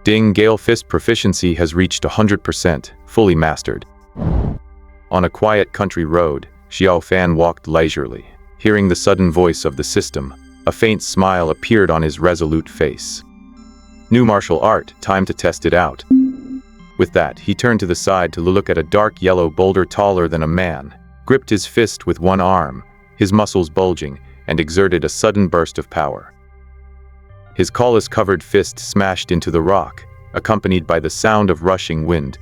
Ding, Gale Fist proficiency has reached 100%, fully mastered. On a quiet country road, Xiao Fan walked leisurely. Hearing the sudden voice of the system, a faint smile appeared on his resolute face. New martial art, time to test it out. With that, he turned to the side to look at a dark yellow boulder taller than a man, gripped his fist with one arm, his muscles bulging, and exerted a sudden burst of power. His callus-covered fist smashed into the rock, accompanied by the sound of rushing wind.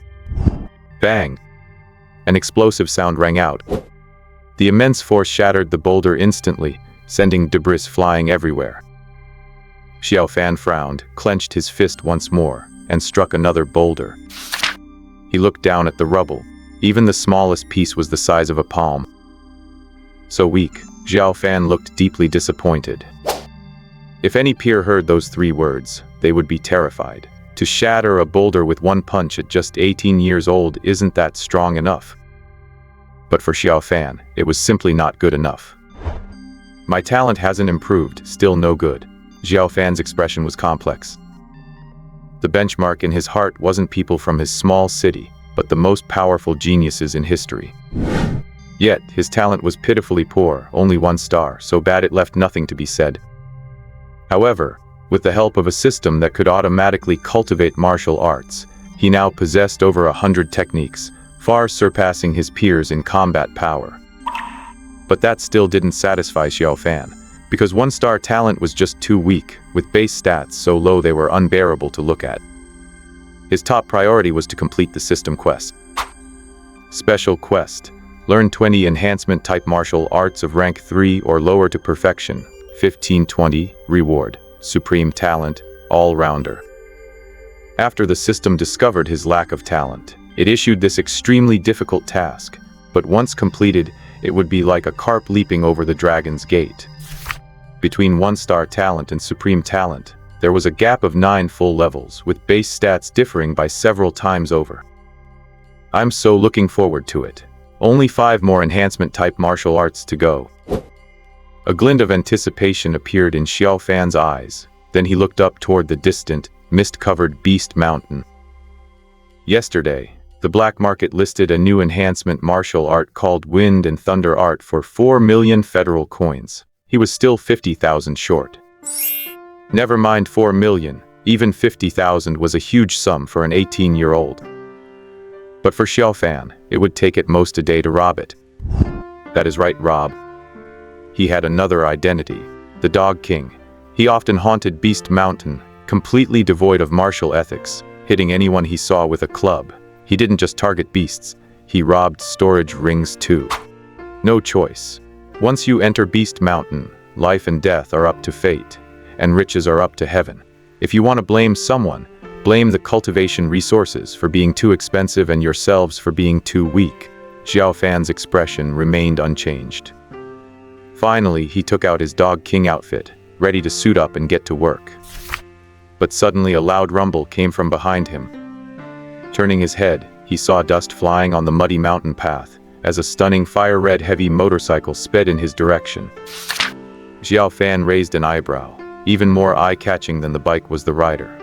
Bang! An explosive sound rang out. The immense force shattered the boulder instantly, sending debris flying everywhere. Xiao Fan frowned, clenched his fist once more, and struck another boulder. He looked down at the rubble. Even the smallest piece was the size of a palm. So weak, Xiao Fan looked deeply disappointed. If any peer heard those 3 words, they would be terrified. To shatter a boulder with one punch at just 18 years old isn't that strong enough. But for Xiao Fan, it was simply not good enough. My talent hasn't improved, still no good. Xiao Fan's expression was complex. The benchmark in his heart wasn't people from his small city, but the most powerful geniuses in history. Yet, his talent was pitifully poor, only 1 star, so bad it left nothing to be said. However, with the help of a system that could automatically cultivate martial arts, he now possessed over 100 techniques, far surpassing his peers in combat power. But that still didn't satisfy Xiao Fan, because 1-star talent was just too weak, with base stats so low they were unbearable to look at. His top priority was to complete the system quest. Special quest. Learn 20 enhancement-type martial arts of rank 3 or lower to perfection. 1520. Reward. Supreme talent. All-rounder. After the system discovered his lack of talent, it issued this extremely difficult task, but once completed, it would be like a carp leaping over the dragon's gate. Between 1-star talent and supreme talent, there was a gap of 9 full levels, with base stats differing by several times over. I'm so looking forward to it. Only 5 more enhancement-type martial arts to go. A glint of anticipation appeared in Xiao Fan's eyes, then he looked up toward the distant, mist-covered Beast Mountain. Yesterday, the black market listed a new enhancement martial art called Wind and Thunder Art for 4 million federal coins. He was still 50,000 short. Never mind 4 million, even 50,000 was a huge sum for an 18-year-old. But for Xiao Fan, it would take at most a day to rob it. That is right, Rob. He had another identity, the Dog King. He often haunted Beast Mountain, completely devoid of martial ethics, hitting anyone he saw with a club. He didn't just target beasts, he robbed storage rings too. No choice. Once you enter Beast Mountain, life and death are up to fate, and riches are up to heaven. If you want to blame someone, blame the cultivation resources for being too expensive and yourselves for being too weak. Xiao Fan's expression remained unchanged. Finally, he took out his Dog King outfit, ready to suit up and get to work. But suddenly a loud rumble came from behind him. Turning his head, he saw dust flying on the muddy mountain path, as a stunning fire-red heavy motorcycle sped in his direction. Xiao Fan raised an eyebrow. Even more eye-catching than the bike was the rider.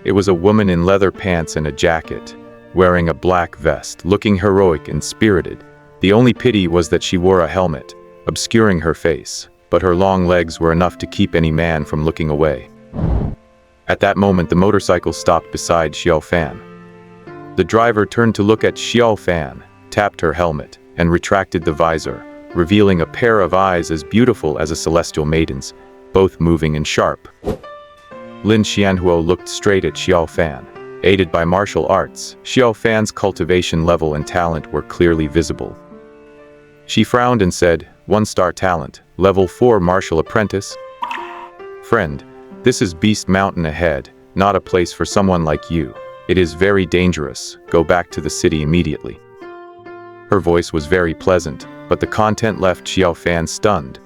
It was a woman in leather pants and a jacket, wearing a black vest, looking heroic and spirited. The only pity was that she wore a helmet, obscuring her face, but her long legs were enough to keep any man from looking away. At that moment, the motorcycle stopped beside Xiao Fan. The driver turned to look at Xiao Fan, tapped her helmet, and retracted the visor, revealing a pair of eyes as beautiful as a celestial maiden's, both moving and sharp. Lin Xianhuo looked straight at Xiao Fan. Aided by martial arts, Xiao Fan's cultivation level and talent were clearly visible. She frowned and said, 1-star talent, level 4 martial apprentice. Friend, this is Beast Mountain ahead, not a place for someone like you. It is very dangerous. Go back to the city immediately. Her voice was very pleasant, but the content left Xiao Fan stunned.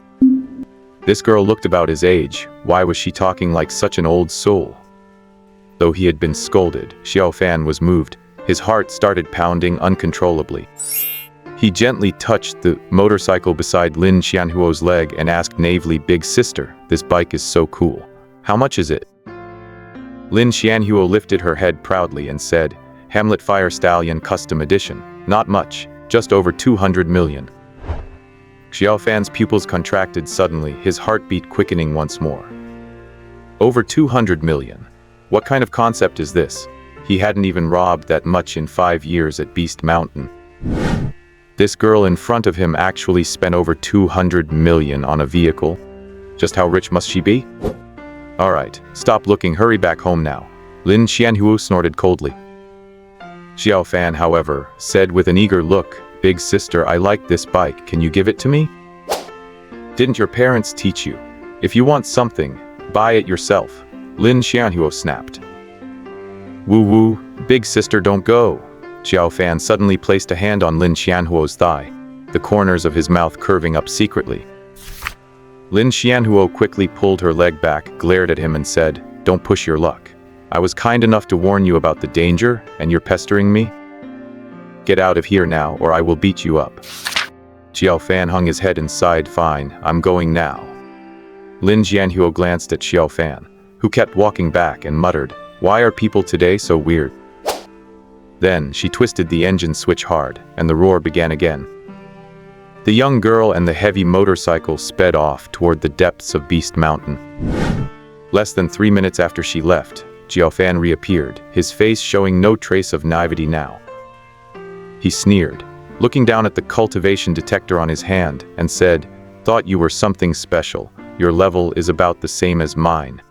This girl looked about his age. Why was she talking like such an old soul? Though he had been scolded, Xiao Fan was moved. His heart started pounding uncontrollably. He gently touched the motorcycle beside Lin Xianhuo's leg and asked naively, "Big sister, this bike is so cool. How much is it?" Lin Xianhuo lifted her head proudly and said, "Hamlet Fire Stallion Custom Edition. Not much, just over 200 million. Xiao Fan's pupils contracted suddenly, his heartbeat quickening once more. Over 200 million. What kind of concept is this? He hadn't even robbed that much in 5 years at Beast Mountain. This girl in front of him actually spent over 200 million on a vehicle? Just how rich must she be? Alright, stop looking, hurry back home now. Lin Xianhuo snorted coldly. Xiao Fan, however, said with an eager look, "Big sister, I like this bike, can you give it to me?" "Didn't your parents teach you? If you want something, buy it yourself," Lin Xianhuo snapped. "Woo-woo, big sister, don't go." Xiao Fan suddenly placed a hand on Lin Xianhuo's thigh, the corners of his mouth curving up secretly. Lin Xianhuo quickly pulled her leg back, glared at him and said, "Don't push your luck. I was kind enough to warn you about the danger, and you're pestering me? Get out of here now, or I will beat you up." Xiao Fan hung his head and sighed, "Fine, I'm going now." Lin Xianhuo glanced at Xiao Fan, who kept walking back and muttered, "Why are people today so weird?" Then she twisted the engine switch hard, and the roar began again. The young girl and the heavy motorcycle sped off toward the depths of Beast Mountain. Less than 3 minutes after she left, Xiao Fan reappeared, his face showing no trace of naivety now. He sneered, looking down at the cultivation detector on his hand, and said, "Thought you were something special. Your level is about the same as mine."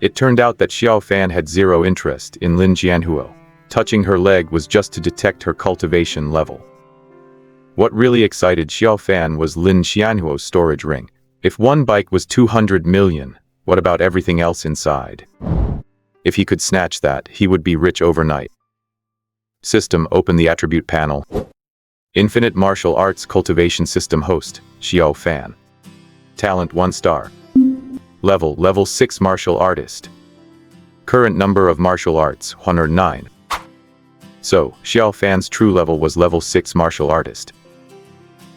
It turned out that Xiao Fan had zero interest in Lin Xianhuo. Touching her leg was just to detect her cultivation level. What really excited Xiao Fan was Lin Xianhuo's storage ring. If one bike was 200 million, what about everything else inside? If he could snatch that, he would be rich overnight. System, open the attribute panel. Infinite Martial Arts Cultivation System Host, Xiao Fan. Talent 1 star. Level 6 Martial Artist. Current number of martial arts, 109. So, Xiao Fan's true level was level 6 Martial Artist.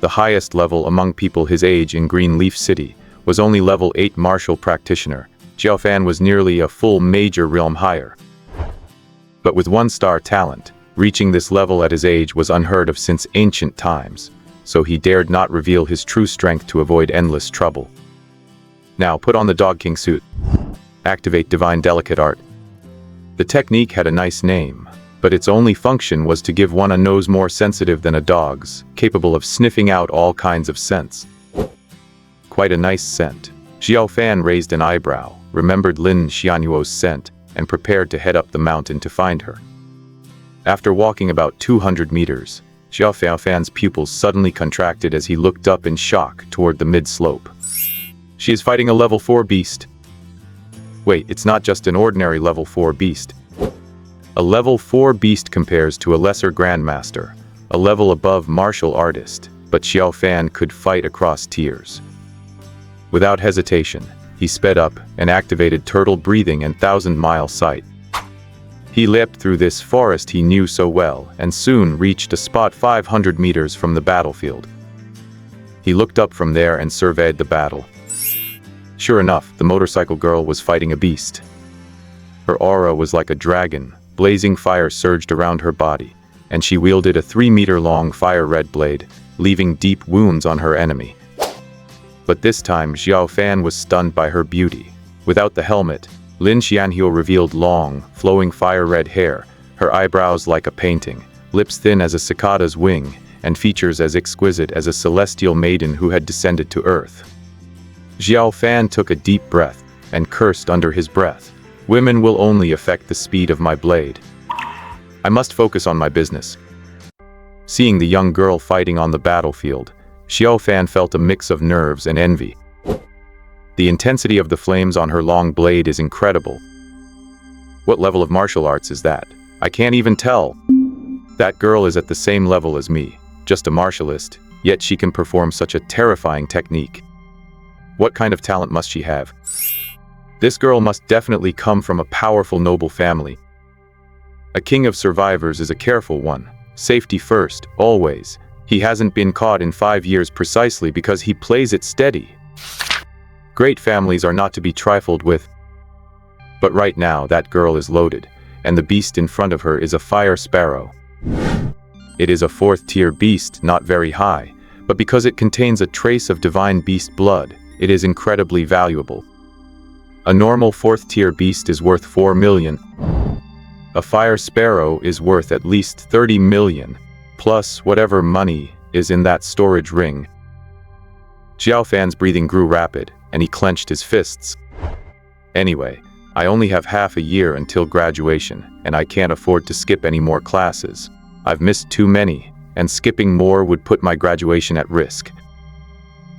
The highest level among people his age in Greenleaf City was only level 8 Martial Practitioner. Xiao Fan was nearly a full major realm higher. But with 1-star talent, reaching this level at his age was unheard of since ancient times, so he dared not reveal his true strength to avoid endless trouble. Now put on the Dog King suit. Activate Divine Delicate Art. The technique had a nice name, but its only function was to give one a nose more sensitive than a dog's, capable of sniffing out all kinds of scents. Quite a nice scent. Xiao Fan raised an eyebrow, remembered Lin Xianhuo's scent, and prepared to head up the mountain to find her. After walking about 200 meters, Xiao Fan's pupils suddenly contracted as he looked up in shock toward the mid-slope. She is fighting a level 4 beast. Wait, it's not just an ordinary level 4 beast. A level 4 beast compares to a lesser grandmaster, a level above martial artist, but Xiao Fan could fight across tiers. Without hesitation, he sped up and activated turtle breathing and 1,000-mile sight. He leapt through this forest he knew so well and soon reached a spot 500 meters from the battlefield. He looked up from there and surveyed the battle. Sure enough, the motorcycle girl was fighting a beast. Her aura was like a dragon, blazing fire surged around her body, and she wielded a 3-meter-long fire-red blade, leaving deep wounds on her enemy. But this time, Xiao Fan was stunned by her beauty. Without the helmet, Lin Xianhuo revealed long, flowing fire-red hair, her eyebrows like a painting, lips thin as a cicada's wing, and features as exquisite as a celestial maiden who had descended to earth. Xiao Fan took a deep breath and cursed under his breath. "Women will only affect the speed of my blade. I must focus on my business." Seeing the young girl fighting on the battlefield, Xiao Fan felt a mix of nerves and envy. The intensity of the flames on her long blade is incredible. What level of martial arts is that? I can't even tell. That girl is at the same level as me, just a martialist, yet she can perform such a terrifying technique. What kind of talent must she have? This girl must definitely come from a powerful noble family. A king of survivors is a careful one. Safety first, always. He hasn't been caught in 5 years precisely because he plays it steady. Great families are not to be trifled with. But right now that girl is loaded, and the beast in front of her is a fire sparrow. It is a 4th tier beast, not very high, but because it contains a trace of divine beast blood, it is incredibly valuable. A normal 4th tier beast is worth 4 million. A fire sparrow is worth at least 30 million, plus whatever money is in that storage ring. Xiao Fan's breathing grew rapid, and he clenched his fists. Anyway, I only have half a year until graduation, and I can't afford to skip any more classes. I've missed too many, and skipping more would put my graduation at risk.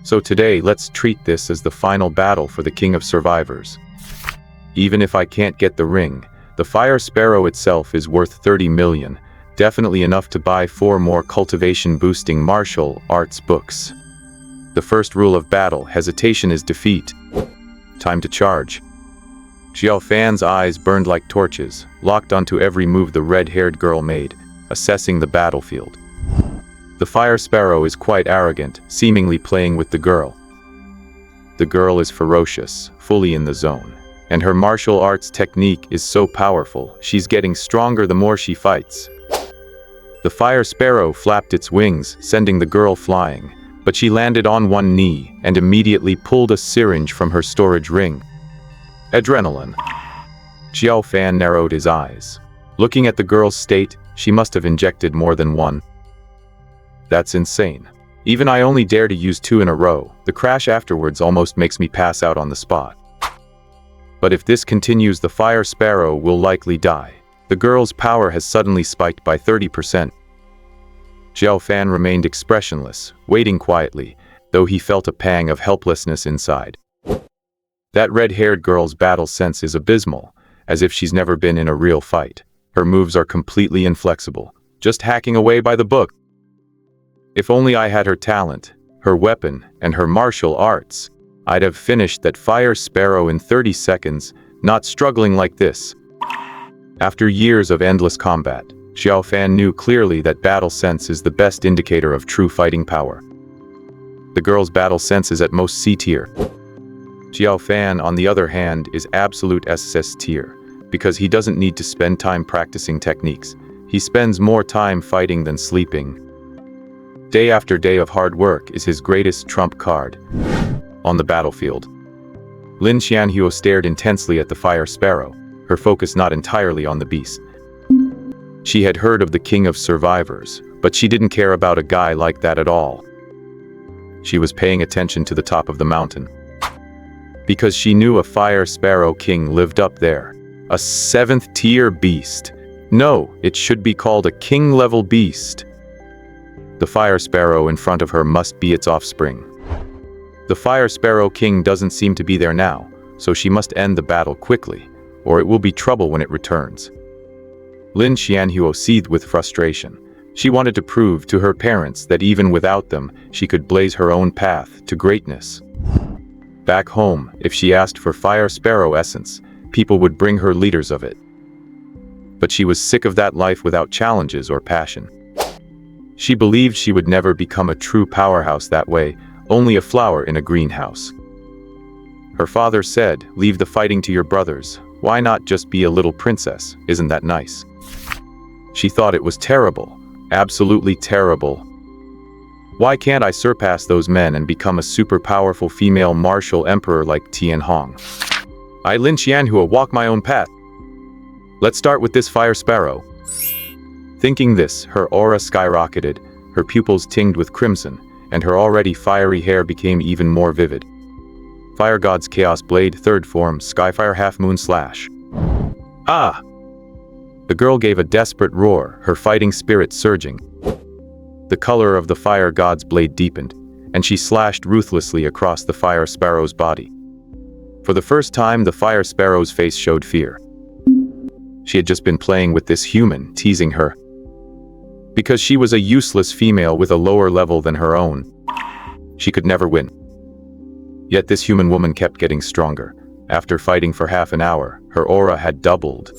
So today, let's treat this as the final battle for the King of Survivors. Even if I can't get the ring, the fire sparrow itself is worth 30 million, definitely enough to buy 4 more cultivation-boosting martial arts books. The first rule of battle: hesitation is defeat. Time to charge. Xiao Fan's eyes burned like torches, locked onto every move the red-haired girl made, assessing the battlefield. The fire sparrow is quite arrogant, seemingly playing with the girl. The girl is ferocious, fully in the zone, and her martial arts technique is so powerful, she's getting stronger the more she fights. The fire sparrow flapped its wings, sending the girl flying, but she landed on one knee and immediately pulled a syringe from her storage ring. Adrenaline. Xiao Fan narrowed his eyes. Looking at the girl's state, she must have injected more than one. That's insane. Even I only dare to use 2 in a row. The crash afterwards almost makes me pass out on the spot. But if this continues, the fire sparrow will likely die. The girl's power has suddenly spiked by 30%. Xiao Fan remained expressionless, waiting quietly, though he felt a pang of helplessness inside. That red-haired girl's battle sense is abysmal, as if she's never been in a real fight. Her moves are completely inflexible, just hacking away by the book. If only I had her talent, her weapon, and her martial arts, I'd have finished that fire sparrow in 30 seconds, not struggling like this. After years of endless combat, Xiao Fan knew clearly that battle sense is the best indicator of true fighting power. The girl's battle sense is at most C tier. Xiao Fan, on the other hand, is absolute SS tier, because he doesn't need to spend time practicing techniques. He spends more time fighting than sleeping. Day after day of hard work is his greatest trump card. On the battlefield, Lin Xianhuo stared intensely at the fire sparrow, her focus not entirely on the beast. She had heard of the King of Survivors, but she didn't care about a guy like that at all. She was paying attention to the top of the mountain, because she knew a fire sparrow king lived up there. A 7th tier beast. No, it should be called a king-level beast. The fire sparrow in front of her must be its offspring. The fire sparrow king doesn't seem to be there now, so she must end the battle quickly, or it will be trouble when it returns. Lin Xianhuo seethed with frustration. She wanted to prove to her parents that even without them, she could blaze her own path to greatness. Back home, if she asked for fire sparrow essence, people would bring her liters of it. But she was sick of that life without challenges or passion. She believed she would never become a true powerhouse that way, only a flower in a greenhouse. Her father said, "Leave the fighting to your brothers. Why not just be a little princess? Isn't that nice?" She thought it was terrible, absolutely terrible. Why can't I surpass those men and become a super powerful female martial emperor like Tian Hong? I, Lin Xianhuo, walk my own path. Let's start with this fire sparrow. Thinking this, her aura skyrocketed, her pupils tinged with crimson, and her already fiery hair became even more vivid. Fire God's Chaos Blade, 3rd form, Skyfire Half Moon Slash. Ah! The girl gave a desperate roar, her fighting spirit surging. The color of the Fire God's blade deepened, and she slashed ruthlessly across the fire sparrow's body. For the first time, the fire sparrow's face showed fear. She had just been playing with this human, teasing her. Because she was a useless female with a lower level than her own, she could never win. Yet this human woman kept getting stronger. After fighting for half an hour, her aura had doubled.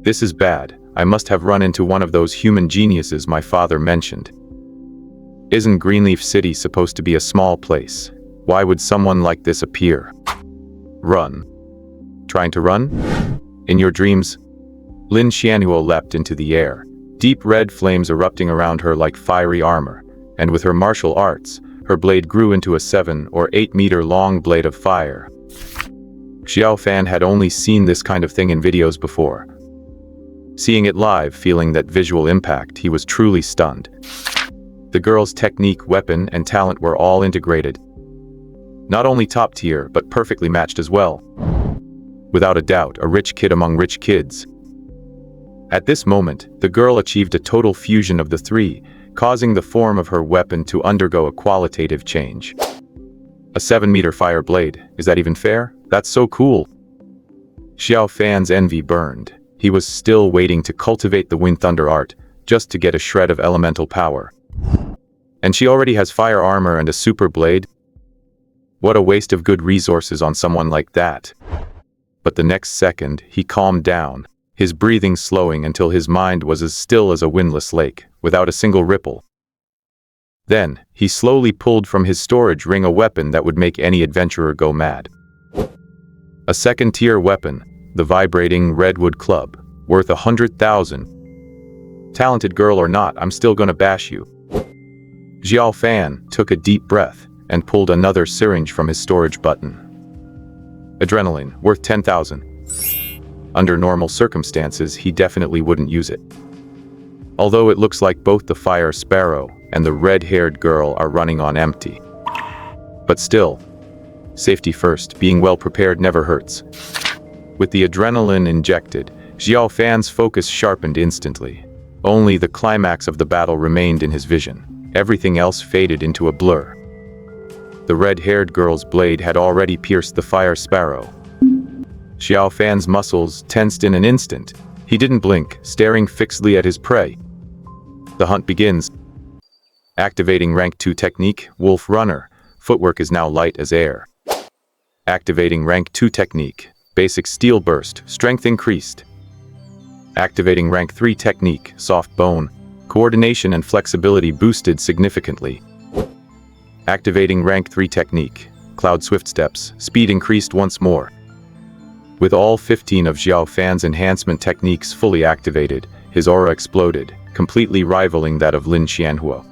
This is bad. I must have run into one of those human geniuses my father mentioned. Isn't Greenleaf City supposed to be a small place? Why would someone like this appear? Run. Trying to run? In your dreams? Lin Xianhuo leapt into the air, deep red flames erupting around her like fiery armor, and with her martial arts, her blade grew into a 7 or 8 meter long blade of fire. Xiao Fan had only seen this kind of thing in videos before. Seeing it live, feeling that visual impact, he was truly stunned. The girl's technique, weapon, and talent were all integrated. Not only top tier, but perfectly matched as well. Without a doubt, a rich kid among rich kids. At this moment, the girl achieved a total fusion of the three, causing the form of her weapon to undergo a qualitative change. A 7-meter fire blade, is that even fair? That's so cool. Xiao Fan's envy burned. He was still waiting to cultivate the Wind Thunder art, just to get a shred of elemental power. And she already has fire armor and a super blade? What a waste of good resources on someone like that. But the next second, he calmed down, his breathing slowing until his mind was as still as a windless lake, without a single ripple. Then, he slowly pulled from his storage ring a weapon that would make any adventurer go mad. A second-tier weapon, the vibrating redwood club, worth 100,000. Talented girl or not, I'm still gonna bash you. Xiao Fan took a deep breath and pulled another syringe from his storage button. Adrenaline, worth 10,000. Under normal circumstances, he definitely wouldn't use it. Although it looks like both the fire sparrow and the red-haired girl are running on empty. But still, safety first, being well prepared never hurts. With the adrenaline injected, Xiao Fan's focus sharpened instantly. Only the climax of the battle remained in his vision. Everything else faded into a blur. The red-haired girl's blade had already pierced the fire sparrow. Xiao Fan's muscles tensed in an instant. He didn't blink, staring fixedly at his prey. The hunt begins. Activating rank 2 technique, Wolf Runner. Footwork is now light as air. Activating rank 2 technique, Basic Steel Burst, strength increased. Activating rank 3 technique, Soft Bone. Coordination and flexibility boosted significantly. Activating rank 3 technique, Cloud Swift Steps, speed increased once more. With all 15 of Xiao Fan's enhancement techniques fully activated, his aura exploded, completely rivaling that of Lin Xianhuo.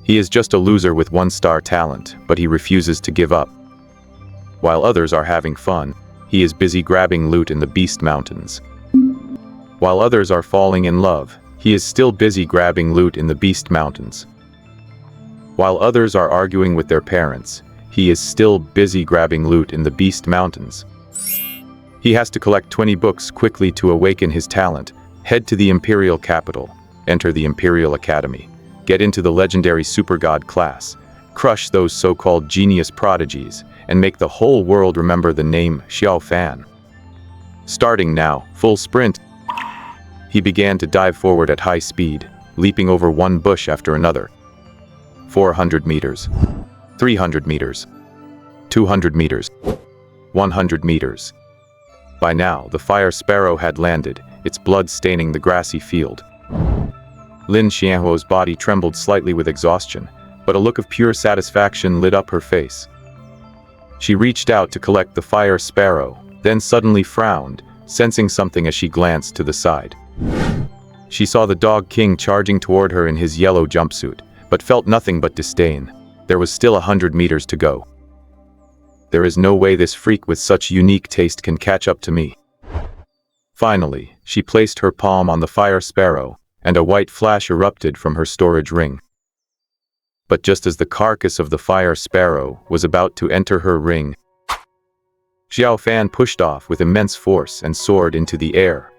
He is just a loser with 1-star talent, but he refuses to give up. While others are having fun, he is busy grabbing loot in the Beast Mountains. While others are falling in love, he is still busy grabbing loot in the Beast Mountains. While others are arguing with their parents, he is still busy grabbing loot in the Beast Mountains. He has to collect 20 books quickly to awaken his talent, head to the Imperial capital, enter the Imperial Academy, get into the legendary Super God class, crush those so-called genius prodigies, and make the whole world remember the name Xiao Fan. Starting now, full sprint. He began to dive forward at high speed, leaping over one bush after another. 400 meters, 300 meters, 200 meters, 100 meters. By now, the fire sparrow had landed, its blood staining the grassy field. Lin Xianhuo's body trembled slightly with exhaustion, but a look of pure satisfaction lit up her face. She reached out to collect the fire sparrow, then suddenly frowned, sensing something as she glanced to the side. She saw the dog king charging toward her in his yellow jumpsuit, but felt nothing but disdain. There was still 100 meters to go. There is no way this freak with such unique taste can catch up to me. Finally, she placed her palm on the fire sparrow, and a white flash erupted from her storage ring. But just as the carcass of the fire sparrow was about to enter her ring, Xiao Fan pushed off with immense force and soared into the air.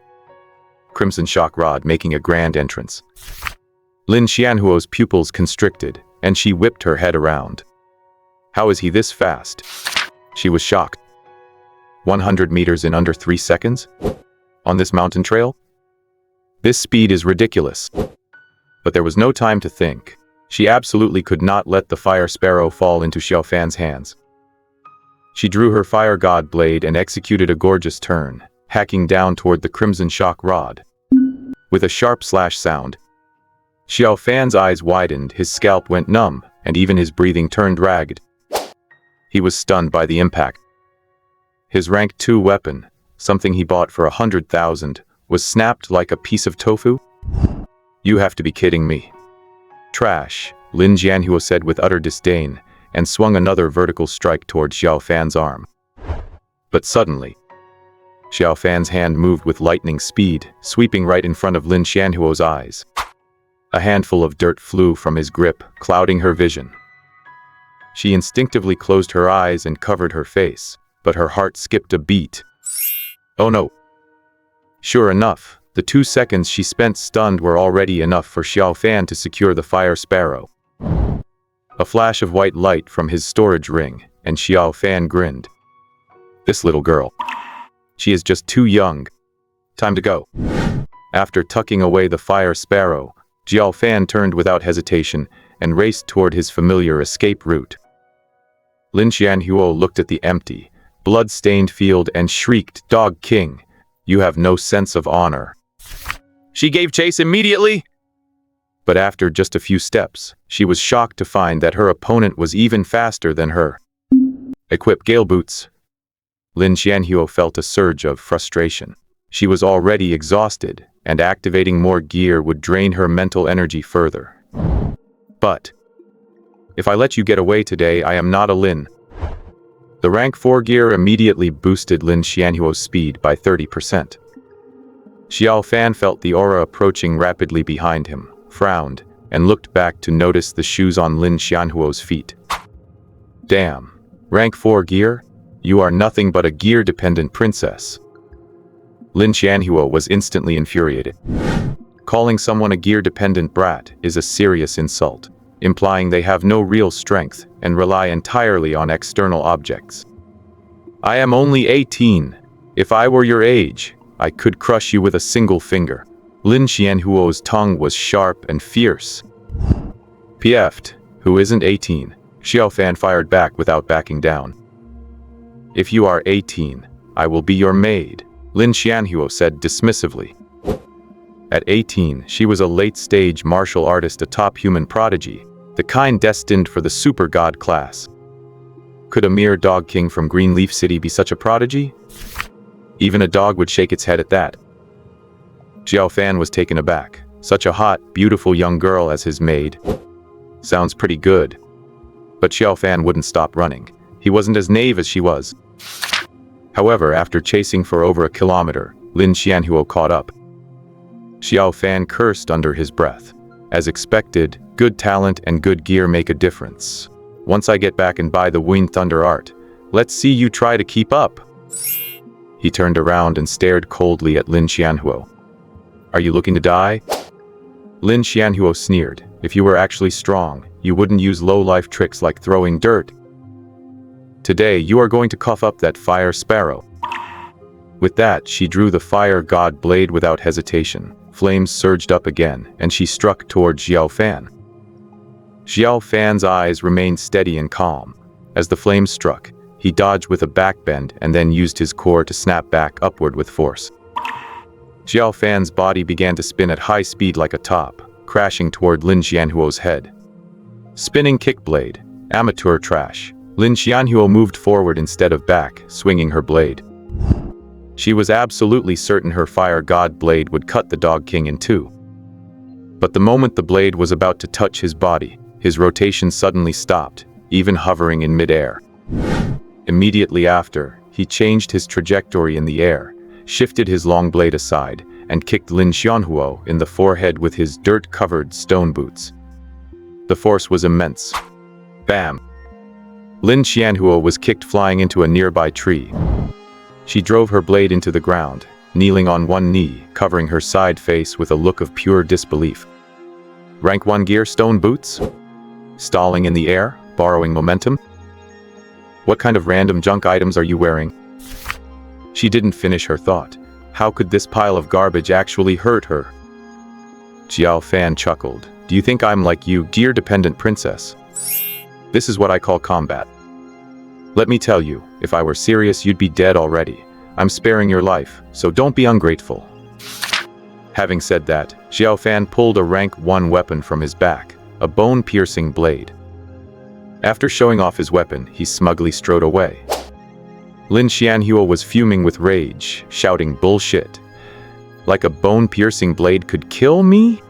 Crimson Shock Rod making a grand entrance. Lin Xianhuo's pupils constricted, and she whipped her head around. How is he this fast? She was shocked. 100 meters in under 3 seconds? On this mountain trail? This speed is ridiculous. But there was no time to think. She absolutely could not let the fire sparrow fall into Xiao Fan's hands. She drew her fire god blade and executed a gorgeous turn, hacking down toward the crimson shock rod. With a sharp slash sound, Xiao Fan's eyes widened, his scalp went numb, and even his breathing turned ragged. He was stunned by the impact. His rank 2 weapon, something he bought for 100,000, was snapped like a piece of tofu? You have to be kidding me. Trash, Lin Jianhuo said with utter disdain, and swung another vertical strike toward Xiao Fan's arm. But suddenly, Xiao Fan's hand moved with lightning speed, sweeping right in front of Lin Jianhuo's eyes. A handful of dirt flew from his grip, clouding her vision. She instinctively closed her eyes and covered her face, but her heart skipped a beat. Oh no! Sure enough, the 2 seconds she spent stunned were already enough for Xiao Fan to secure the fire sparrow. A flash of white light from his storage ring, and Xiao Fan grinned. This little girl. She is just too young. Time to go. After tucking away the fire sparrow, Xiao Fan turned without hesitation and raced toward his familiar escape route. Lin Jianhuo looked at the empty, blood-stained field and shrieked, "Dog King, you have no sense of honor." She gave chase immediately. But after just a few steps, she was shocked to find that her opponent was even faster than her. Equip gale boots. Lin Jianhuo felt a surge of frustration. She was already exhausted, and activating more gear would drain her mental energy further. But if I let you get away today, I am not a Lin. The rank 4 gear immediately boosted Lin Jianhuo's speed by 30%. Xiao Fan felt the aura approaching rapidly behind him, frowned, and looked back to notice the shoes on Lin Jianhuo's feet. Damn, rank 4 gear? You are nothing but a gear-dependent princess. Lin Jianhuo was instantly infuriated. Calling someone a gear-dependent brat is a serious insult, implying they have no real strength and rely entirely on external objects. I am only 18. If I were your age, I could crush you with a single finger. Lin Jianhuo's tongue was sharp and fierce. PF'd, who isn't 18? Xiao Fan fired back without backing down. If you are 18, I will be your maid, Lin Jianhuo said dismissively. At 18, she was a late-stage martial artist, a top human prodigy, the kind destined for the super god class. Could a mere dog king from Greenleaf City be such a prodigy? Even a dog would shake its head at that. Xiao Fan was taken aback. Such a hot, beautiful young girl as his maid. Sounds pretty good. But Xiao Fan wouldn't stop running. He wasn't as naive as she was. However, after chasing for over a kilometer, Lin Jianhuo caught up. Xiao Fan cursed under his breath. As expected, good talent and good gear make a difference. Once I get back and buy the Wind Thunder art, let's see you try to keep up. He turned around and stared coldly at Lin Jianhuo. Are you looking to die? Lin Jianhuo sneered. If you were actually strong, you wouldn't use low-life tricks like throwing dirt. Today, you are going to cough up that fire sparrow. With that, she drew the fire god blade without hesitation. Flames surged up again, and she struck toward Xiao Fan. Xiao Fan's eyes remained steady and calm. As the flames struck, he dodged with a backbend and then used his core to snap back upward with force. Xiao Fan's body began to spin at high speed like a top, crashing toward Lin Jianhuo's head. Spinning kick blade. Amateur trash. Lin Jianhuo moved forward instead of back, swinging her blade. She was absolutely certain her fire god blade would cut the Dog King in two. But the moment the blade was about to touch his body, his rotation suddenly stopped, even hovering in midair. Immediately after, he changed his trajectory in the air, shifted his long blade aside, and kicked Lin Jianhuo in the forehead with his dirt-covered stone boots. The force was immense. Bam! Lin Jianhuo was kicked flying into a nearby tree. She drove her blade into the ground, kneeling on one knee, covering her side face with a look of pure disbelief. Rank 1 gear stone boots? Stalling in the air, borrowing momentum? What kind of random junk items are you wearing? She didn't finish her thought. How could this pile of garbage actually hurt her? Xiao Fan chuckled. Do you think I'm like you, gear-dependent princess? This is what I call combat. Let me tell you, if I were serious, you'd be dead already. I'm sparing your life, so don't be ungrateful. Having said that, Xiao Fan pulled a rank 1 weapon from his back, a bone-piercing blade. After showing off his weapon, he smugly strode away. Lin Xianhuo was fuming with rage, shouting bullshit. Like a bone-piercing blade could kill me?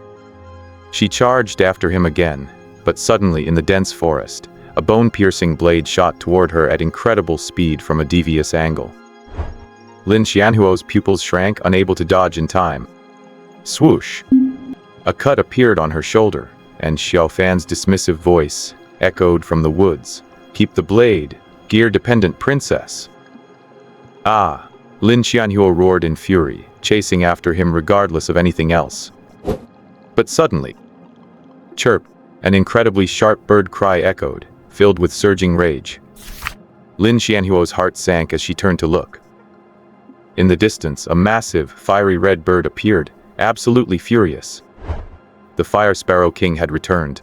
She charged after him again, but suddenly in the dense forest, a bone-piercing blade shot toward her at incredible speed from a devious angle. Lin Xianhuo's pupils shrank, unable to dodge in time. Swoosh! A cut appeared on her shoulder, and Xiao Fan's dismissive voice echoed from the woods. "Keep the blade, gear-dependent princess." Ah! Lin Xianhuo roared in fury, chasing after him regardless of anything else. But suddenly, chirp! An incredibly sharp bird cry echoed, filled with surging rage. Lin Xianhuo's heart sank as she turned to look. In the distance, a massive, fiery red bird appeared, absolutely furious. The Fire Sparrow King had returned.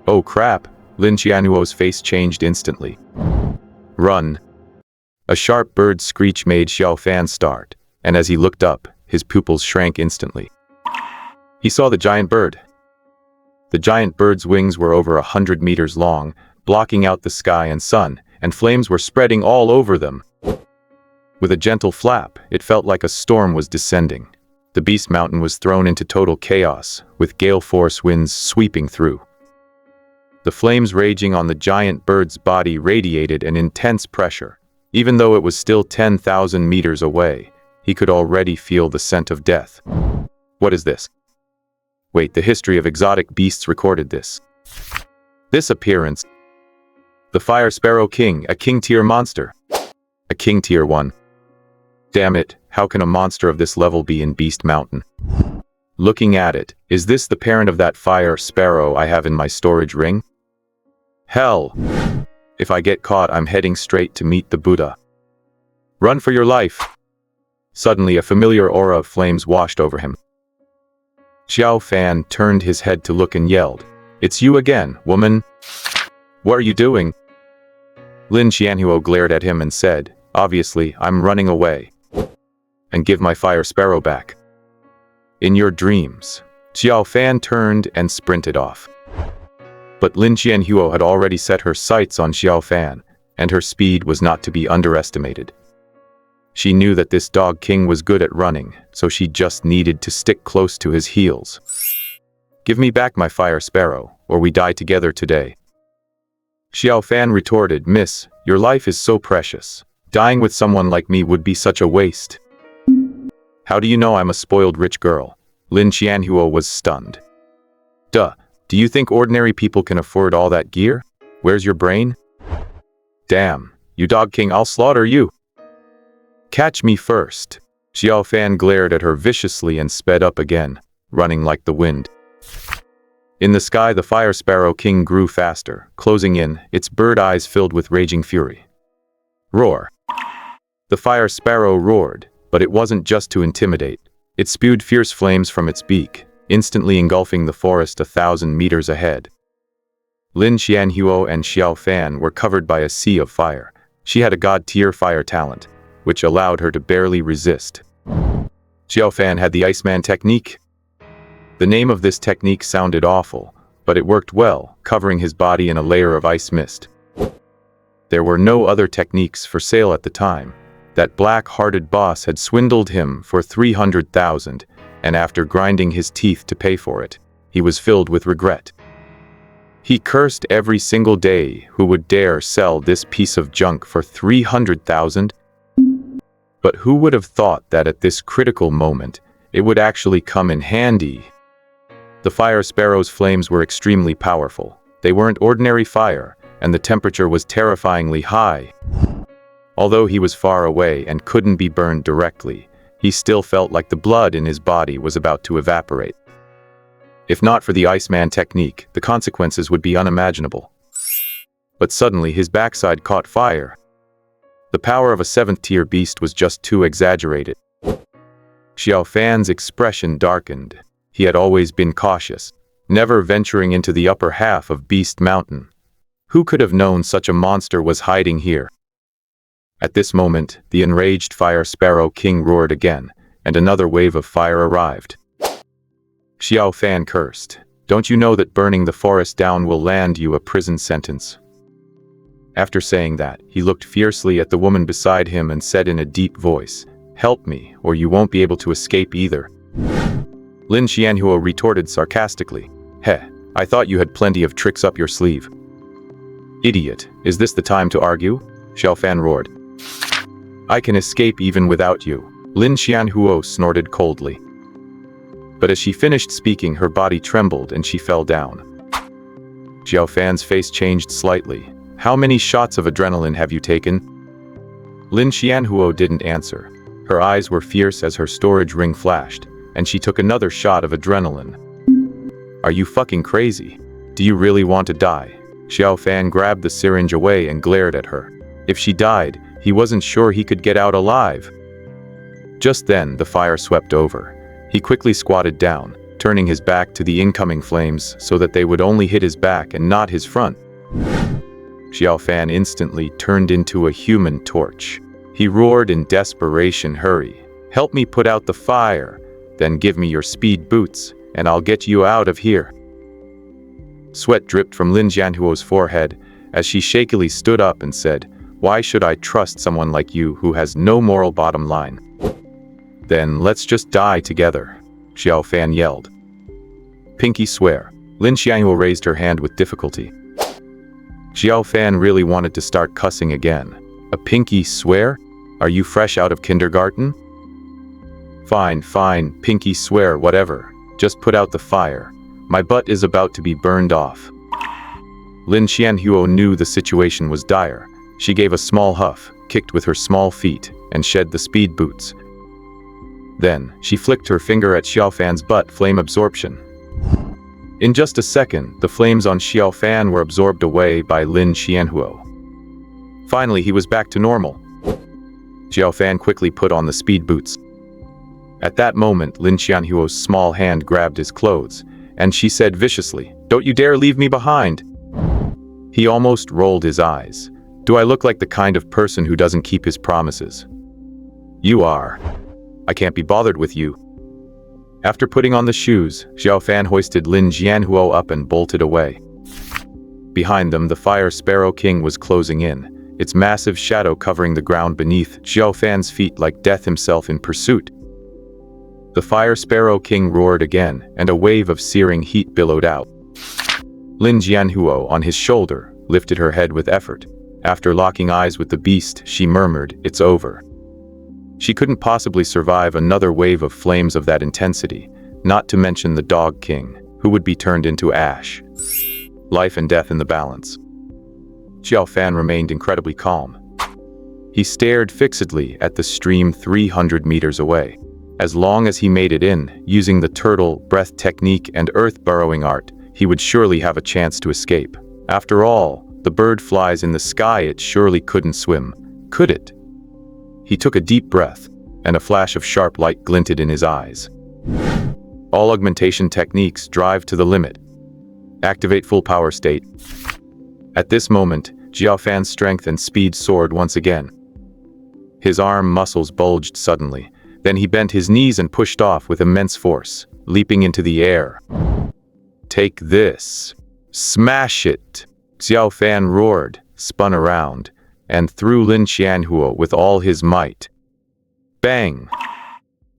Oh crap! Lin Xianhuo's face changed instantly. Run! A sharp bird screech made Xiao Fan start, and as he looked up, his pupils shrank instantly. He saw the giant bird. The giant bird's wings were over 100 meters long, blocking out the sky and sun, and flames were spreading all over them. With a gentle flap, it felt like a storm was descending. The Beast Mountain was thrown into total chaos, with gale-force winds sweeping through. The flames raging on the giant bird's body radiated an intense pressure. Even though it was still 10,000 meters away, he could already feel the scent of death. What is this? Wait, the history of exotic beasts recorded this. This appearance. The Fire Sparrow King, a king-tier monster. A king-tier one. Damn it, how can a monster of this level be in Beast Mountain? Looking at it, is this the parent of that fire sparrow I have in my storage ring? Hell! If I get caught, I'm heading straight to meet the Buddha. Run for your life! Suddenly, a familiar aura of flames washed over him. Xiao Fan turned his head to look and yelled, "It's you again, woman! What are you doing?" Lin Xianhuo glared at him and said, "Obviously, I'm running away. And give my fire sparrow back." In your dreams. Xiao Fan turned and sprinted off. But Lin Xianhuo had already set her sights on Xiao Fan, and her speed was not to be underestimated. She knew that this dog king was good at running, so she just needed to stick close to his heels. "Give me back my fire sparrow, or we die together today." Xiao Fan retorted, "Miss, your life is so precious. Dying with someone like me would be such a waste." "How do you know I'm a spoiled rich girl?" Lin Xianhuo was stunned. "Duh, do you think ordinary people can afford all that gear? Where's your brain?" "Damn, you dog king, I'll slaughter you." "Catch me first." Xiao Fan glared at her viciously and sped up again, running like the wind. In the sky, the Fire Sparrow King grew faster, closing in, its bird eyes filled with raging fury. Roar. The Fire Sparrow roared, but it wasn't just to intimidate. It spewed fierce flames from its beak, instantly engulfing the forest 1,000 meters ahead. Lin Xianhuo and Xiao Fan were covered by a sea of fire. She had a god-tier fire talent, which allowed her to barely resist. Xiao Fan had the Iceman technique. The name of this technique sounded awful, but it worked well, covering his body in a layer of ice mist. There were no other techniques for sale at the time. That black-hearted boss had swindled him for 300,000, and after grinding his teeth to pay for it, he was filled with regret. He cursed every single day who would dare sell this piece of junk for 300,000. But who would have thought that at this critical moment, it would actually come in handy? The Fire Sparrow's flames were extremely powerful. They weren't ordinary fire, and the temperature was terrifyingly high. Although he was far away and couldn't be burned directly, he still felt like the blood in his body was about to evaporate. If not for the Iceman technique, the consequences would be unimaginable. But suddenly his backside caught fire. The power of a 7th-tier beast was just too exaggerated. Xiao Fan's expression darkened. He had always been cautious, never venturing into the upper half of Beast Mountain. Who could have known such a monster was hiding here? At this moment, the enraged Fire Sparrow King roared again, and another wave of fire arrived. Xiao Fan cursed, "Don't you know that burning the forest down will land you a prison sentence?" After saying that, he looked fiercely at the woman beside him and said in a deep voice, "Help me, or you won't be able to escape either." Lin Xianhuo retorted sarcastically, "Heh, I thought you had plenty of tricks up your sleeve." "Idiot, is this the time to argue?" Xiao Fan roared. "I can escape even without you," Lin Xianhuo snorted coldly. But as she finished speaking, her body trembled and she fell down. Xiao Fan's face changed slightly. "How many shots of adrenaline have you taken?" Lin Xianhuo didn't answer. Her eyes were fierce as her storage ring flashed, and she took another shot of adrenaline. "Are you fucking crazy? Do you really want to die?" Xiao Fan grabbed the syringe away and glared at her. If she died, he wasn't sure he could get out alive. Just then, the fire swept over. He quickly squatted down, turning his back to the incoming flames so that they would only hit his back and not his front. Xiao Fan instantly turned into a human torch. He roared in desperation, "Hurry! Help me put out the fire! Then give me your speed boots, and I'll get you out of here." Sweat dripped from Lin Xianhuo's forehead as she shakily stood up and said, "Why should I trust someone like you who has no moral bottom line?" "Then let's just die together," Xiao Fan yelled. "Pinky swear." Lin Xianhuo raised her hand with difficulty. Xiao Fan really wanted to start cussing again. "A pinky swear? Are you fresh out of kindergarten?" Fine, pinky swear, whatever. Just put out the fire. My butt is about to be burned off." Lin Xianhuo knew the situation was dire. She gave a small huff, kicked with her small feet, and shed the speed boots. Then, she flicked her finger at Xiao Fan's butt, flame absorption. In just a second, the flames on Xiao Fan were absorbed away by Lin Xianhuo. Finally, he was back to normal. Xiao Fan quickly put on the speed boots. At that moment, Lin Xianhuo's small hand grabbed his clothes, and she said viciously, "Don't you dare leave me behind!" He almost rolled his eyes. "Do I look like the kind of person who doesn't keep his promises?" "You are. I can't be bothered with you." After putting on the shoes, Xiao Fan hoisted Lin Xianhuo up and bolted away. Behind them, the Fire Sparrow King was closing in, its massive shadow covering the ground beneath Xiao Fan's feet like death himself in pursuit. The Fire Sparrow King roared again, and a wave of searing heat billowed out. Lin Xianhuo, on his shoulder, lifted her head with effort. After locking eyes with the beast, she murmured, "It's over." She couldn't possibly survive another wave of flames of that intensity, not to mention the Dog King, who would be turned into ash. Life and death in the balance. Xiao Fan remained incredibly calm. He stared fixedly at the stream 300 meters away. As long as he made it in, using the turtle, breath technique, and earth burrowing art, he would surely have a chance to escape. After all, the bird flies in the sky, it surely couldn't swim, could it? He took a deep breath, and a flash of sharp light glinted in his eyes. All augmentation techniques drive to the limit. Activate full power state. At this moment, Xiao Fan's strength and speed soared once again. His arm muscles bulged suddenly. Then he bent his knees and pushed off with immense force, leaping into the air. "Take this. Smash it!" Xiao Fan roared, spun around, and threw Lin Xianhuo with all his might. Bang!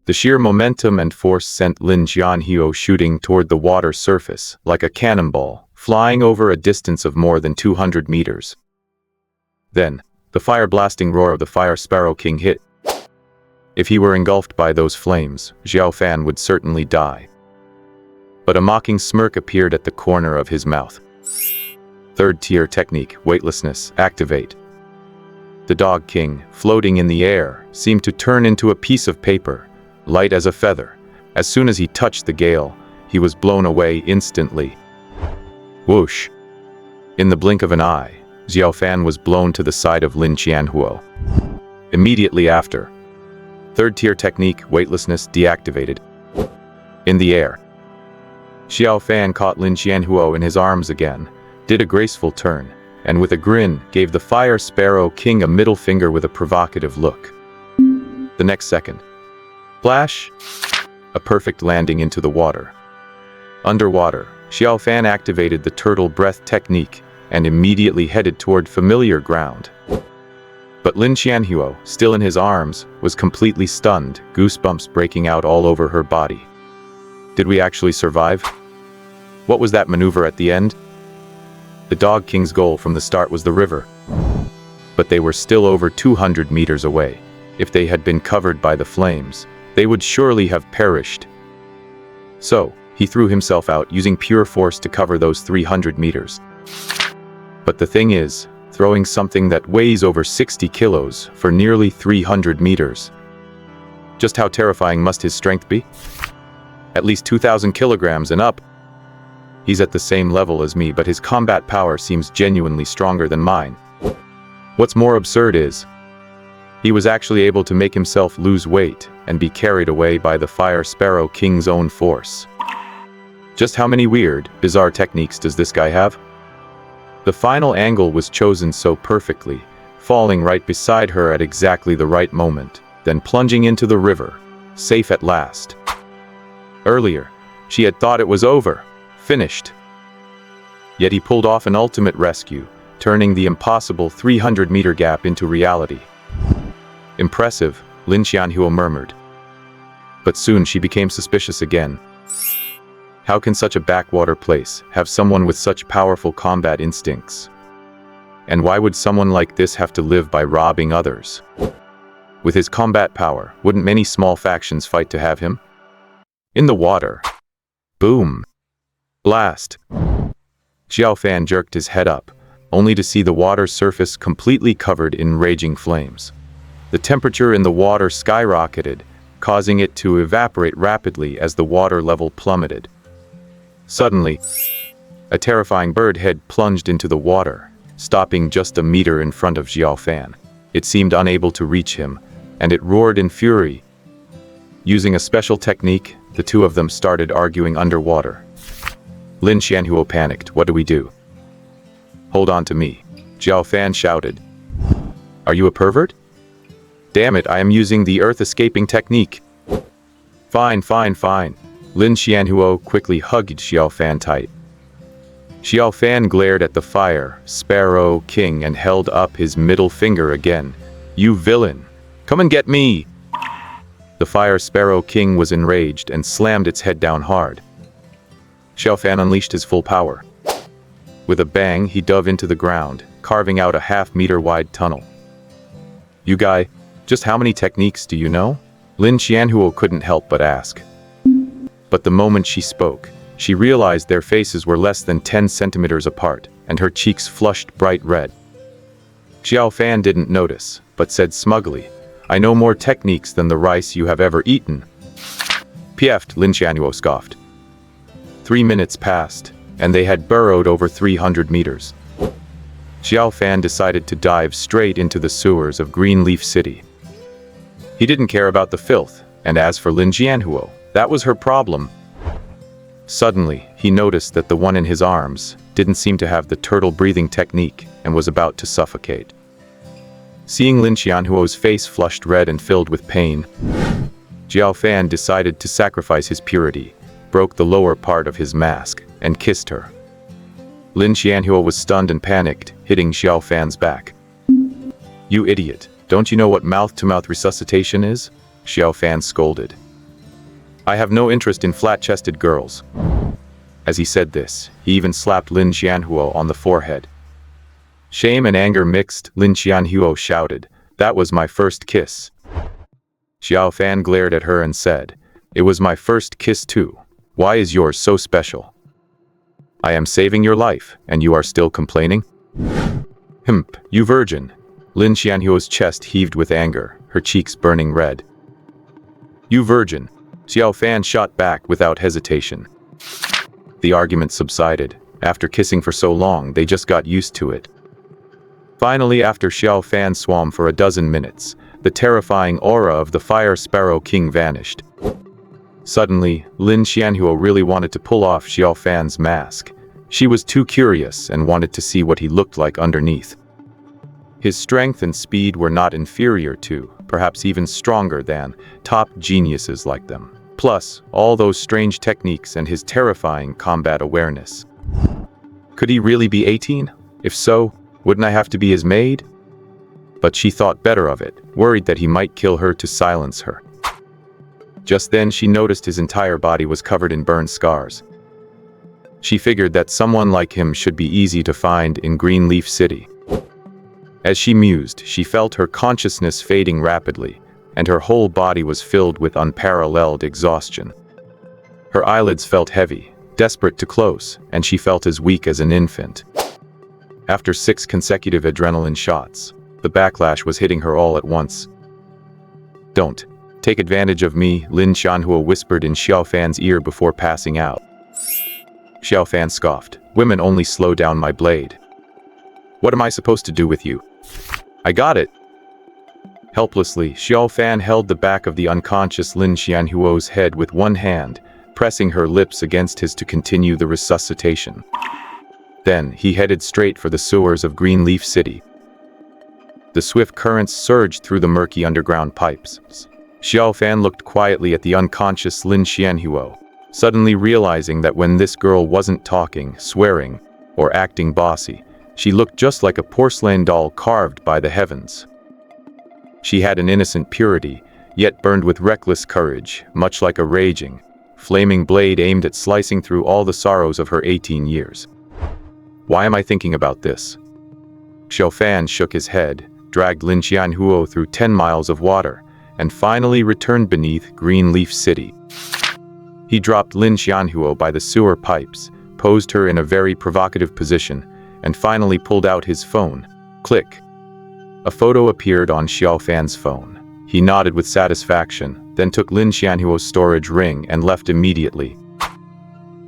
The sheer momentum and force sent Lin Xianhuo shooting toward the water surface, like a cannonball, flying over a distance of more than 200 meters. Then, the fire-blasting roar of the Fire Sparrow King hit. If he were engulfed by those flames, Xiao Fan would certainly die. But a mocking smirk appeared at the corner of his mouth. Third-tier technique, weightlessness, activate. The Dog King, floating in the air, seemed to turn into a piece of paper, light as a feather. As soon as he touched the gale, he was blown away instantly. Whoosh! In the blink of an eye, Xiao Fan was blown to the side of Lin Xianhuo. Immediately after, third-tier technique, weightlessness, deactivated. In the air, Xiao Fan caught Lin Xianhuo in his arms again, did a graceful turn, and with a grin, gave the Fire Sparrow King a middle finger with a provocative look. The next second, splash! A perfect landing into the water. Underwater, Xiao Fan activated the turtle breath technique, and immediately headed toward familiar ground. But Lin Qianhuo, still in his arms, was completely stunned, goosebumps breaking out all over her body. Did we actually survive? What was that maneuver at the end? The Dog King's goal from the start was the river. But they were still over 200 meters away. If they had been covered by the flames, they would surely have perished. So, he threw himself out using pure force to cover those 300 meters. But the thing is, throwing something that weighs over 60 kilos for nearly 300 meters. Just how terrifying must his strength be? At least 2,000 kilograms and up. He's at the same level as me, but his combat power seems genuinely stronger than mine. What's more absurd is, he was actually able to make himself lose weight and be carried away by the Fire Sparrow King's own force. Just how many weird, bizarre techniques does this guy have? The final angle was chosen so perfectly, falling right beside her at exactly the right moment, then plunging into the river, safe at last. Earlier, she had thought it was over, finished. Yet he pulled off an ultimate rescue, turning the impossible 300-meter gap into reality. Impressive, Lin Qianhuo murmured. But soon she became suspicious again. How can such a backwater place have someone with such powerful combat instincts? And why would someone like this have to live by robbing others? With his combat power, wouldn't many small factions fight to have him? In the water. Boom. Blast. Xiao Fan jerked his head up, only to see the water's surface completely covered in raging flames. The temperature in the water skyrocketed, causing it to evaporate rapidly as the water level plummeted. Suddenly, a terrifying bird head plunged into the water, stopping just a meter in front of Xiao Fan. It seemed unable to reach him, and it roared in fury. Using a special technique, the two of them started arguing underwater. Lin Qianhuo panicked. What do we do? Hold on to me, Xiao Fan shouted. Are you a pervert? Damn it, I am using the earth-escaping technique. Fine, fine, fine. Lin Qianhuo quickly hugged Xiao Fan tight. Xiao Fan glared at the Fire Sparrow King and held up his middle finger again. You villain! Come and get me! The Fire Sparrow King was enraged and slammed its head down hard. Xiao Fan unleashed his full power. With a bang, he dove into the ground, carving out a half-meter-wide tunnel. You guy, just how many techniques do you know? Lin Qianhuo couldn't help but ask. But the moment she spoke, she realized their faces were less than 10 centimeters apart, and her cheeks flushed bright red. Xiao Fan didn't notice, but said smugly, I know more techniques than the rice you have ever eaten. Pieffed, Lin Qianhuo scoffed. 3 minutes passed, and they had burrowed over 300 meters. Xiao Fan decided to dive straight into the sewers of Greenleaf City. He didn't care about the filth, and as for Lin Qianhuo, that was her problem. Suddenly, he noticed that the one in his arms didn't seem to have the turtle-breathing technique and was about to suffocate. Seeing Lin Qianhuo's face flushed red and filled with pain, Xiao Fan decided to sacrifice his purity, broke the lower part of his mask, and kissed her. Lin Qianhuo was stunned and panicked, hitting Xiao Fan's back. You idiot, don't you know what mouth-to-mouth resuscitation is? Xiao Fan scolded. I have no interest in flat-chested girls. As he said this, he even slapped Lin Qianhuo on the forehead. Shame and anger mixed, Lin Qianhuo shouted, That was my first kiss. Xiao Fan glared at her and said, It was my first kiss too. Why is yours so special? I am saving your life, and you are still complaining? You virgin. Lin Qianhuo's chest heaved with anger, her cheeks burning red. You virgin. Xiao Fan shot back without hesitation. The argument subsided. After kissing for so long, they just got used to it. Finally, after Xiao Fan swam for a dozen minutes, the terrifying aura of the Fire Sparrow King vanished. Suddenly, Lin Qianhuo really wanted to pull off Xiao Fan's mask. She was too curious and wanted to see what he looked like underneath. His strength and speed were not inferior to, perhaps even stronger than, top geniuses like them. Plus, all those strange techniques and his terrifying combat awareness. Could he really be 18? If so, wouldn't I have to be his maid? But she thought better of it, worried that he might kill her to silence her. Just then she noticed his entire body was covered in burn scars. She figured that someone like him should be easy to find in Greenleaf City. As she mused, she felt her consciousness fading rapidly, and her whole body was filled with unparalleled exhaustion. Her eyelids felt heavy, desperate to close, and she felt as weak as an infant. After 6 consecutive adrenaline shots, the backlash was hitting her all at once. "Don't take advantage of me," Lin Xianhua whispered in Xiaofan's ear before passing out. Xiaofan scoffed. "Women only slow down my blade. What am I supposed to do with you?" "I got it." Helplessly, Xiaofan held the back of the unconscious Lin Xianhuo's head with one hand, pressing her lips against his to continue the resuscitation. Then, he headed straight for the sewers of Greenleaf City. The swift currents surged through the murky underground pipes. Xiaofan looked quietly at the unconscious Lin Xianhuo, suddenly realizing that when this girl wasn't talking, swearing, or acting bossy, she looked just like a porcelain doll carved by the heavens. She had an innocent purity, yet burned with reckless courage, much like a raging, flaming blade aimed at slicing through all the sorrows of her 18 years. Why am I thinking about this? Xiaofan shook his head, dragged Lin Xianhuo through 10 miles of water, and finally returned beneath Greenleaf City. He dropped Lin Xianhuo by the sewer pipes, posed her in a very provocative position, and finally pulled out his phone. Click. A photo appeared on Xiaofan's phone. He nodded with satisfaction, then took Lin Xianhuo's storage ring and left immediately.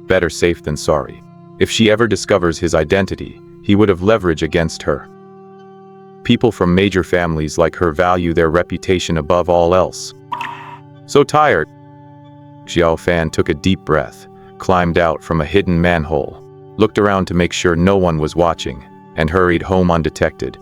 Better safe than sorry. If she ever discovers his identity, he would have leverage against her. People from major families like her value their reputation above all else. So tired. Xiaofan took a deep breath, climbed out from a hidden manhole, looked around to make sure no one was watching, and hurried home undetected.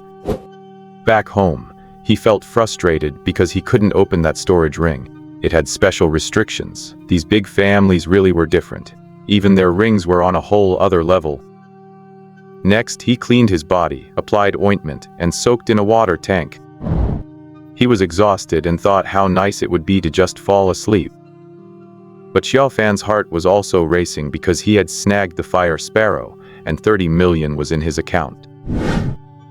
Back home, he felt frustrated because he couldn't open that storage ring. It had special restrictions. These big families really were different. Even their rings were on a whole other level. Next, he cleaned his body, applied ointment, and soaked in a water tank. He was exhausted and thought how nice it would be to just fall asleep. But Xiaofan's heart was also racing because he had snagged the fire sparrow, and 30 million was in his account.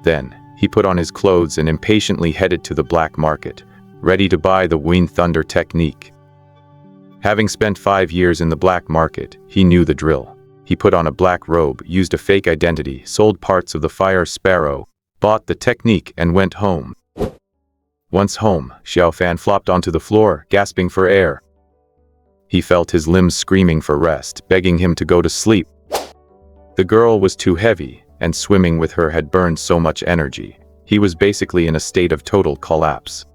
Then, he put on his clothes and impatiently headed to the black market, ready to buy the Wind Thunder technique. Having spent 5 years in the black market, he knew the drill. He put on a black robe, used a fake identity, sold parts of the fire sparrow, bought the technique, and went home. Once home, Xiaofan flopped onto the floor, gasping for air. He felt his limbs screaming for rest, begging him to go to sleep. The girl was too heavy, and swimming with her had burned so much energy. He was basically in a state of total collapse.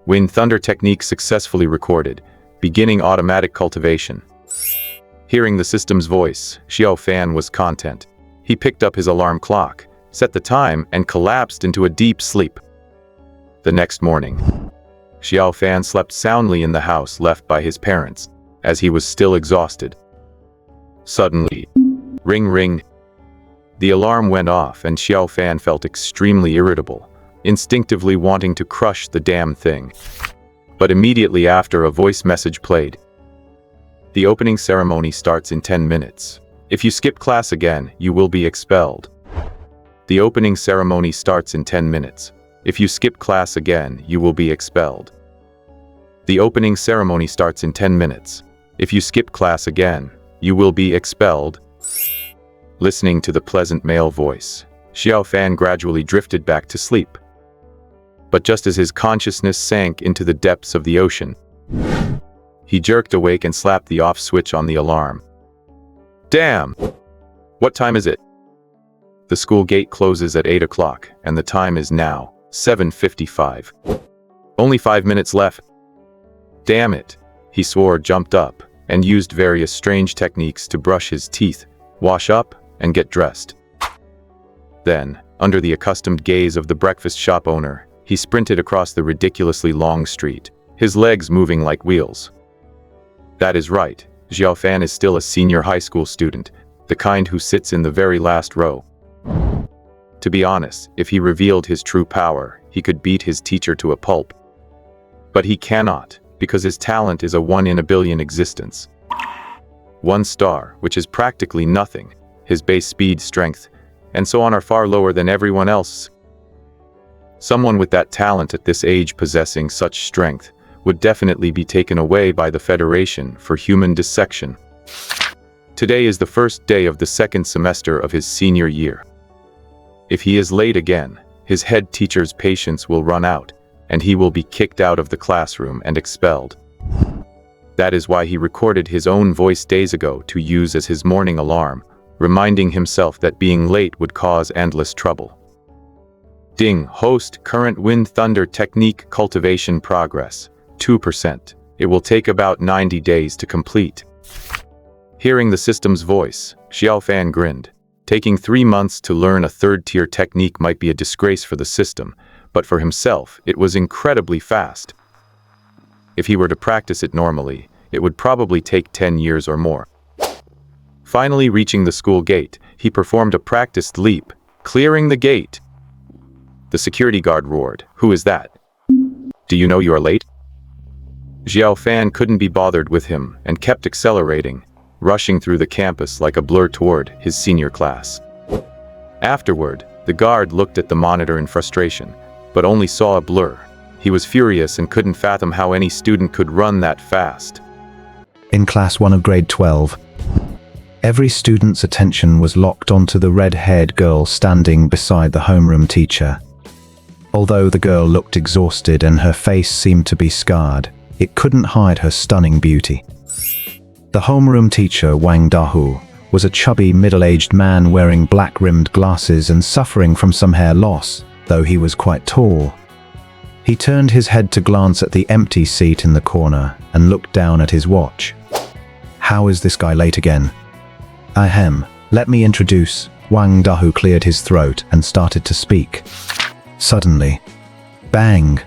Wind Thunder technique successfully recorded, beginning automatic cultivation. Hearing the system's voice, Xiaofan was content. He picked up his alarm clock, set the time, and collapsed into a deep sleep. The next morning, Xiaofan slept soundly in the house left by his parents, as he was still exhausted. Suddenly, ring ring. The alarm went off and Xiaofan felt extremely irritable, instinctively wanting to crush the damn thing. But immediately after, a voice message played. The opening ceremony starts in 10 minutes. If you skip class again, you will be expelled. The opening ceremony starts in 10 minutes. If you skip class again, you will be expelled. The opening ceremony starts in 10 minutes. If you skip class again, you will be expelled. Listening to the pleasant male voice, Xiaofan gradually drifted back to sleep. But just as his consciousness sank into the depths of the ocean, he jerked awake and slapped the off switch on the alarm. Damn! What time is it? The school gate closes at 8 o'clock, and the time is now 7:55. Only 5 minutes left. Damn it, he swore, jumped up, and used various strange techniques to brush his teeth, wash up, and get dressed. Then, under the accustomed gaze of the breakfast shop owner, he sprinted across the ridiculously long street, his legs moving like wheels. That is right, Xiaofan is still a senior high school student, the kind who sits in the very last row. To be honest, if he revealed his true power, he could beat his teacher to a pulp. But he cannot, because his talent is a 1 in a billion existence. 1 star, which is practically nothing, his base speed, strength, and so on are far lower than everyone else. Someone with that talent at this age possessing such strength would definitely be taken away by the Federation for human dissection. Today is the first day of the 2nd semester of his senior year. If he is late again, his head teacher's patience will run out, and he will be kicked out of the classroom and expelled. That is why he recorded his own voice days ago to use as his morning alarm, reminding himself that being late would cause endless trouble. Ding, host, current wind thunder technique cultivation progress, 2%. It will take about 90 days to complete. Hearing the system's voice, Xiaofan grinned. Taking 3 months to learn a 3rd-tier technique might be a disgrace for the system, but for himself, it was incredibly fast. If he were to practice it normally, it would probably take 10 years or more. Finally reaching the school gate, he performed a practiced leap, clearing the gate. The security guard roared, "Who is that? Do you know you are late?" Xiaofan couldn't be bothered with him and kept accelerating, rushing through the campus like a blur toward his senior class. Afterward, the guard looked at the monitor in frustration, but only saw a blur. He was furious and couldn't fathom how any student could run that fast. In class 1 of grade 12, every student's attention was locked onto the red-haired girl standing beside the homeroom teacher. Although the girl looked exhausted and her face seemed to be scarred, it couldn't hide her stunning beauty. The homeroom teacher, Wang Dahu, was a chubby, middle-aged man wearing black-rimmed glasses and suffering from some hair loss, though he was quite tall. He turned his head to glance at the empty seat in the corner and looked down at his watch. How is this guy late again? Ahem, let me introduce. Wang Dahu cleared his throat and started to speak. Suddenly, bang!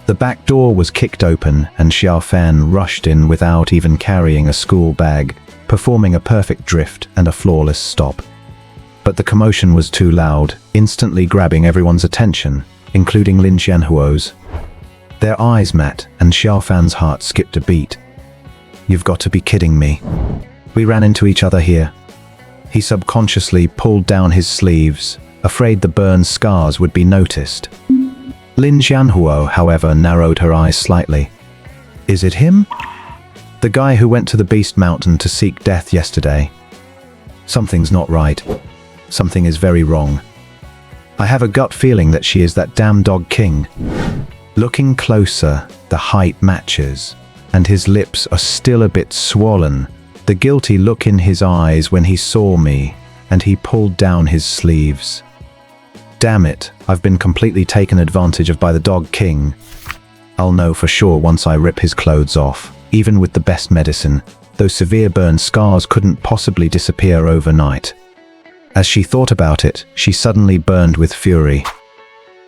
The back door was kicked open and Xiaofan rushed in without even carrying a school bag, performing a perfect drift and a flawless stop. But the commotion was too loud, instantly grabbing everyone's attention, including Lin Xianhuo's. Their eyes met and Xiaofan's heart skipped a beat. You've got to be kidding me. We ran into each other here. He subconsciously pulled down his sleeves, afraid the burn scars would be noticed. Lin Xianhuo, however, narrowed her eyes slightly. Is it him? The guy who went to the Beast Mountain to seek death yesterday. Something's not right. Something is very wrong. I have a gut feeling that she is that damn dog king. Looking closer, the height matches, and his lips are still a bit swollen. The guilty look in his eyes when he saw me, and he pulled down his sleeves. Damn it, I've been completely taken advantage of by the dog king. I'll know for sure once I rip his clothes off. Even with the best medicine, those severe burn scars couldn't possibly disappear overnight. As she thought about it, she suddenly burned with fury.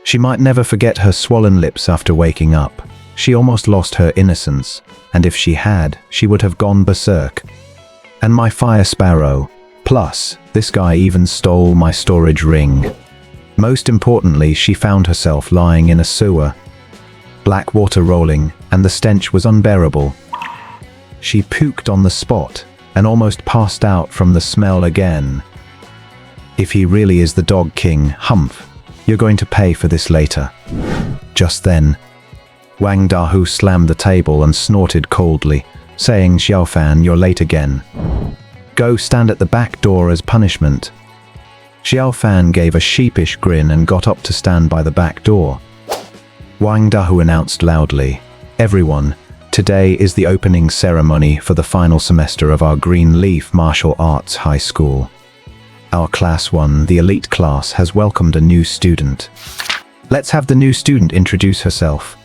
She might never forget her swollen lips after waking up. She almost lost her innocence, and if she had, she would have gone berserk. And my fire sparrow. Plus, this guy even stole my storage ring. Most importantly, she found herself lying in a sewer. Black water rolling, and the stench was unbearable. She puked on the spot, and almost passed out from the smell again. If he really is the dog king, humph, you're going to pay for this later. Just then, Wang Dahu slammed the table and snorted coldly, saying, Xiaofan, you're late again. Go stand at the back door as punishment. Xiaofan gave a sheepish grin and got up to stand by the back door. Wang Dahu announced loudly, Everyone, today is the opening ceremony for the final semester of our Green Leaf Martial Arts High School. Our Class 1, the elite class, has welcomed a new student. Let's have the new student introduce herself.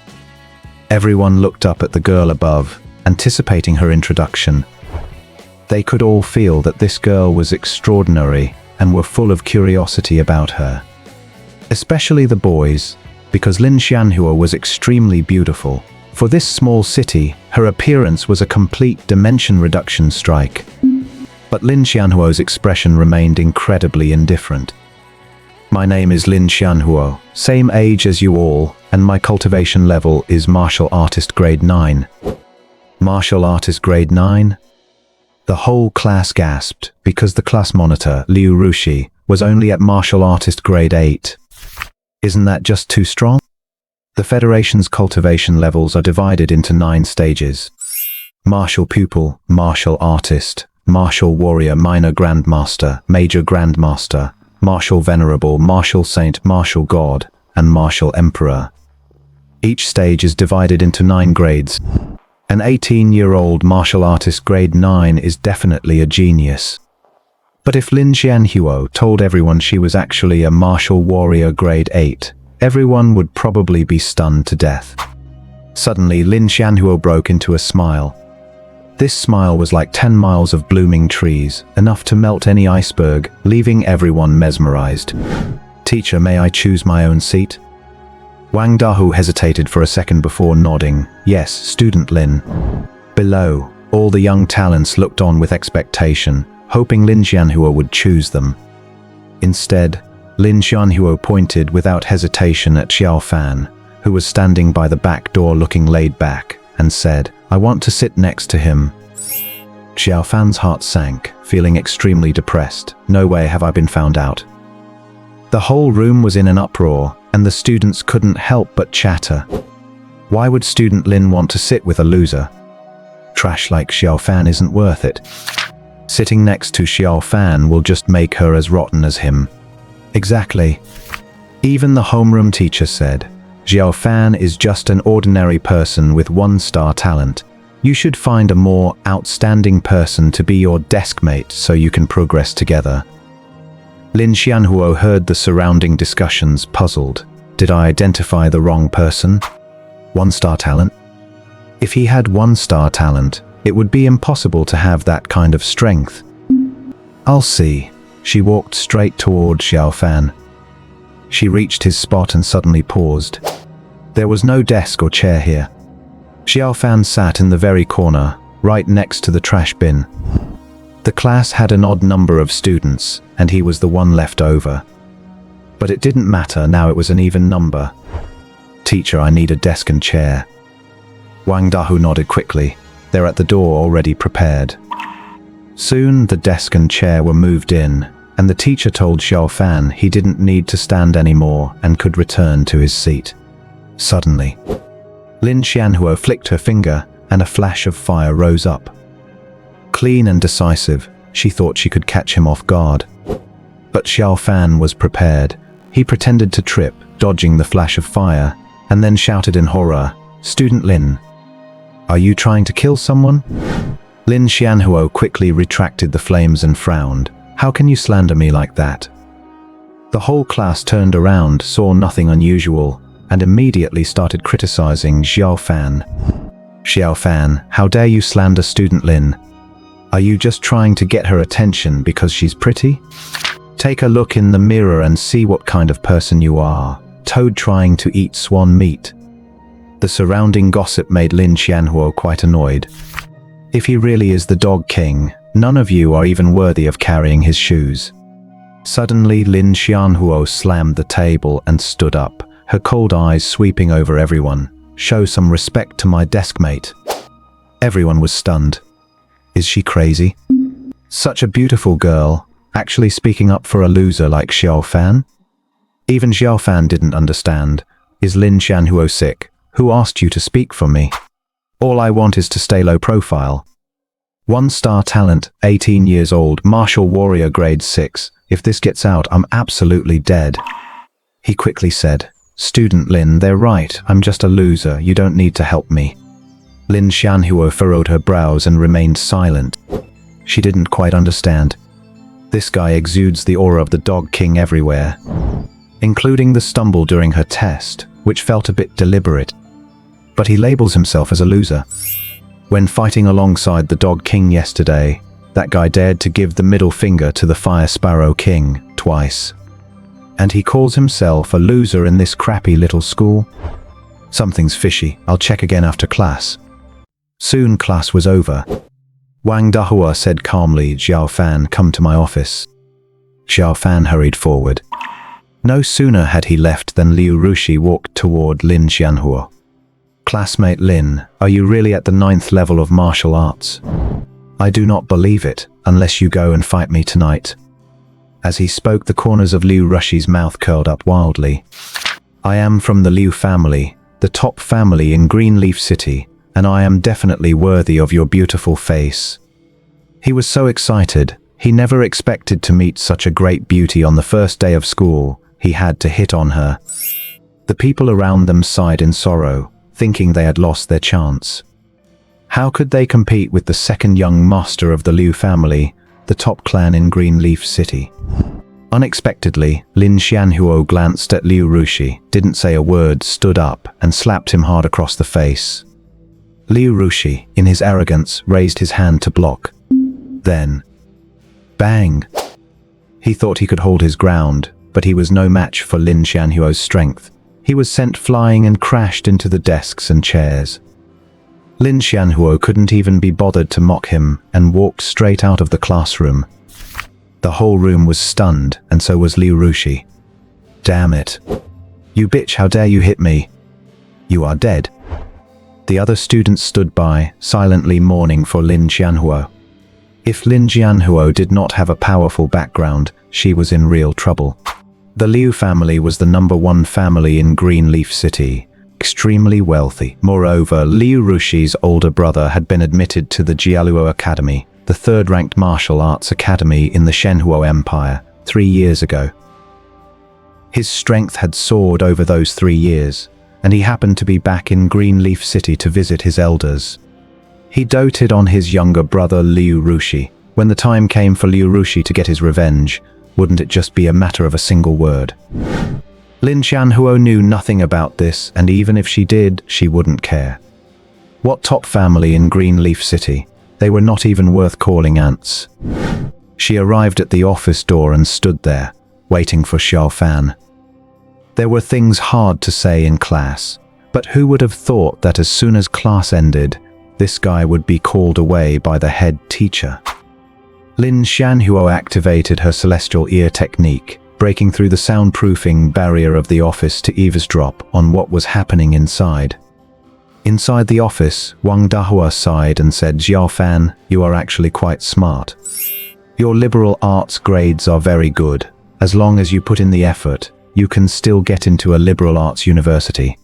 Everyone looked up at the girl above, anticipating her introduction. They could all feel that this girl was extraordinary and were full of curiosity about her. Especially the boys, because Lin Xianhuo was extremely beautiful. For this small city, her appearance was a complete dimension reduction strike. But Lin Xianhuo's expression remained incredibly indifferent. My name is Lin Xianhuo, same age as you all, and my cultivation level is Martial Artist Grade 9. Martial Artist Grade 9? The whole class gasped, because the class monitor, Liu Rushi, was only at Martial Artist Grade 8. Isn't that just too strong? The Federation's cultivation levels are divided into 9 stages. Martial Pupil, Martial Artist, Martial Warrior, Minor Grandmaster, Major Grandmaster, Martial Venerable, Martial Saint, Martial God, and Martial Emperor. Each stage is divided into 9 grades. An 18-year-old martial artist grade 9 is definitely a genius. But if Lin Xianhuo told everyone she was actually a martial warrior grade 8, everyone would probably be stunned to death. Suddenly, Lin Xianhuo broke into a smile. This smile was like 10 miles of blooming trees, enough to melt any iceberg, leaving everyone mesmerized. Teacher, may I choose my own seat? Wang Dahu hesitated for a second before nodding. Yes, student Lin. Below, all the young talents looked on with expectation, hoping Lin Xianhuo would choose them. Instead, Lin Xianhuo pointed without hesitation at Xiao Fan, who was standing by the back door looking laid back, and said, I want to sit next to him. Xiao Fan's heart sank, feeling extremely depressed. No way have I been found out. The whole room was in an uproar, and the students couldn't help but chatter. Why would student Lin want to sit with a loser? Trash like Xiao Fan isn't worth it. Sitting next to Xiao Fan will just make her as rotten as him. Exactly. Even the homeroom teacher said, Xiao Fan is just an ordinary person with 1-star talent. You should find a more outstanding person to be your desk mate so you can progress together. Lin Xianhuo heard the surrounding discussions, puzzled. Did I identify the wrong person? 1-star talent? If he had 1-star talent, it would be impossible to have that kind of strength. I'll see. She walked straight toward Xiao Fan. She reached his spot and suddenly paused. There was no desk or chair here. Xiao Fan sat in the very corner, right next to the trash bin. The class had an odd number of students, and he was the one left over. But it didn't matter, now it was an even number. Teacher, I need a desk and chair. Wang Dahu nodded quickly. They're at the door already prepared. Soon the desk and chair were moved in, and the teacher told Xiao Fan he didn't need to stand anymore and could return to his seat. Suddenly, Lin Xianhuo flicked her finger, and a flash of fire rose up. Clean and decisive, she thought she could catch him off guard. But Xiao Fan was prepared. He pretended to trip, dodging the flash of fire, and then shouted in horror, Student Lin, are you trying to kill someone? Lin Xianhuo quickly retracted the flames and frowned. How can you slander me like that? The whole class turned around, saw nothing unusual, and immediately started criticizing Xiao Fan. Xiao Fan, how dare you slander student Lin? Are you just trying to get her attention because she's pretty? Take a look in the mirror and see what kind of person you are. Toad trying to eat swan meat. The surrounding gossip made Lin Xianhuo quite annoyed. If he really is the Dog King, none of you are even worthy of carrying his shoes. Suddenly, Lin Xianhuo slammed the table and stood up, her cold eyes sweeping over everyone. Show some respect to my deskmate. Everyone was stunned. Is she crazy? Such a beautiful girl, actually speaking up for a loser like Xiao Fan? Even Xiao Fan didn't understand. Is Lin Xianhuo sick? Who asked you to speak for me? All I want is to stay low profile. 1-star talent, 18 years old, martial warrior grade 6. If this gets out, I'm absolutely dead. He quickly said, Student Lin, they're right, I'm just a loser, you don't need to help me. Lin Xianhuo furrowed her brows and remained silent. She didn't quite understand. This guy exudes the aura of the Dog King everywhere, including the stumble during her test, which felt a bit deliberate. But he labels himself as a loser. When fighting alongside the Dog King yesterday, that guy dared to give the middle finger to the Fire Sparrow King twice. And he calls himself a loser in this crappy little school? Something's fishy. I'll check again after class. Soon class was over. Wang Dahua said calmly, Xiao Fan, come to my office. Xiao Fan hurried forward. No sooner had he left than Liu Rushi walked toward Lin Xianhuo. "Classmate Lin, are you really at the 9th level of martial arts? I do not believe it, unless you go and fight me tonight." As he spoke, the corners of Liu Rushi's mouth curled up wildly. "I am from the Liu family, the top family in Greenleaf City, and I am definitely worthy of your beautiful face." He was so excited. He never expected to meet such a great beauty on the first day of school. He had to hit on her. The people around them sighed in sorrow, thinking they had lost their chance. How could they compete with the second young master of the Liu family, the top clan in Greenleaf City? Unexpectedly, Lin Xianhuo glanced at Liu Rushi, didn't say a word, stood up, and slapped him hard across the face. Liu Rushi, in his arrogance, raised his hand to block. Then, bang! He thought he could hold his ground, but he was no match for Lin Xianhuo's strength. He was sent flying and crashed into the desks and chairs. Lin Xianhuo couldn't even be bothered to mock him and walked straight out of the classroom. The whole room was stunned, and so was Liu Rushi. "Damn it. You bitch, how dare you hit me? You are dead." The other students stood by, silently mourning for Lin Xianhuo. If Lin Xianhuo did not have a powerful background, she was in real trouble. The Liu family was the #1 family in Greenleaf City, extremely wealthy. Moreover, Liu Rushi's older brother had been admitted to the Jialuo Academy, the third-ranked martial arts academy in the Shenhuo Empire, 3 years ago. His strength had soared over those 3 years, and he happened to be back in Greenleaf City to visit his elders. He doted on his younger brother Liu Rushi. When the time came for Liu Rushi to get his revenge, wouldn't it just be a matter of a single word? Lin Xianhuo knew nothing about this, and even if she did, she wouldn't care. What top family in Greenleaf City? They were not even worth calling ants. She arrived at the office door and stood there, waiting for Xiao Fan. There were things hard to say in class, but who would have thought that as soon as class ended, this guy would be called away by the head teacher? Lin Xianhuo activated her celestial ear technique, breaking through the soundproofing barrier of the office to eavesdrop on what was happening inside. Inside the office, Wang Dahua sighed and said, "Xiao Fan, you are actually quite smart. Your liberal arts grades are very good. As long as you put in the effort, you can still get into a liberal arts university."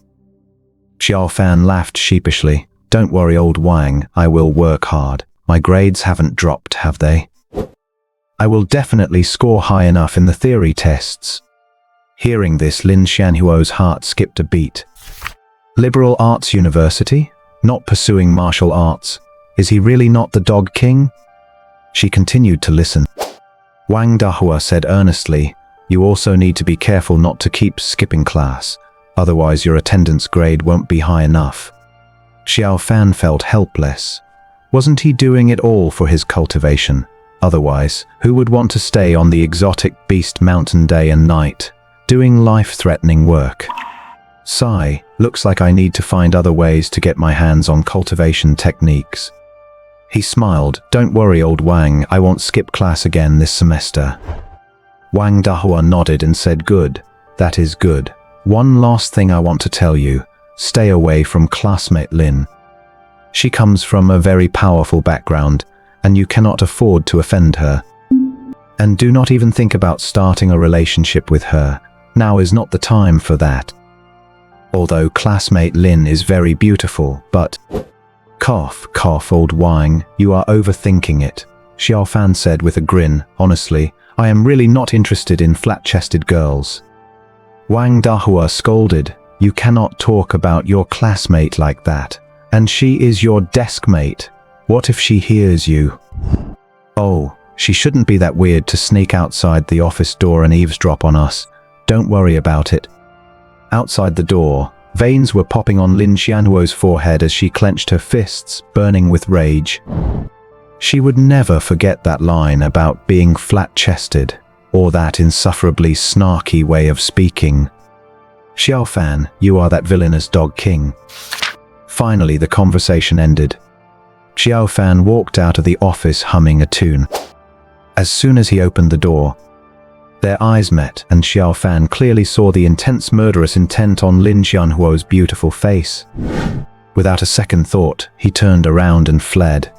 Xiao Fan laughed sheepishly. "Don't worry, old Wang, I will work hard. My grades haven't dropped, have they? I will definitely score high enough in the theory tests." Hearing this, Lin Xianhuo's heart skipped a beat. Liberal arts university? Not pursuing martial arts? Is he really not the Dog King? She continued to listen. Wang Dahua said earnestly, "You also need to be careful not to keep skipping class, otherwise your attendance grade won't be high enough." Xiao Fan felt helpless. Wasn't he doing it all for his cultivation? Otherwise, who would want to stay on the exotic beast mountain day and night, doing life-threatening work? Sigh, looks like I need to find other ways to get my hands on cultivation techniques. He smiled. "Don't worry, old Wang, I won't skip class again this semester." Wang Dahua nodded and said, "Good, that is good. One last thing I want to tell you. Stay away from classmate Lin. She comes from a very powerful background, and you cannot afford to offend her. And do not even think about starting a relationship with her. Now is not the time for that. Although classmate Lin is very beautiful, but..." "Cough, cough, old Wang, you are overthinking it," Xiao Fan said with a grin. "Honestly, I am really not interested in flat-chested girls." Wang Dahua scolded, "You cannot talk about your classmate like that. And she is your desk mate. What if she hears you?" "Oh, she shouldn't be that weird to sneak outside the office door and eavesdrop on us. Don't worry about it." Outside the door, veins were popping on Lin Xianhuo's forehead as she clenched her fists, burning with rage. She would never forget that line about being flat-chested, or that insufferably snarky way of speaking. "Xiao Fan, you are that villainous Dog King." Finally, the conversation ended. Xiao Fan walked out of the office humming a tune. As soon as he opened the door, Their eyes met, and Xiao Fan clearly saw the intense murderous intent on Lin Xianhuo's beautiful face. Without a second thought, he turned around and fled.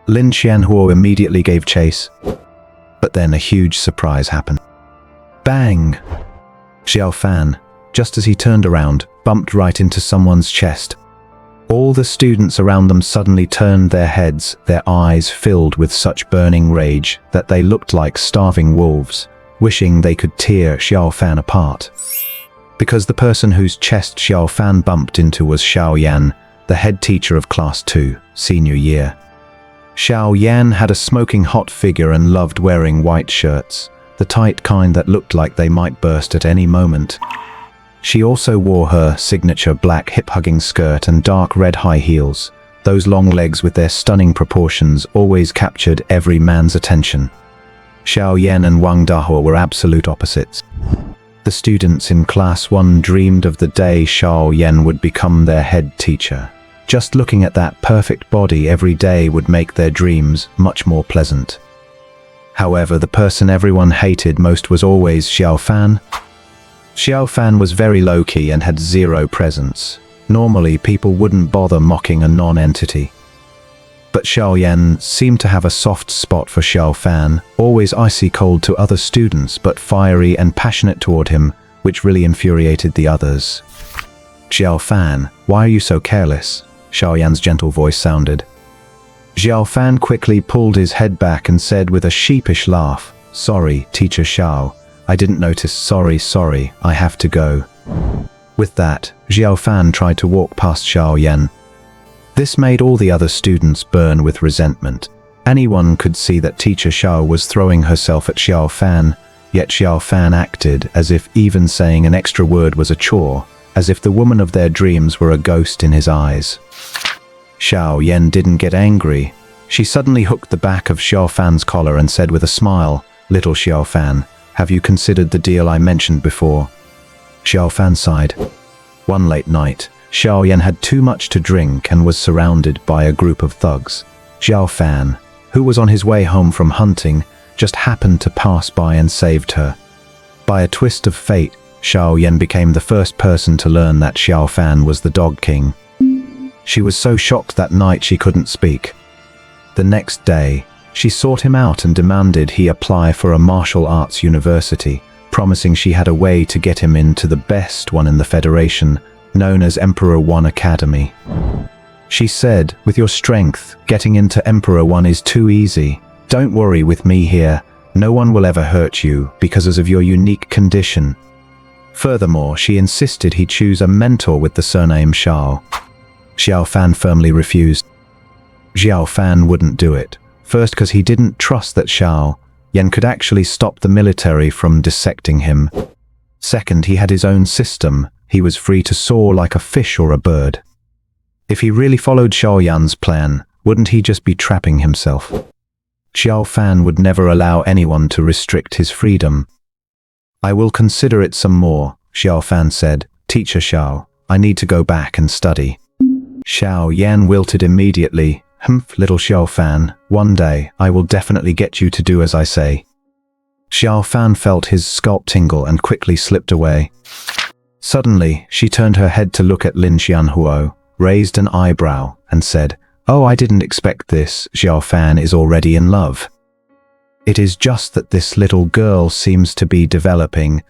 Lin Xianhuo immediately gave chase, but then a huge surprise happened. Bang! Xiao Fan, just as he turned around, bumped right into someone's chest. All the students around them suddenly turned their heads, their eyes filled with such burning rage that they looked like starving wolves, wishing they could tear Xiao Fan apart. Because the person whose chest Xiao Fan bumped into was Xiao Yan, the head teacher of Class 2, senior year. Xiao Yan had a smoking hot figure and loved wearing white shirts, the tight kind that looked like they might burst at any moment. She also wore her signature black hip-hugging skirt and dark red high heels. Those long legs with their stunning proportions always captured every man's attention. Xiao Yan and Wang Dahua were absolute opposites. The students in Class 1 dreamed of the day Xiao Yan would become their head teacher. Just looking at that perfect body every day would make their dreams much more pleasant. However, the person everyone hated most was always Xiao Fan. Xiao Fan was very low-key and had zero presence. Normally, people wouldn't bother mocking a non-entity. But Xiao Yan seemed to have a soft spot for Xiao Fan, always icy cold to other students but fiery and passionate toward him, which really infuriated the others. Xiao Fan, why are you so careless? Xiao Yan's gentle voice sounded. Xiao Fan quickly pulled his head back and said with a sheepish laugh, "Sorry, Teacher Xiao. I didn't notice. Sorry, I have to go." With that, Xiao Fan tried to walk past Xiao Yan. This made all the other students burn with resentment. Anyone could see that Teacher Xiao was throwing herself at Xiao Fan, yet Xiao Fan acted as if even saying an extra word was a chore, as if the woman of their dreams were a ghost in his eyes. Xiao Yan didn't get angry. She suddenly hooked the back of Xiao Fan's collar and said with a smile, "Little Xiao Fan, have you considered the deal I mentioned before?" Xiao Fan sighed. One late night, Xiao Yan had too much to drink and was surrounded by a group of thugs. Xiao Fan, who was on his way home from hunting, just happened to pass by and saved her. By a twist of fate, Xiao Yan became the first person to learn that Xiao Fan was the Dog King. She was so shocked that night she couldn't speak. The next day, she sought him out and demanded he apply for a martial arts university, promising she had a way to get him into the best one in the Federation, known as Emperor One Academy. She said, "With your strength, getting into Emperor One is too easy. Don't worry with me here. No one will ever hurt you because of your unique condition." Furthermore, she insisted he choose a mentor with the surname Xiao. Xiao Fan firmly refused. Xiao Fan wouldn't do it. First, because he didn't trust that Xiao Yan could actually stop the military from dissecting him. Second, he had his own system. He was free to soar like a fish or a bird. If he really followed Xiao Yan's plan, wouldn't he just be trapping himself? Xiao Fan would never allow anyone to restrict his freedom. "I will consider it some more," Xiao Fan said. "Teacher Xiao, I need to go back and study." Xiao Yan wilted immediately. "Humph, little Xiao Fan, one day I will definitely get you to do as I say." Xiao Fan felt his scalp tingle and quickly slipped away. Suddenly, she turned her head to look at Lin Xianhuo, raised an eyebrow, and said, "Oh, I didn't expect this. Xiao Fan is already in love. It is just that this little girl seems to be developing.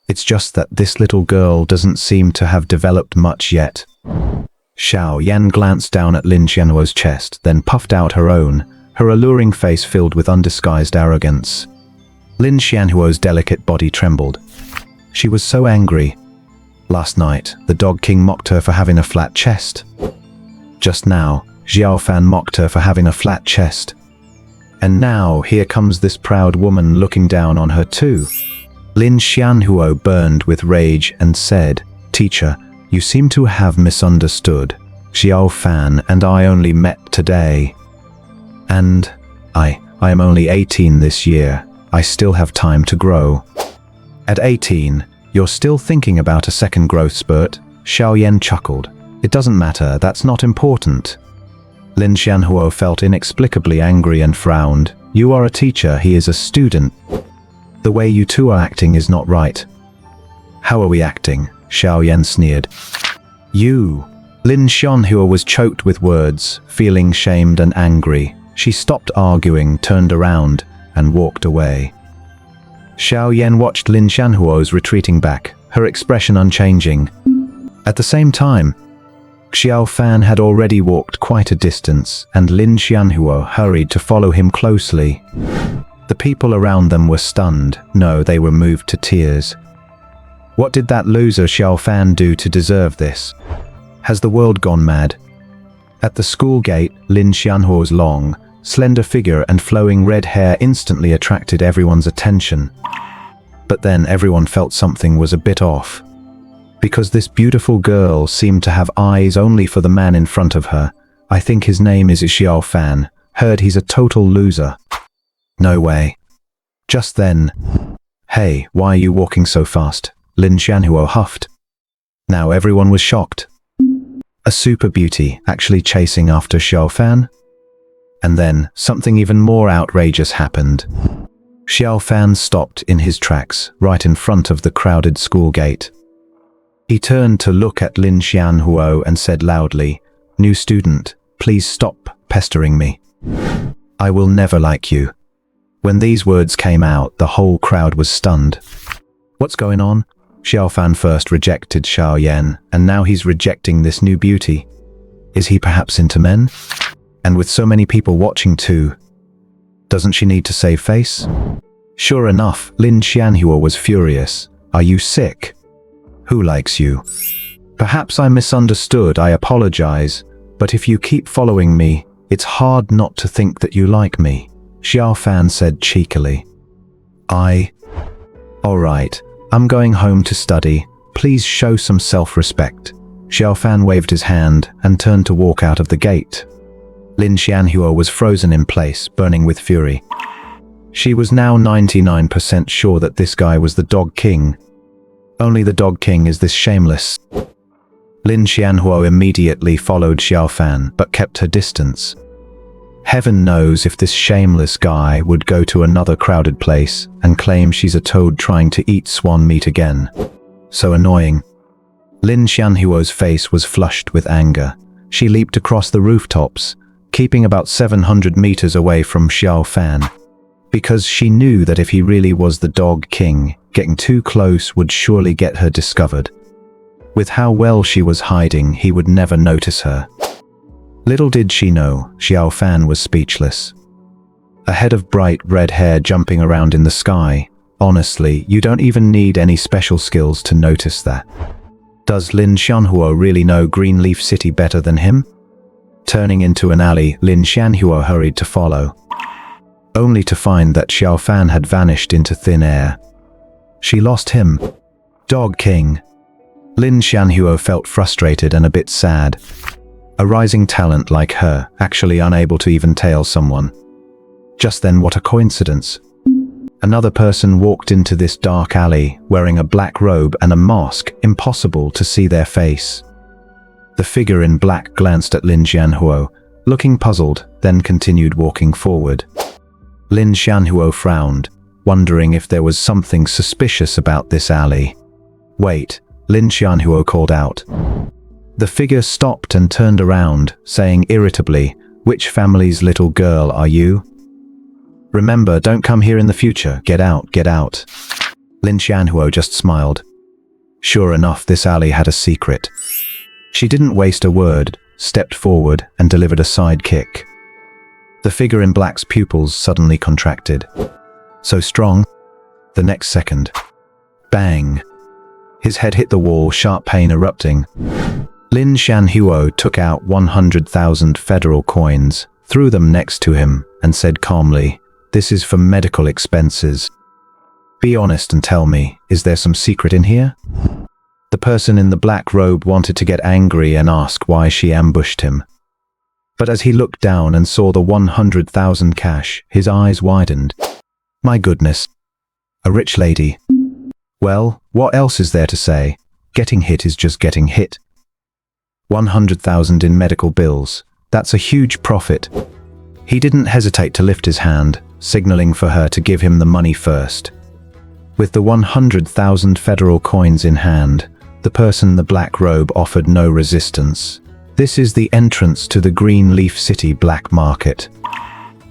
It's just that this little girl doesn't seem to have developed much yet." Xiao Yan glanced down at Lin Xianhuo's chest, then puffed out her own, her alluring face filled with undisguised arrogance. Lin Xianhuo's delicate body trembled. She was so angry. Last night, the Dog King mocked her for having a flat chest. Just now, Xiao Fan mocked her for having a flat chest. And now, here comes this proud woman looking down on her too. Lin Xianhuo burned with rage and said, "Teacher, you seem to have misunderstood. Xiao Fan and I only met today. And I am only 18 this year. I still have time to grow." "At 18, you're still thinking about a second growth spurt?" Xiao Yan chuckled. "It doesn't matter, that's not important." Lin Xianhuo felt inexplicably angry and frowned. "You are a teacher, he is a student. The way you two are acting is not right. How are we acting? Xiao Yan sneered. You. Lin Xianhua was choked with words, feeling shamed and angry. She stopped arguing, turned around, and walked away. Xiao Yan watched Lin Xianhuo's retreating back, her expression unchanging. At the same time, Xiao Fan had already walked quite a distance, and Lin Xianhuo hurried to follow him closely. The people around them were stunned. No, they were moved to tears. What did that loser Xiao Fan do to deserve this? Has the world gone mad? At the school gate, Lin Xianhuo's long, slender figure and flowing red hair instantly attracted everyone's attention. But then everyone felt something was a bit off. Because this beautiful girl seemed to have eyes only for the man in front of her. I think his name is Xiao Fan. Heard he's a total loser. No way. Just then, hey, why are you walking so fast? Lin Xianhuo huffed. Now everyone was shocked. A super beauty actually chasing after Xiao Fan? And then something even more outrageous happened. Xiao Fan stopped in his tracks, right in front of the crowded school gate. He turned to look at Lin Xianhuo and said loudly, "New student, please stop pestering me. I will never like you." When these words came out, the whole crowd was stunned. What's going on? Xiao Fan first rejected Xiao Yan, and now he's rejecting this new beauty. Is he perhaps into men? And with so many people watching too, doesn't she need to save face? Sure enough, Lin Xianhuo was furious. Are you sick? Who likes you? Perhaps I misunderstood, I apologize, but if you keep following me, it's hard not to think that you like me, Xiao Fan said cheekily. Alright, I'm going home to study. Please show some self-respect. Xiao Fan waved his hand and turned to walk out of the gate. Lin Xianhuo was frozen in place, burning with fury. She was now 99% sure that this guy was the Dog King. Only the Dog King is this shameless. Lin Xianhuo immediately followed Xiao Fan, but kept her distance. Heaven knows if this shameless guy would go to another crowded place and claim she's a toad trying to eat swan meat again. So annoying. Lin Xianhuo's face was flushed with anger. She leaped across the rooftops, keeping about 700 meters away from Xiao Fan. Because she knew that if he really was the Dog King, getting too close would surely get her discovered. With how well she was hiding, he would never notice her. Little did she know, Xiao Fan was speechless. A head of bright red hair jumping around in the sky. Honestly, you don't even need any special skills to notice that. Does Lin Xianhuo really know Greenleaf City better than him? Turning into an alley, Lin Xianhuo hurried to follow, only to find that Xiao Fan had vanished into thin air. She lost him. Dog King. Lin Xianhuo felt frustrated and a bit sad. A rising talent like her, actually unable to even tail someone. Just then, what a coincidence. Another person walked into this dark alley, wearing a black robe and a mask, impossible to see their face. The figure in black glanced at Lin Xianhuo, looking puzzled, then continued walking forward. Lin Xianhuo frowned, wondering if there was something suspicious about this alley. Wait, Lin Xianhuo called out. The figure stopped and turned around, saying irritably, "Which family's little girl are you? Remember, don't come here in the future. Get out, get out." Lin Xianhuo just smiled. Sure enough, this alley had a secret. She didn't waste a word, stepped forward and delivered a side kick. The figure in black's pupils suddenly contracted. So strong. The next second. Bang. His head hit the wall, sharp pain erupting. Lin Xianhuo took out 100,000 federal coins, threw them next to him, and said calmly, "This is for medical expenses. Be honest and tell me, is there some secret in here?" The person in the black robe wanted to get angry and ask why she ambushed him. But as he looked down and saw the 100,000 cash, his eyes widened. My goodness. A rich lady. Well, what else is there to say? Getting hit is just getting hit. 100,000 in medical bills. That's a huge profit. He didn't hesitate to lift his hand, signaling for her to give him the money first. With the 100,000 federal coins in hand, the person in the black robe offered no resistance. This is the entrance to the Green Leaf City black market.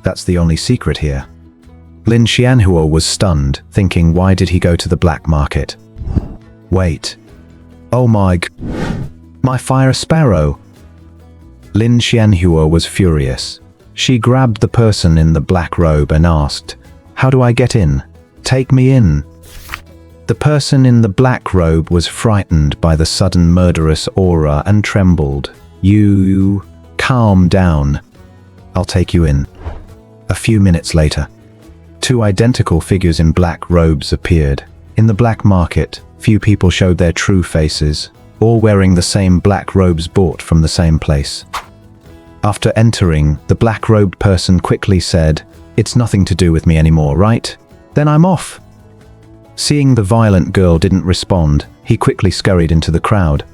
That's the only secret here. Lin Xianhuo was stunned, thinking, why did he go to the black market? Wait. Oh my fire sparrow! Lin Xianhuo was furious. She grabbed the person in the black robe and asked, "How do I get in? Take me in." The person in the black robe was frightened by the sudden murderous aura and trembled. "You calm down. I'll take you in." A few minutes later, two identical figures in black robes appeared. In the black market, few people showed their true faces, all wearing the same black robes bought from the same place. After entering, the black-robed person quickly said, "It's nothing to do with me anymore, right? Then I'm off." Seeing the violent girl didn't respond, he quickly scurried into the crowd.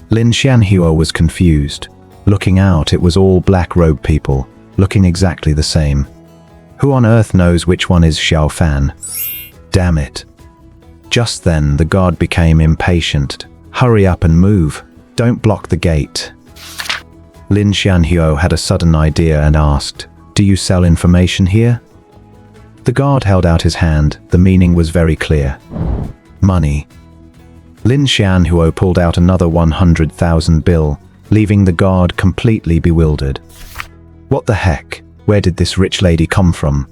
Lin Xianhuo was confused. Looking out, it was all black-robed people, looking exactly the same. Who on earth knows which one is Xiao Fan? Damn it. Just then, the guard became impatient. "Hurry up and move. Don't block the gate." Lin Xianhuo had a sudden idea and asked, "Do you sell information here?" The guard held out his hand. The meaning was very clear. Money. Lin Xianhuo pulled out another 100,000 bill, leaving the guard completely bewildered. What the heck? Where did this rich lady come from?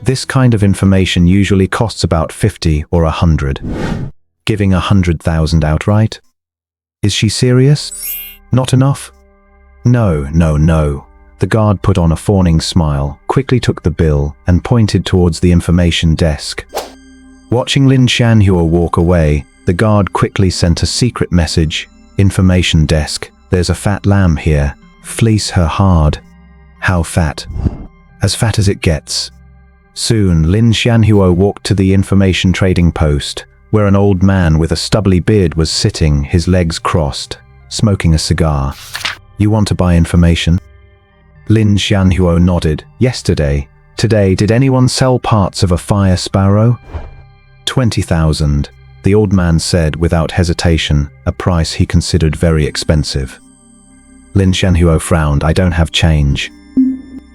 This kind of information usually costs about 50 or 100. Giving 100,000 outright? Is she serious? Not enough? No. The guard put on a fawning smile, quickly took the bill, and pointed towards the information desk. Watching Lin Xianhuo walk away, the guard quickly sent a secret message. "Information desk, there's a fat lamb here. Fleece her hard." How fat? As fat as it gets. Soon, Lin Xianhuo walked to the information trading post, where an old man with a stubbly beard was sitting, his legs crossed, smoking a cigar. "You want to buy information?" Lin Xianhuo nodded. "Yesterday. Today, did anyone sell parts of a fire sparrow?" 20,000, the old man said without hesitation, a price he considered very expensive. Lin Xianhuo frowned. "I don't have change.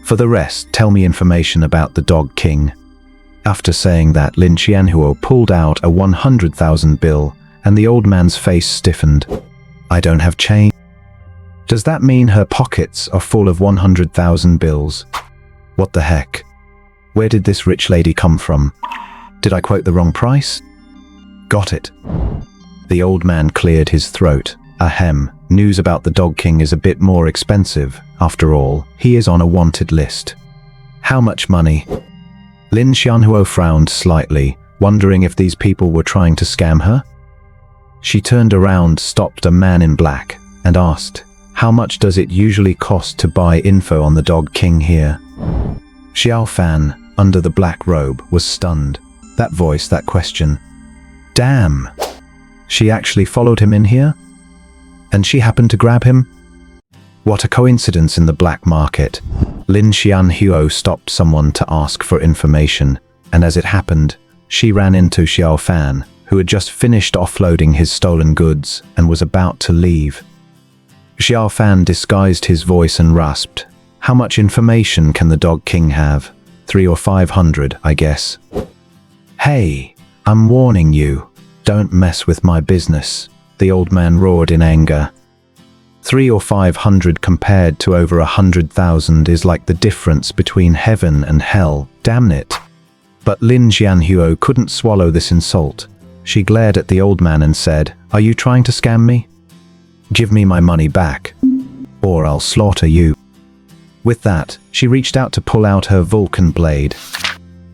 For the rest, tell me information about the Dog King." After saying that, Lin Xianhuo pulled out a 100,000 bill, and the old man's face stiffened. "I don't have change? Does that mean her pockets are full of 100,000 bills? What the heck? Where did this rich lady come from? Did I quote the wrong price?" "Got it." The old man cleared his throat. "Ahem, news about the Dog King is a bit more expensive. After all, he is on a wanted list." "How much money?" Lin Xianhuo frowned slightly, wondering if these people were trying to scam her. She turned around, stopped a man in black, and asked, "How much does it usually cost to buy info on the Dog King here?" Xiao Fan, under the black robe, was stunned. That voice, that question. Damn! She actually followed him in here? And she happened to grab him? What a coincidence in the black market. Lin Xianhuo stopped someone to ask for information, and as it happened, she ran into Xiao Fan, who had just finished offloading his stolen goods and was about to leave. Xiao Fan disguised his voice and rasped, "How much information can the Dog King have? 300 or 500, I guess." "Hey, I'm warning you. Don't mess with my business," the old man roared in anger. 300 or 500 compared to over 100,000 is like the difference between heaven and hell, damn it. But Lin Xianhuo couldn't swallow this insult. She glared at the old man and said, "Are you trying to scam me? Give me my money back, or I'll slaughter you." With that, she reached out to pull out her Vulcan blade.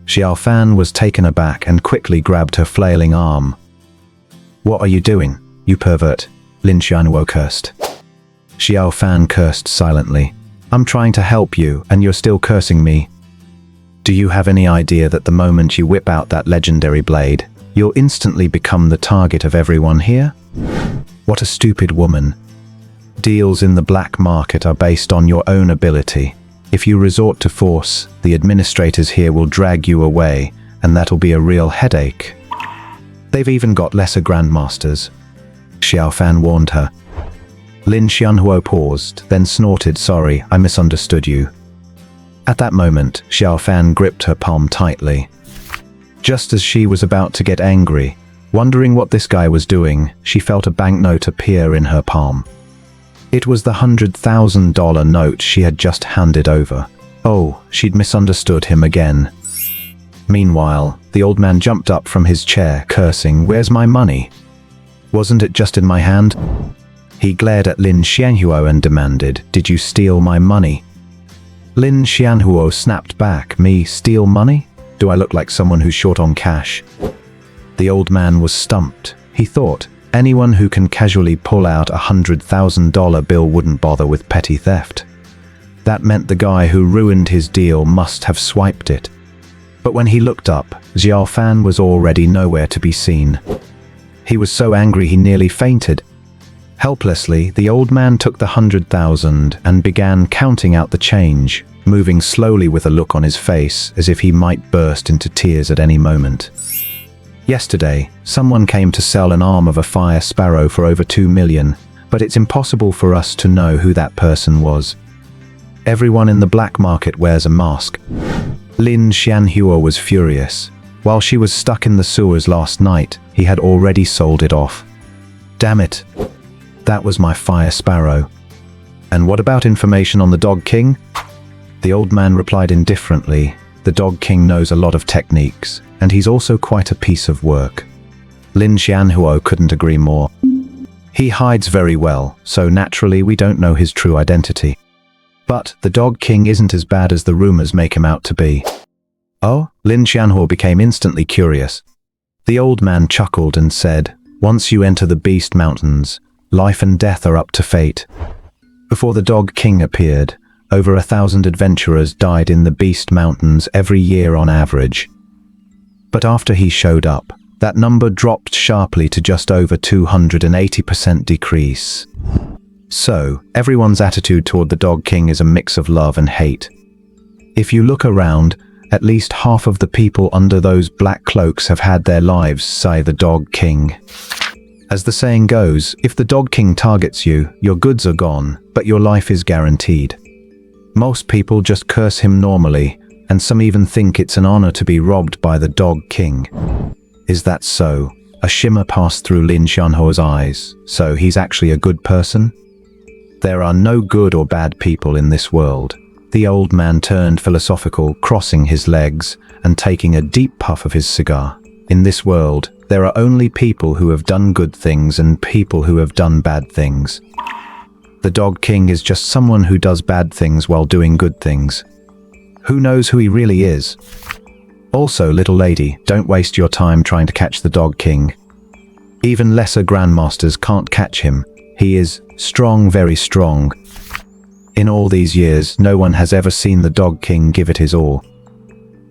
Xiao Fan was taken aback and quickly grabbed her flailing arm. "What are you doing, you pervert?" Lin Xianhuo cursed. Xiao Fan cursed silently. "I'm trying to help you, and you're still cursing me. Do you have any idea that the moment you whip out that legendary blade, you'll instantly become the target of everyone here? What a stupid woman. Deals in the black market are based on your own ability. If you resort to force, the administrators here will drag you away, and that'll be a real headache. They've even got lesser grandmasters. Xiao Fan warned her. Lin Xianhuo paused, then snorted, "Sorry, I misunderstood you." At that moment, Xiao Fan gripped her palm tightly. Just as she was about to get angry, wondering what this guy was doing, she felt a banknote appear in her palm. It was the $100,000 note she had just handed over. Oh, she'd misunderstood him again. Meanwhile, the old man jumped up from his chair, cursing, "Where's my money? Wasn't it just in my hand?" He glared at Lin Xianhuo and demanded, "Did you steal my money?" Lin Xianhuo snapped back, "Me steal money? Do I look like someone who's short on cash?" The old man was stumped. He thought, anyone who can casually pull out a $100,000 bill wouldn't bother with petty theft. That meant the guy who ruined his deal must have swiped it. But when he looked up, Xiao Fan was already nowhere to be seen. He was so angry he nearly fainted. Helplessly, the old man took the 100,000 and began counting out the change, moving slowly with a look on his face as if he might burst into tears at any moment. Yesterday, someone came to sell an arm of a fire sparrow for over 2 million, but it's impossible for us to know who that person was. Everyone in the black market wears a mask. Lin Xianhuo was furious. While she was stuck in the sewers last night, he had already sold it off. Damn it. That was my fire sparrow. And what about information on the Dog King? The old man replied indifferently. The Dog King knows a lot of techniques, and he's also quite a piece of work. Lin Xianhuo couldn't agree more. He hides very well, so naturally we don't know his true identity. But the Dog King isn't as bad as the rumors make him out to be. Oh? Lin Xianhuo became instantly curious. The old man chuckled and said, "Once you enter the Beast Mountains, life and death are up to fate." Before the Dog King appeared, over 1,000 adventurers died in the Beast Mountains every year on average. But after he showed up, that number dropped sharply to just over 280% decrease. So, everyone's attitude toward the Dog King is a mix of love and hate. If you look around, at least half of the people under those black cloaks have had their lives say the Dog King. As the saying goes, if the Dog King targets you, your goods are gone, but your life is guaranteed. Most people just curse him normally, and some even think it's an honor to be robbed by the Dog King. Is that so? A shimmer passed through Lin Xianhuo's eyes. So he's actually a good person? There are no good or bad people in this world. The old man turned philosophical, crossing his legs and taking a deep puff of his cigar. In this world, there are only people who have done good things and people who have done bad things. The Dog King is just someone who does bad things while doing good things. Who knows who he really is? Also, little lady, don't waste your time trying to catch the Dog King. Even lesser grandmasters can't catch him. He is strong, very strong. In all these years, no one has ever seen the Dog King give it his all.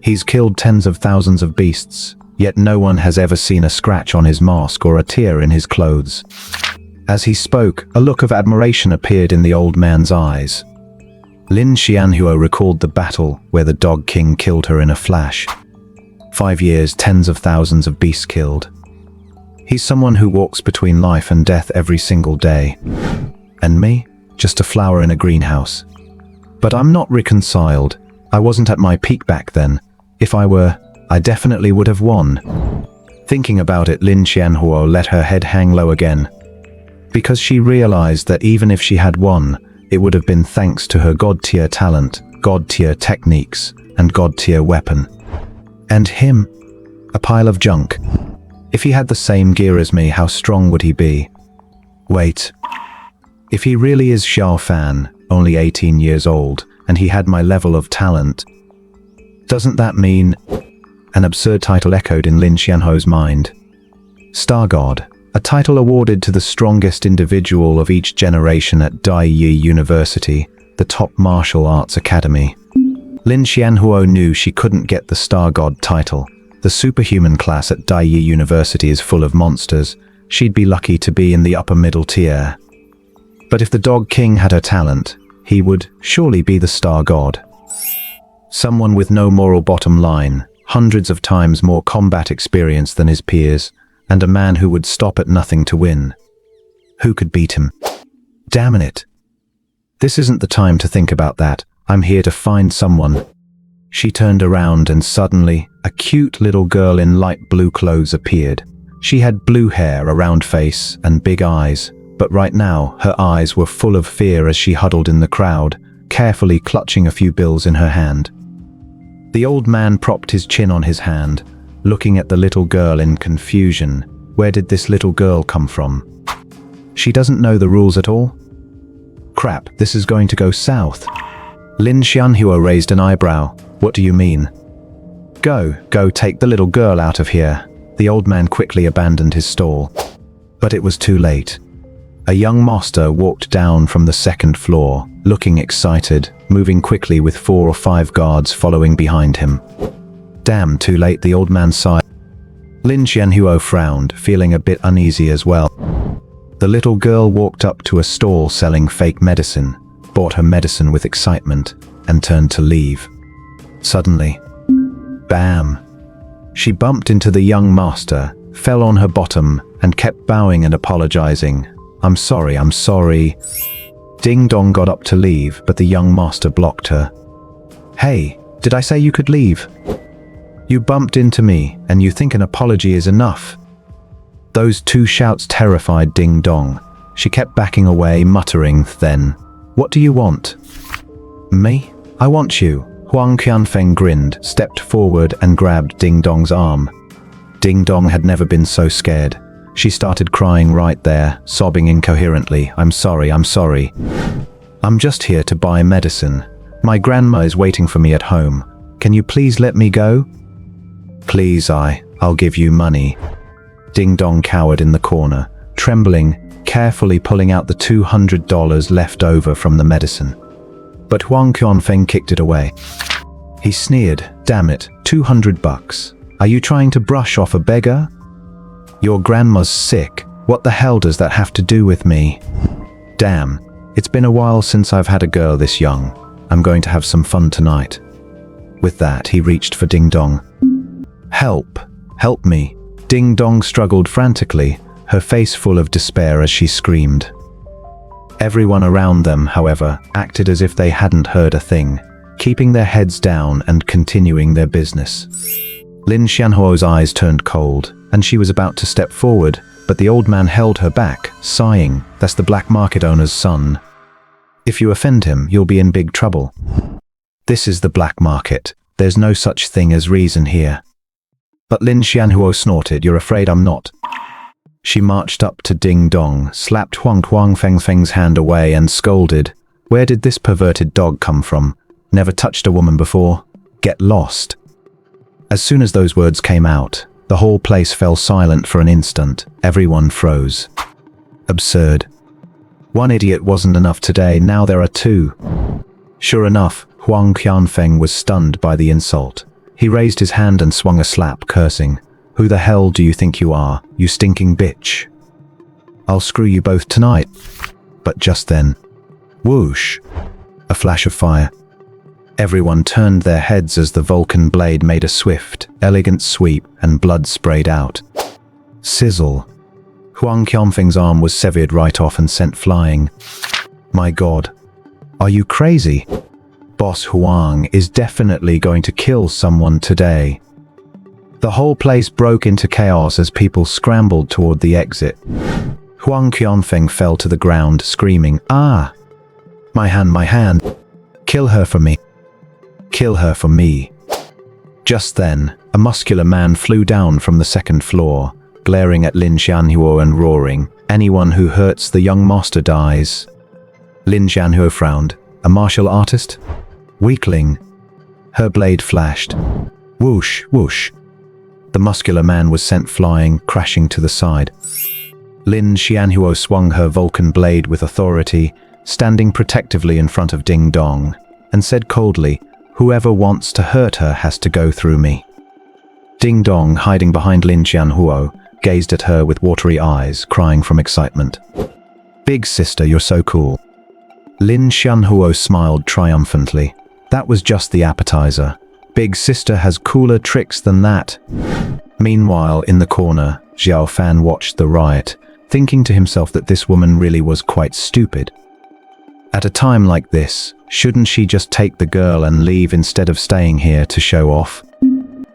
He's killed tens of thousands of beasts, yet no one has ever seen a scratch on his mask or a tear in his clothes. As he spoke, a look of admiration appeared in the old man's eyes. Lin Xianhuo recalled the battle where the Dog King killed her in a flash. 5 years, tens of thousands of beasts killed. He's someone who walks between life and death every single day. And me? Just a flower in a greenhouse. But I'm not reconciled. I wasn't at my peak back then. If I were, I definitely would have won. Thinking about it, Lin Xianhuo let her head hang low again. Because she realized that even if she had won, it would have been thanks to her god-tier talent, god-tier techniques, and god-tier weapon. And him? A pile of junk. If he had the same gear as me, how strong would he be? Wait. If he really is Xiao Fan, only 18 years old, and he had my level of talent, doesn't that mean... An absurd title echoed in Lin Xianhuo's mind. Star God, a title awarded to the strongest individual of each generation at Dai Yi University, the top martial arts academy. Lin Xianhuo knew she couldn't get the Star God title. The superhuman class at Dai Yi University is full of monsters. She'd be lucky to be in the upper middle tier. But if the Dog King had her talent, he would surely be the Star God. Someone with no moral bottom line, hundreds of times more combat experience than his peers, and a man who would stop at nothing to win. Who could beat him? Damn it! This isn't the time to think about that. I'm here to find someone. She turned around and suddenly, a cute little girl in light blue clothes appeared. She had blue hair, a round face, and big eyes, but right now her eyes were full of fear as she huddled in the crowd, carefully clutching a few bills in her hand. The old man propped his chin on his hand, looking at the little girl in confusion. Where did this little girl come from? She doesn't know the rules at all? Crap, this is going to go south. Lin Xianhuo raised an eyebrow. What do you mean? Go take the little girl out of here. The old man quickly abandoned his stall. But it was too late. A young master walked down from the second floor, looking excited, moving quickly with 4 or 5 guards following behind him. Damn, too late, the old man sighed. Lin Xianhuo frowned, feeling a bit uneasy as well. The little girl walked up to a stall selling fake medicine, bought her medicine with excitement, and turned to leave. Suddenly, bam! She bumped into the young master, fell on her bottom, and kept bowing and apologizing. I'm sorry. Ding Dong got up to leave, but the young master blocked her. Hey, did I say you could leave? You bumped into me, and you think an apology is enough? Those 2 shouts terrified Ding Dong. She kept backing away, muttering, then, what do you want? Me? I want you. Huang Qianfeng grinned, stepped forward and grabbed Ding Dong's arm. Ding Dong had never been so scared. She started crying right there, sobbing incoherently. I'm sorry. I'm just here to buy medicine. My grandma is waiting for me at home. Can you please let me go? Please, I'll give you money. Ding Dong cowered in the corner, trembling, carefully pulling out the $200 left over from the medicine. But Huang Qianfeng kicked it away. He sneered, damn it, $200. Are you trying to brush off a beggar? Your grandma's sick. What the hell does that have to do with me? Damn, it's been a while since I've had a girl this young. I'm going to have some fun tonight. With that, he reached for Ding Dong. Help me. Ding Dong struggled frantically, her face full of despair as she screamed. Everyone around them, however, acted as if they hadn't heard a thing, keeping their heads down and continuing their business. Lin Xianhuo's eyes turned cold, and she was about to step forward, but the old man held her back, sighing, that's the black market owner's son. If you offend him, you'll be in big trouble. This is the black market. There's no such thing as reason here. But Lin Xianhuo snorted, you're afraid I'm not. She marched up to Ding Dong, slapped Huang Feng's hand away and scolded. Where did this perverted dog come from? Never touched a woman before. Get lost. As soon as those words came out, the whole place fell silent for an instant. Everyone froze. Absurd. One idiot wasn't enough today, now there are 2. Sure enough, Huang Qianfeng was stunned by the insult. He raised his hand and swung a slap, cursing. Who the hell do you think you are, you stinking bitch? I'll screw you both tonight. But just then, whoosh, a flash of fire. Everyone turned their heads as the Vulcan blade made a swift, elegant sweep and blood sprayed out. Sizzle. Huang Qianfeng's arm was severed right off and sent flying. My God. Are you crazy? Boss Huang is definitely going to kill someone today. The whole place broke into chaos as people scrambled toward the exit. Huang Qianfeng fell to the ground, screaming, ah! My hand! Kill her for me! Kill her for me! Just then, a muscular man flew down from the second floor, glaring at Lin Xianhuo and roaring, anyone who hurts the young master dies. Lin Xianhuo frowned. A martial artist? Weakling. Her blade flashed. Whoosh, whoosh. The muscular man was sent flying, crashing to the side. Lin Xianhuo swung her Vulcan blade with authority, standing protectively in front of Ding Dong, and said coldly, whoever wants to hurt her has to go through me. Ding Dong, hiding behind Lin Xianhuo, gazed at her with watery eyes, crying from excitement. Big sister, you're so cool. Lin Xianhuo smiled triumphantly. That was just the appetizer. Big sister has cooler tricks than that. Meanwhile, in the corner, Xiao Fan watched the riot, thinking to himself that this woman really was quite stupid. At a time like this, shouldn't she just take the girl and leave instead of staying here to show off?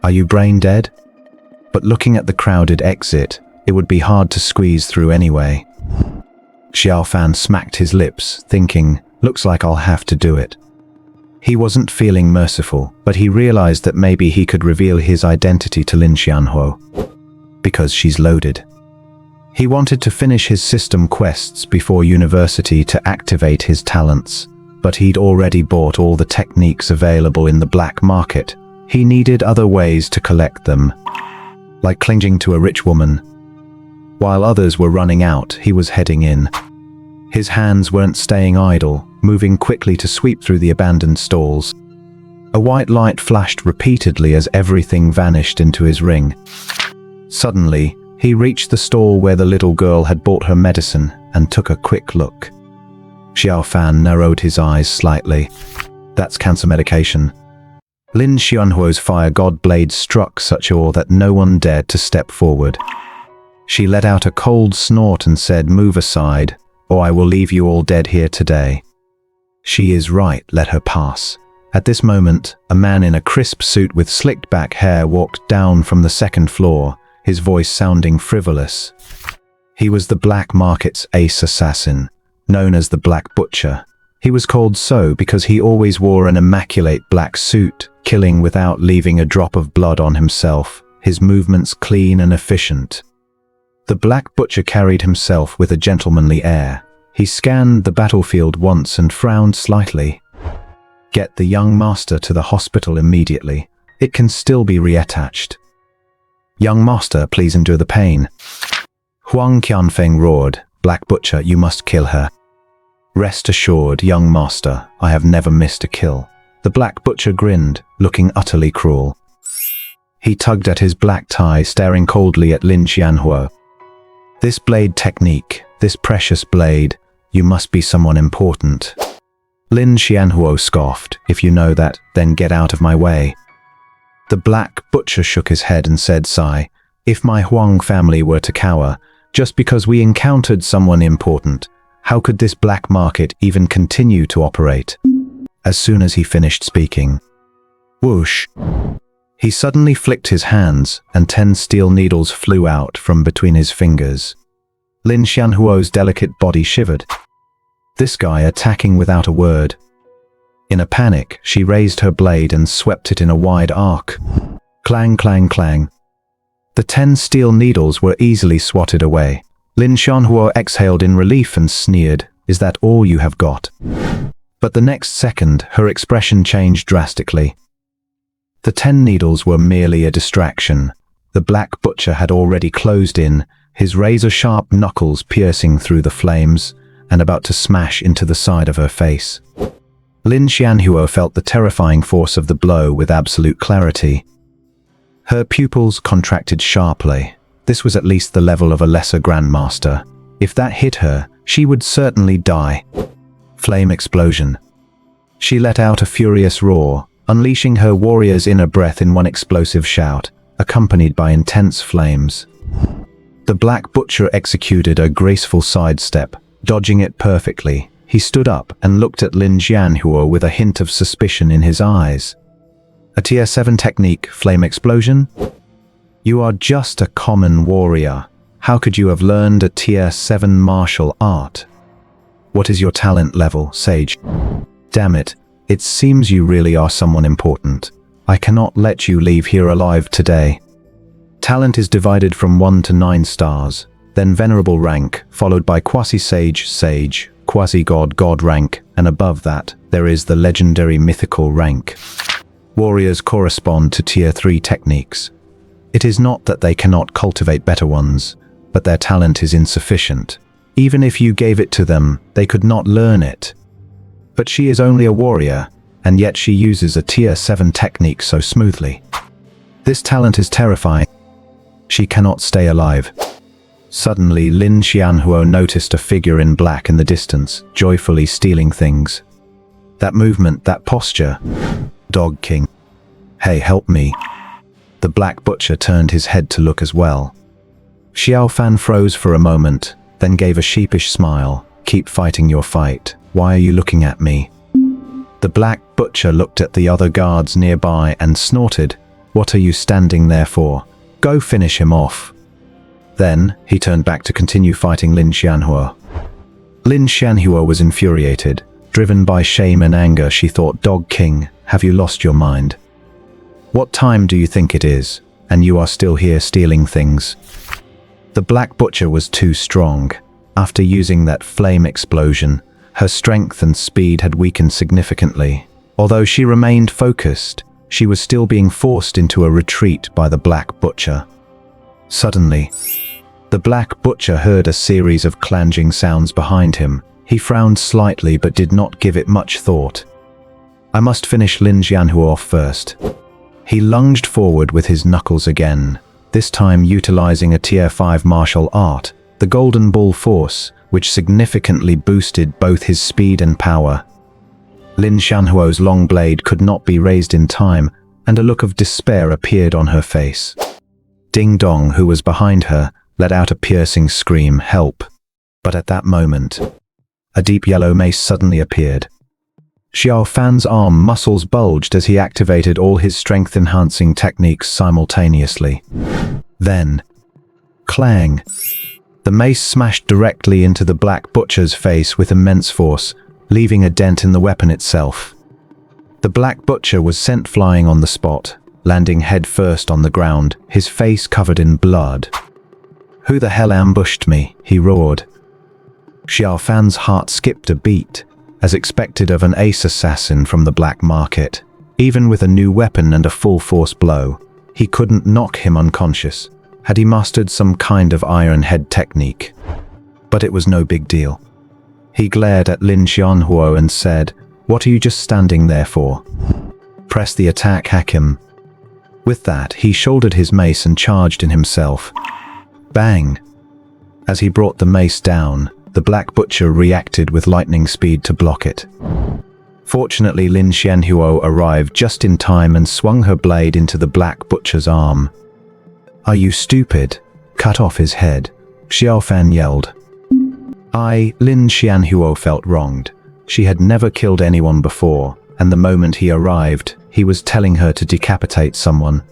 Are you brain dead? But looking at the crowded exit, it would be hard to squeeze through anyway. Xiao Fan smacked his lips, thinking, looks like I'll have to do it. He wasn't feeling merciful, but he realized that maybe he could reveal his identity to Lin Xianhuo, because she's loaded. He wanted to finish his system quests before university to activate his talents, but he'd already bought all the techniques available in the black market. He needed other ways to collect them, like clinging to a rich woman. While others were running out, he was heading in. His hands weren't staying idle, moving quickly to sweep through the abandoned stalls. A white light flashed repeatedly as everything vanished into his ring. Suddenly, he reached the stall where the little girl had bought her medicine and took a quick look. Xiao Fan narrowed his eyes slightly. That's cancer medication. Lin Xianhuo's fire god blade struck such awe that no one dared to step forward. She let out a cold snort and said, "Move aside, or I will leave you all dead here today." She is right, let her pass. At this moment, a man in a crisp suit with slicked back hair walked down from the second floor, his voice sounding frivolous. He was the black market's ace assassin, known as the Black Butcher. He was called so because he always wore an immaculate black suit, killing without leaving a drop of blood on himself, his movements clean and efficient. The Black Butcher carried himself with a gentlemanly air. He scanned the battlefield once and frowned slightly. Get the young master to the hospital immediately. It can still be reattached. Young master, please endure the pain. Huang Qianfeng roared, Black Butcher, you must kill her. Rest assured, young master, I have never missed a kill. The Black Butcher grinned, looking utterly cruel. He tugged at his black tie, staring coldly at Lin Xianhuo. This blade technique, this precious blade, you must be someone important. Lin Xianhuo scoffed, if you know that, then get out of my way. The Black Butcher shook his head and said, sigh, if my Huang family were to cower, just because we encountered someone important, how could this black market even continue to operate? As soon as he finished speaking, whoosh, he suddenly flicked his hands, and 10 steel needles flew out from between his fingers. Lin Xianhuo's delicate body shivered. This guy attacking without a word. In a panic, she raised her blade and swept it in a wide arc. Clang, clang, clang. The 10 steel needles were easily swatted away. Lin Xianhuo exhaled in relief and sneered, is that all you have got? But the next second, her expression changed drastically. The 10 needles were merely a distraction. The Black Butcher had already closed in, his razor-sharp knuckles piercing through the flames, and about to smash into the side of her face. Lin Xianhuo felt the terrifying force of the blow with absolute clarity. Her pupils contracted sharply. This was at least the level of a lesser grandmaster. If that hit her, she would certainly die. Flame explosion. She let out a furious roar, unleashing her warrior's inner breath in one explosive shout, accompanied by intense flames. The Black Butcher executed a graceful sidestep, dodging it perfectly. He stood up and looked at Lin Xianhuo with a hint of suspicion in his eyes. A tier 7 technique, flame explosion? You are just a common warrior. How could you have learned a tier 7 martial art? What is your talent level, Sage? Damn it, it seems you really are someone important. I cannot let you leave here alive today. Talent is divided from 1 to 9 stars, then venerable rank, followed by quasi-sage, sage, quasi-god, god rank, and above that, there is the legendary mythical rank. Warriors correspond to tier 3 techniques. It is not that they cannot cultivate better ones, but their talent is insufficient. Even if you gave it to them, they could not learn it. But she is only a warrior, and yet she uses a tier 7 technique so smoothly. This talent is terrifying. She cannot stay alive. Suddenly, Lin Xianhuo noticed a figure in black in the distance, joyfully stealing things. That movement, that posture. Dog King. Hey, help me. The Black Butcher turned his head to look as well. Xiao Fan froze for a moment, then gave a sheepish smile. Keep fighting your fight. Why are you looking at me? The Black Butcher looked at the other guards nearby and snorted. What are you standing there for? Go finish him off. Then, he turned back to continue fighting Lin Xianhua. Lin Xianhua was infuriated. Driven by shame and anger, she thought, Dog King, have you lost your mind? What time do you think it is? And you are still here stealing things? The Black Butcher was too strong. After using that flame explosion, her strength and speed had weakened significantly. Although she remained focused, she was still being forced into a retreat by the Black Butcher. Suddenly, the Black Butcher heard a series of clanging sounds behind him. He frowned slightly but did not give it much thought. I must finish Lin Xianhua off first. He lunged forward with his knuckles again, this time utilizing a Tier 5 martial art, the Golden Bull Force, which significantly boosted both his speed and power. Lin Xianhuo's long blade could not be raised in time, and a look of despair appeared on her face. Ding Dong, who was behind her, let out a piercing scream, help. But at that moment, a deep yellow mace suddenly appeared. Xiao Fan's arm muscles bulged as he activated all his strength-enhancing techniques simultaneously. Then, clang! The mace smashed directly into the Black Butcher's face with immense force, leaving a dent in the weapon itself. The Black Butcher was sent flying on the spot, landing head first on the ground, his face covered in blood. Who the hell ambushed me? He roared. Xiao Fan's heart skipped a beat, as expected of an ace assassin from the black market. Even with a new weapon and a full-force blow, he couldn't knock him unconscious. Had he mastered some kind of iron head technique? But it was no big deal. He glared at Lin Xianhua and said, What are you just standing there for? Press the attack, hack him. With that, he shouldered his mace and charged in himself. Bang! As he brought the mace down, the Black Butcher reacted with lightning speed to block it. Fortunately, Lin Xianhua arrived just in time and swung her blade into the Black Butcher's arm. Are you stupid? Cut off his head, Xiao Fan yelled. Lin Xianhua felt wronged. She had never killed anyone before, and the moment he arrived, he was telling her to decapitate someone.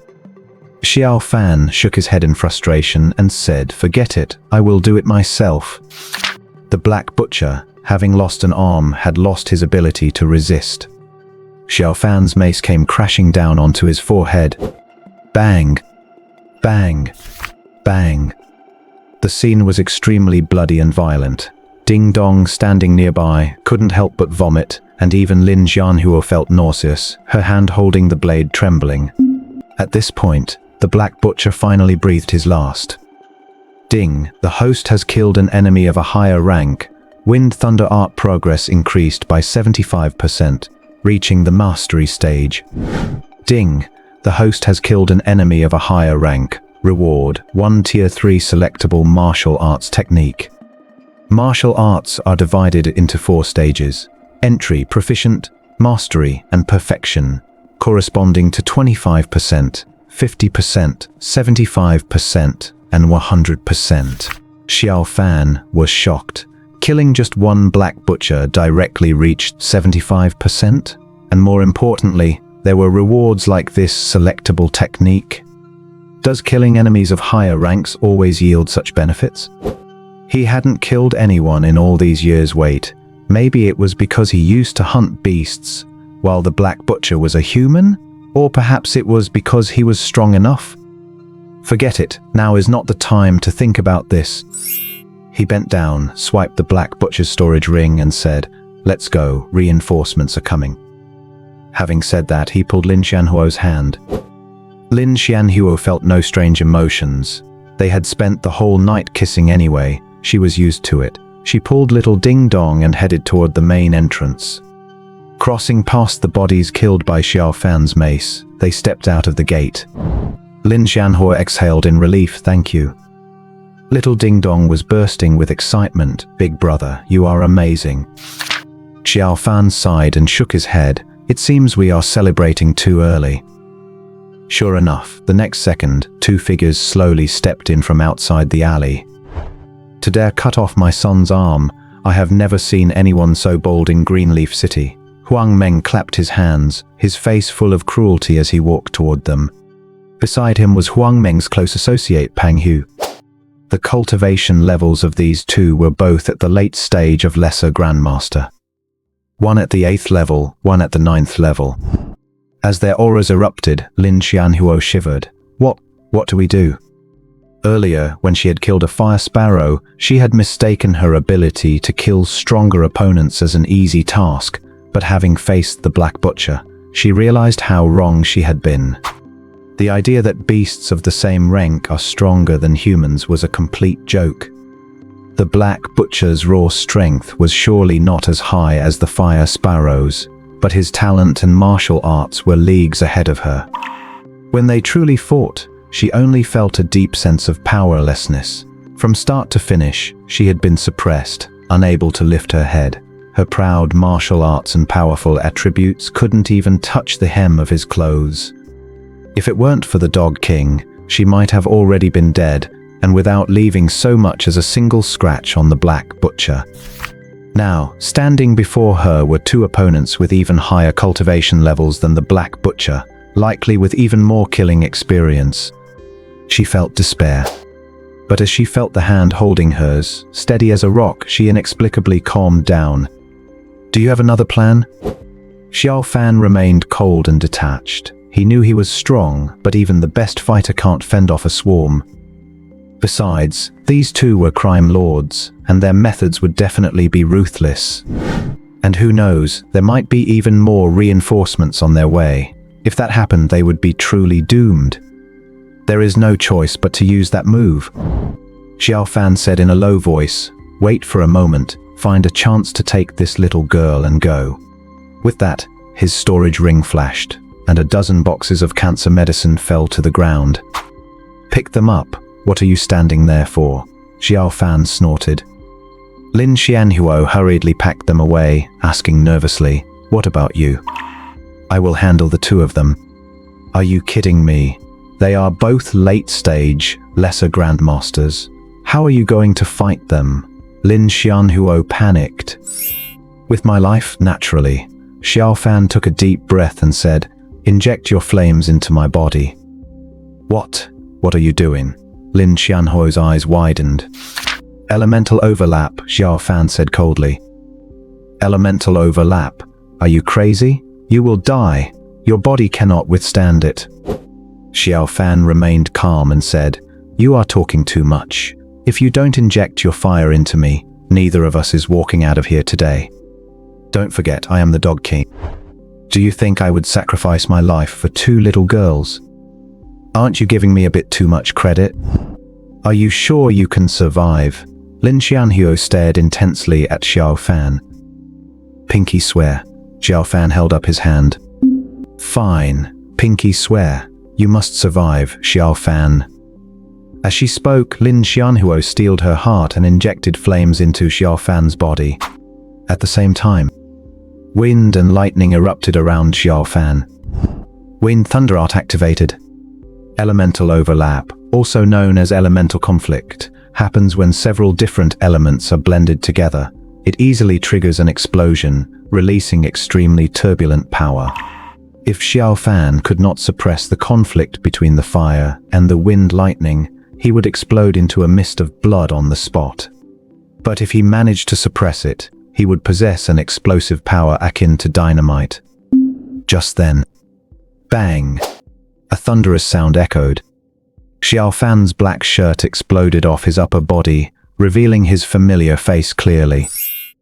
Xiao Fan shook his head in frustration and said, Forget it, I will do it myself. The Black Butcher, having lost an arm, had lost his ability to resist. Xiao Fan's mace came crashing down onto his forehead. Bang! Bang! Bang! The scene was extremely bloody and violent. Ding Dong, standing nearby, couldn't help but vomit, and even Lin Xianhua felt nauseous, her hand holding the blade trembling. At this point, the Black Butcher finally breathed his last. Ding, the host has killed an enemy of a higher rank. Wind Thunder Art progress increased by 75%, reaching the mastery stage. Ding, the host has killed an enemy of a higher rank. Reward, 1 Tier 3 selectable martial arts technique. Martial arts are divided into 4 stages. Entry, proficient, mastery, and perfection, corresponding to 25%, 50%, 75%, and 100%. Xiao Fan was shocked. Killing just one Black Butcher directly reached 75%, and more importantly, there were rewards like this selectable technique. Does killing enemies of higher ranks always yield such benefits? He hadn't killed anyone in all these years. Wait, maybe it was because he used to hunt beasts, while the Black Butcher was a human? Or perhaps it was because he was strong enough? Forget it, now is not the time to think about this. He bent down, swiped the Black Butcher's storage ring and said, Let's go, reinforcements are coming. Having said that, he pulled Lin Xianhua's hand. Lin Xianhua felt no strange emotions. They had spent the whole night kissing anyway. She was used to it. She pulled little Ding Dong and headed toward the main entrance. Crossing past the bodies killed by Xiao Fan's mace, they stepped out of the gate. Lin Xianhua exhaled in relief, thank you. Little Ding Dong was bursting with excitement. Big brother, you are amazing. Xiao Fan sighed and shook his head. It seems we are celebrating too early. Sure enough, the next second, two figures slowly stepped in from outside the alley. To dare cut off my son's arm, I have never seen anyone so bold in Greenleaf City. Huang Meng clapped his hands, his face full of cruelty as he walked toward them. Beside him was Huang Meng's close associate Pang Hu. The cultivation levels of these two were both at the late stage of Lesser Grandmaster. One at the 8th level, one at the 9th level. As their auras erupted, Lin Xianhuo shivered. What do we do? Earlier, when she had killed a fire sparrow, she had mistaken her ability to kill stronger opponents as an easy task, but having faced the Black Butcher, she realized how wrong she had been. The idea that beasts of the same rank are stronger than humans was a complete joke. The Black Butcher's raw strength was surely not as high as the fire sparrow's, but his talent and martial arts were leagues ahead of her. When they truly fought, she only felt a deep sense of powerlessness. From start to finish, she had been suppressed, unable to lift her head. Her proud martial arts and powerful attributes couldn't even touch the hem of his clothes. If it weren't for the Dog King, she might have already been dead, and without leaving so much as a single scratch on the Black Butcher. Now, standing before her were two opponents with even higher cultivation levels than the Black Butcher, likely with even more killing experience. She felt despair. But as she felt the hand holding hers, steady as a rock, she inexplicably calmed down. "Do you have another plan?" Xiao Fan remained cold and detached. He knew he was strong, but even the best fighter can't fend off a swarm. Besides, these two were crime lords, and their methods would definitely be ruthless. And who knows, there might be even more reinforcements on their way. If that happened, they would be truly doomed. There is no choice but to use that move. Xiao Fan said in a low voice, "Wait for a moment, find a chance to take this little girl and go." With that, his storage ring flashed, and a dozen boxes of cancer medicine fell to the ground. "Pick them up. What are you standing there for?" Xiao Fan snorted. Lin Xianhuo hurriedly packed them away, asking nervously, "What about you?" "I will handle the two of them." "Are you kidding me? They are both late-stage, lesser grandmasters. How are you going to fight them?" Lin Xianhuo panicked. "With my life, naturally." Xiao Fan took a deep breath and said, "Inject your flames into my body." What are you doing?" Lin Xianhuo's eyes widened. "Elemental overlap," Xiao Fan said coldly. "Elemental overlap? Are you crazy? You will die. Your body cannot withstand it." Xiao Fan remained calm and said, "You are talking too much. If you don't inject your fire into me, neither of us is walking out of here today. Don't forget, I am the Dog King. Do you think I would sacrifice my life for two little girls? Aren't you giving me a bit too much credit? Are you sure you can survive?" Lin Xianhuo stared intensely at Xiao Fan. "Pinky swear." Xiao Fan held up his hand. "Fine, pinky swear. You must survive, Xiao Fan." As she spoke, Lin Xianhuo steeled her heart and injected flames into Xiao Fan's body. At the same time, wind and lightning erupted around Xiao Fan. Wind Thunder Art activated. Elemental overlap, also known as elemental conflict, happens when several different elements are blended together. It easily triggers an explosion, releasing extremely turbulent power. If Xiao Fan could not suppress the conflict between the fire and the wind lightning, he would explode into a mist of blood on the spot. But if he managed to suppress it, he would possess an explosive power akin to dynamite. Just then, bang! A thunderous sound echoed. Xiao Fan's black shirt exploded off his upper body, revealing his familiar face clearly.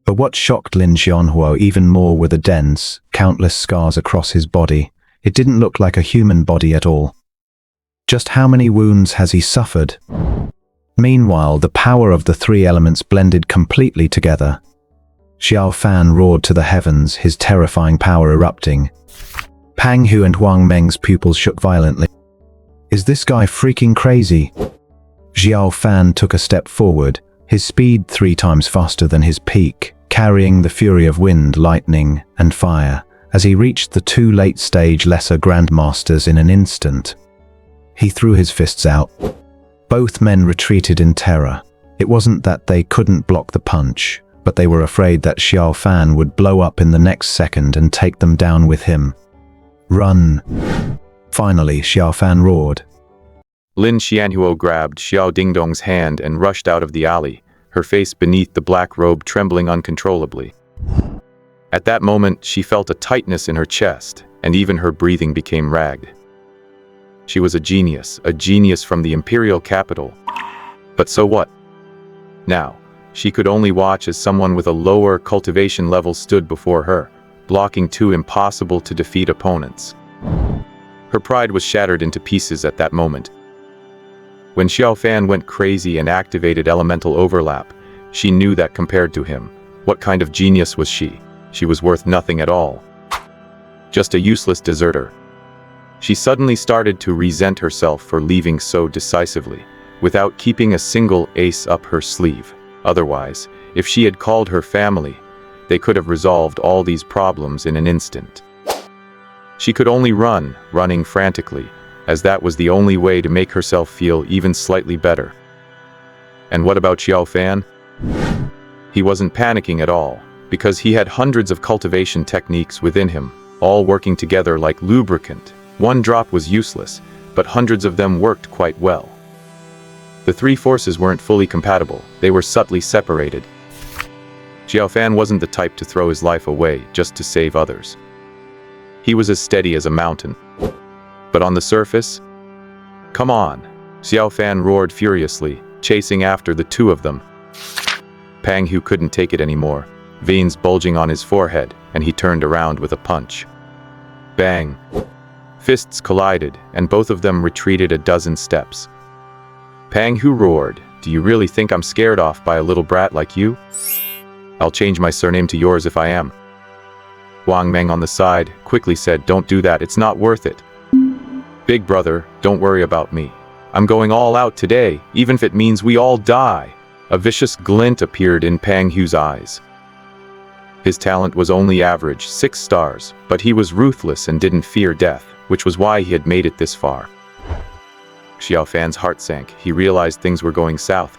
But what shocked Lin Xianhuo even more were the dense, countless scars across his body. It didn't look like a human body at all. Just how many wounds has he suffered? Meanwhile, the power of the three elements blended completely together. Xiao Fan roared to the heavens, his terrifying power erupting. Pang Hu and Huang Meng's pupils shook violently. "Is this guy freaking crazy?" Xiao Fan took a step forward, his speed 3 times faster than his peak, carrying the fury of wind, lightning, and fire, as he reached the two late-stage lesser grandmasters in an instant. He threw his fists out. Both men retreated in terror. It wasn't that they couldn't block the punch, but they were afraid that Xiao Fan would blow up in the next second and take them down with him. "Run!" Finally, Xiao Fan roared. Lin Xianhuo grabbed Xiao Dingdong's hand and rushed out of the alley, her face beneath the black robe trembling uncontrollably. At that moment, she felt a tightness in her chest, and even her breathing became ragged. She was a genius from the imperial capital. But so what? Now, she could only watch as someone with a lower cultivation level stood before her, blocking two impossible-to-defeat opponents. Her pride was shattered into pieces at that moment. When Xiao Fan went crazy and activated elemental overlap, she knew that compared to him, what kind of genius was she? She was worth nothing at all. Just a useless deserter. She suddenly started to resent herself for leaving so decisively, without keeping a single ace up her sleeve. Otherwise, if she had called her family, they could have resolved all these problems in an instant. She could only run, running frantically, as that was the only way to make herself feel even slightly better. And what about Xiao Fan? He wasn't panicking at all, because he had hundreds of cultivation techniques within him, all working together like lubricant. One drop was useless, but hundreds of them worked quite well. The three forces weren't fully compatible, they were subtly separated. Xiao Fan wasn't the type to throw his life away just to save others. He was as steady as a mountain. But on the surface? Come on! Xiao Fan roared furiously, chasing after the two of them. Pang Hu couldn't take it anymore, veins bulging on his forehead, and he turned around with a punch. Bang! Fists collided, and both of them retreated a dozen steps. Pang Hu roared, "Do you really think I'm scared off by a little brat like you? I'll change my surname to yours if I am." Wang Meng on the side quickly said, "Don't do that, it's not worth it. Big brother, don't worry about me. I'm going all out today, even if it means we all die." A vicious glint appeared in Pang Hu's eyes. His talent was only average, 6 stars, but he was ruthless and didn't fear death, which was why he had made it this far. Xiao Fan's heart sank. He realized things were going south.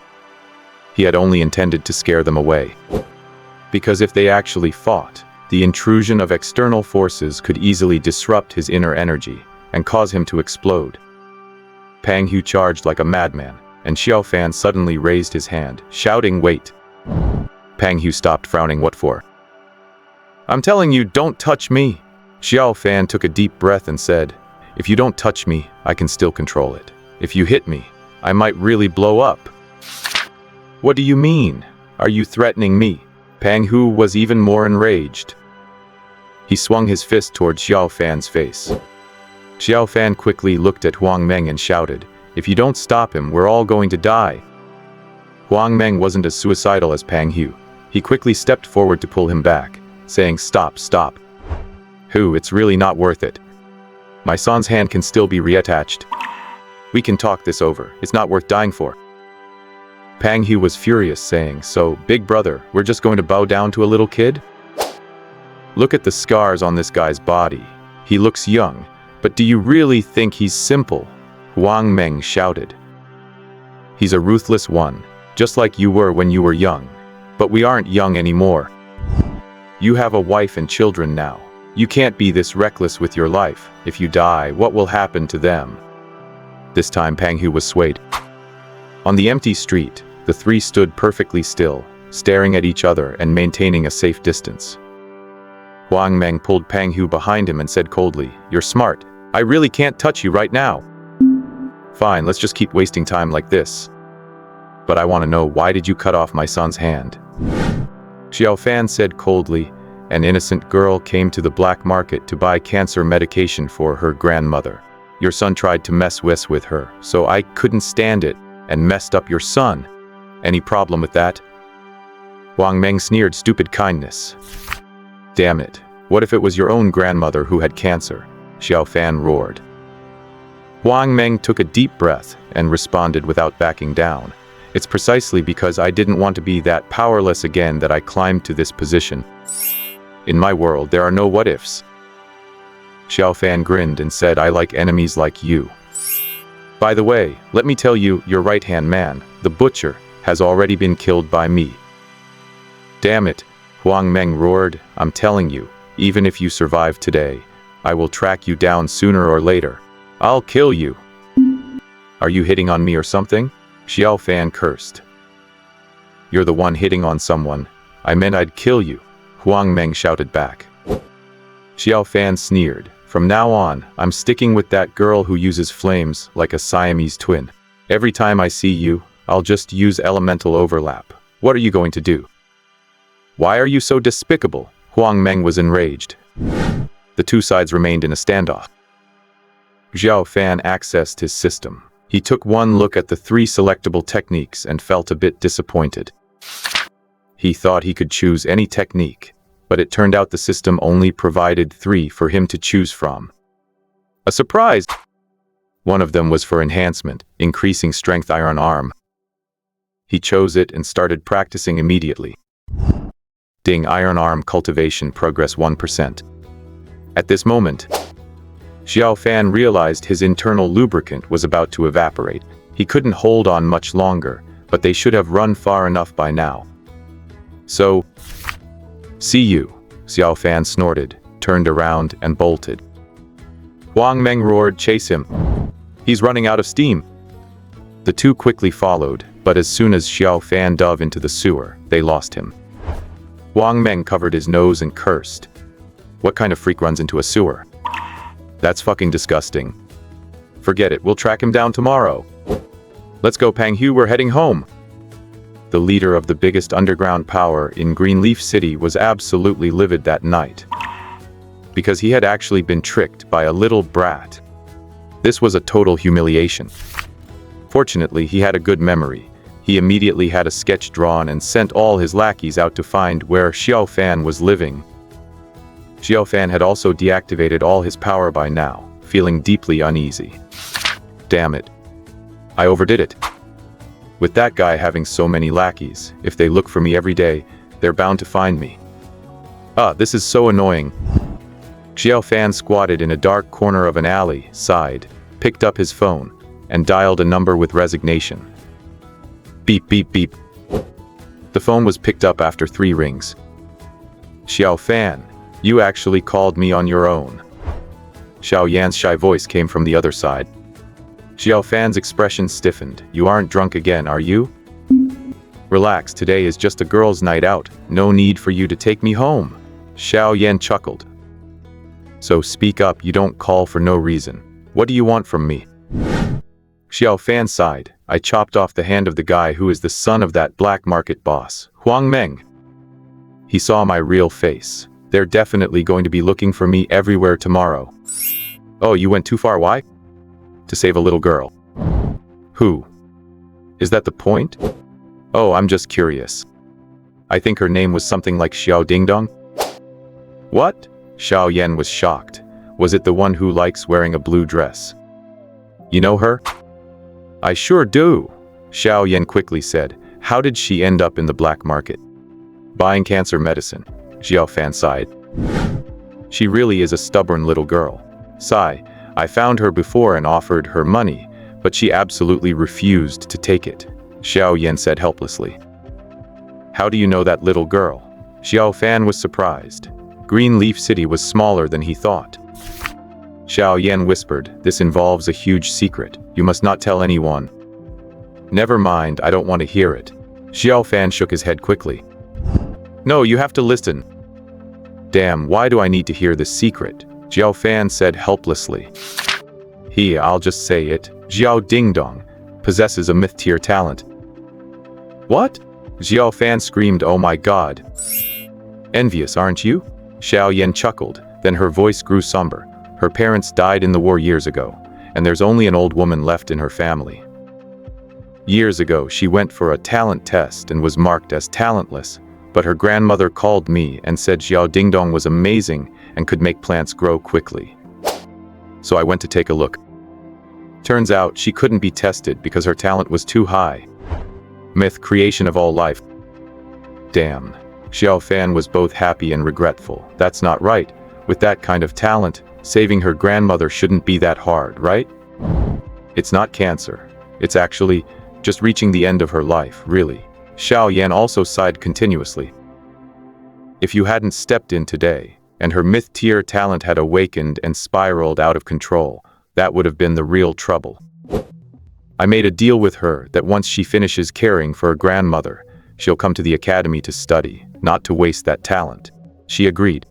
He had only intended to scare them away. Because if they actually fought, the intrusion of external forces could easily disrupt his inner energy and cause him to explode. Pang Hu charged like a madman, and Xiao Fan suddenly raised his hand, shouting, "Wait!" Pang Hu stopped, frowning. "What for?" "I'm telling you, don't touch me!" Xiao Fan took a deep breath and said, "If you don't touch me, I can still control it. If you hit me, I might really blow up." "What do you mean? Are you threatening me?" Pang Hu was even more enraged. He swung his fist toward Xiao Fan's face. Xiao Fan quickly looked at Huang Meng and shouted, "If you don't stop him, we're all going to die." Huang Meng wasn't as suicidal as Pang Hu. He quickly stepped forward to pull him back, saying, "Stop, stop. Hu, it's really not worth it. My son's hand can still be reattached. We can talk this over. It's not worth dying for." Pang Hu was furious, saying, "So, big brother, we're just going to bow down to a little kid? Look at the scars on this guy's body. He looks young, but do you really think he's simple?" Huang Meng shouted. "He's a ruthless one, just like you were when you were young. But we aren't young anymore. You have a wife and children now. You can't be this reckless with your life. If you die, what will happen to them?" This time Pang Hu was swayed. On the empty street, the three stood perfectly still, staring at each other and maintaining a safe distance. Huang Meng pulled Pang Hu behind him and said coldly, "You're smart. I really can't touch you right now. Fine, let's just keep wasting time like this. But I want to know, why did you cut off my son's hand?" Xiao Fan said coldly, "An innocent girl came to the black market to buy cancer medication for her grandmother. Your son tried to mess with her, so I couldn't stand it and messed up your son. Any problem with that?" Wang Meng sneered, "Stupid kindness. Damn it, what if it was your own grandmother who had cancer?" Xiao Fan roared. Wang Meng took a deep breath and responded without backing down. "It's precisely because I didn't want to be that powerless again that I climbed to this position. In my world, there are no what-ifs. Xiao Fan grinned and said, I like enemies like you. By the way, let me tell you, your right-hand man, the butcher, has already been killed by me. Damn it, Huang Meng roared, I'm telling you, even if you survive today, I will track you down sooner or later. I'll kill you. Are you hitting on me or something? Xiao Fan cursed. You're the one hitting on someone. I meant I'd kill you, Huang Meng shouted back. Xiao Fan sneered. From now on, I'm sticking with that girl who uses flames like a Siamese twin. Every time I see you, I'll just use elemental overlap. What are you going to do? Why are you so despicable? Huang Meng was enraged. The two sides remained in a standoff. Xiao Fan accessed his system. He took one look at the 3 selectable techniques and felt a bit disappointed. He thought he could choose any technique, but it turned out the system only provided 3 for him to choose from. A surprise! One of them was for enhancement, increasing strength iron arm. He chose it and started practicing immediately. Ding, iron arm cultivation progress 1%. At this moment, Xiao Fan realized his internal lubricant was about to evaporate. He couldn't hold on much longer, but they should have run far enough by now. So, see you, Xiao Fan snorted, turned around and bolted. Huang Meng roared, chase him. He's running out of steam. The two quickly followed, but as soon as Xiao Fan dove into the sewer, they lost him. Huang Meng covered his nose and cursed. What kind of freak runs into a sewer? That's fucking disgusting. Forget it, we'll track him down tomorrow. Let's go, Pang Hu, we're heading home. The leader of the biggest underground power in Greenleaf City was absolutely livid that night, because he had actually been tricked by a little brat. This was a total humiliation. Fortunately, he had a good memory. He immediately had a sketch drawn and sent all his lackeys out to find where Xiao Fan was living. Xiao Fan had also deactivated all his power by now, feeling deeply uneasy. Damn it. I overdid it. With that guy having so many lackeys, if they look for me every day, they're bound to find me. This is so annoying. Xiao Fan squatted in a dark corner of an alley, sighed, picked up his phone, and dialed a number with resignation. Beep, beep, beep. The phone was picked up after 3 rings. Xiao Fan, you actually called me on your own. Xiao Yan's shy voice came from the other side. Xiao Fan's expression stiffened. You aren't drunk again, are you? Relax, today is just a girls' night out. No need for you to take me home. Xiao Yan chuckled. So speak up, you don't call for no reason. What do you want from me? Xiao Fan sighed. I chopped off the hand of the guy who is the son of that black market boss, Huang Meng. He saw my real face. They're definitely going to be looking for me everywhere tomorrow. Oh, you went too far, why? To save a little girl. Who? Is that the point? Oh, I'm just curious. I think her name was something like Xiao Dingdong. What? Xiao Yan was shocked. Was it the one who likes wearing a blue dress? You know her? I sure do, Xiao Yan quickly said. How did she end up in the black market? Buying cancer medicine, Xiao Fan sighed. She really is a stubborn little girl. Sigh, I found her before and offered her money, but she absolutely refused to take it, Xiao Yan said helplessly. How do you know that little girl? Xiao Fan was surprised. Greenleaf City was smaller than he thought. Xiao Yan whispered, this involves a huge secret. You must not tell anyone. Never mind, I don't want to hear it. Xiao Fan shook his head quickly. No, you have to listen. Damn, why do I need to hear this secret? Xiao Fan said helplessly. I'll just say it. Xiao Dingdong possesses a myth-tier talent. What? Xiao Fan screamed, oh my god. Envious, aren't you? Xiao Yan chuckled, then her voice grew somber. Her parents died in the war years ago, and there's only an old woman left in her family. Years ago, she went for a talent test and was marked as talentless, but her grandmother called me and said Xiao Dingdong was amazing and could make plants grow quickly. So I went to take a look. Turns out she couldn't be tested because her talent was too high. Myth, creation of all life. Damn. Xiao Fan was both happy and regretful. That's not right. With that kind of talent, saving her grandmother shouldn't be that hard, right? It's not cancer. It's actually just reaching the end of her life, really. Xiao Yan also sighed continuously. If you hadn't stepped in today, and her myth-tier talent had awakened and spiraled out of control, that would have been the real trouble. I made a deal with her that once she finishes caring for her grandmother, she'll come to the academy to study, not to waste that talent. She agreed.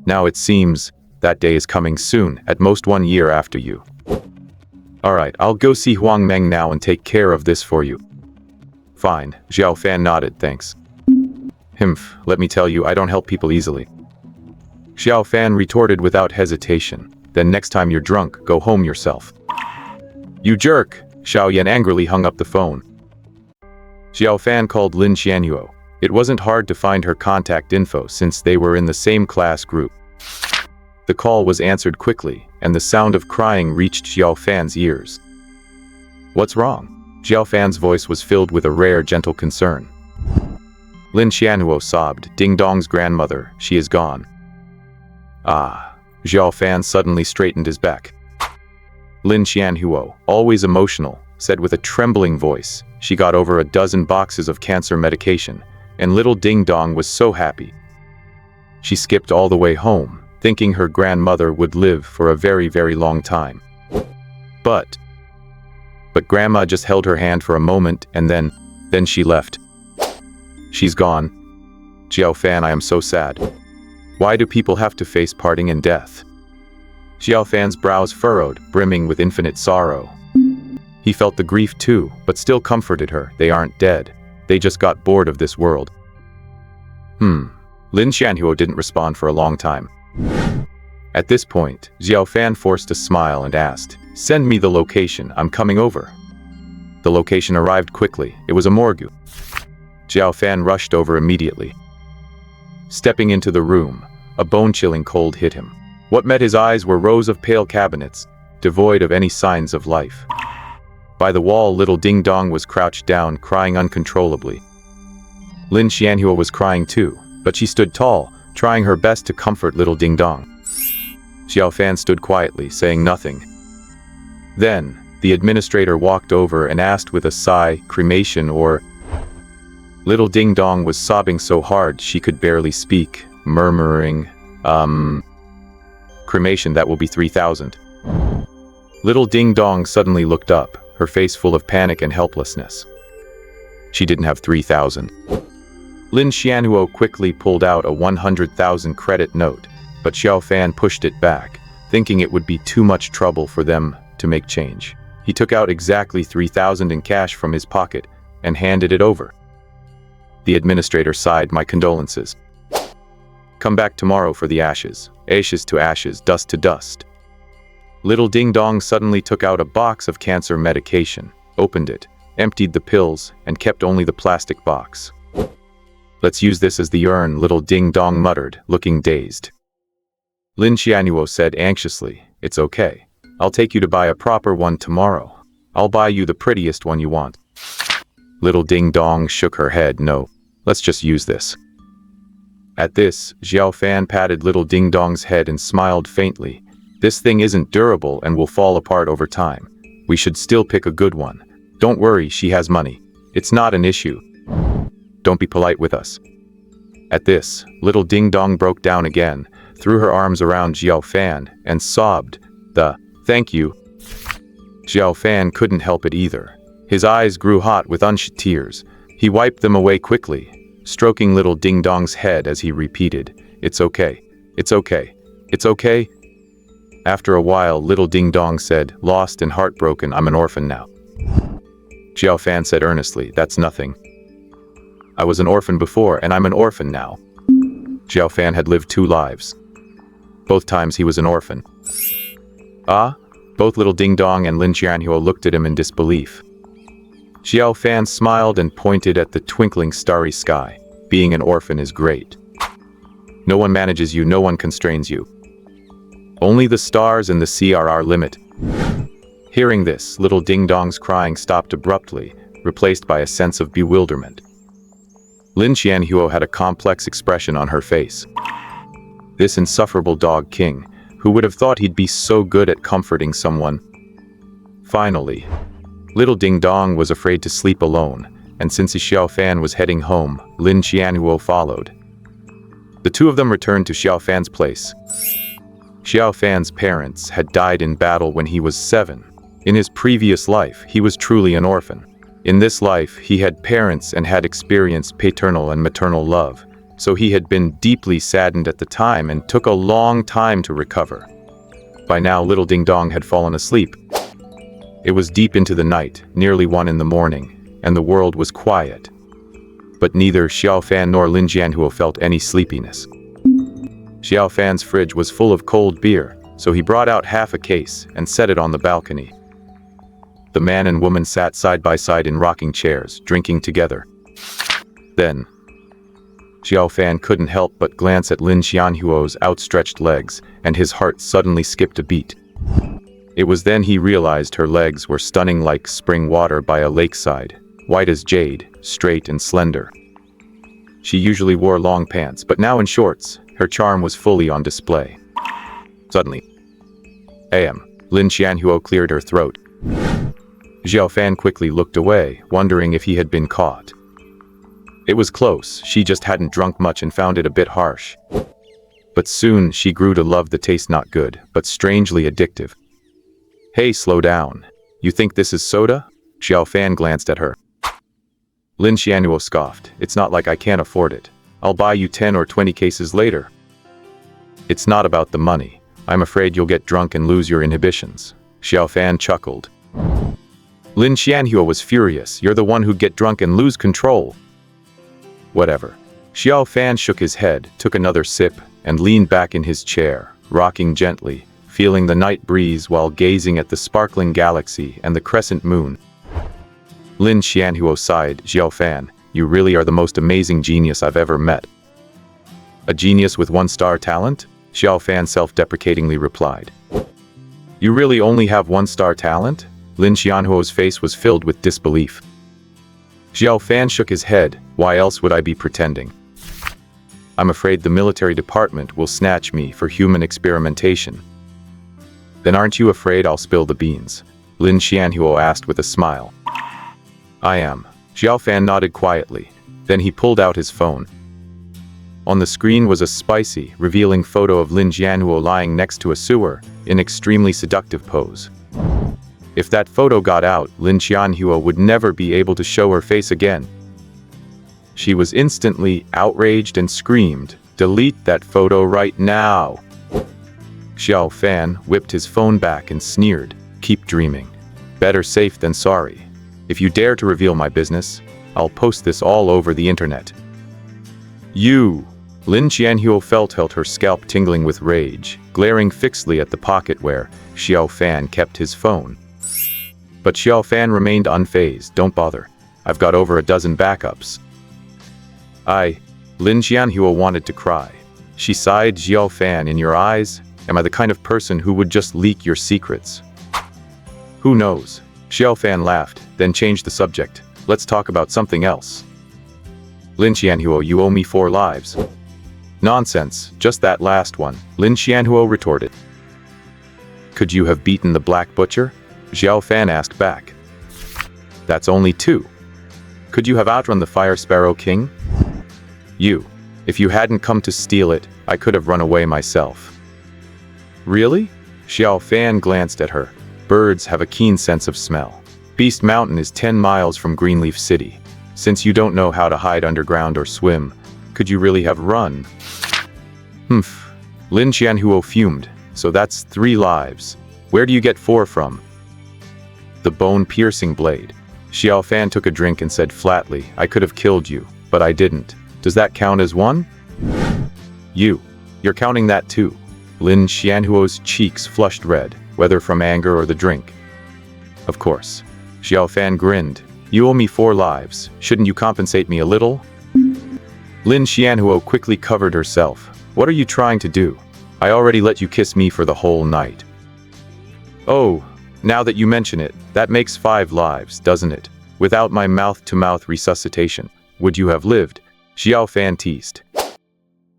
Now it seems that day is coming soon, at most 1 year after you. Alright, I'll go see Huang Meng now and take care of this for you. Fine, Xiao Fan nodded, thanks. Himph, let me tell you, I don't help people easily. Xiao Fan retorted without hesitation. Then next time you're drunk, go home yourself. You jerk! Xiao Yan angrily hung up the phone. Xiao Fan called Lin Xianhuo. It wasn't hard to find her contact info since they were in the same class group. The call was answered quickly, and the sound of crying reached Xiao Fan's ears. What's wrong? Xiao Fan's voice was filled with a rare gentle concern. Lin Xianhuo sobbed, Ding Dong's grandmother, she is gone. Ah, Xiao Fan suddenly straightened his back. Lin Xianhuo, always emotional, said with a trembling voice, she got over a dozen boxes of cancer medication, and little Ding Dong was so happy. She skipped all the way home, thinking her grandmother would live for a very, very long time. But Grandma just held her hand for a moment, and then she left. She's gone. Xiao Fan, I am so sad. Why do people have to face parting and death? Xiao Fan's brows furrowed, brimming with infinite sorrow. He felt the grief too, but still comforted her. They aren't dead. They just got bored of this world. Lin Xianhuo didn't respond for a long time. At this point, Xiao Fan forced a smile and asked, Send me the location, I'm coming over. The location arrived quickly. It was a morgue. Xiao Fan rushed over immediately. Stepping into the room, a bone-chilling cold hit him. What met his eyes were rows of pale cabinets, devoid of any signs of life. By the wall, little Ding Dong was crouched down, crying uncontrollably. Lin Xianhuo was crying too, but she stood tall, trying her best to comfort little Ding Dong. Xiao Fan stood quietly, saying nothing. Then, the administrator walked over and asked with a sigh, cremation or... Little Ding Dong was sobbing so hard she could barely speak, murmuring, cremation, that will be 3,000. Little Ding Dong suddenly looked up, her face full of panic and helplessness. She didn't have 3,000. Lin Xianhuo quickly pulled out a 100,000 credit note, but Xiao Fan pushed it back, thinking it would be too much trouble for them to make change. He took out exactly 3,000 in cash from his pocket and handed it over. The administrator sighed, my condolences. Come back tomorrow for the ashes. Ashes to ashes, dust to dust. Little Ding Dong suddenly took out a box of cancer medication, opened it, emptied the pills, and kept only the plastic box. Let's use this as the urn, little Ding Dong muttered, looking dazed. Lin Xianhuo said anxiously, It's okay. I'll take you to buy a proper one tomorrow. I'll buy you the prettiest one you want. Little Ding Dong shook her head, no. Let's just use this. At this, Xiao Fan patted little Ding Dong's head and smiled faintly. This thing isn't durable and will fall apart over time. We should still pick a good one. Don't worry, she has money. It's not an issue. Don't be polite with us. At this, little Ding Dong broke down again, threw her arms around Xiao Fan, and sobbed, Thank you. Xiao Fan couldn't help it either. His eyes grew hot with unshed tears. He wiped them away quickly, stroking little Ding Dong's head as he repeated, It's okay. It's okay. It's okay. After a while, little Ding Dong said, Lost and heartbroken, I'm an orphan now. Xiao Fan said earnestly, That's nothing. I was an orphan before, and I'm an orphan now. Xiao Fan had lived 2 lives. Both times he was an orphan. Ah? Both little Ding Dong and Lin Xianhuo looked at him in disbelief. Xiao Fan smiled and pointed at the twinkling starry sky. Being an orphan is great. No one manages you, no one constrains you. Only the stars and the sea are our limit. Hearing this, little Ding Dong's crying stopped abruptly, replaced by a sense of bewilderment. Lin Xianhuo had a complex expression on her face. This insufferable dog king, who would have thought he'd be so good at comforting someone. Finally, little Ding Dong was afraid to sleep alone, and since Xiao Fan was heading home, Lin Qianhuo followed. The two of them returned to Xiao Fan's place. Xiao Fan's parents had died in battle when he was 7. In his previous life, he was truly an orphan. In this life, he had parents and had experienced paternal and maternal love, so he had been deeply saddened at the time and took a long time to recover. By now, little Ding Dong had fallen asleep. It was deep into the night, nearly 1 in the morning, and the world was quiet. But neither Xiao Fan nor Lin Jianhuo felt any sleepiness. Xiao Fan's fridge was full of cold beer, so he brought out half a case and set it on the balcony. The man and woman sat side by side in rocking chairs, drinking together. Then, Xiao Fan couldn't help but glance at Lin Qianhuo's outstretched legs, and his heart suddenly skipped a beat. It was then he realized her legs were stunning like spring water by a lakeside, white as jade, straight and slender. She usually wore long pants, but now in shorts, her charm was fully on display. Suddenly, Lin Qianhuo cleared her throat. Xiao Fan quickly looked away, wondering if he had been caught. It was close, she just hadn't drunk much and found it a bit harsh. But soon she grew to love the taste, not good, but strangely addictive. Hey, slow down. You think this is soda? Xiao Fan glanced at her. Lin Qianhuo scoffed. It's not like I can't afford it. I'll buy you 10 or 20 cases later. It's not about the money. I'm afraid you'll get drunk and lose your inhibitions. Xiao Fan chuckled. Lin Qianhuo was furious. You're the one who'd get drunk and lose control. Whatever. Xiao Fan shook his head, took another sip, and leaned back in his chair, rocking gently, feeling the night breeze while gazing at the sparkling galaxy and the crescent moon. Lin Qianhuo sighed. Xiao Fan, you really are the most amazing genius I've ever met. A genius with 1-star talent? Xiao Fan self-deprecatingly replied. You really only have 1-star talent? Lin Qianhuo's face was filled with disbelief. Xiao Fan shook his head. Why else would I be pretending? I'm afraid the military department will snatch me for human experimentation. Then aren't you afraid I'll spill the beans? Lin Qianhuo asked with a smile. I am. Xiao Fan nodded quietly. Then he pulled out his phone. On the screen was a spicy, revealing photo of Lin Qianhuo lying next to a sewer, in extremely seductive pose. If that photo got out, Lin Qianhuo would never be able to show her face again. She was instantly outraged and screamed, "Delete that photo right now!" Xiao Fan whipped his phone back and sneered, "Keep dreaming. Better safe than sorry. If you dare to reveal my business, I'll post this all over the internet." You! Lin Qianhuo felt her scalp tingling with rage, glaring fixedly at the pocket where Xiao Fan kept his phone. But Xiao Fan remained unfazed. Don't bother. I've got over a dozen backups. Lin Qianhuo wanted to cry. She sighed. Xiao Fan, in your eyes, am I the kind of person who would just leak your secrets? Who knows? Xiao Fan laughed, then changed the subject. Let's talk about something else. Lin Qianhuo, you owe me 4 lives. Nonsense, just that last one, Lin Qianhuo retorted. Could you have beaten the Black Butcher? Xiao Fan asked back. That's only 2. Could you have outrun the Fire Sparrow King? If you hadn't come to steal it, I could have run away myself. Really? Xiao Fan glanced at her. Birds have a keen sense of smell. Beast Mountain is 10 miles from Greenleaf City. Since you don't know how to hide underground or swim, could you really have run? Humph. Lin Qianhuo fumed. So that's 3 lives. Where do you get 4 from? The bone-piercing blade. Xiao Fan took a drink and said flatly, I could have killed you, but I didn't. Does that count as 1? You're counting that too. Lin Qianhuo's cheeks flushed red, whether from anger or the drink. Of course. Xiao Fan grinned. You owe me 4 lives. Shouldn't you compensate me a little? Lin Qianhuo quickly covered herself. What are you trying to do? I already let you kiss me for the whole night. Oh, now that you mention it, that makes 5 lives, doesn't it? Without my mouth-to-mouth resuscitation, would you have lived? Xiao Fan teased.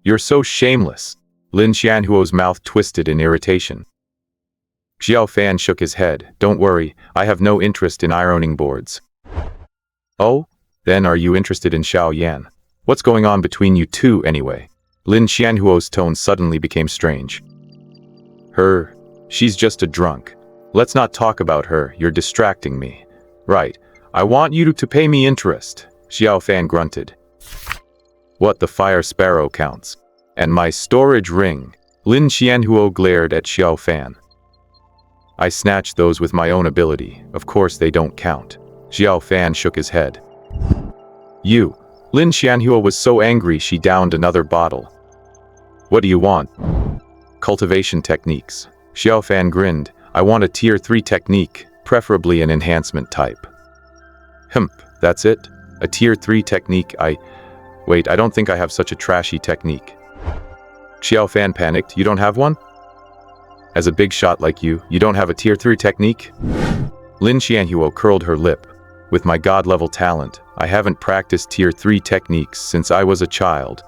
You're so shameless. Lin Xianhuo's mouth twisted in irritation. Xiao Fan shook his head. Don't worry, I have no interest in ironing boards. Oh? Then are you interested in Xiao Yan? What's going on between you two anyway? Lin Xianhuo's tone suddenly became strange. She's just a drunk. Let's not talk about her, you're distracting me. Right, I want you to pay me interest, Xiao Fan grunted. What, the fire sparrow counts? And my storage ring? Lin Xianhuo glared at Xiao Fan. I snatched those with my own ability, of course they don't count. Xiao Fan shook his head. You. Lin Xianhuo was so angry she downed another bottle. What do you want? Cultivation techniques. Xiao Fan grinned. I want a tier 3 technique, preferably an enhancement type. That's it? A tier 3 technique. Wait, I don't think I have such a trashy technique. Xiao Fan panicked. You don't have one? As a big shot like you don't have a tier 3 technique? Lin Xianhuo curled her lip. With my god-level talent, I haven't practiced tier 3 techniques since I was a child.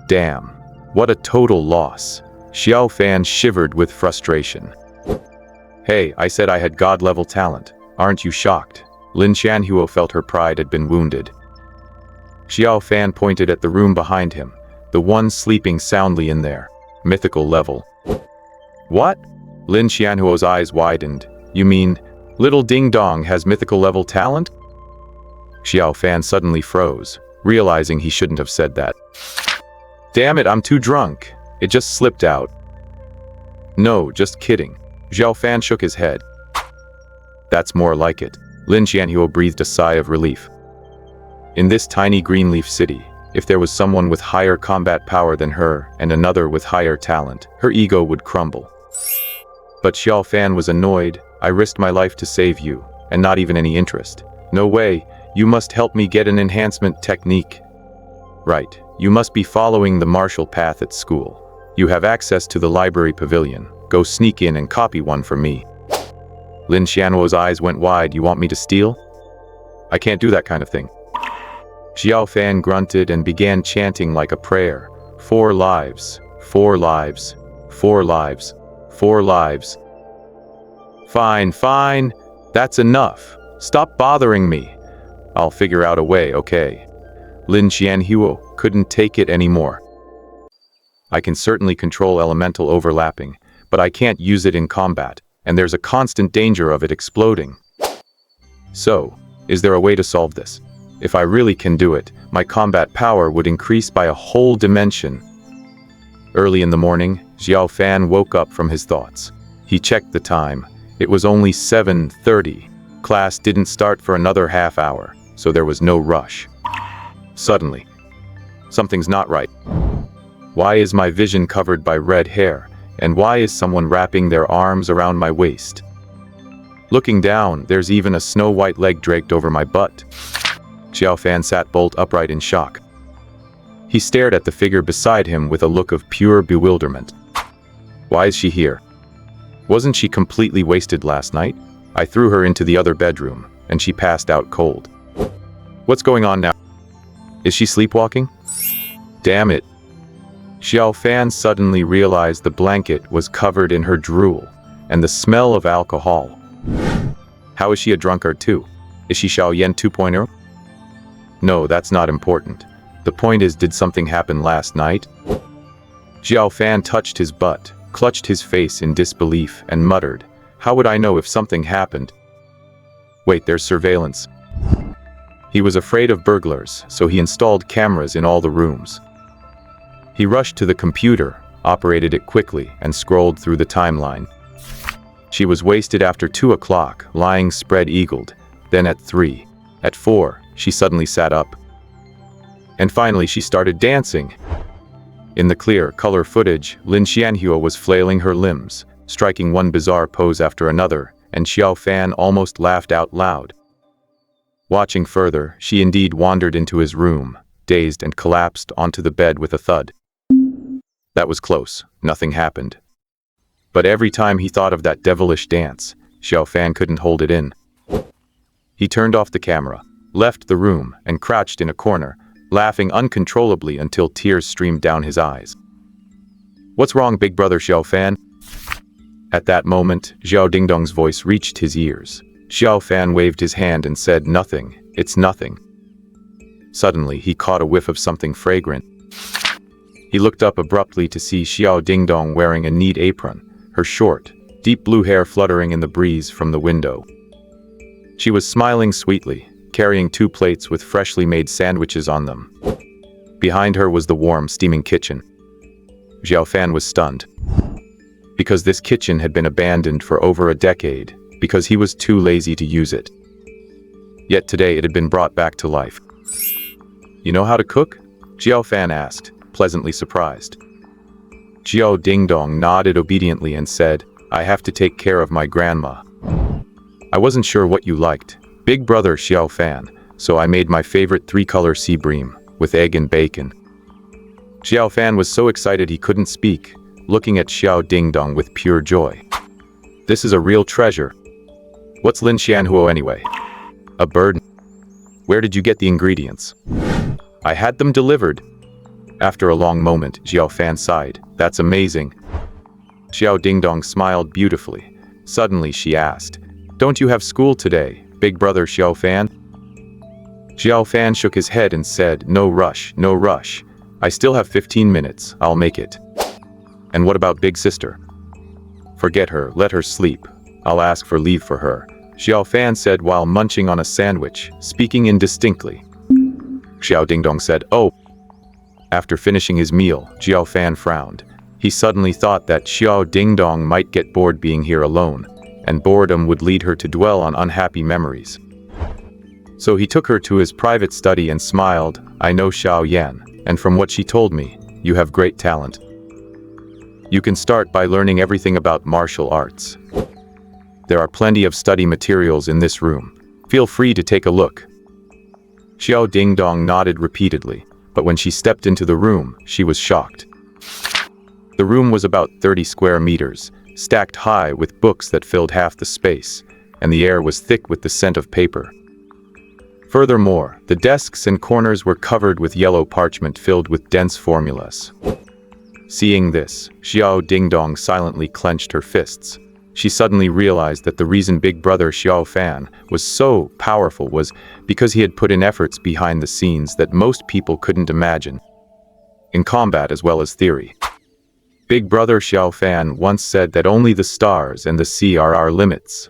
Damn, what a total loss. Xiao Fan shivered with frustration. Hey, I said I had god-level talent. Aren't you shocked? Lin Xianhuo felt her pride had been wounded. Xiao Fan pointed at the room behind him, the one sleeping soundly in there. Mythical level. What? Lin Xianhuo's eyes widened. You mean, little Ding Dong has mythical level talent? Xiao Fan suddenly froze, realizing he shouldn't have said that. Damn it, I'm too drunk. It just slipped out. No, just kidding. Xiao Fan shook his head. That's more like it. Lin Xianhuo breathed a sigh of relief. In this tiny Greenleaf city, if there was someone with higher combat power than her and another with higher talent, her ego would crumble. But Xiao Fan was annoyed. I risked my life to save you, and not even any interest. No way, you must help me get an enhancement technique. Right, you must be following the martial path at school. You have access to the library pavilion. Go sneak in and copy one from me. Lin Xianhuo's eyes went wide. You want me to steal? I can't do that kind of thing. Xiao Fan grunted and began chanting like a prayer. 4 lives, 4 lives, 4 lives, 4 lives. Fine, that's enough. Stop bothering me. I'll figure out a way, okay? Lin Xianhuo couldn't take it anymore. I can certainly control elemental overlapping, but I can't use it in combat, and there's a constant danger of it exploding. So, is there a way to solve this? If I really can do it, my combat power would increase by a whole dimension. Early in the morning, Xiao Fan woke up from his thoughts. He checked the time. It was only 7:30. Class didn't start for another half hour, so there was no rush. Suddenly, something's not right. Why is my vision covered by red hair, and why is someone wrapping their arms around my waist? Looking down, there's even a snow-white leg draped over my butt. Xiao Fan sat bolt upright in shock. He stared at the figure beside him with a look of pure bewilderment. Why is she here? Wasn't she completely wasted last night? I threw her into the other bedroom, and she passed out cold. What's going on now? Is she sleepwalking? Damn it. Xiao Fan suddenly realized the blanket was covered in her drool, and the smell of alcohol. How is she a drunkard too? Is she Xiao Yan 2.0? No, that's not important. The point is, did something happen last night? Xiao Fan touched his butt, clutched his face in disbelief, and muttered, how would I know if something happened? Wait, there's surveillance. He was afraid of burglars, so he installed cameras in all the rooms. He rushed to the computer, operated it quickly, and scrolled through the timeline. She was wasted after 2 o'clock, lying spread-eagled, then at 3. At 4, she suddenly sat up. And finally she started dancing. In the clear, color footage, Lin Xianhuo was flailing her limbs, striking one bizarre pose after another, and Xiao Fan almost laughed out loud. Watching further, she indeed wandered into his room, dazed, and collapsed onto the bed with a thud. That was close. Nothing happened. But every time he thought of that devilish dance, Xiao Fan couldn't hold it in. He turned off the camera, left the room, and crouched in a corner, laughing uncontrollably until tears streamed down his eyes. What's wrong, big brother Xiao Fan? At that moment, Xiao Dingdong's voice reached his ears. Xiao Fan waved his hand and said, "Nothing, it's nothing." Suddenly, he caught a whiff of something fragrant. He looked up abruptly to see Xiao Dingdong wearing a neat apron, her short, deep blue hair fluttering in the breeze from the window. She was smiling sweetly, carrying 2 plates with freshly made sandwiches on them. Behind her was the warm, steaming kitchen. Xiao Fan was stunned. Because this kitchen had been abandoned for over a decade, because he was too lazy to use it. Yet today it had been brought back to life. "You know how to cook?" Xiao Fan asked, pleasantly surprised. Xiao Dingdong nodded obediently and said, "I have to take care of my grandma. I wasn't sure what you liked, big brother Xiao Fan, so I made my favorite 3-color sea bream, with egg and bacon." Xiao Fan was so excited he couldn't speak, looking at Xiao Dingdong with pure joy. "This is a real treasure. What's Lin Xianhuo anyway? A bird? Where did you get the ingredients?" "I had them delivered." After a long moment, Xiao Fan sighed. "That's amazing." Xiao Dingdong smiled beautifully. Suddenly she asked, "Don't you have school today, big brother Xiao Fan?" Xiao Fan shook his head and said, "No rush, no rush. I still have 15 minutes, I'll make it." "And what about big sister?" "Forget her, let her sleep. I'll ask for leave for her," Xiao Fan said while munching on a sandwich, speaking indistinctly. Xiao Dingdong said, "Oh." After finishing his meal, Xiao Fan frowned. He suddenly thought that Xiao Dingdong might get bored being here alone, and boredom would lead her to dwell on unhappy memories. So he took her to his private study and smiled. "I know Xiao Yan, and from what she told me, you have great talent. You can start by learning everything about martial arts. There are plenty of study materials in this room. Feel free to take a look." Xiao Dingdong nodded repeatedly, but when she stepped into the room, she was shocked. The room was about 30 square meters, stacked high with books that filled half the space, and the air was thick with the scent of paper. Furthermore, the desks and corners were covered with yellow parchment filled with dense formulas. Seeing this, Xiao Dingdong silently clenched her fists. She suddenly realized that the reason big brother Xiao Fan was so powerful was because he had put in efforts behind the scenes that most people couldn't imagine, in combat as well as theory. Big brother Xiao Fan once said that only the stars and the sea are our limits.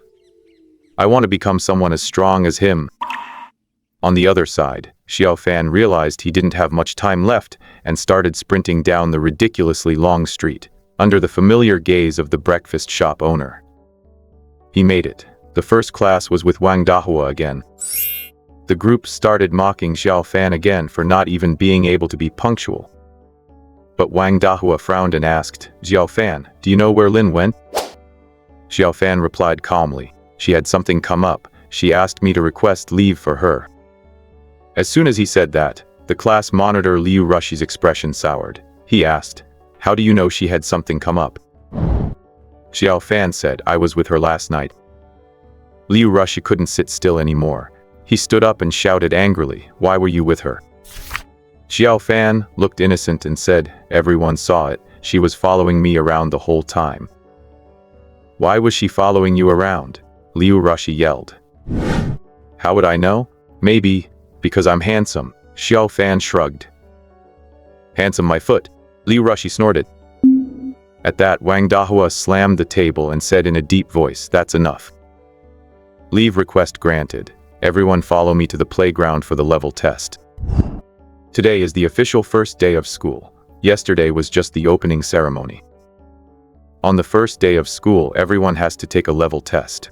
I want to become someone as strong as him. On the other side, Xiao Fan realized he didn't have much time left and started sprinting down the ridiculously long street, under the familiar gaze of the breakfast shop owner. He made it. The first class was with Wang Dahua again. The group started mocking Xiao Fan again for not even being able to be punctual. But Wang Dahua frowned and asked, "Xiao Fan, do you know where Lin went?" Xiao Fan replied calmly, "She had something come up. She asked me to request leave for her." As soon as he said that, the class monitor Liu Rushi's expression soured. He asked, "How do you know she had something come up?" Xiao Fan said, "I was with her last night." Liu Rushi couldn't sit still anymore. He stood up and shouted angrily, "Why were you with her?" Xiao Fan looked innocent and said, "Everyone saw it. She was following me around the whole time." "Why was she following you around?" Liu Rushi yelled. "How would I know? Maybe because I'm handsome," Xiao Fan shrugged. "Handsome my foot," Liu Rushi snorted. At that, Wang Dahua slammed the table and said in a deep voice, "That's enough. Leave request granted. Everyone follow me to the playground for the level test. Today is the official first day of school. Yesterday was just the opening ceremony. On the first day of school, everyone has to take a level test."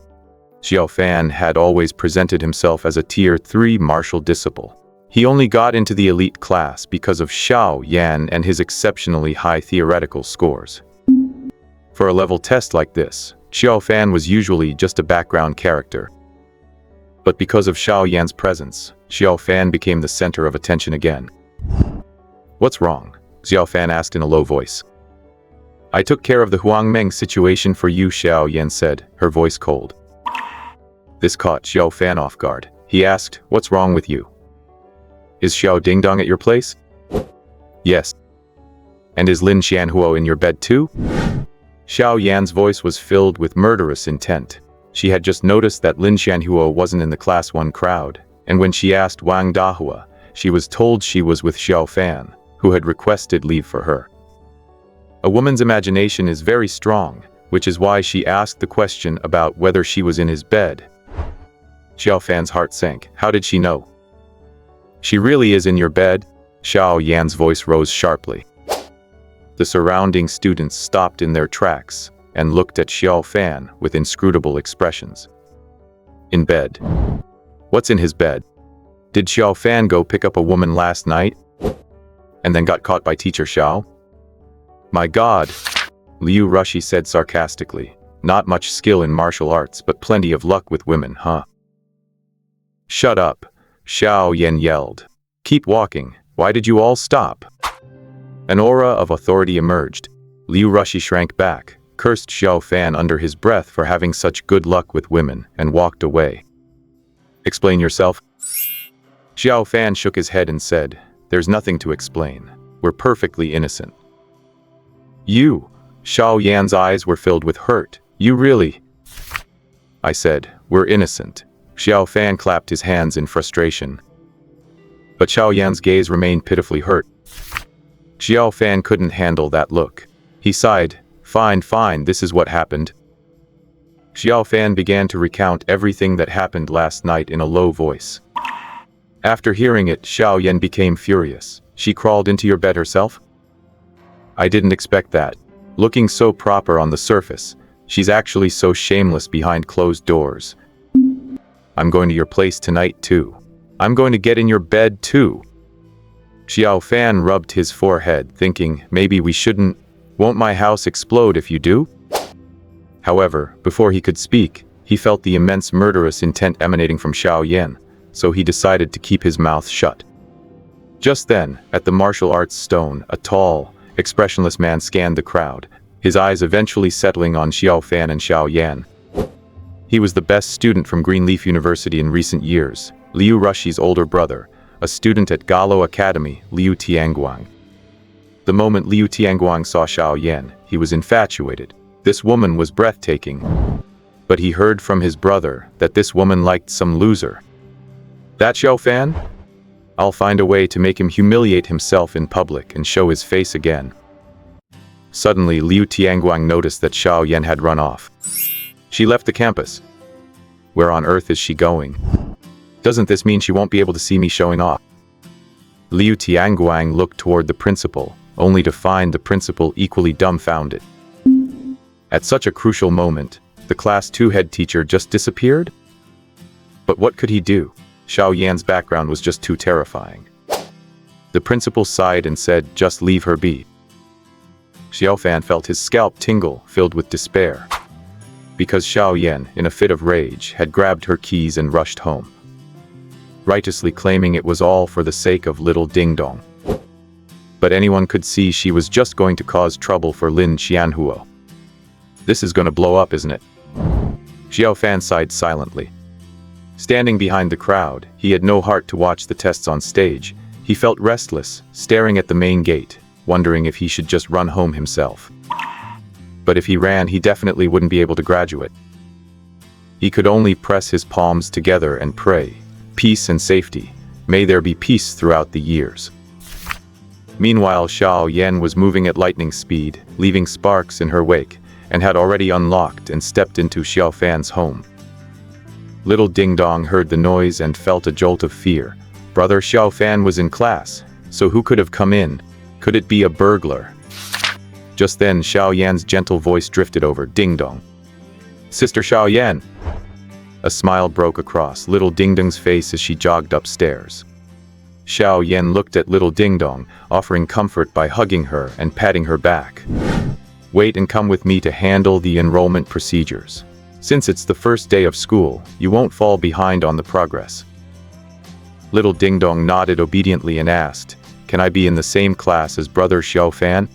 Xiao Fan had always presented himself as a Tier 3 martial disciple. He only got into the elite class because of Xiao Yan and his exceptionally high theoretical scores. For a level test like this, Xiao Fan was usually just a background character. But because of Xiao Yan's presence, Xiao Fan became the center of attention again. "What's wrong?" Xiao Fan asked in a low voice. "I took care of the Huangmeng situation for you," Xiao Yan said, her voice cold. This caught Xiao Fan off guard. He asked, "What's wrong with you? Is Xiao Dingdong at your place?" "Yes." And is Lin Xianhuo in your bed too? Xiao Yan's voice was filled with murderous intent. She had just noticed that Lin Xianhuo wasn't in the Class 1 crowd, and when she asked Wang Dahua, she was told she was with Xiao Fan, who had requested leave for her. A woman's imagination is very strong, which is why she asked the question about whether she was in his bed. Xiao Fan's heart sank. How did she know? She really is in your bed? Xiao Yan's voice rose sharply. The surrounding students stopped in their tracks and looked at Xiao Fan with inscrutable expressions. In bed. What's in his bed? Did Xiao Fan go pick up a woman last night and then got caught by teacher Xiao? My God, Liu Rushi said sarcastically. Not much skill in martial arts, but plenty of luck with women, huh? Shut up, Xiao Yan yelled. Keep walking. Why did you all stop? An aura of authority emerged. Liu Rushi shrank back, cursed Xiao Fan under his breath for having such good luck with women, and walked away. Explain yourself? Xiao Fan shook his head and said, There's nothing to explain. We're perfectly innocent. You? Xiao Yan's eyes were filled with hurt. You really? I said, we're innocent. Xiao Fan clapped his hands in frustration. But Xiao Yan's gaze remained pitifully hurt. Xiao Fan couldn't handle that look. He sighed, fine, this is what happened. Xiao Fan began to recount everything that happened last night in a low voice. After hearing it, Xiao Yan became furious. She crawled into your bed herself? I didn't expect that. Looking so proper on the surface, she's actually so shameless behind closed doors. I'm going to your place tonight too. I'm going to get in your bed too. Xiao Fan rubbed his forehead, thinking, maybe we shouldn't. Won't my house explode if you do? However, before he could speak, he felt the immense murderous intent emanating from Xiao Yan, so he decided to keep his mouth shut. Just then, at the martial arts stone, a tall, expressionless man scanned the crowd, his eyes eventually settling on Xiao Fan and Xiao Yan. He was the best student from Greenleaf University in recent years, Liu Rushi's older brother, a student at Galo Academy, Liu Tianguang. The moment Liu Tianguang saw Xiao Yan, he was infatuated. This woman was breathtaking. But he heard from his brother that this woman liked some loser. That Xiao Fan? I'll find a way to make him humiliate himself in public and show his face again. Suddenly, Liu Tianguang noticed that Xiao Yan had run off. She left the campus. Where on earth is she going? Doesn't this mean she won't be able to see me showing off? Liu Tianguang looked toward the principal, only to find the principal equally dumbfounded. At such a crucial moment, the Class 2 head teacher just disappeared? But what could he do? Xiao Yan's background was just too terrifying. The principal sighed and said, just leave her be. Xiao Fan felt his scalp tingle, filled with despair. Because Xiao Yan, in a fit of rage, had grabbed her keys and rushed home, righteously claiming it was all for the sake of little Ding Dong. But anyone could see she was just going to cause trouble for Lin Xianhuo. This is going to blow up, isn't it? Xiao Fan sighed silently. Standing behind the crowd, he had no heart to watch the tests on stage. He felt restless, staring at the main gate, wondering if he should just run home himself. But if he ran, he definitely wouldn't be able to graduate. He could only press his palms together and pray, peace and safety, may there be peace throughout the years. Meanwhile, Xiao Yan was moving at lightning speed, leaving sparks in her wake, and had already unlocked and stepped into Xiao Fan's home. Little Ding Dong heard the noise and felt a jolt of fear. Brother Xiao Fan was in class, so who could have come in? Could it be a burglar? Just then, Xiao Yan's gentle voice drifted over. Ding Dong. Sister Xiao Yan. A smile broke across little Ding Dong's face as she jogged upstairs. Xiao Yan looked at little Ding Dong, offering comfort by hugging her and patting her back. Wait and come with me to handle the enrollment procedures. Since it's the first day of school, you won't fall behind on the progress. Little Ding Dong nodded obediently and asked, can I be in the same class as brother Xiao Fan?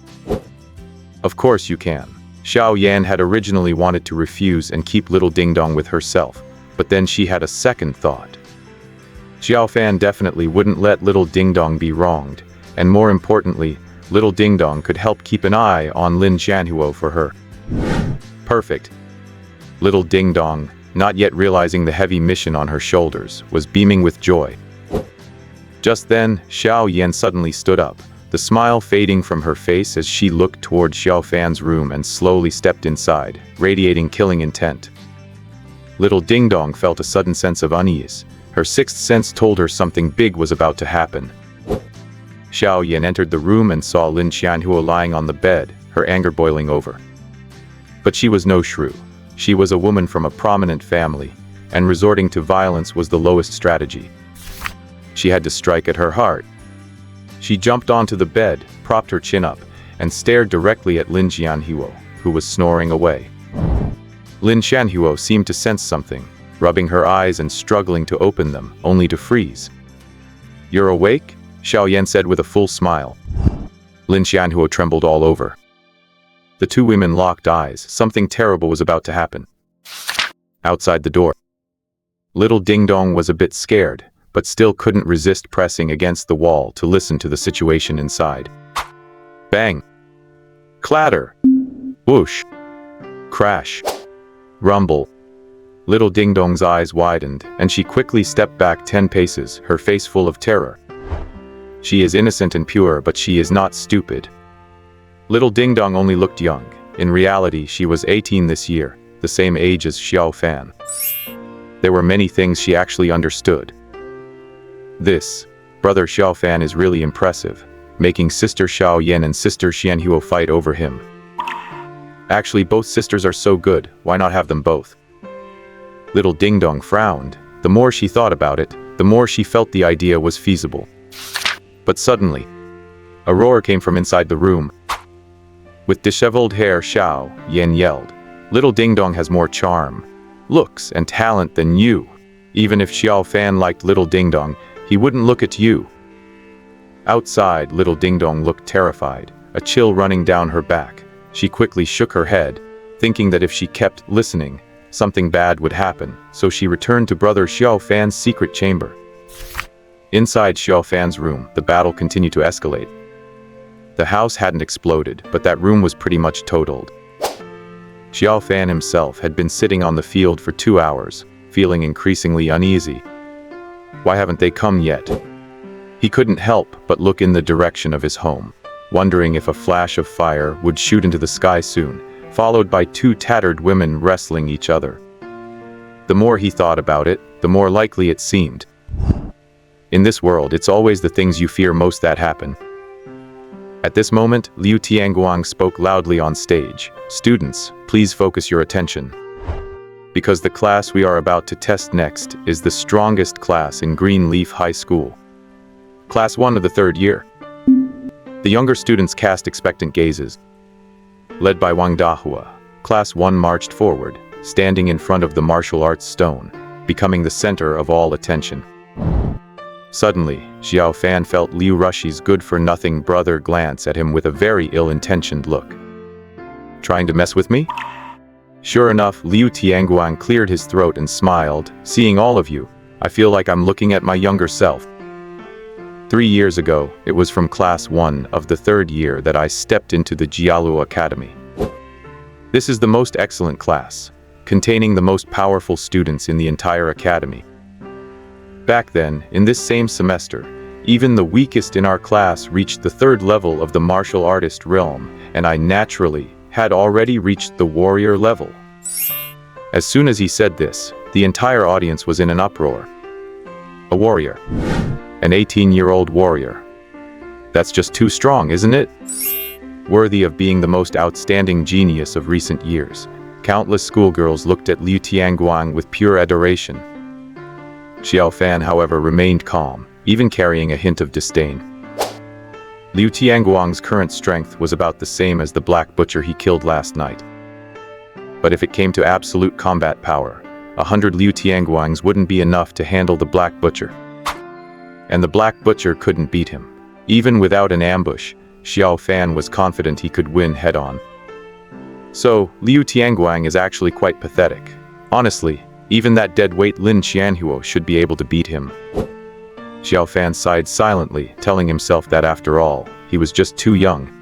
Of course you can. Xiao Yan had originally wanted to refuse and keep little Ding Dong with herself, but then she had a second thought. Xiao Fan definitely wouldn't let little Ding Dong be wronged, and more importantly, little Ding Dong could help keep an eye on Lin Qianhuo for her. Perfect. Little Ding Dong, not yet realizing the heavy mission on her shoulders, was beaming with joy. Just then, Xiao Yan suddenly stood up, the smile fading from her face as she looked toward Xiao Fan's room and slowly stepped inside, radiating killing intent. Little Ding Dong felt a sudden sense of unease. Her sixth sense told her something big was about to happen. Xiao Yan entered the room and saw Lin Qianhuo lying on the bed, her anger boiling over. But she was no shrew. She was a woman from a prominent family, and resorting to violence was the lowest strategy. She had to strike at her heart. She jumped onto the bed, propped her chin up, and stared directly at Lin Qianhuo, who was snoring away. Lin Qianhuo seemed to sense something, rubbing her eyes and struggling to open them, only to freeze. "You're awake?" Xiao Yan said with a full smile. Lin Qianhuo trembled all over. The two women locked eyes. Something terrible was about to happen. Outside the door, little Ding Dong was a bit scared, but still couldn't resist pressing against the wall to listen to the situation inside. Bang! Clatter! Whoosh! Crash! Rumble! Little Ding Dong's eyes widened, and she quickly stepped back 10 paces, her face full of terror. She is innocent and pure, but she is not stupid. Little Ding Dong only looked young. In reality, she was 18 this year, the same age as Xiao Fan. There were many things she actually understood. This, brother Xiao Fan is really impressive, making sister Xiao Yan and sister Qianhuo fight over him. Actually, both sisters are so good, why not have them both? Little Ding Dong frowned. The more she thought about it, the more she felt the idea was feasible. But suddenly, a roar came from inside the room. With disheveled hair, Xiao Yan yelled, "Little Ding Dong has more charm, looks, and talent than you. Even if Xiao Fan liked little Ding Dong, he wouldn't look at you." Outside, little Ding Dong looked terrified, a chill running down her back. She quickly shook her head, thinking that if she kept listening, something bad would happen, so she returned to brother Xiao Fan's secret chamber. Inside Xiao Fan's room, the battle continued to escalate. The house hadn't exploded, but that room was pretty much totaled. Xiao Fan himself had been sitting on the field for 2 hours, feeling increasingly uneasy. Why haven't they come yet? He couldn't help but look in the direction of his home, wondering if a flash of fire would shoot into the sky soon, followed by 2 tattered women wrestling each other. The more he thought about it, the more likely it seemed. In this world, it's always the things you fear most that happen. At this moment, Liu Tianguang spoke loudly on stage. "Students, please focus your attention. Because the class we are about to test next is the strongest class in Greenleaf High School. Class 1 of the 3rd year." The younger students cast expectant gazes. Led by Wang Dahua, Class 1 marched forward, standing in front of the martial arts stone, becoming the center of all attention. Suddenly, Xiao Fan felt Liu Rushi's good-for-nothing brother glance at him with a very ill-intentioned look. "Trying to mess with me?" Sure enough, Liu Tianguang cleared his throat and smiled. "Seeing all of you, I feel like I'm looking at my younger self. 3 years ago, it was from Class 1 of the 3rd year that I stepped into the Jialuo Academy. This is the most excellent class, containing the most powerful students in the entire academy. Back then, in this same semester, even the weakest in our class reached the 3rd level of the martial artist realm, and I naturally had already reached the warrior level." As soon as he said this, the entire audience was in an uproar. A warrior. An 18-year-old warrior. That's just too strong, isn't it? Worthy of being the most outstanding genius of recent years. Countless schoolgirls looked at Liu Tianguang with pure adoration. Xiao Fan, however, remained calm, even carrying a hint of disdain. Liu Tianguang's current strength was about the same as the Black Butcher he killed last night. But if it came to absolute combat power, 100 Liu Tianguangs wouldn't be enough to handle the Black Butcher. And the Black Butcher couldn't beat him. Even without an ambush, Xiao Fan was confident he could win head-on. So, Liu Tianguang is actually quite pathetic. Honestly, even that deadweight Lin Qianhuo should be able to beat him. Xiao Fan sighed silently, telling himself that after all, he was just too young.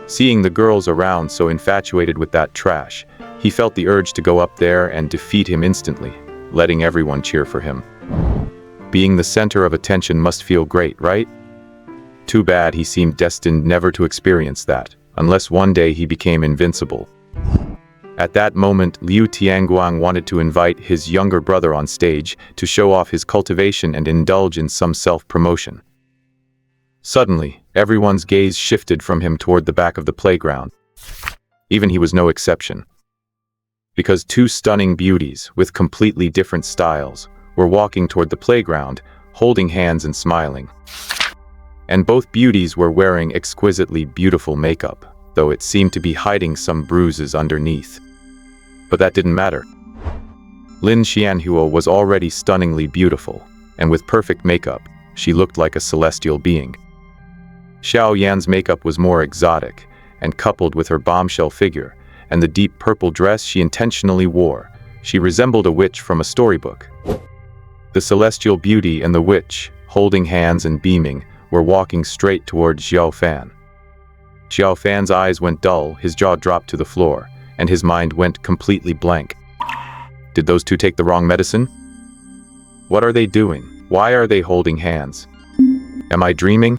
Seeing the girls around so infatuated with that trash, he felt the urge to go up there and defeat him instantly, letting everyone cheer for him. Being the center of attention must feel great, right? Too bad he seemed destined never to experience that, unless one day he became invincible. At that moment, Liu Tianguang wanted to invite his younger brother on stage to show off his cultivation and indulge in some self-promotion. Suddenly, everyone's gaze shifted from him toward the back of the playground. Even he was no exception. Because two stunning beauties, with completely different styles, were walking toward the playground, holding hands and smiling. And both beauties were wearing exquisitely beautiful makeup, though it seemed to be hiding some bruises underneath. But that didn't matter. Lin Xianhuo was already stunningly beautiful, and with perfect makeup, she looked like a celestial being. Xiao Yan's makeup was more exotic, and coupled with her bombshell figure, and the deep purple dress she intentionally wore, she resembled a witch from a storybook. The celestial beauty and the witch, holding hands and beaming, were walking straight toward Xiao Fan. Xiao Fan's eyes went dull, his jaw dropped to the floor, and his mind went completely blank. Did those two take the wrong medicine? What are they doing? Why are they holding hands? Am I dreaming?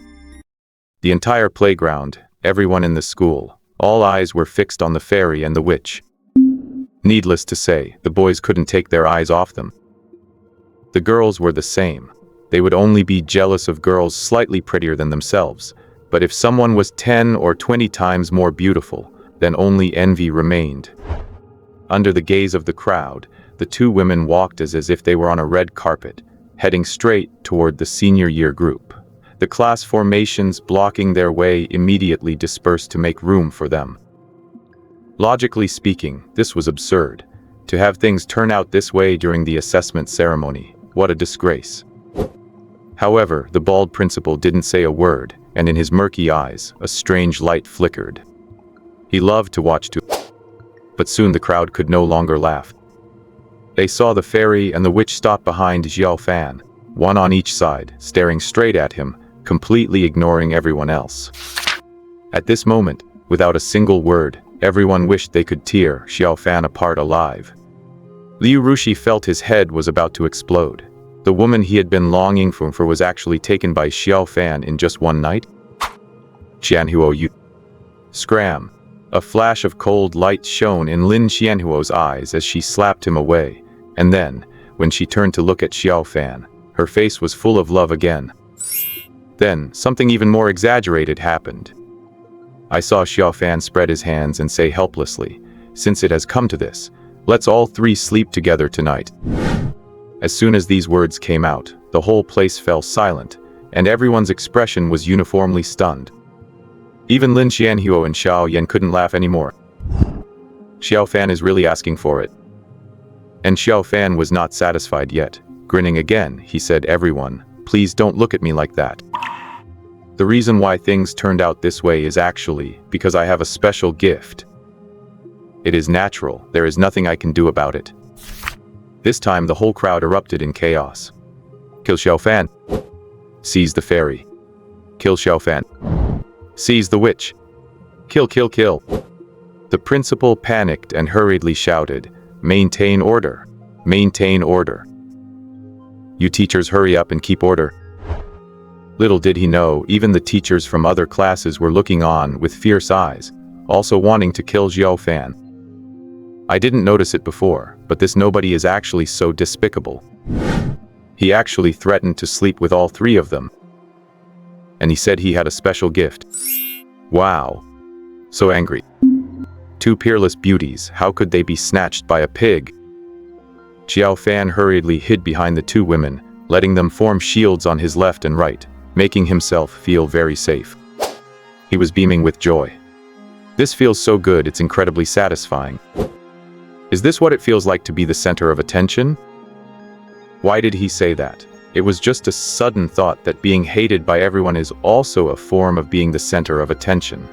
The entire playground, everyone in the school, all eyes were fixed on the fairy and the witch. Needless to say, the boys couldn't take their eyes off them. The girls were the same. They would only be jealous of girls slightly prettier than themselves, but if someone was 10 or 20 times more beautiful, then only envy remained. Under the gaze of the crowd, the two women walked as if they were on a red carpet, heading straight toward the senior year group. The class formations blocking their way immediately dispersed to make room for them. Logically speaking, this was absurd. To have things turn out this way during the assessment ceremony, what a disgrace. However, the bald principal didn't say a word, and in his murky eyes, a strange light flickered. He loved to watch too, but soon the crowd could no longer laugh. They saw the fairy and the witch stop behind Xiao Fan, one on each side, staring straight at him, completely ignoring everyone else. At this moment, without a single word, everyone wished they could tear Xiao Fan apart alive. Liu Rushi felt his head was about to explode. The woman he had been longing for was actually taken by Xiao Fan in just one night? Xianhuo, you... Scram! A flash of cold light shone in Lin Xianhuo's eyes as she slapped him away, and then, when she turned to look at Xiao Fan, her face was full of love again. Then, something even more exaggerated happened. I saw Xiao Fan spread his hands and say helplessly, "Since it has come to this, let's all three sleep together tonight." As soon as these words came out, the whole place fell silent, and everyone's expression was uniformly stunned. Even Lin Xianhuo and Xiao Yan couldn't laugh anymore. Xiao Fan is really asking for it. And Xiao Fan was not satisfied yet. Grinning again, he said, "Everyone, please don't look at me like that. The reason why things turned out this way is actually because I have a special gift. It is natural, there is nothing I can do about it." This time the whole crowd erupted in chaos. Kill Xiao Fan. Seize the fairy. Kill Xiao Fan. Seize the witch. Kill, kill, kill. The principal panicked and hurriedly shouted, "Maintain order. Maintain order. You teachers hurry up and keep order." Little did he know, even the teachers from other classes were looking on with fierce eyes, also wanting to kill Xiao Fan. I didn't notice it before, but this nobody is actually so despicable. He actually threatened to sleep with all three of them. And he said he had a special gift. Wow. So angry. Two peerless beauties, how could they be snatched by a pig? Xiao Fan hurriedly hid behind the two women, letting them form shields on his left and right, making himself feel very safe. He was beaming with joy. This feels so good, it's incredibly satisfying. Is this what it feels like to be the center of attention? Why did he say that? It was just a sudden thought that being hated by everyone is also a form of being the center of attention.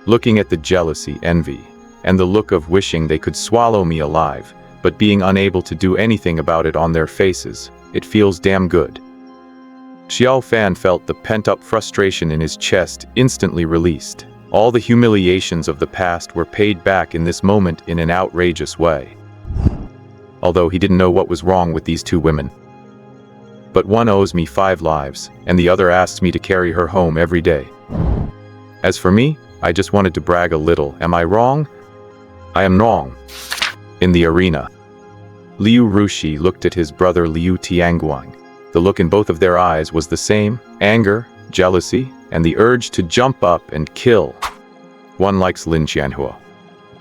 Looking at the jealousy, envy, and the look of wishing they could swallow me alive, but being unable to do anything about it on their faces, it feels damn good. Xiao Fan felt the pent-up frustration in his chest instantly released. All the humiliations of the past were paid back in this moment in an outrageous way. Although he didn't know what was wrong with these two women. But one owes me 5 lives, and the other asks me to carry her home every day. As for me, I just wanted to brag a little. Am I wrong? I am wrong. In the arena, Liu Rushi looked at his brother Liu Tianguang. The look in both of their eyes was the same: anger, jealousy, and the urge to jump up and kill. One likes Lin Qianhuo.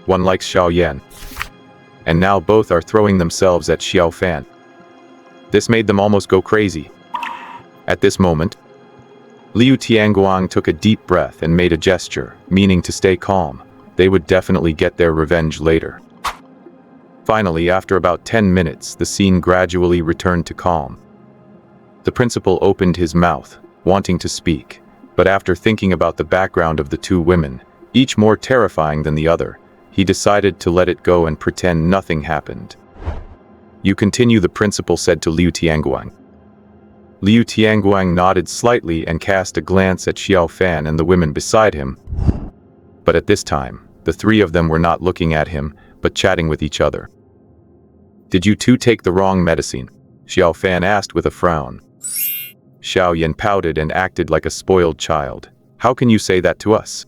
One likes Xiao Yan. And now both are throwing themselves at Xiao Fan. This made them almost go crazy. At this moment, Liu Tianguang took a deep breath and made a gesture, meaning to stay calm. They would definitely get their revenge later. Finally, after about 10 minutes, the scene gradually returned to calm. The principal opened his mouth, wanting to speak, but after thinking about the background of the two women, each more terrifying than the other, he decided to let it go and pretend nothing happened. You continue, the principal said to Liu Tianguang. Liu Tianguang nodded slightly and cast a glance at Xiao Fan and the women beside him. But at this time, the three of them were not looking at him, but chatting with each other. Did you two take the wrong medicine? Xiao Fan asked with a frown. Xiao Yan pouted and acted like a spoiled child. How can you say that to us?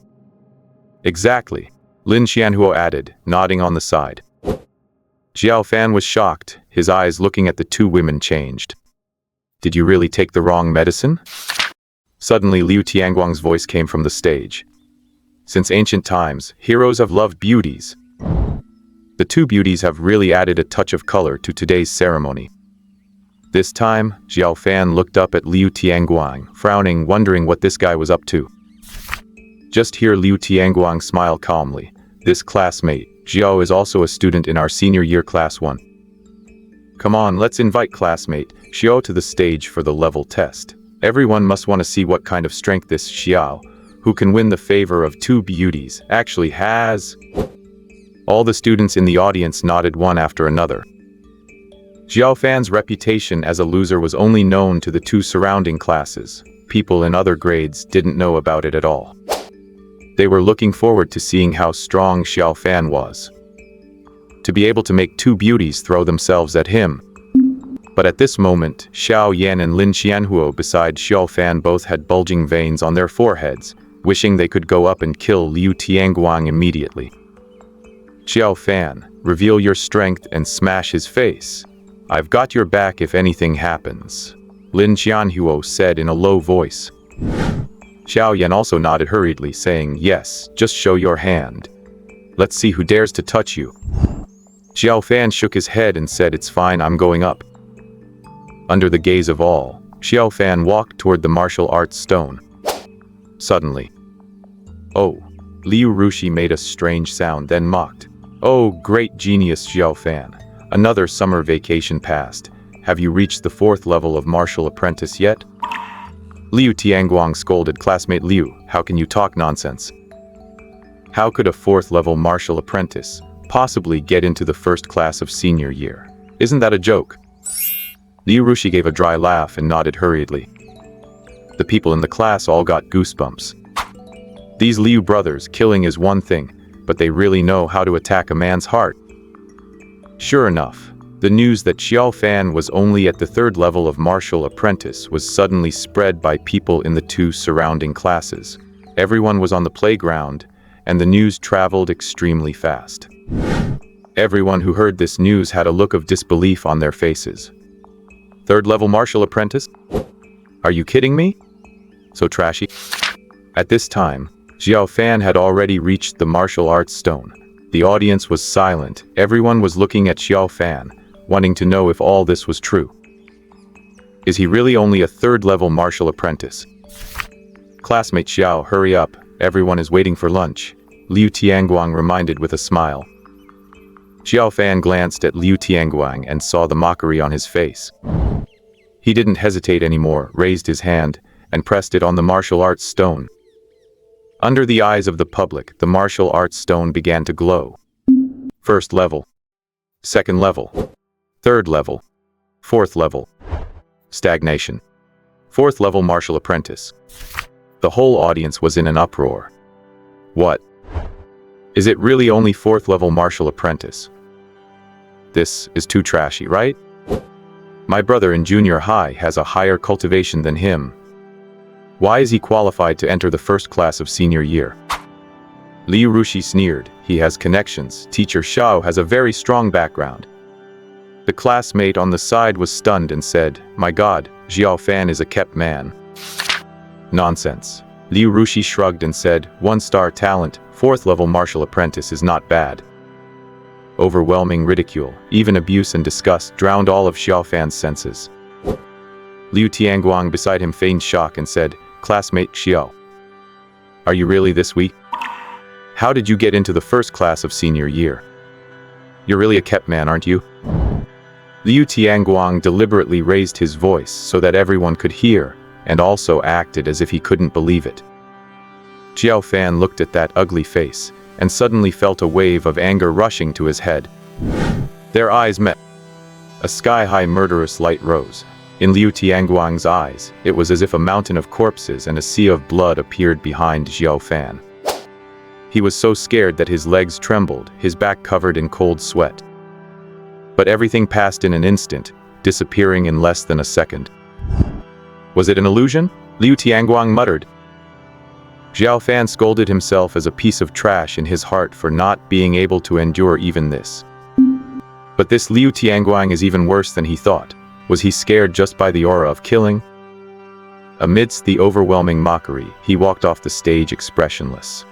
Exactly, Lin Qianhuo added, nodding on the side. Xiao Fan was shocked, his eyes looking at the two women changed. Did you really take the wrong medicine? Suddenly Liu Tianguang's voice came from the stage. Since ancient times, heroes have loved beauties. The two beauties have really added a touch of color to today's ceremony. This time, Xiao Fan looked up at Liu Tianguang, frowning, wondering what this guy was up to. Just hear Liu Tianguang smile calmly. This classmate, Xiao, is also a student in our senior year class 1. Come on, let's invite classmate Xiao to the stage for the level test. Everyone must want to see what kind of strength this Xiao, who can win the favor of two beauties, actually has. All the students in the audience nodded one after another. Xiao Fan's reputation as a loser was only known to the two surrounding classes. People in other grades didn't know about it at all. They were looking forward to seeing how strong Xiao Fan was. To be able to make two beauties throw themselves at him. But at this moment, Xiao Yan and Lin Qianhuo beside Xiao Fan both had bulging veins on their foreheads, wishing they could go up and kill Liu Tianguang immediately. Xiao Fan, reveal your strength and smash his face. I've got your back if anything happens, Lin Qianhuo said in a low voice. Xiao Yan also nodded hurriedly, saying, yes, just show your hand. Let's see who dares to touch you. Xiao Fan shook his head and said, it's fine, I'm going up. Under the gaze of all, Xiao Fan walked toward the martial arts stone. Suddenly, oh, Liu Rushi made a strange sound, then mocked. Oh, great genius Xiao Fan. Another summer vacation passed. Have you reached the 4th level of martial apprentice yet? Liu Tianguang scolded classmate Liu, how can you talk nonsense? How could a 4th level martial apprentice possibly get into the 1st class of senior year? Isn't that a joke? Liu Rushi gave a dry laugh and nodded hurriedly. The people in the class all got goosebumps. These Liu brothers, killing is one thing, but they really know how to attack a man's heart. Sure enough, the news that Xiao Fan was only at the 3rd level of martial apprentice was suddenly spread by people in the two surrounding classes. Everyone was on the playground, and the news traveled extremely fast. Everyone who heard this news had a look of disbelief on their faces. 3rd level martial apprentice? Are you kidding me? So trashy? At this time, Xiao Fan had already reached the martial arts stone. The audience was silent. Everyone was looking at Xiao Fan, wanting to know if all this was true. Is he really only a 3rd level martial apprentice? Classmate Xiao, hurry up. Everyone is waiting for lunch, Liu Tianguang reminded with a smile. Xiao Fan glanced at Liu Tianguang and saw the mockery on his face. He didn't hesitate anymore, raised his hand, and pressed it on the martial arts stone. Under the eyes of the public, the martial arts stone began to glow. 1st level. 2nd level. 3rd level. 4th level. Stagnation. 4th level martial apprentice. The whole audience was in an uproar. What? Is it really only 4th level martial apprentice? This is too trashy, right? My brother in junior high has a higher cultivation than him. Why is he qualified to enter the first class of senior year? Liu Rushi sneered. He has connections. Teacher Xiao has a very strong background. The classmate on the side was stunned and said, "My God, Xiao Fan is a kept man." Nonsense. Liu Rushi shrugged and said, "1-star talent, 4th level martial apprentice is not bad." Overwhelming ridicule, even abuse and disgust drowned all of Xiao Fan's senses. Liu Tianguang beside him feigned shock and said, "Classmate Xiao, are you really this weak? How did you get into the first class of senior year? You're really a kept man, aren't you?" Liu Tianguang deliberately raised his voice so that everyone could hear, and also acted as if he couldn't believe it. Xiao Fan looked at that ugly face, and suddenly felt a wave of anger rushing to his head. Their eyes met. A sky-high murderous light rose. In Liu Tianguang's eyes, it was as if a mountain of corpses and a sea of blood appeared behind Xiao Fan. He was so scared that his legs trembled, his back covered in cold sweat. But everything passed in an instant, disappearing in less than a second. Was it an illusion? Liu Tianguang muttered. Xiao Fan scolded himself as a piece of trash in his heart for not being able to endure even this. But this Liu Tianguang is even worse than he thought. Was he scared just by the aura of killing? Amidst the overwhelming mockery, he walked off the stage expressionless.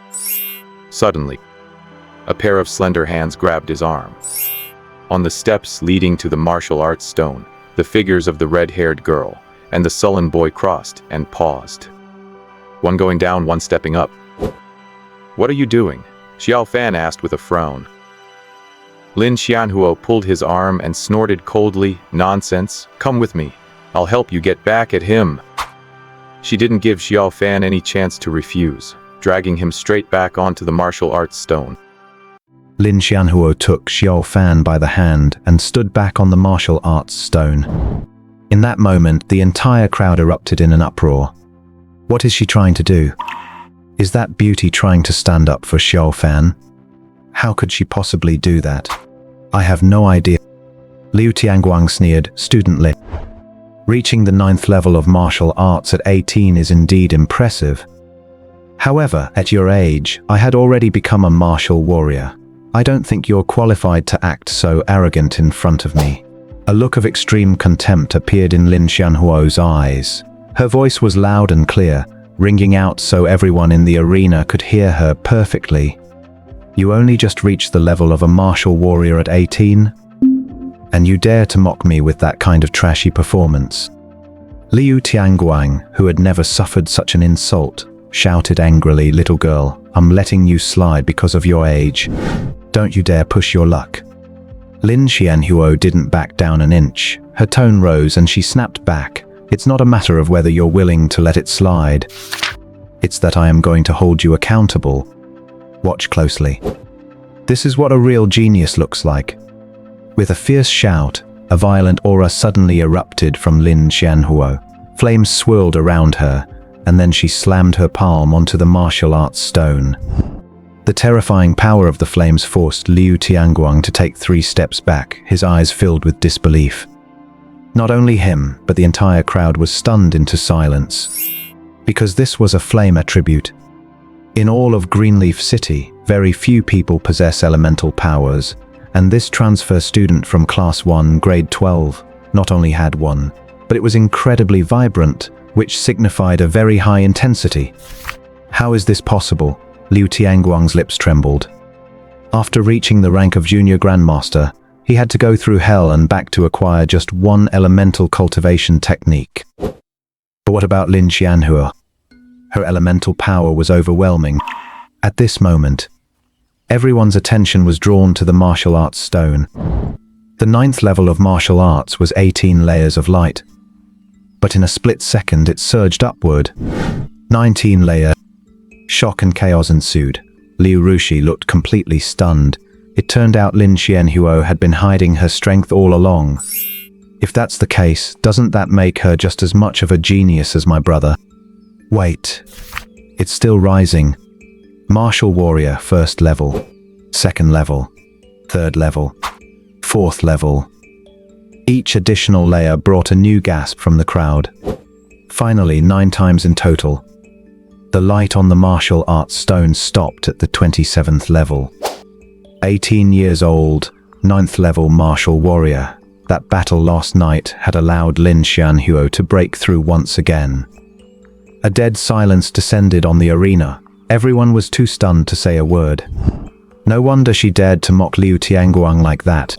Suddenly, a pair of slender hands grabbed his arm. On the steps leading to the martial arts stone, the figures of the red-haired girl and the sullen boy crossed and paused. One going down, one stepping up. "What are you doing?" Xiao Fan asked with a frown. Lin Xianhuo pulled his arm and snorted coldly, "Nonsense, come with me. I'll help you get back at him." She didn't give Xiao Fan any chance to refuse, dragging him straight back onto the martial arts stone. Lin Xianhuo took Xiao Fan by the hand and stood back on the martial arts stone. In that moment, the entire crowd erupted in an uproar. What is she trying to do? Is that beauty trying to stand up for Xiao Fan? How could she possibly do that? I have no idea. Liu Tianguang sneered, "Student Lin. Reaching the 9th level of martial arts at 18 is indeed impressive. However, at your age, I had already become a martial warrior. I don't think you're qualified to act so arrogant in front of me." A look of extreme contempt appeared in Lin Xianhuo's eyes. Her voice was loud and clear, ringing out so everyone in the arena could hear her perfectly. "You only just reached the level of a martial warrior at 18? And you dare to mock me with that kind of trashy performance?" Liu Tianguang, who had never suffered such an insult, shouted angrily, "Little girl, I'm letting you slide because of your age. Don't you dare push your luck." Lin Xianhuo didn't back down an inch. Her tone rose and she snapped back. "It's not a matter of whether you're willing to let it slide. It's that I am going to hold you accountable. Watch closely. This is what a real genius looks like." With a fierce shout, a violent aura suddenly erupted from Lin Xianhuo. Flames swirled around her, and then she slammed her palm onto the martial arts stone. The terrifying power of the flames forced Liu Tianguang to take 3 steps back, his eyes filled with disbelief. Not only him, but the entire crowd was stunned into silence. Because this was a flame attribute. In all of Greenleaf City, very few people possess elemental powers, and this transfer student from Class 1, Grade 12, not only had one, but it was incredibly vibrant, which signified a very high intensity. How is this possible? Liu Tianguang's lips trembled. After reaching the rank of Junior Grandmaster, he had to go through hell and back to acquire just one elemental cultivation technique. But what about Lin Xianhuo? Her elemental power was overwhelming. At this moment, everyone's attention was drawn to the martial arts stone. The 9th level of martial arts was 18 layers of light. But in a split second it surged upward. 19 layers. Shock and chaos ensued. Liu Rushi looked completely stunned. It turned out Lin Xianhuo had been hiding her strength all along. If that's the case, doesn't that make her just as much of a genius as my brother? Wait. It's still rising. Martial warrior, first level, second level, third level, fourth level. Each additional layer brought a new gasp from the crowd. Finally, 9 times in total. The light on the martial arts stone stopped at the 27th level. 18 years old, 9th level martial warrior. That battle last night had allowed Lin Xianhuo to break through once again. A dead silence descended on the arena. Everyone was too stunned to say a word. No wonder she dared to mock Liu Tianguang like that.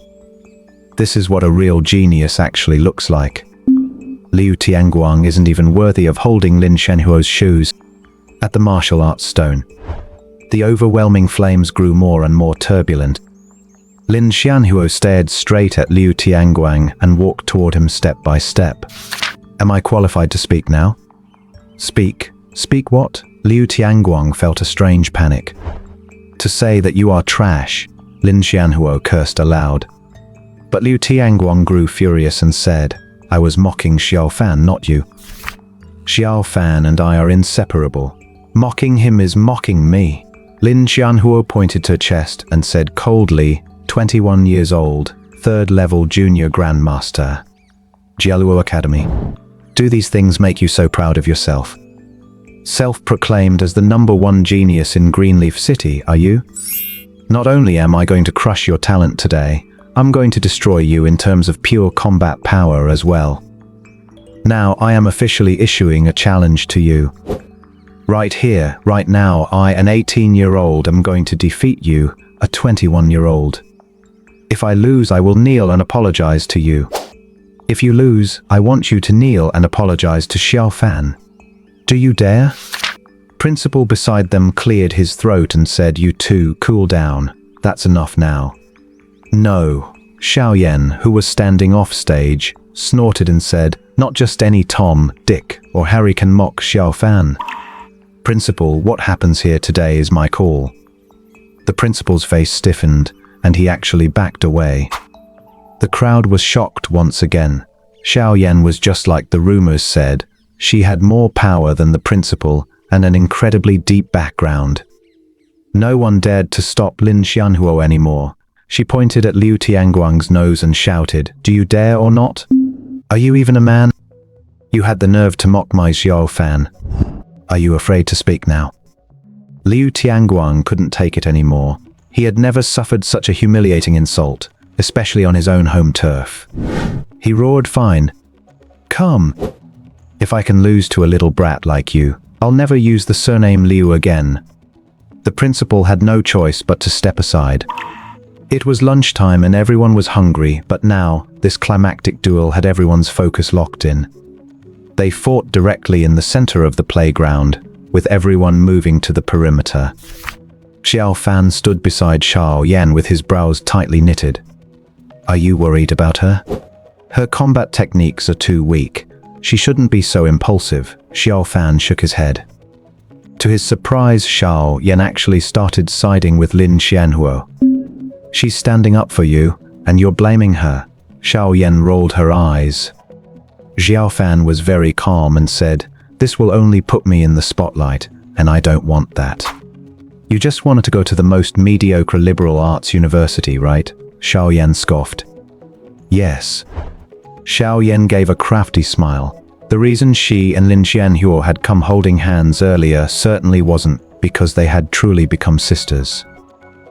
This is what a real genius actually looks like. Liu Tianguang isn't even worthy of holding Lin Xianhuo's shoes. At the martial arts stone, the overwhelming flames grew more and more turbulent. Lin Xianhuo stared straight at Liu Tianguang and walked toward him step by step. Am I qualified to speak now? Speak? Speak what? Liu Tianguang felt a strange panic. To say that you are trash, Lin Xianhuo cursed aloud. But Liu Tianguang grew furious and said, I was mocking Xiao Fan, not you. Xiao Fan and I are inseparable. Mocking him is mocking me. Lin Xianhuo pointed to her chest and said coldly, 21 years old, 3rd level junior grandmaster. Jialuo Academy. Do these things make you so proud of yourself? Self-proclaimed as the #1 genius in Greenleaf City, are you? Not only am I going to crush your talent today, I'm going to destroy you in terms of pure combat power as well. Now I am officially issuing a challenge to you. Right here, right now, I, an 18-year-old, am going to defeat you, a 21-year-old. If I lose, I will kneel and apologize to you. If you lose, I want you to kneel and apologize to Xiao Fan. Do you dare? Principal beside them cleared his throat and said, you two, cool down. That's enough now. No. Xiao Yan, who was standing off stage, snorted and said, not just any Tom, Dick, or Harry can mock Xiao Fan. Principal, what happens here today is my call. The principal's face stiffened, and he actually backed away. The crowd was shocked once again. Xiao Yan was just like the rumors said. She had more power than the principal and an incredibly deep background. No one dared to stop Lin Xianhuo anymore. She pointed at Liu Tianguang's nose and shouted, do you dare or not? Are you even a man? You had the nerve to mock my Xiao Fan. Are you afraid to speak now? Liu Tianguang couldn't take it anymore. He had never suffered such a humiliating insult, especially on his own home turf. He roared, fine. Come. If I can lose to a little brat like you, I'll never use the surname Liu again. The principal had no choice but to step aside. It was lunchtime and everyone was hungry, but now, this climactic duel had everyone's focus locked in. They fought directly in the center of the playground, with everyone moving to the perimeter. Xiao Fan stood beside Xiao Yan with his brows tightly knitted. Are you worried about her? Her combat techniques are too weak. She shouldn't be so impulsive. Xiao Fan shook his head. To his surprise, Xiao Yan actually started siding with Lin Xianhuo. She's standing up for you, and you're blaming her. Xiao Yan rolled her eyes. Xiao Fan was very calm and said, this will only put me in the spotlight, and I don't want that. You just wanted to go to the most mediocre liberal arts university, right? Xiao Yan scoffed. Yes. Xiao Yan gave a crafty smile. The reason she and Lin Xianhuo had come holding hands earlier certainly wasn't because they had truly become sisters.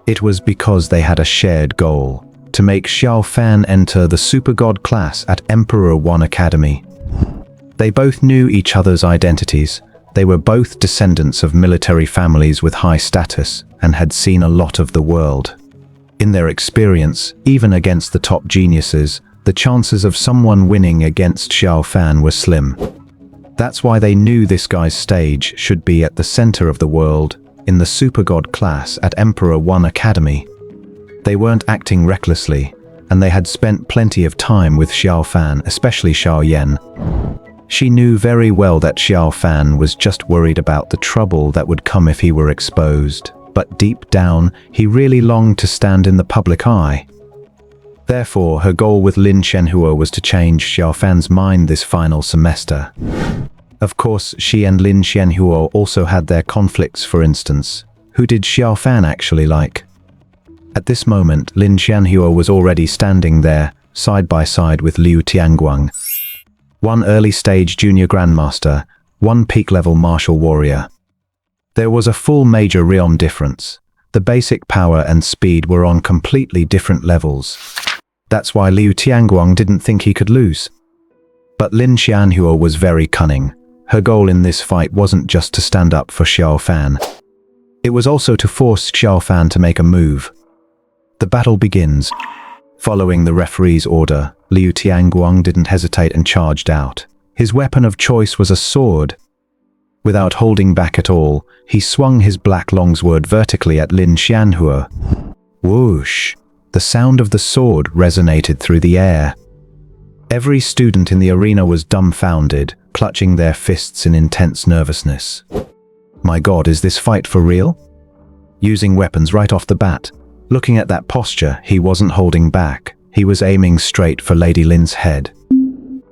It was because they had a shared goal, to make Xiao Fan enter the Super God class at Emperor 1 Academy. They both knew each other's identities. They were both descendants of military families with high status and had seen a lot of the world. In their experience, even against the top geniuses, the chances of someone winning against Xiao Fan were slim. That's why they knew this guy's stage should be at the center of the world, in the Super God class at Emperor 1 Academy. They weren't acting recklessly, and they had spent plenty of time with Xiao Fan, especially Xiao Yan. She knew very well that Xiao Fan was just worried about the trouble that would come if he were exposed, but deep down, he really longed to stand in the public eye. Therefore, her goal with Lin Xianhuo was to change Xiaofan's mind this final semester. Of course, she and Lin Xianhuo also had their conflicts. For instance, who did Xiaofan actually like? At this moment, Lin Xianhuo was already standing there, side by side with Liu Tianguang. One early-stage junior grandmaster, one peak-level martial warrior. There was a full major realm difference. The basic power and speed were on completely different levels. That's why Liu Tianguang didn't think he could lose. But Lin Xianhuo was very cunning. Her goal in this fight wasn't just to stand up for Xiaofan. It was also to force Xiaofan to make a move. The battle begins. Following the referee's order, Liu Tianguang didn't hesitate and charged out. His weapon of choice was a sword. Without holding back at all, he swung his black longsword vertically at Lin Xianhuo. Whoosh! The sound of the sword resonated through the air. Every student in the arena was dumbfounded, clutching their fists in intense nervousness. My God, is this fight for real? Using weapons right off the bat. Looking at that posture, he wasn't holding back. He was aiming straight for Lady Lin's head.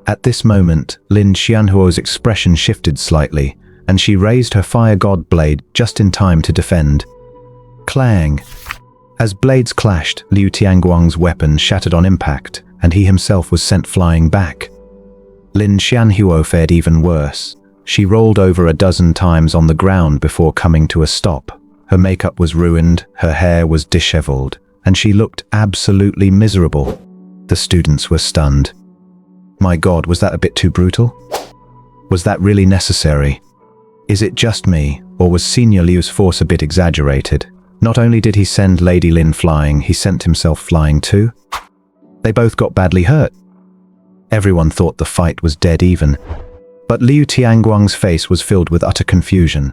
At this moment, Lin Xianhuo's expression shifted slightly, and she raised her fire god blade just in time to defend. Clang! As blades clashed, Liu Tianguang's weapon shattered on impact, and he himself was sent flying back. Lin Xianhuo fared even worse. She rolled over a dozen times on the ground before coming to a stop. Her makeup was ruined, her hair was disheveled, and she looked absolutely miserable. The students were stunned. My God, was that a bit too brutal? Was that really necessary? Is it just me, or was Senior Liu's force a bit exaggerated? Not only did he send Lady Lin flying, he sent himself flying too. They both got badly hurt. Everyone thought the fight was dead even. But Liu Tianguang's face was filled with utter confusion.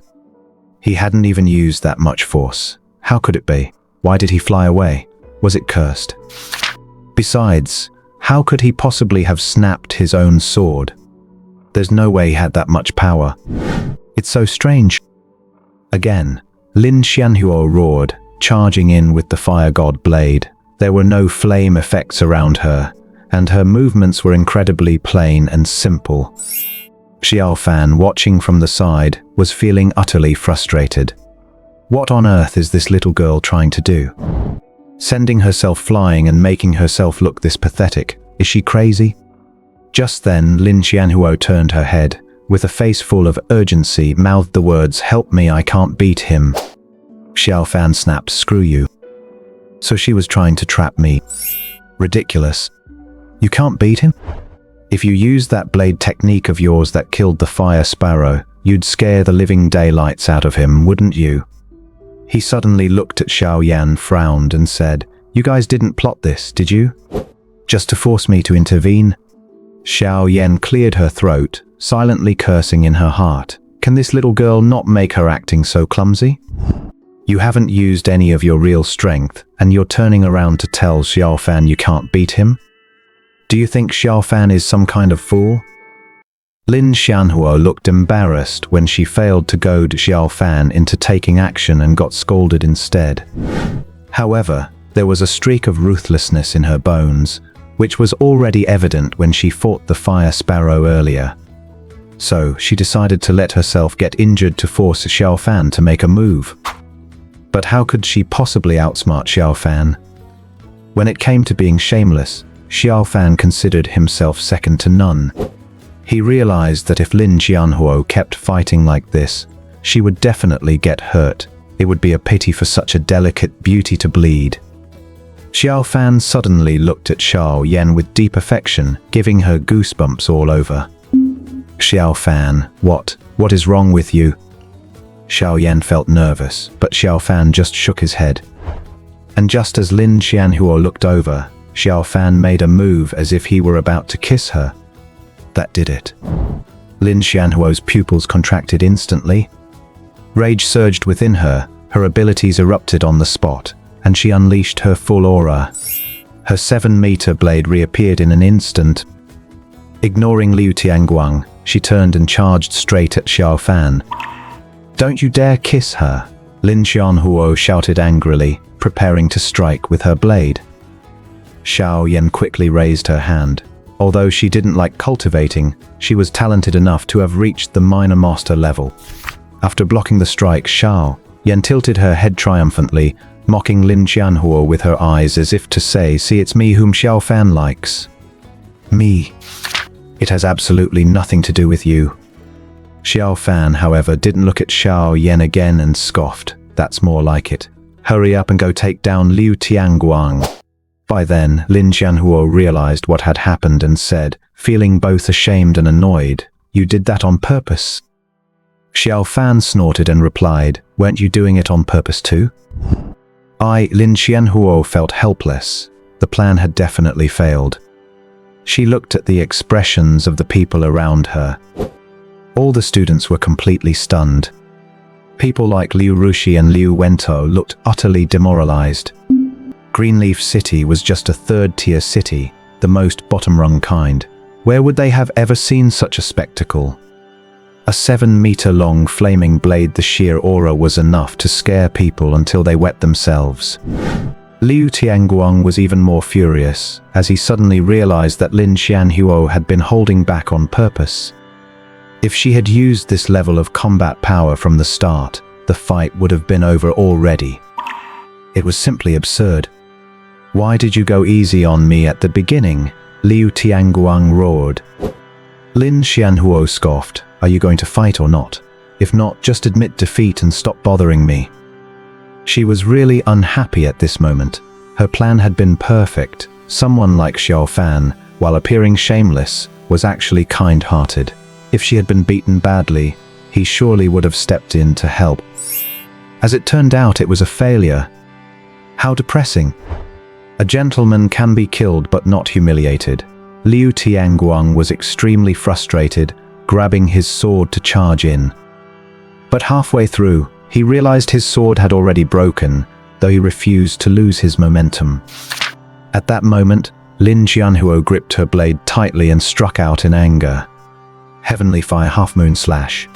He hadn't even used that much force. How could it be? Why did he fly away? Was it cursed? Besides, how could he possibly have snapped his own sword? There's no way he had that much power. It's so strange. Again, Lin Xianhuo roared, charging in with the fire god blade. There were no flame effects around her, and her movements were incredibly plain and simple. Xiaofan, watching from the side, was feeling utterly frustrated. What on earth is this little girl trying to do? Sending herself flying and making herself look this pathetic. Is she crazy? Just then, Lin Xianhuo turned her head. With a face full of urgency, mouthed the words, "Help me, I can't beat him." Xiaofan snapped, "Screw you." So she was trying to trap me. Ridiculous. You can't beat him? If you used that blade technique of yours that killed the fire sparrow, you'd scare the living daylights out of him, wouldn't you? He suddenly looked at Xiao Yan, frowned, and said, "You guys didn't plot this, did you? Just to force me to intervene?" Xiao Yan cleared her throat, silently cursing in her heart. Can this little girl not make her acting so clumsy? You haven't used any of your real strength, and you're turning around to tell Xiaofan you can't beat him? Do you think Xiaofan is some kind of fool? Lin Xianhuo looked embarrassed when she failed to goad Xiaofan into taking action and got scolded instead. However, there was a streak of ruthlessness in her bones, which was already evident when she fought the fire sparrow earlier. So she decided to let herself get injured to force Xiaofan to make a move. But how could she possibly outsmart Xiaofan? When it came to being shameless, Xiaofan considered himself second to none. He realized that if Lin Xianhuo kept fighting like this, she would definitely get hurt. It would be a pity for such a delicate beauty to bleed. Xiaofan suddenly looked at Xiao Yan with deep affection, giving her goosebumps all over. Xiaofan, what is wrong with you? Xiao Yan felt nervous, but Xiaofan just shook his head. And just as Lin Xianhuo looked over, Xiaofan made a move as if he were about to kiss her. That did it. Lin Xianhuo's pupils contracted instantly. Rage surged within her, her abilities erupted on the spot, and she unleashed her full aura. Her 7-meter blade reappeared in an instant. Ignoring Liu Tianguang, she turned and charged straight at Xiaofan. "Don't you dare kiss her!" Lin Xianhuo shouted angrily, preparing to strike with her blade. Xiao Yan quickly raised her hand. Although she didn't like cultivating, she was talented enough to have reached the minor master level. After blocking the strike, Xiao Yan tilted her head triumphantly, mocking Lin Qianhuo with her eyes as if to say, "See, it's me whom Xiao Fan likes." "Me? It has absolutely nothing to do with you." Xiao Fan, however, didn't look at Xiao Yan again and scoffed. "That's more like it. Hurry up and go take down Liu Tianguang." By then, Lin Qianhuo realized what had happened and said, feeling both ashamed and annoyed, "You did that on purpose?" Xiao Fan snorted and replied, "Weren't you doing it on purpose too?" Lin Qianhuo felt helpless. The plan had definitely failed. She looked at the expressions of the people around her. All the students were completely stunned. People like Liu Rushi and Liu Wento looked utterly demoralized. Greenleaf City was just a third-tier city, the most bottom-rung kind. Where would they have ever seen such a spectacle? A 7-meter-long flaming blade, the sheer aura was enough to scare people until they wet themselves. Liu Tianguang was even more furious, as he suddenly realized that Lin Qianhuo had been holding back on purpose. If she had used this level of combat power from the start, the fight would have been over already. It was simply absurd. "Why did you go easy on me at the beginning?" Liu Tianguang roared. Lin Qianhuo scoffed. "Are you going to fight or not? If not, just admit defeat and stop bothering me." She was really unhappy at this moment. Her plan had been perfect. Someone like Xiao Fan, while appearing shameless, was actually kind-hearted. If she had been beaten badly, he surely would have stepped in to help. As it turned out, it was a failure. How depressing. A gentleman can be killed but not humiliated. Liu Tianguang was extremely frustrated, grabbing his sword to charge in. But halfway through, he realized his sword had already broken, though he refused to lose his momentum. At that moment, Lin Qianhuo gripped her blade tightly and struck out in anger. Heavenly Fire Half-Moon Slash.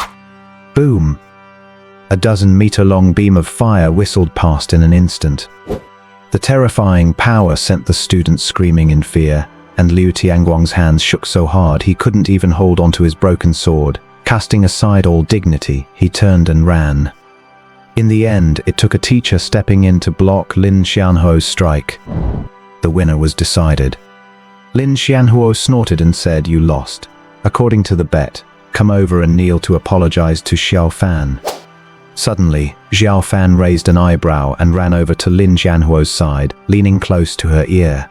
Boom! A 12-meter-long beam of fire whistled past in an instant. The terrifying power sent the students screaming in fear, and Liu Tianguang's hands shook so hard he couldn't even hold onto his broken sword. Casting aside all dignity, he turned and ran. In the end, it took a teacher stepping in to block Lin Qianhuo's strike. The winner was decided. Lin Qianhuo snorted and said, "You lost. According to the bet, come over and kneel to apologize to Xiao Fan." Suddenly, Xiao Fan raised an eyebrow and ran over to Lin Qianhuo's side, leaning close to her ear.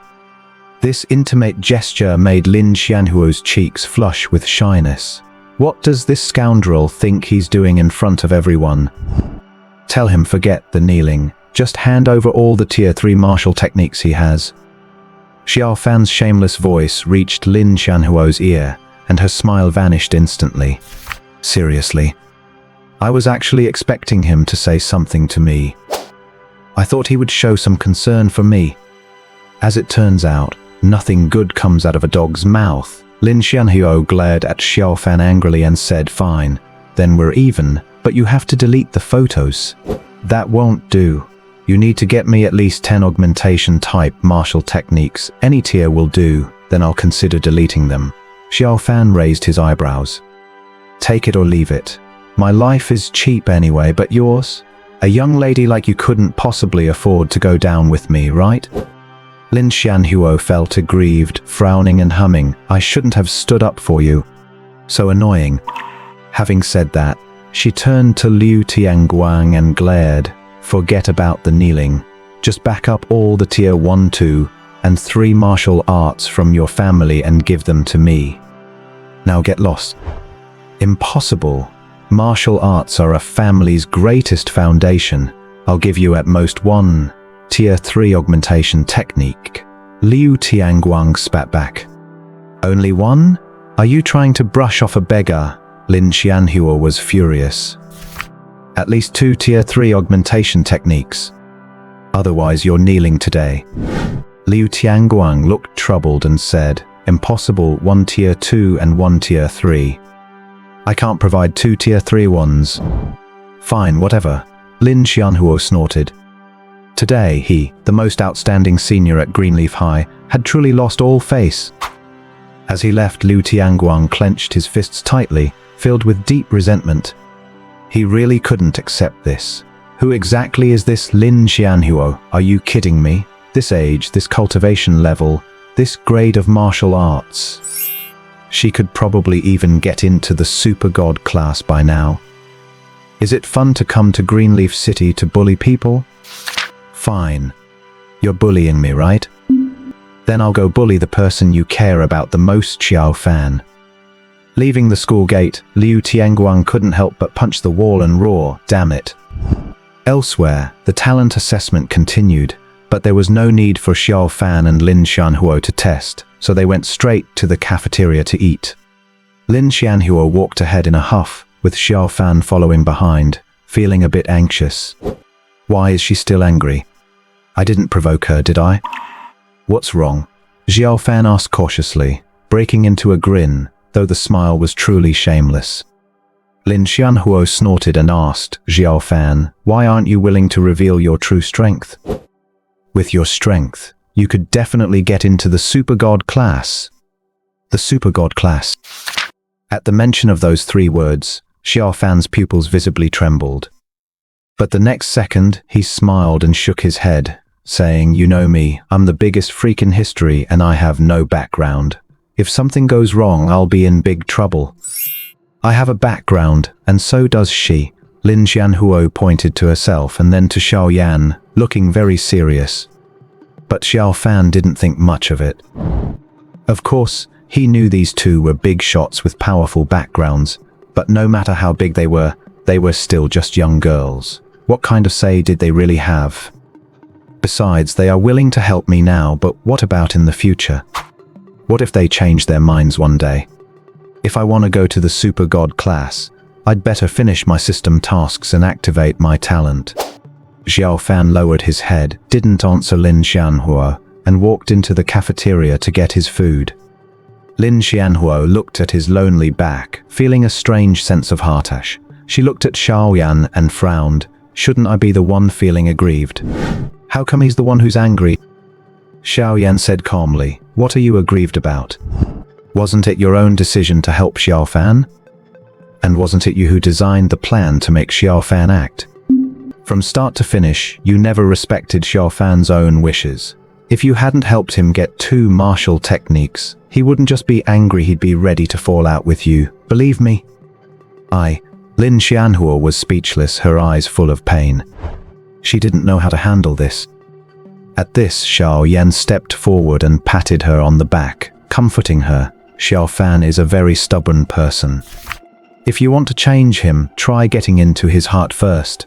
This intimate gesture made Lin Qianhuo's cheeks flush with shyness. What does this scoundrel think he's doing in front of everyone? Tell him forget the kneeling. Just hand over all the Tier 3 martial techniques he has. Xiao Fan's shameless voice reached Lin Qianhuo's ear, and her smile vanished instantly. Seriously. I was actually expecting him to say something to me. I thought he would show some concern for me. As it turns out, nothing good comes out of a dog's mouth. Lin Qianhuo glared at Xiao Fan angrily and said, "Fine, then we're even, but you have to delete the photos." "That won't do. You need to get me at least 10 augmentation-type martial techniques. Any tier will do, then I'll consider deleting them." Xiao Fan raised his eyebrows. "Take it or leave it. My life is cheap anyway, but yours? A young lady like you couldn't possibly afford to go down with me, right?" Lin Qianhuo felt aggrieved, frowning and humming. "I shouldn't have stood up for you. So annoying." Having said that, she turned to Liu Tianguang and glared. "Forget about the kneeling. Just back up all the Tier 1, 2, and 3 martial arts from your family and give them to me. Now get lost." "Impossible. Martial arts are a family's greatest foundation. I'll give you at most 1 Tier 3 augmentation technique." Liu Tianguang spat back. "Only 1? Are you trying to brush off a beggar?" Lin Qianhuo was furious. "At least 2 Tier 3 augmentation techniques. Otherwise you're kneeling today." Liu Tianguang looked troubled and said, "Impossible. 1 Tier 2 and 1 Tier 3. I can't provide 2 Tier 3 ones." "Fine, whatever." Lin Qianhuo snorted. Today he, the most outstanding senior at Greenleaf High, had truly lost all face. As he left, Liu Tianguang clenched his fists tightly, filled with deep resentment. He really couldn't accept this. Who exactly is this Lin Xianhuo? Are you kidding me? This age, this cultivation level, this grade of martial arts. She could probably even get into the super god class by now. Is it fun to come to Greenleaf City to bully people? Fine. You're bullying me, right? Then I'll go bully the person you care about the most, Xiao Fan. Leaving the school gate, Liu Tianguang couldn't help but punch the wall and roar, "Damn it." Elsewhere, the talent assessment continued, but there was no need for Xiao Fan and Lin Xianhuo to test, so they went straight to the cafeteria to eat. Lin Xianhuo walked ahead in a huff, with Xiao Fan following behind, feeling a bit anxious. Why is she still angry? I didn't provoke her, did I? What's wrong? Xiao Fan asked cautiously, breaking into a grin, though the smile was truly shameless. Lin Xianhuo snorted and asked, Xiao Fan, why aren't you willing to reveal your true strength? With your strength, you could definitely get into the super god class. The super god class. At the mention of those three words, Xiao Fan's pupils visibly trembled. But the next second, he smiled and shook his head, saying, you know me, I'm the biggest freak in history and I have no background. If something goes wrong, I'll be in big trouble. I have a background, and so does she. Lin Xianhuo pointed to herself and then to Xiao Yan, looking very serious. But Xiao Fan didn't think much of it. Of course, he knew these two were big shots with powerful backgrounds, but no matter how big they were still just young girls. What kind of say did they really have? Besides, they are willing to help me now, but what about in the future? What if they change their minds one day? If I want to go to the super god class, I'd better finish my system tasks and activate my talent. Xiao Fan lowered his head, didn't answer Lin Xianhuo, and walked into the cafeteria to get his food. Lin Xianhuo looked at his lonely back, feeling a strange sense of heartache. She looked at Xiao Yan and frowned. Shouldn't I be the one feeling aggrieved? How come he's the one who's angry? Xiao Yan said calmly, what are you aggrieved about? Wasn't it your own decision to help Xiao Fan? And wasn't it you who designed the plan to make Xiao Fan act? From start to finish, you never respected Xiao Fan's own wishes. If you hadn't helped him get 2 martial techniques, he wouldn't just be angry, he'd be ready to fall out with you. Believe me. Lin Xianhuo was speechless, her eyes full of pain. She didn't know how to handle this. At this, Xiao Yan stepped forward and patted her on the back, comforting her. Xiao Fan is a very stubborn person. If you want to change him, try getting into his heart first.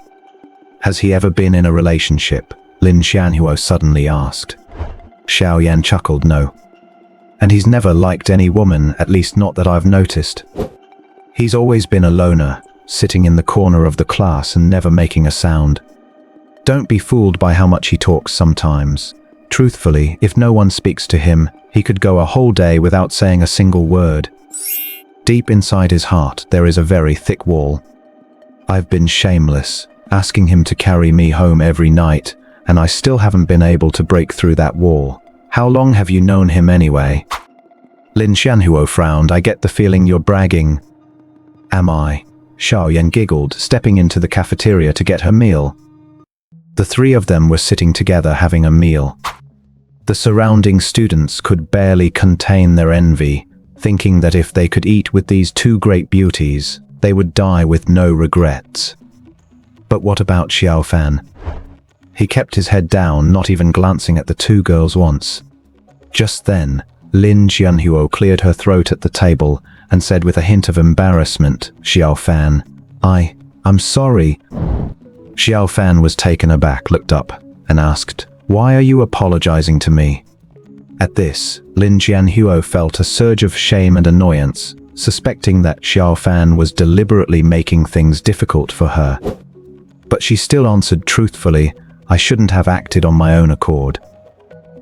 Has he ever been in a relationship? Lin Xianhuo suddenly asked. Xiao Yan chuckled, no. And he's never liked any woman, at least not that I've noticed. He's always been a loner, sitting in the corner of the class and never making a sound. Don't be fooled by how much he talks sometimes. Truthfully, if no one speaks to him, he could go a whole day without saying a single word. Deep inside his heart, there is a very thick wall. I've been shameless, asking him to carry me home every night, and I still haven't been able to break through that wall. How long have you known him anyway? Lin Xianhuo frowned. I get the feeling you're bragging. Am I? Xiao Yan giggled, stepping into the cafeteria to get her meal. The three of them were sitting together having a meal. The surrounding students could barely contain their envy, thinking that if they could eat with these 2 great beauties, they would die with no regrets. But what about Xiao Fan? He kept his head down, not even glancing at the 2 girls once. Just then, Lin Xianhuo cleared her throat at the table and said with a hint of embarrassment, Xiao Fan, I'm sorry. Xiao Fan was taken aback, looked up, and asked, why are you apologizing to me? At this, Lin Xianhuo felt a surge of shame and annoyance, suspecting that Xiao Fan was deliberately making things difficult for her. But she still answered truthfully, I shouldn't have acted on my own accord.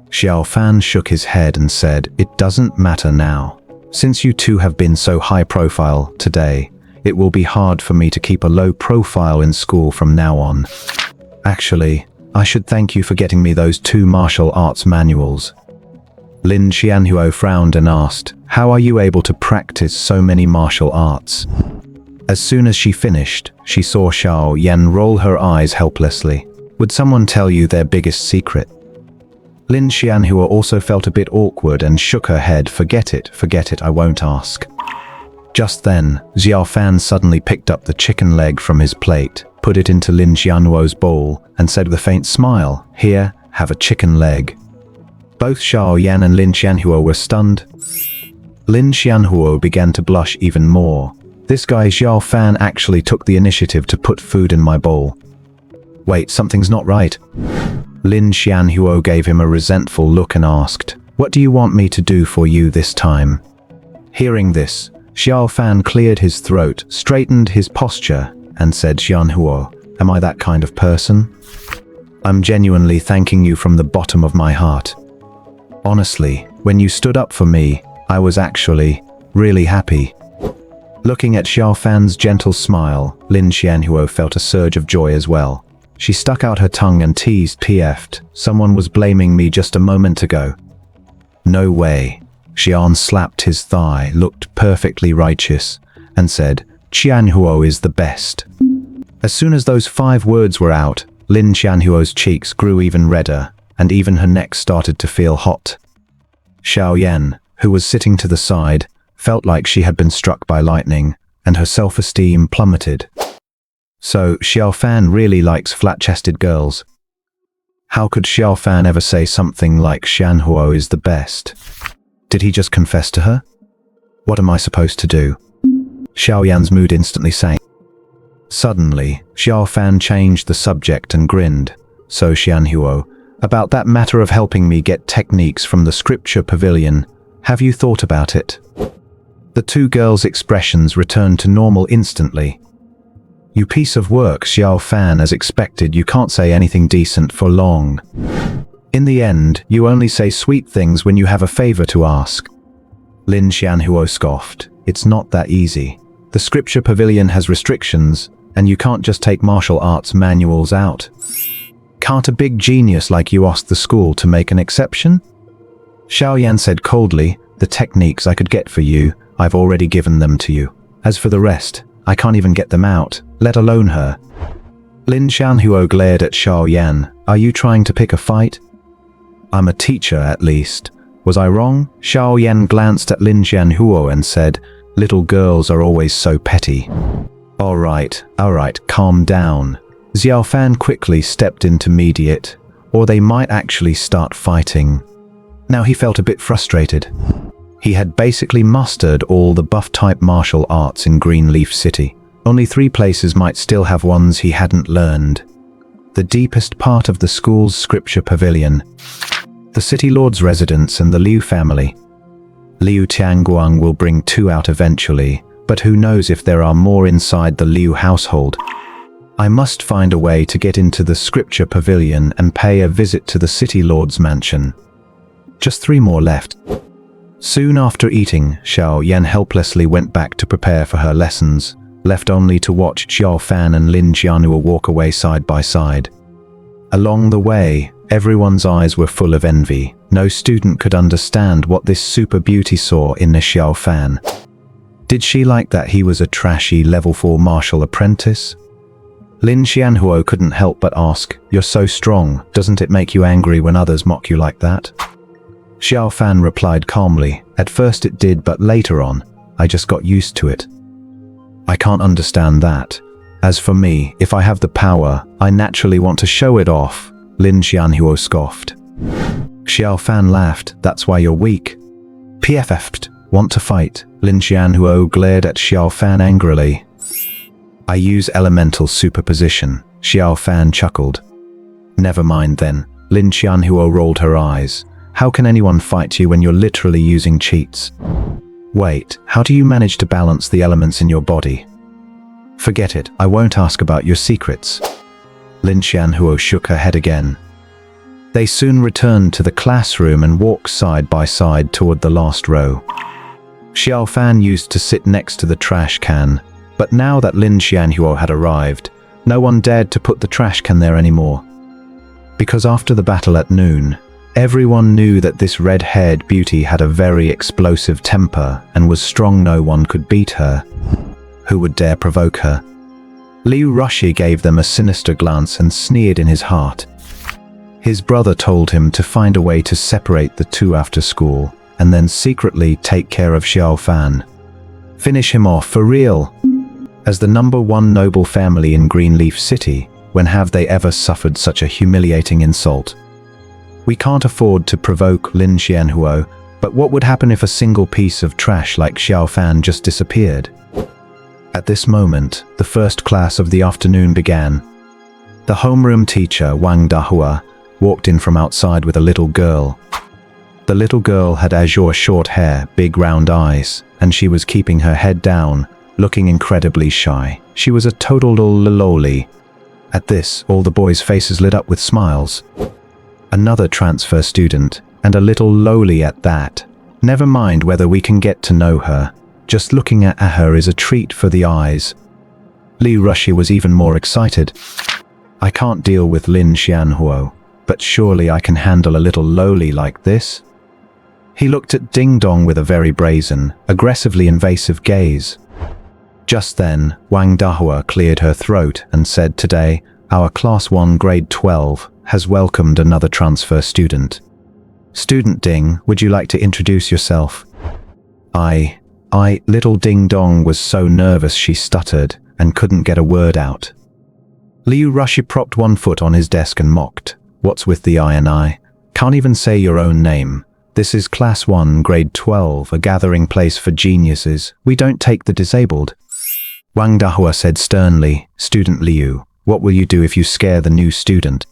Xiao Fan shook his head and said, it doesn't matter now. Since you two have been so high profile today, it will be hard for me to keep a low profile in school from now on. Actually, I should thank you for getting me those 2 martial arts manuals. Lin Xianhuo frowned and asked, how are you able to practice so many martial arts? As soon as she finished, she saw Xiao Yan roll her eyes helplessly. Would someone tell you their biggest secret? Lin Xianhuo also felt a bit awkward and shook her head. Forget it, I won't ask. Just then, Xiao Fan suddenly picked up the chicken leg from his plate, put it into Lin Xianhuo's bowl, and said with a faint smile, here, have a chicken leg. Both Xiao Yan and Lin Xianhuo were stunned. Lin Xianhuo began to blush even more. This guy Xiao Fan actually took the initiative to put food in my bowl. Wait, something's not right. Lin Xianhuo gave him a resentful look and asked, what do you want me to do for you this time? Hearing this, Xiao Fan cleared his throat, straightened his posture, and said, Xianhuo, am I that kind of person? I'm genuinely thanking you from the bottom of my heart. Honestly, when you stood up for me, I was actually really happy. Looking at Xiao Fan's gentle smile, Lin Xianhuo felt a surge of joy as well. She stuck out her tongue and teased, PF'd, someone was blaming me just a moment ago. No way. Xian slapped his thigh, looked perfectly righteous, and said, Xianhuo is the best. As soon as those 5 words were out, Lin Xianhuo's cheeks grew even redder, and even her neck started to feel hot. Xiao Yan, who was sitting to the side, felt like she had been struck by lightning, and her self-esteem plummeted. So, Xiao Fan really likes flat-chested girls. How could Xiao Fan ever say something like Xianhuo is the best? Did he just confess to her? What am I supposed to do? Xiao Yan's mood instantly sank. Suddenly, Xiao Fan changed the subject and grinned. So Xianhuo, about that matter of helping me get techniques from the scripture pavilion, have you thought about it? The 2 girls' expressions returned to normal instantly. You piece of work, Xiao Fan, as expected, you can't say anything decent for long. In the end, you only say sweet things when you have a favor to ask. Lin Xianhuo scoffed. It's not that easy. The scripture pavilion has restrictions, and you can't just take martial arts manuals out. Can't a big genius like you ask the school to make an exception? Xiao Yan said coldly, the techniques I could get for you, I've already given them to you. As for the rest, I can't even get them out, let alone her. Lin Xianhuo glared at Xiao Yan. Are you trying to pick a fight? I'm a teacher, at least. Was I wrong? Xiao Yan glanced at Lin Xianhuo and said, little girls are always so petty. All right, calm down. Xiao Fan quickly stepped intermediate, or they might actually start fighting. Now he felt a bit frustrated. He had basically mastered all the buff-type martial arts in Greenleaf City. Only 3 places might still have ones he hadn't learned. The deepest part of the school's scripture pavilion, the city lord's residence, and the Liu family. Liu Tianguang will bring 2 out eventually, but who knows if there are more inside the Liu household. I must find a way to get into the scripture pavilion and pay a visit to the city lord's mansion. Just 3 more left. Soon after eating, Xiao Yan helplessly went back to prepare for her lessons, left only to watch Xiao Fan and Lin Xianhuo walk away side by side. Along the way, everyone's eyes were full of envy. No student could understand what this super beauty saw in the Xiao Fan. Did she like that he was a trashy level 4 martial apprentice? Lin Xianhuo couldn't help but ask, you're so strong, doesn't it make you angry when others mock you like that? Xiao Fan replied calmly, at first it did, but later on, I just got used to it. I can't understand that. As for me, if I have the power, I naturally want to show it off, Lin Xianhuo scoffed. Xiao Fan laughed, that's why you're weak. PFF'd, want to fight? Lin Xianhuo glared at Xiao Fan angrily. I use elemental superposition, Xiao Fan chuckled. Never mind then, Lin Xianhuo rolled her eyes. How can anyone fight you when you're literally using cheats? Wait, how do you manage to balance the elements in your body? Forget it, I won't ask about your secrets. Lin Xianhuo shook her head again. They soon returned to the classroom and walked side by side toward the last row. Xiao Fan used to sit next to the trash can, but now that Lin Xianhuo had arrived, no one dared to put the trash can there anymore. Because after the battle at noon, everyone knew that this red-haired beauty had a very explosive temper and was strong. No one could beat her. Who would dare provoke her? Liu Rushi gave them a sinister glance and sneered in his heart. His brother told him to find a way to separate the two after school, and then secretly take care of Xiao Fan. Finish him off for real. As the #1 noble family in Greenleaf City, when have they ever suffered such a humiliating insult? We can't afford to provoke Lin Xianhuo, but what would happen if a single piece of trash like Xiao Fan just disappeared? At this moment, the first class of the afternoon began. The homeroom teacher, Wang Dahua, walked in from outside with a little girl. The little girl had azure short hair, big round eyes, and she was keeping her head down, looking incredibly shy. She was a total loli. At this, all the boys' faces lit up with smiles. Another transfer student, and a little loli at that. Never mind whether we can get to know her. Just looking at her is a treat for the eyes. Liu Rushi was even more excited. I can't deal with Lin Xianhuo, but surely I can handle a little loli like this. He looked at Ding Dong with a very brazen, aggressively invasive gaze. Just then, Wang Dahua cleared her throat and said, "Today, our Class 1 Grade 12 has welcomed another transfer student. Student Ding, would you like to introduce yourself?" Little Ding Dong was so nervous she stuttered and couldn't get a word out. Liu Rushi propped one foot on his desk and mocked. "What's with the I and I? Can't even say your own name. This is Class 1 Grade 12, a gathering place for geniuses. We don't take the disabled." Wang Dahua said sternly, "Student Liu, what will you do if you scare the new student?"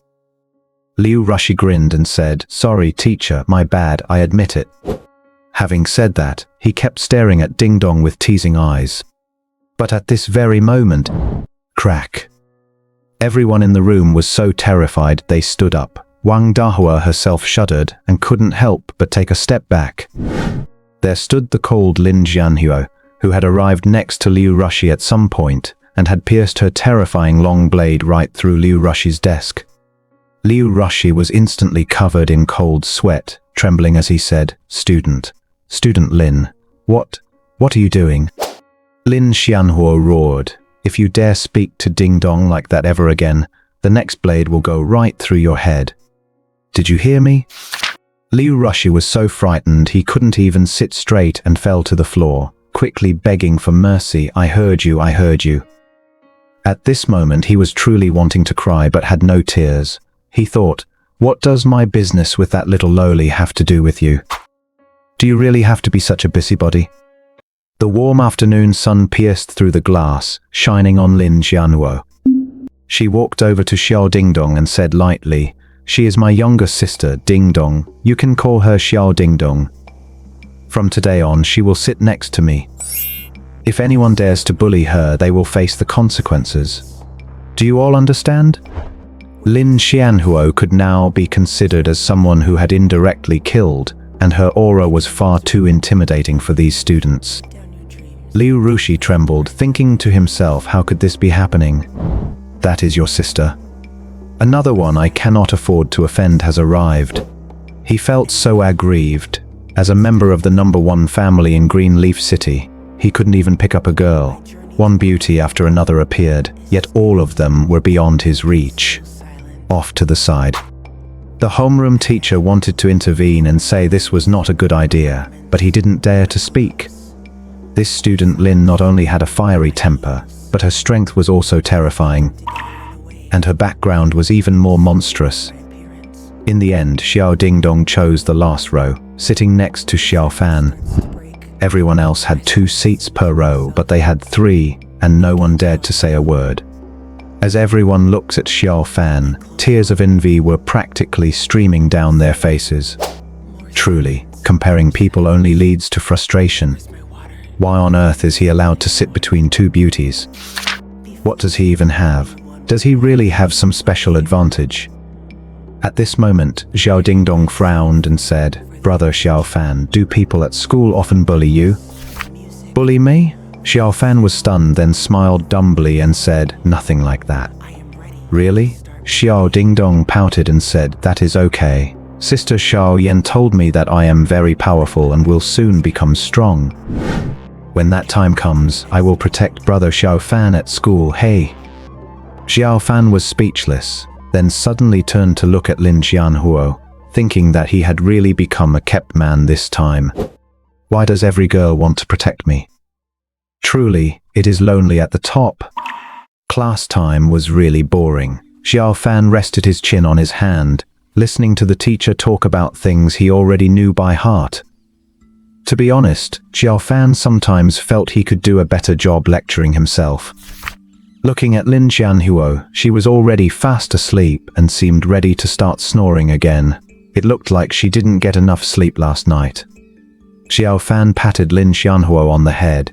Liu Rushi grinned and said, "Sorry, teacher, my bad, I admit it." Having said that, he kept staring at Ding Dong with teasing eyes. But at this very moment, crack. Everyone in the room was so terrified they stood up. Wang Dahua herself shuddered and couldn't help but take a step back. There stood the cold Lin Xianhuo, who had arrived next to Liu Rushi at some point and had pierced her terrifying long blade right through Liu Rushi's desk. Liu Rushi was instantly covered in cold sweat, trembling as he said, Student Lin, what are you doing?" Lin Xianhuo roared, "If you dare speak to Ding Dong like that ever again, the next blade will go right through your head. Did you hear me?" Liu Rushi was so frightened he couldn't even sit straight and fell to the floor, quickly begging for mercy. I heard you. At this moment he was truly wanting to cry but had no tears. He thought, what does my business with that little loli have to do with you? Do you really have to be such a busybody? The warm afternoon sun pierced through the glass, shining on Lin Xianhuo. She walked over to Xiao Ding Dong and said lightly, "She is my younger sister, Ding Dong. You can call her Xiao Ding Dong. From today on, she will sit next to me. If anyone dares to bully her, they will face the consequences. Do you all understand?" Lin Xianhuo could now be considered as someone who had indirectly killed, and her aura was far too intimidating for these students. Liu Rushi trembled, thinking to himself, how could this be happening? That is your sister. Another one I cannot afford to offend has arrived. He felt so aggrieved. As a member of the #1 family in Greenleaf City, he couldn't even pick up a girl. One beauty after another appeared, yet all of them were beyond his reach. Off to the side. The homeroom teacher wanted to intervene and say this was not a good idea, but he didn't dare to speak. This student Lin not only had a fiery temper, but her strength was also terrifying, and her background was even more monstrous. In the end, Xiao Ding Dong chose the last row, sitting next to Xiao Fan. Everyone else had 2 seats per row, but they had 3, and no one dared to say a word. As everyone looked at Xiao Fan, tears of envy were practically streaming down their faces. Truly, comparing people only leads to frustration. Why on earth is he allowed to sit between 2 beauties? What does he even have? Does he really have some special advantage? At this moment, Xiao Ding Dong frowned and said, "Brother Xiao Fan, do people at school often bully you?" "Bully me?" Xiao Fan was stunned, then smiled dumbly and said, "Nothing like that." "Really?" Xiao Dingdong pouted and said, "That is okay. Sister Xiao Yan told me that I am very powerful and will soon become strong. When that time comes, I will protect brother Xiao Fan at school, hey." Xiao Fan was speechless, then suddenly turned to look at Lin Xianhuo, thinking that he had really become a kept man this time. Why does every girl want to protect me? Truly, it is lonely at the top. Class time was really boring. Xiao Fan rested his chin on his hand, listening to the teacher talk about things he already knew by heart. To be honest, Xiao Fan sometimes felt he could do a better job lecturing himself. Looking at Lin Xianhuo, she was already fast asleep and seemed ready to start snoring again. It looked like she didn't get enough sleep last night. Xiao Fan patted Lin Xianhuo on the head.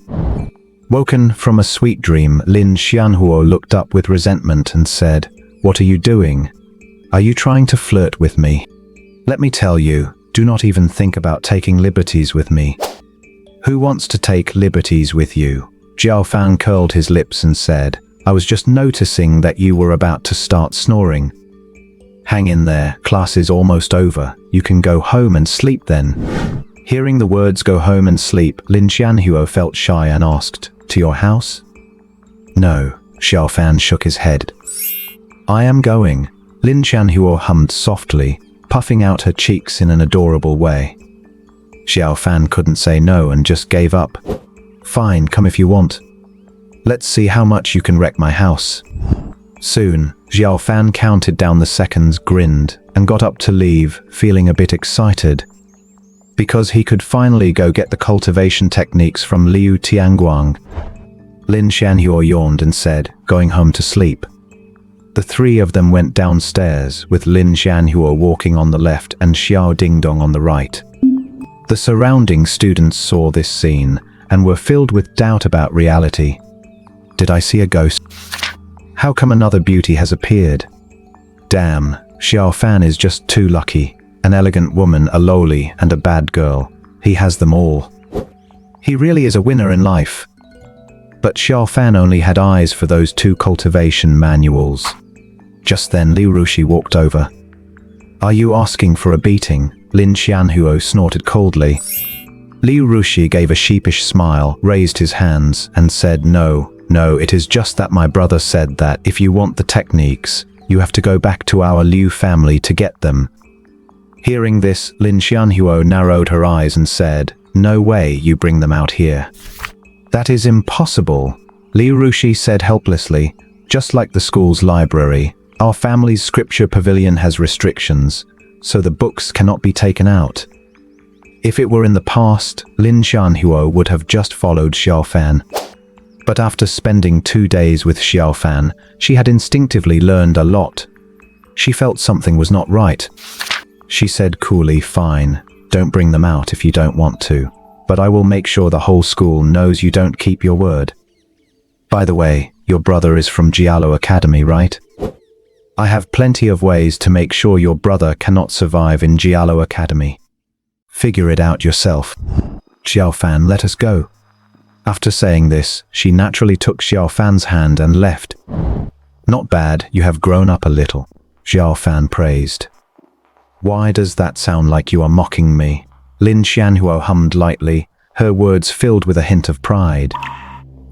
Woken from a sweet dream, Lin Xianhuo looked up with resentment and said, "What are you doing? Are you trying to flirt with me? Let me tell you, do not even think about taking liberties with me." "Who wants to take liberties with you?" Xiao Fan curled his lips and said, "I was just noticing that you were about to start snoring." "Hang in there, class is almost over. You can go home and sleep then." Hearing the words "go home and sleep," Lin Xianhuo felt shy and asked, "To your house?" "No," Xiao Fan shook his head. "I am going." Lin Xianhuo hummed softly, puffing out her cheeks in an adorable way. Xiao Fan couldn't say no and just gave up. "Fine, come if you want. Let's see how much you can wreck my house." Soon, Xiao Fan counted down the seconds, grinned, and got up to leave, feeling a bit excited. Because he could finally go get the cultivation techniques from Liu Tianguang. Lin Xianhuo yawned and said, "Going home to sleep." The three of them went downstairs, with Lin Xianhuo walking on the left and Xiao Dingdong on the right. The surrounding students saw this scene and were filled with doubt about reality. Did I see a ghost? How come another beauty has appeared? Damn, Xiao Fan is just too lucky. An elegant woman, a lowly, and a bad girl. He has them all. He really is a winner in life. But Xiao Fan only had eyes for those two cultivation manuals. Just then Liu Rushi walked over. "Are you asking for a beating?" Lin Xianhuo snorted coldly. Liu Rushi gave a sheepish smile, raised his hands, and said, No, it is just that my brother said that if you want the techniques, you have to go back to our Liu family to get them." Hearing this, Lin Xianhuo narrowed her eyes and said, "No way you bring them out here." "That is impossible," Liu Rushi said helplessly. "Just like the school's library, our family's scripture pavilion has restrictions, so the books cannot be taken out." If it were in the past, Lin Xianhuo would have just followed Xiao Fan. But after spending 2 days with Xiao Fan, she had instinctively learned a lot. She felt something was not right. She said coolly, "Fine, don't bring them out if you don't want to, but I will make sure the whole school knows you don't keep your word. By the way, your brother is from Jialo Academy, right? I have plenty of ways to make sure your brother cannot survive in Jialo Academy. Figure it out yourself. Xiao Fan, let us go." After saying this, she naturally took Xiao Fan's hand and left. "Not bad, you have grown up a little," Xiao Fan praised. "Why does that sound like you are mocking me?" Lin Xianhuo hummed lightly, her words filled with a hint of pride.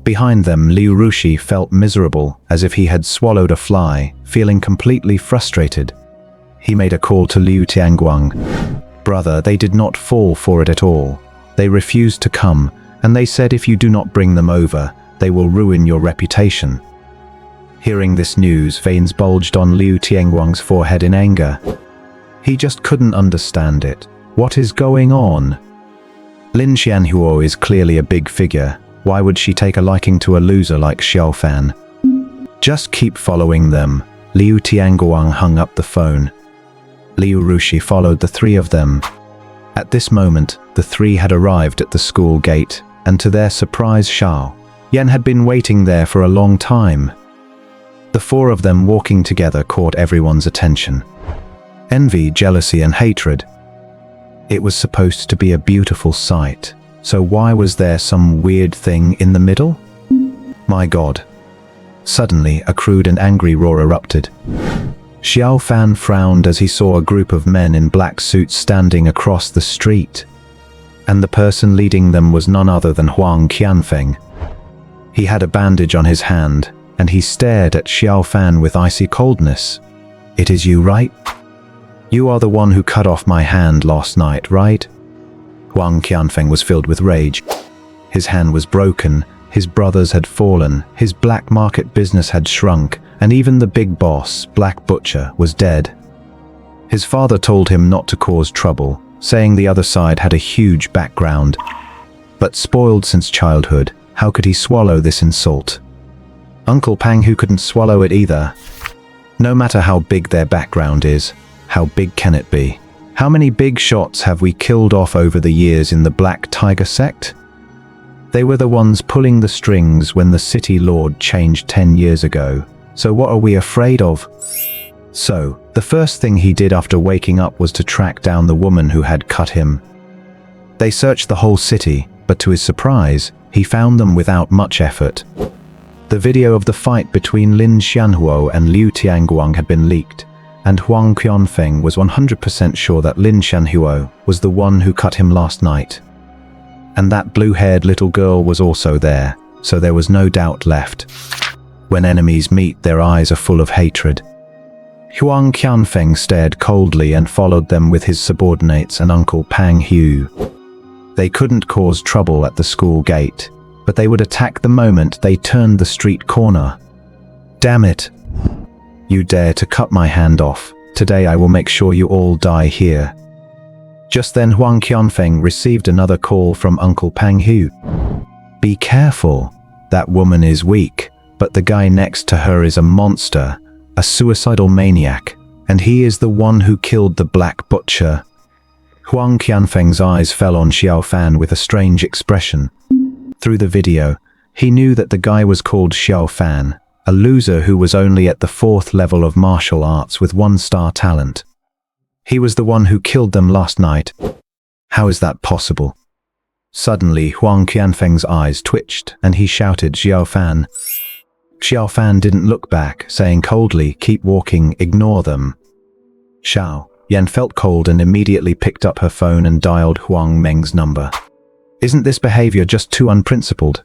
Behind them, Liu Rushi felt miserable, as if he had swallowed a fly, feeling completely frustrated. He made a call to Liu Tianguang. "Brother, they did not fall for it at all. They refused to come, and they said if you do not bring them over, they will ruin your reputation." Hearing this news, veins bulged on Liu Tianguang's forehead in anger. He just couldn't understand it. What is going on? Lin Xianhuo is clearly a big figure. Why would she take a liking to a loser like Xiao Fan? "Just keep following them." Liu Tianguang hung up the phone. Liu Rushi followed the three of them. At this moment, the three had arrived at the school gate, and to their surprise, Xiao Yan had been waiting there for a long time. The four of them walking together caught everyone's attention. Envy, jealousy, and hatred. It was supposed to be a beautiful sight, so why was there some weird thing in the middle? My God. Suddenly, a crude and angry roar erupted. Xiao Fan frowned as he saw a group of men in black suits standing across the street, and the person leading them was none other than Huang Qianfeng. He had a bandage on his hand, and he stared at Xiao Fan with icy coldness. "It is you, right? You are the one who cut off my hand last night, right?" Huang Qianfeng was filled with rage. His hand was broken, his brothers had fallen, his black market business had shrunk, and even the big boss, Black Butcher, was dead. His father told him not to cause trouble, saying the other side had a huge background. But spoiled since childhood, how could he swallow this insult? Uncle Pang, who couldn't swallow it either. No matter how big their background is, how big can it be? How many big shots have we killed off over the years in the Black Tiger sect? They were the ones pulling the strings when the city lord changed 10 years ago. So what are we afraid of? So, the first thing he did after waking up was to track down the woman who had cut him. They searched the whole city, but to his surprise, he found them without much effort. The video of the fight between Lin Xianhuo and Liu Tianguang had been leaked, and Huang Qianfeng was 100% sure that Lin Xianhuo was the one who cut him last night. And that blue-haired little girl was also there, so there was no doubt left. When enemies meet, their eyes are full of hatred. Huang Qianfeng stared coldly and followed them with his subordinates and Uncle Pang Hu. They couldn't cause trouble at the school gate, but they would attack the moment they turned the street corner. "Damn it! You dare to cut my hand off. Today I will make sure you all die here." Just then Huang Qianfeng received another call from Uncle Pang Hu. "Be careful. That woman is weak, but the guy next to her is a monster, a suicidal maniac, and he is the one who killed the Black Butcher." Huang Qianfeng's eyes fell on Xiao Fan with a strange expression. Through the video, he knew that the guy was called Xiao Fan, a loser who was only at the 4th level of martial arts with 1-star talent. He was the one who killed them last night. How is that possible? Suddenly, Huang Qianfeng's eyes twitched, and he shouted, "Xiao Fan." Xiao Fan didn't look back, saying coldly, "Keep walking, ignore them." Xiao Yan felt cold and immediately picked up her phone and dialed Huang Meng's number. Isn't this behavior just too unprincipled?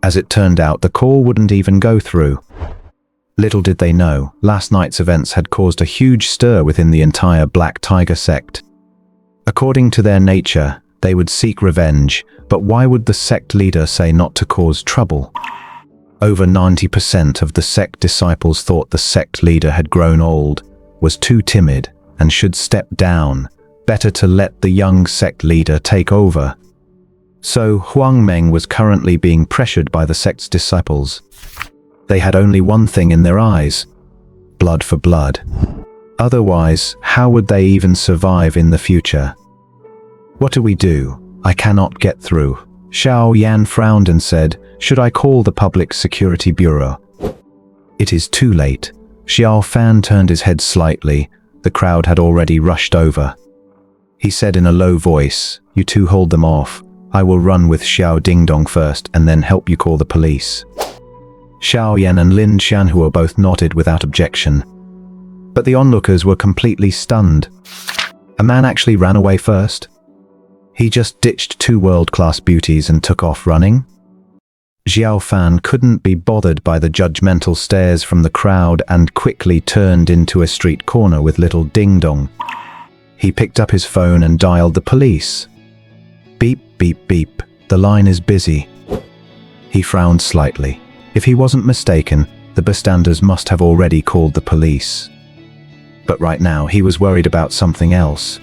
As it turned out, the call wouldn't even go through. Little did they know, last night's events had caused a huge stir within the entire Black Tiger sect. According to their nature, they would seek revenge, but why would the sect leader say not to cause trouble? Over 90% of the sect disciples thought the sect leader had grown old, was too timid, and should step down. Better to let the young sect leader take over. So Huang Meng was currently being pressured by the sect's disciples. They had only one thing in their eyes: blood for blood. Otherwise, how would they even survive in the future? "What do we do? I cannot get through." Xiao Yan frowned and said, "Should I call the Public Security Bureau?" "It is too late." Xiao Fan turned his head slightly. The crowd had already rushed over. He said in a low voice, "You two hold them off. I will run with Xiao Dingdong first and then help you call the police." Xiao Yan and Lin Xianhuo both nodded without objection. But the onlookers were completely stunned. A man actually ran away first? He just ditched 2 world-class beauties and took off running? Xiao Fan couldn't be bothered by the judgmental stares from the crowd and quickly turned into a street corner with little Ding Dong. He picked up his phone and dialed the police. Beep, beep, beep. The line is busy. He frowned slightly. If he wasn't mistaken, the bystanders must have already called the police. But right now, he was worried about something else.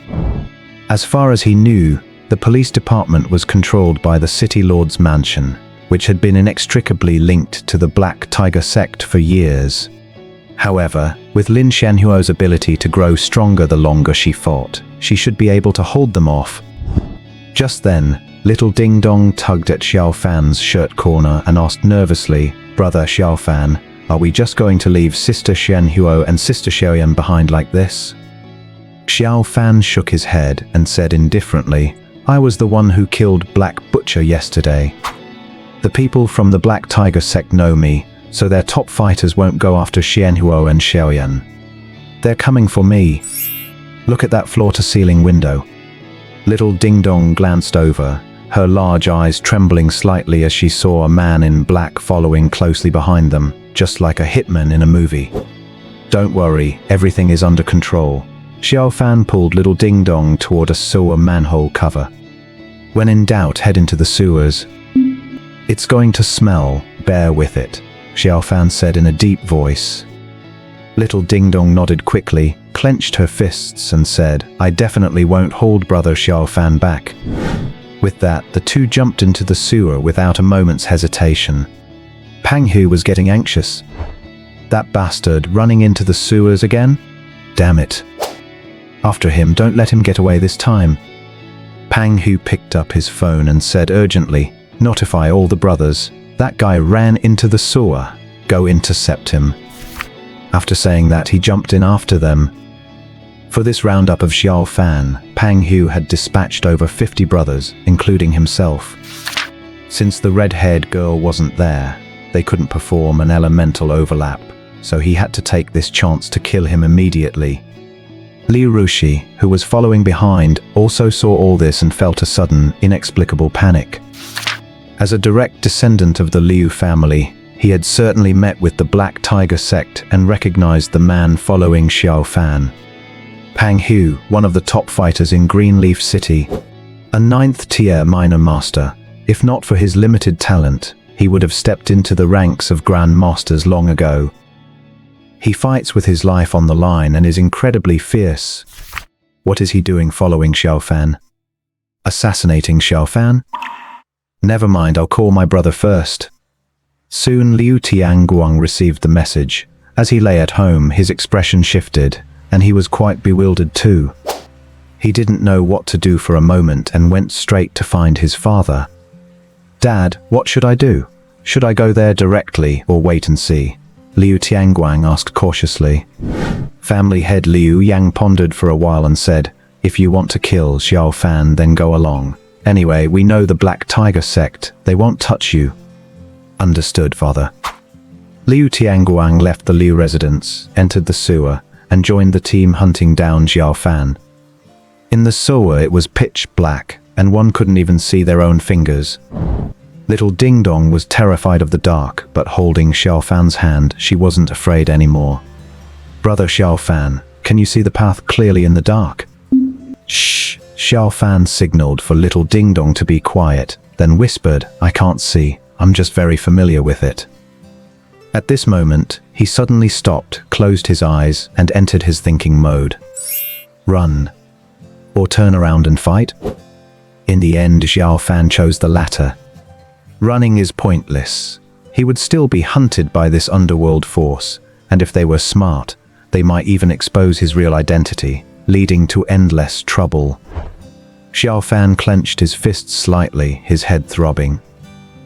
As far as he knew, the police department was controlled by the City Lord's mansion, which had been inextricably linked to the Black Tiger sect for years. However, with Lin Xianhuo's ability to grow stronger the longer she fought, she should be able to hold them off. Just then, little Ding Dong tugged at Xiao Fan's shirt corner and asked nervously, "Brother Xiao Fan, are we just going to leave Sister Xianhuo and Sister Xiaoyan behind like this?" Xiao Fan shook his head and said indifferently, "I was the one who killed Black Butcher yesterday. The people from the Black Tiger sect know me, so their top fighters won't go after Xianhuo and Xiaoyan." They're coming for me. Look at that floor-to-ceiling window. Little Ding Dong glanced over, her large eyes trembling slightly as she saw a man in black following closely behind them, just like a hitman in a movie. Don't worry, everything is under control. Xiao Fan pulled Little Ding Dong toward a sewer manhole cover. When in doubt, head into the sewers. It's going to smell, bear with it, Xiao Fan said in a deep voice. Little Ding Dong nodded quickly, clenched her fists and said, I definitely won't hold brother Xiao Fan back. With that, the two jumped into the sewer without a moment's hesitation. Pang Hu was getting anxious. That bastard running into the sewers again? Damn it. After him, don't let him get away this time. Pang Hu picked up his phone and said urgently, notify all the brothers. That guy ran into the sewer. Go intercept him. After saying that, he jumped in after them. For this roundup of Xiao Fan, Pang Hu had dispatched over 50 brothers, including himself. Since the red-haired girl wasn't there, they couldn't perform an elemental overlap, so he had to take this chance to kill him immediately. Liu Rushi, who was following behind, also saw all this and felt a sudden, inexplicable panic. As a direct descendant of the Liu family, he had certainly met with the Black Tiger sect and recognized the man following Xiao Fan. Pang Hu, one of the top fighters in Greenleaf City, a 9th-tier minor master. If not for his limited talent, he would have stepped into the ranks of Grand Masters long ago. He fights with his life on the line and is incredibly fierce. What is he doing following Xiao Fan? Assassinating Xiao Fan? Never mind, I'll call my brother first. Soon Liu Tianguang received the message. As he lay at home, his expression shifted, and he was quite bewildered too. He didn't know what to do for a moment and went straight to find his father. Dad, what should I do? Should I go there directly or wait and see? Liu Tianguang asked cautiously. Family head Liu Yang pondered for a while and said, if you want to kill Xiao Fan, then go along. Anyway, we know the Black Tiger sect. They won't touch you. Understood, father. Liu Tianguang left the Liu residence, entered the sewer, and joined the team hunting down Xiao Fan. In the sewer, it was pitch black, and one couldn't even see their own fingers. Little Ding Dong was terrified of the dark, but holding Xiao Fan's hand, she wasn't afraid anymore. Brother Xiao Fan, can you see the path clearly in the dark? Shh! Xiao Fan signaled for Little Ding Dong to be quiet, then whispered, I can't see, I'm just very familiar with it. At this moment, he suddenly stopped, closed his eyes, and entered his thinking mode. Run. Or turn around and fight? In the end, Xiao Fan chose the latter. Running is pointless. He would still be hunted by this underworld force, and if they were smart, they might even expose his real identity, leading to endless trouble. Xiao Fan clenched his fists slightly, his head throbbing.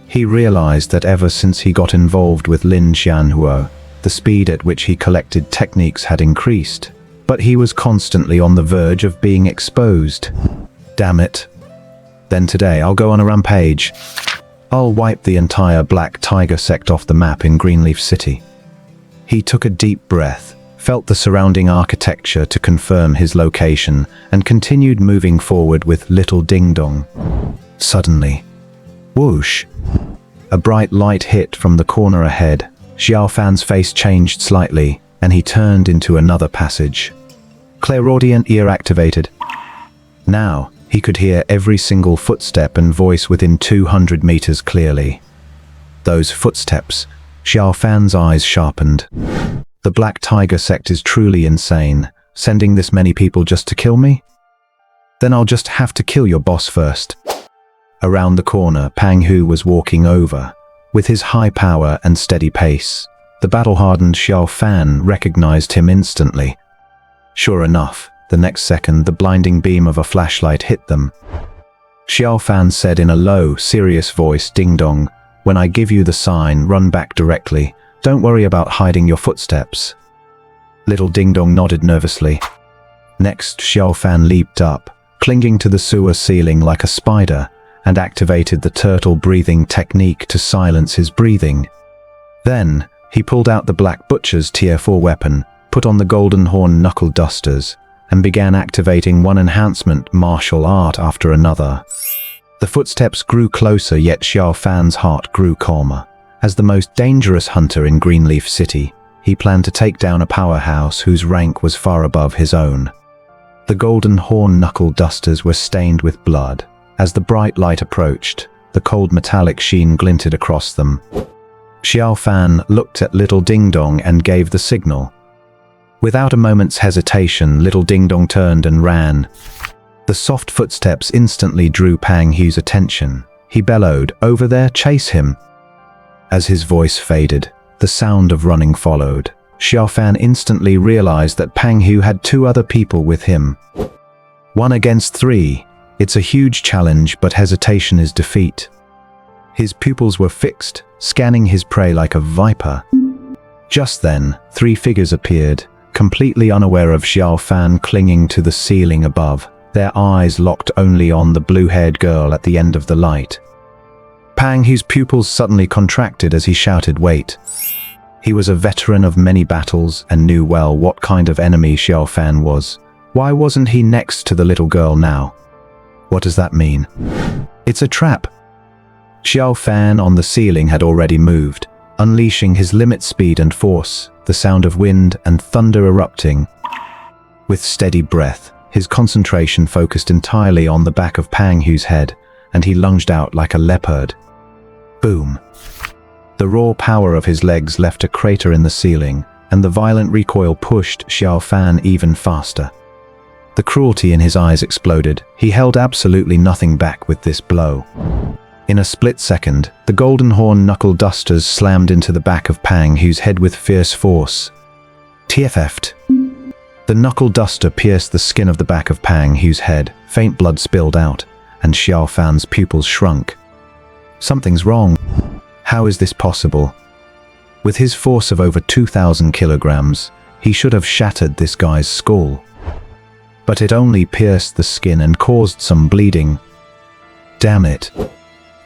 He realized that ever since he got involved with Lin Xianhuo, the speed at which he collected techniques had increased, but he was constantly on the verge of being exposed. Damn it. Then today I'll go on a rampage. I'll wipe the entire Black Tiger sect off the map in Greenleaf City. He took a deep breath, felt the surrounding architecture to confirm his location, and continued moving forward with Little Ding Dong. Suddenly, whoosh! A bright light hit from the corner ahead. Xiao Fan's face changed slightly, and he turned into another passage. Clairaudient ear activated. Now, he could hear every single footstep and voice within 200 meters clearly. Those footsteps, Xiao Fan's eyes sharpened. The Black Tiger sect is truly insane, sending this many people just to kill me? Then I'll just have to kill your boss first. Around the corner, Pang Hu was walking over. With his high power and steady pace, the battle-hardened Xiao Fan recognized him instantly. Sure enough, the next second the blinding beam of a flashlight hit them. Xiao Fan said in a low, serious voice, Ding Dong, when I give you the sign, run back directly. Don't worry about hiding your footsteps. Little Ding Dong nodded nervously. Next, Xiao Fan leaped up, clinging to the sewer ceiling like a spider, and activated the turtle breathing technique to silence his breathing. Then, he pulled out the Black Butcher's Tier 4 weapon, put on the golden horn knuckle dusters, and began activating one enhancement martial art after another. The footsteps grew closer, yet Xiao Fan's heart grew calmer. As the most dangerous hunter in Greenleaf City, he planned to take down a powerhouse whose rank was far above his own. The golden horn knuckle dusters were stained with blood. As the bright light approached, the cold metallic sheen glinted across them. Xiao Fan looked at Little Ding Dong and gave the signal. Without a moment's hesitation, Little Ding Dong turned and ran. The soft footsteps instantly drew Pang Hu's attention. He bellowed, "Over there, chase him!" As his voice faded, the sound of running followed. Xiao Fan instantly realized that Pang Hu had two other people with him. 1 against 3. It's a huge challenge, but hesitation is defeat. His pupils were fixed, scanning his prey like a viper. Just then, 3 figures appeared, completely unaware of Xiao Fan clinging to the ceiling above, their eyes locked only on the blue-haired girl at the end of the light. Pang Hu's pupils suddenly contracted as he shouted, "Wait!" He was a veteran of many battles and knew well what kind of enemy Xiao Fan was. Why wasn't he next to the little girl now? What does that mean? It's a trap! Xiao Fan on the ceiling had already moved, unleashing his limit speed and force, the sound of wind and thunder erupting. With steady breath, his concentration focused entirely on the back of Pang Hu's head, and he lunged out like a leopard. Boom! The raw power of his legs left a crater in the ceiling, and the violent recoil pushed Xiao Fan even faster. The cruelty in his eyes exploded. He held absolutely nothing back with this blow. In a split second, the golden horn knuckle dusters slammed into the back of Pang Hu's head with fierce force. TFF'd. The knuckle duster pierced the skin of the back of Pang Hu's head, faint blood spilled out, and Xiao Fan's pupils shrunk. Something's wrong. How is this possible? With his force of over 2,000 kilograms, he should have shattered this guy's skull. But it only pierced the skin and caused some bleeding. Damn it.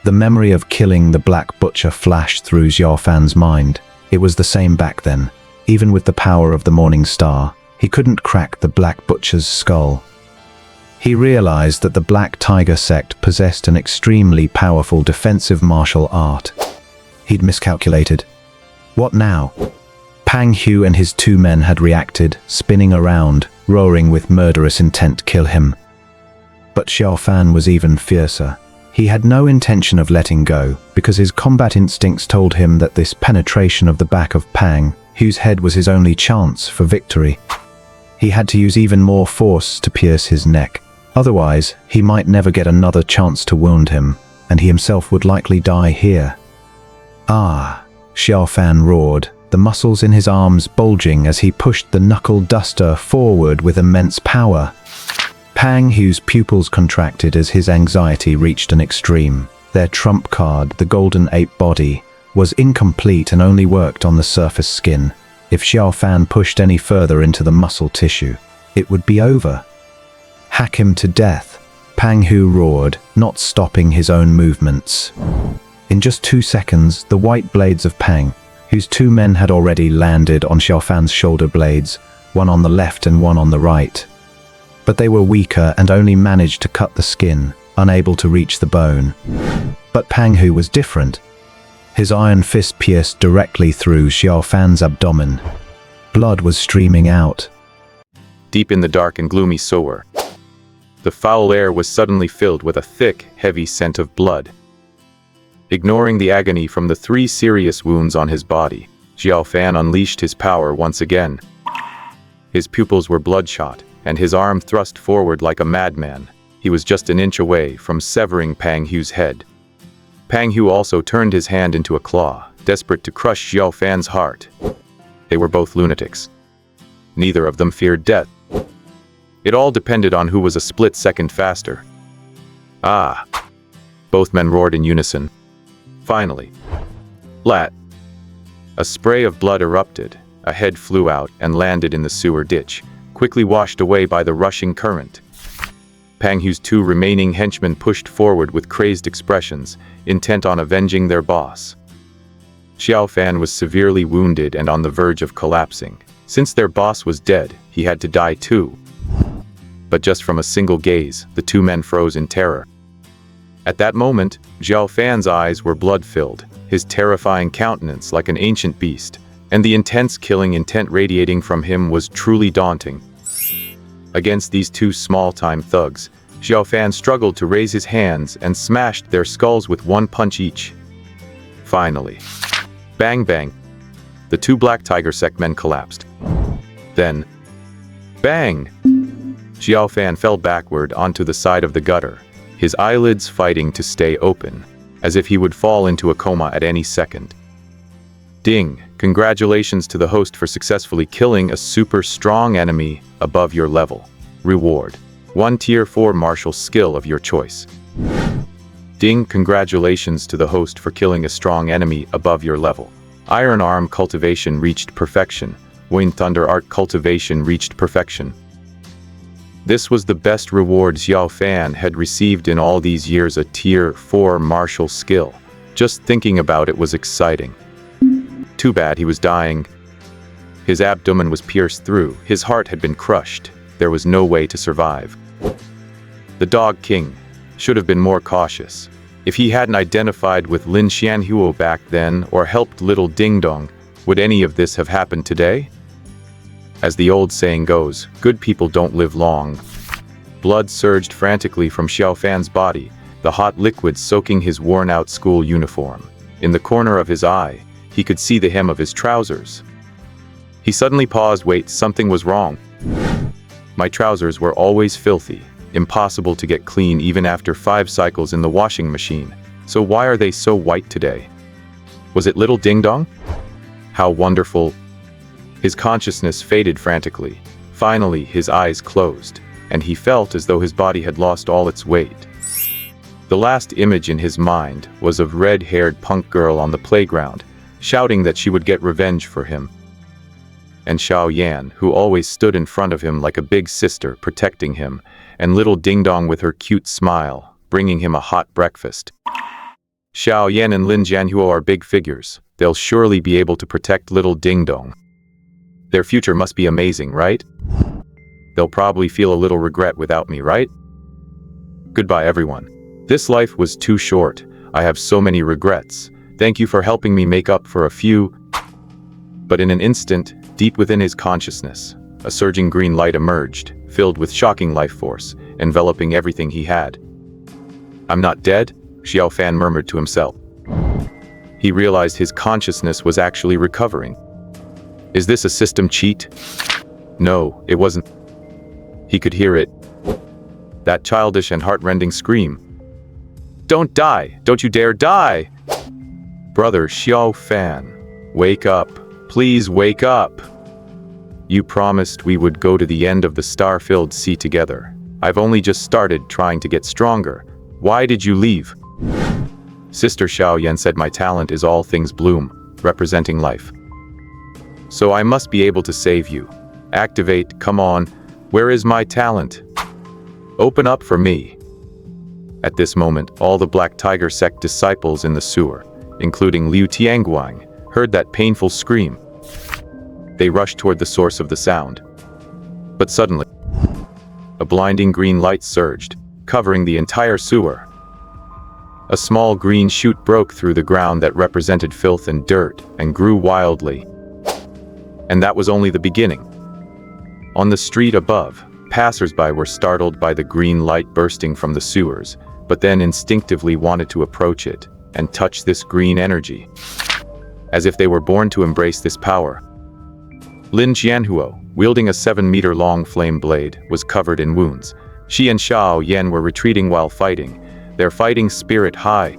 The memory of killing the Black Butcher flashed through Xiao Fan's mind. It was the same back then. Even with the power of the Morning Star, he couldn't crack the Black Butcher's skull. He realized that the Black Tiger sect possessed an extremely powerful defensive martial art. He'd miscalculated. What now? Pang Hu and his 2 men had reacted, spinning around, roaring with murderous intent to kill him. But Xiao Fan was even fiercer. He had no intention of letting go, because his combat instincts told him that this penetration of the back of Pang Hu's head was his only chance for victory. He had to use even more force to pierce his neck. Otherwise, he might never get another chance to wound him, and he himself would likely die here. Ah! Xiao Fan roared, the muscles in his arms bulging as he pushed the knuckle duster forward with immense power. Pang Hu's pupils contracted as his anxiety reached an extreme. Their trump card, the golden ape body, was incomplete and only worked on the surface skin. If Xiao Fan pushed any further into the muscle tissue, it would be over. Hack him to death, Pang Hu roared, not stopping his own movements. In just 2 seconds, the white blades of Pang Hu's 2 men had already landed on Xiao Fan's shoulder blades, one on the left and one on the right. But they were weaker and only managed to cut the skin, unable to reach the bone. But Pang Hu was different. His iron fist pierced directly through Xiao Fan's abdomen. Blood was streaming out. Deep in the dark and gloomy sewer, the foul air was suddenly filled with a thick, heavy scent of blood. Ignoring the agony from the 3 serious wounds on his body, Xiao Fan unleashed his power once again. His pupils were bloodshot, and his arm thrust forward like a madman. He was just an inch away from severing Pang Hu's head. Pang Hu also turned his hand into a claw, desperate to crush Xiao Fan's heart. They were both lunatics. Neither of them feared death. It all depended on who was a split second faster. Ah! Both men roared in unison. Finally. Lat! A spray of blood erupted. A head flew out and landed in the sewer ditch, quickly washed away by the rushing current. Pang Hu's 2 remaining henchmen pushed forward with crazed expressions, intent on avenging their boss. Xiao Fan was severely wounded and on the verge of collapsing. Since their boss was dead, he had to die too. But just from a single gaze, the two men froze in terror. At that moment, Xiao Fan's eyes were blood-filled, his terrifying countenance like an ancient beast, and the intense killing intent radiating from him was truly daunting. Against these two small-time thugs, Xiao Fan struggled to raise his hands and smashed their skulls with one punch each. Finally, bang bang, the two Black Tiger sect men collapsed. Then, bang! Xiao Fan fell backward onto the side of the gutter, his eyelids fighting to stay open, as if he would fall into a coma at any second. Ding! Congratulations to the host for successfully killing a super strong enemy above your level. Reward: 1 Tier 4 martial skill of your choice. Ding! Congratulations to the host for killing a strong enemy above your level. Iron Arm cultivation reached perfection. Wind Thunder Art cultivation reached perfection. This was the best reward Xiao Fan had received in all these years, a Tier 4 martial skill. Just thinking about it was exciting. Too bad he was dying. His abdomen was pierced through, his heart had been crushed. There was no way to survive. The Dog King should have been more cautious. If he hadn't identified with Lin Xianhuo back then or helped little Ding Dong, would any of this have happened today? As the old saying goes, good people don't live long. Blood surged frantically from Xiao Fan's body, the hot liquid soaking his worn-out school uniform. In the corner of his eye, he could see the hem of his trousers. He suddenly paused. Wait, something was wrong. My trousers were always filthy, impossible to get clean even after 5 cycles in the washing machine. So why are they so white today? Was it little Ding Dong? How wonderful. His consciousness faded frantically. Finally, his eyes closed, and he felt as though his body had lost all its weight. The last image in his mind was of red-haired punk girl on the playground, shouting that she would get revenge for him. And Xiao Yan, who always stood in front of him like a big sister, protecting him, and little Ding Dong with her cute smile, bringing him a hot breakfast. Xiao Yan and Lin Jianhuo are big figures. They'll surely be able to protect little Ding Dong. Their future must be amazing, right? They'll probably feel a little regret without me, right? Goodbye, everyone. This life was too short. I have so many regrets. Thank you for helping me make up for a few. But in an instant, deep within his consciousness, a surging green light emerged, filled with shocking life force, enveloping everything he had. I'm not dead, Xiao Fan murmured to himself. He realized his consciousness was actually recovering. Is this a system cheat? No, it wasn't. He could hear it. That childish and heart-rending scream. Don't die! Don't you dare die! Brother Xiao Fan, wake up. Please wake up. You promised we would go to the end of the star-filled sea together. I've only just started trying to get stronger. Why did you leave? Sister Xiao Yan said my talent is all things bloom, representing life. So I must be able to save you. Activate, come on. Where is my talent? Open up for me. At this moment, all the Black Tiger sect disciples in the sewer, including Liu Tianguang, heard that painful scream. They rushed toward the source of the sound. But suddenly, a blinding green light surged, covering the entire sewer. A small green shoot broke through the ground that represented filth and dirt, and grew wildly. And that was only the beginning. On the street above, passers-by were startled by the green light bursting from the sewers, but then instinctively wanted to approach it and touch this green energy, as if they were born to embrace this power. Lin Jianhuo, wielding a 7-meter-long flame blade, was covered in wounds. She and Xiao Yan were retreating while fighting, their fighting spirit high.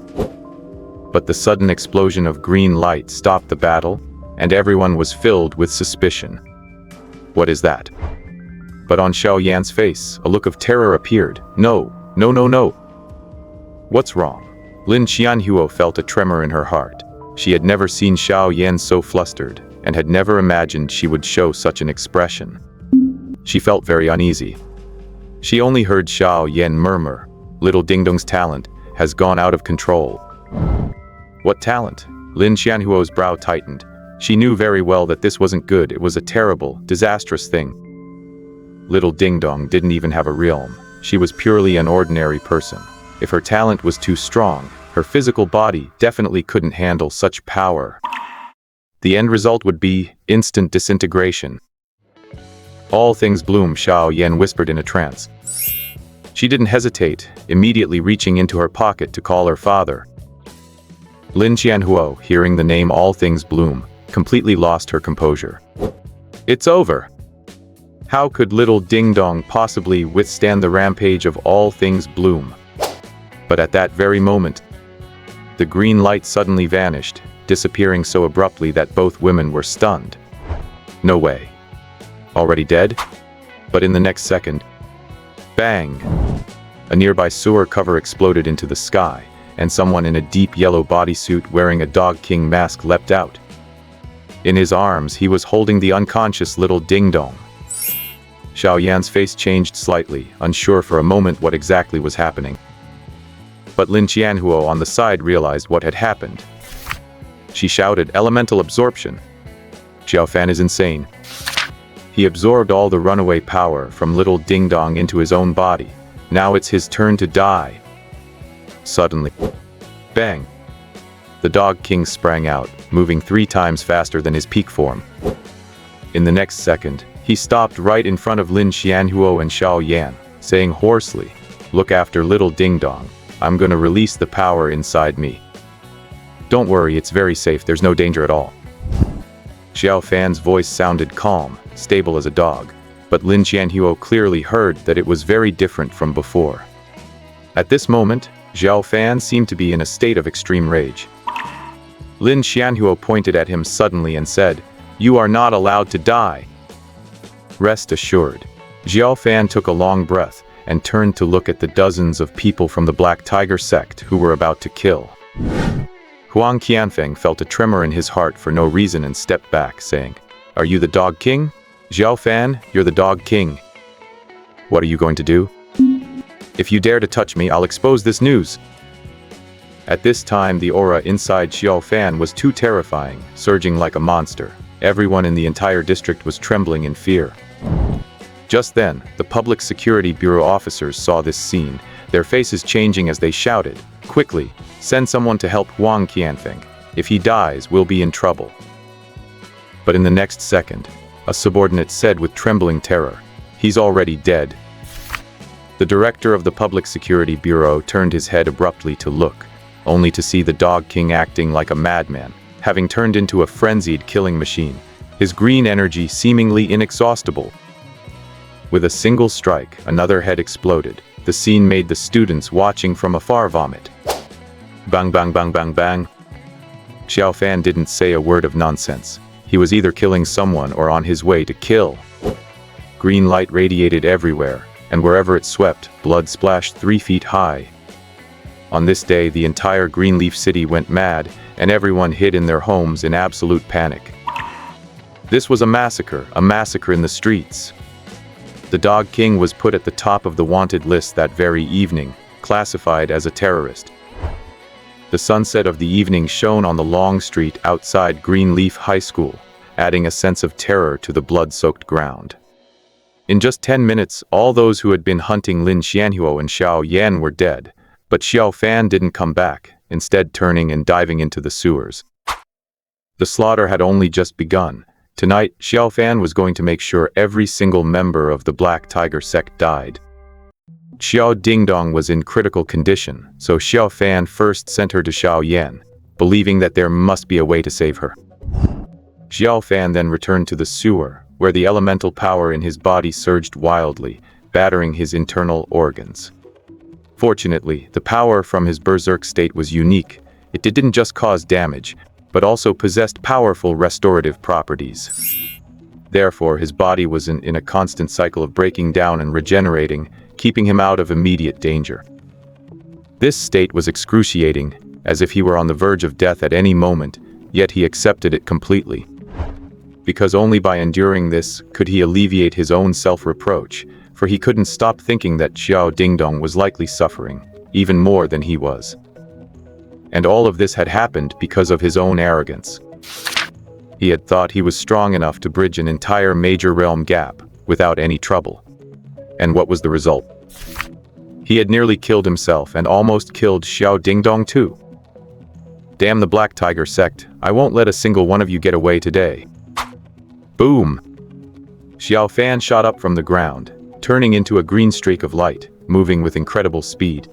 But the sudden explosion of green light stopped the battle, and everyone was filled with suspicion. What is that? But on Xiao Yan's face, a look of terror appeared. No, no, no, no. What's wrong? Lin Xianhuo felt a tremor in her heart. She had never seen Xiao Yan so flustered, and had never imagined she would show such an expression. She felt very uneasy. She only heard Xiao Yan murmur, little Ding Dong's talent has gone out of control. What talent? Lin Xianhuo's brow tightened. She knew very well that this wasn't good, it was a terrible, disastrous thing. Little Ding Dong didn't even have a realm. She was purely an ordinary person. If her talent was too strong, her physical body definitely couldn't handle such power. The end result would be instant disintegration. All things bloom, Xiao Yan whispered in a trance. She didn't hesitate, immediately reaching into her pocket to call her father. Lin Qianhuo, hearing the name All Things Bloom, completely lost her composure. It's over. How could little Ding Dong possibly withstand the rampage of All Things Bloom? But at that very moment, the green light suddenly vanished, disappearing so abruptly that both women were stunned. No way. Already dead? But in the next second, bang! A nearby sewer cover exploded into the sky, and someone in a deep yellow bodysuit wearing a Dog King mask leapt out. In his arms, he was holding the unconscious little Ding Dong. Xiao Yan's face changed slightly, unsure for a moment what exactly was happening. But Lin Qianhuo on the side realized what had happened. She shouted, "Elemental absorption! Xiao Fan is insane." He absorbed all the runaway power from little Ding Dong into his own body. Now it's his turn to die. Suddenly, bang! The Dog King sprang out, moving 3 times faster than his peak form. In the next second, he stopped right in front of Lin Qianhuo and Xiao Yan, saying hoarsely, "Look after little Ding Dong. I'm gonna release the power inside me. Don't worry, it's very safe, there's no danger at all." Xiao Fan's voice sounded calm, stable as a dog, but Lin Qianhuo clearly heard that it was very different from before. At this moment, Xiao Fan seemed to be in a state of extreme rage. Lin Qianhuo pointed at him suddenly and said, "You are not allowed to die." Rest assured, Xiao Fan took a long breath and turned to look at the dozens of people from the Black Tiger sect who were about to kill. Huang Qianfeng felt a tremor in his heart for no reason and stepped back, saying, "Are you the Dog King? Xiao Fan, you're the Dog King. What are you going to do? If you dare to touch me, I'll expose this news." At this time, the aura inside Xiao Fan was too terrifying, surging like a monster. Everyone in the entire district was trembling in fear. Just then, the Public Security Bureau officers saw this scene, their faces changing as they shouted, "Quickly, send someone to help Huang Qianfeng. If he dies, we'll be in trouble." But in the next second, a subordinate said with trembling terror, "He's already dead." The director of the Public Security Bureau turned his head abruptly to look, only to see the Dog King acting like a madman, having turned into a frenzied killing machine, his green energy seemingly inexhaustible. With a single strike, another head exploded. The scene made the students watching from afar vomit. Bang bang bang bang bang. Xiao Fan didn't say a word of nonsense. He was either killing someone or on his way to kill. Green light radiated everywhere, and wherever it swept, blood splashed 3 feet high. On this day, the entire Greenleaf City went mad, and everyone hid in their homes in absolute panic. This was a massacre in the streets. The Dog King was put at the top of the wanted list that very evening, classified as a terrorist. The sunset of the evening shone on the long street outside Greenleaf High School, adding a sense of terror to the blood-soaked ground. In just 10 minutes, all those who had been hunting Lin Qianhuo and Xiao Yan were dead, but Xiao Fan didn't come back, instead turning and diving into the sewers. The slaughter had only just begun. Tonight, Xiao Fan was going to make sure every single member of the Black Tiger sect died. Xiao Dingdong was in critical condition, so Xiao Fan first sent her to Xiao Yan, believing that there must be a way to save her. Xiao Fan then returned to the sewer, where the elemental power in his body surged wildly, battering his internal organs. Fortunately, the power from his berserk state was unique. It didn't just cause damage, but also possessed powerful restorative properties. Therefore, his body was in a constant cycle of breaking down and regenerating, keeping him out of immediate danger. This state was excruciating, as if he were on the verge of death at any moment, yet he accepted it completely. Because only by enduring this could he alleviate his own self-reproach, for he couldn't stop thinking that Xiao Dingdong was likely suffering, even more than he was. And all of this had happened because of his own arrogance. He had thought he was strong enough to bridge an entire major realm gap without any trouble. And what was the result? He had nearly killed himself and almost killed Xiao Dingdong too. Damn the Black Tiger sect, I won't let a single one of you get away today. Boom! Xiao Fan shot up from the ground, turning into a green streak of light, moving with incredible speed.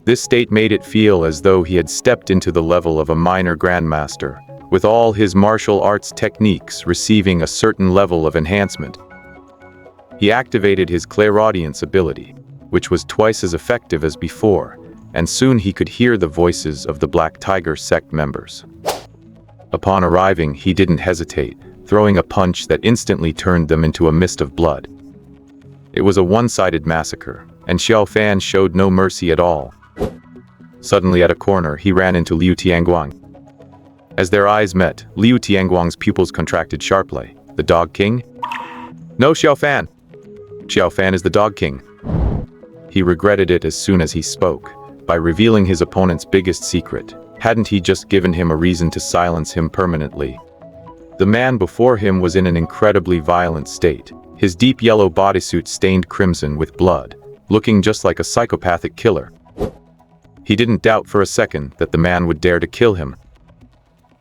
This state made it feel as though he had stepped into the level of a minor grandmaster, with all his martial arts techniques receiving a certain level of enhancement. He activated his clairaudience ability, which was twice as effective as before, and soon he could hear the voices of the Black Tiger sect members. Upon arriving, he didn't hesitate, throwing a punch that instantly turned them into a mist of blood. It was a one-sided massacre, and Xiao Fan showed no mercy at all. Suddenly at a corner, he ran into Liu Tianguang. As their eyes met, Liu Tianguang's pupils contracted sharply. The Dog King? No, Xiao Fan! Xiao Fan is the Dog King. He regretted it as soon as he spoke. By revealing his opponent's biggest secret, hadn't he just given him a reason to silence him permanently? The man before him was in an incredibly violent state, his deep yellow bodysuit stained crimson with blood, looking just like a psychopathic killer. He didn't doubt for a second that the man would dare to kill him.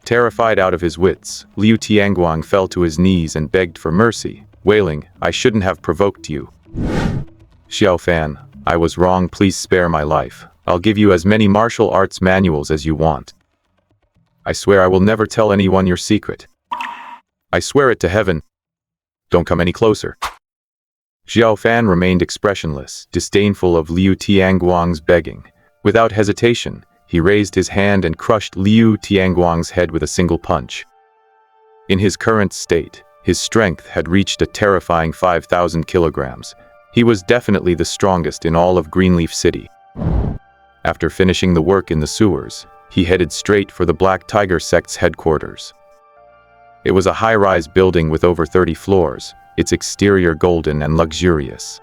Terrified out of his wits, Liu Tianguang fell to his knees and begged for mercy, wailing, "I shouldn't have provoked you. Xiao Fan, I was wrong, please spare my life. I'll give you as many martial arts manuals as you want. I swear I will never tell anyone your secret. I swear it to heaven. Don't come any closer." Xiao Fan remained expressionless, disdainful of Liu Tianguang's begging. Without hesitation, he raised his hand and crushed Liu Tianguang's head with a single punch. In his current state, his strength had reached a terrifying 5,000 kilograms. He was definitely the strongest in all of Greenleaf City. After finishing the work in the sewers, he headed straight for the Black Tiger sect's headquarters. It was a high-rise building with over 30 floors, its exterior golden and luxurious.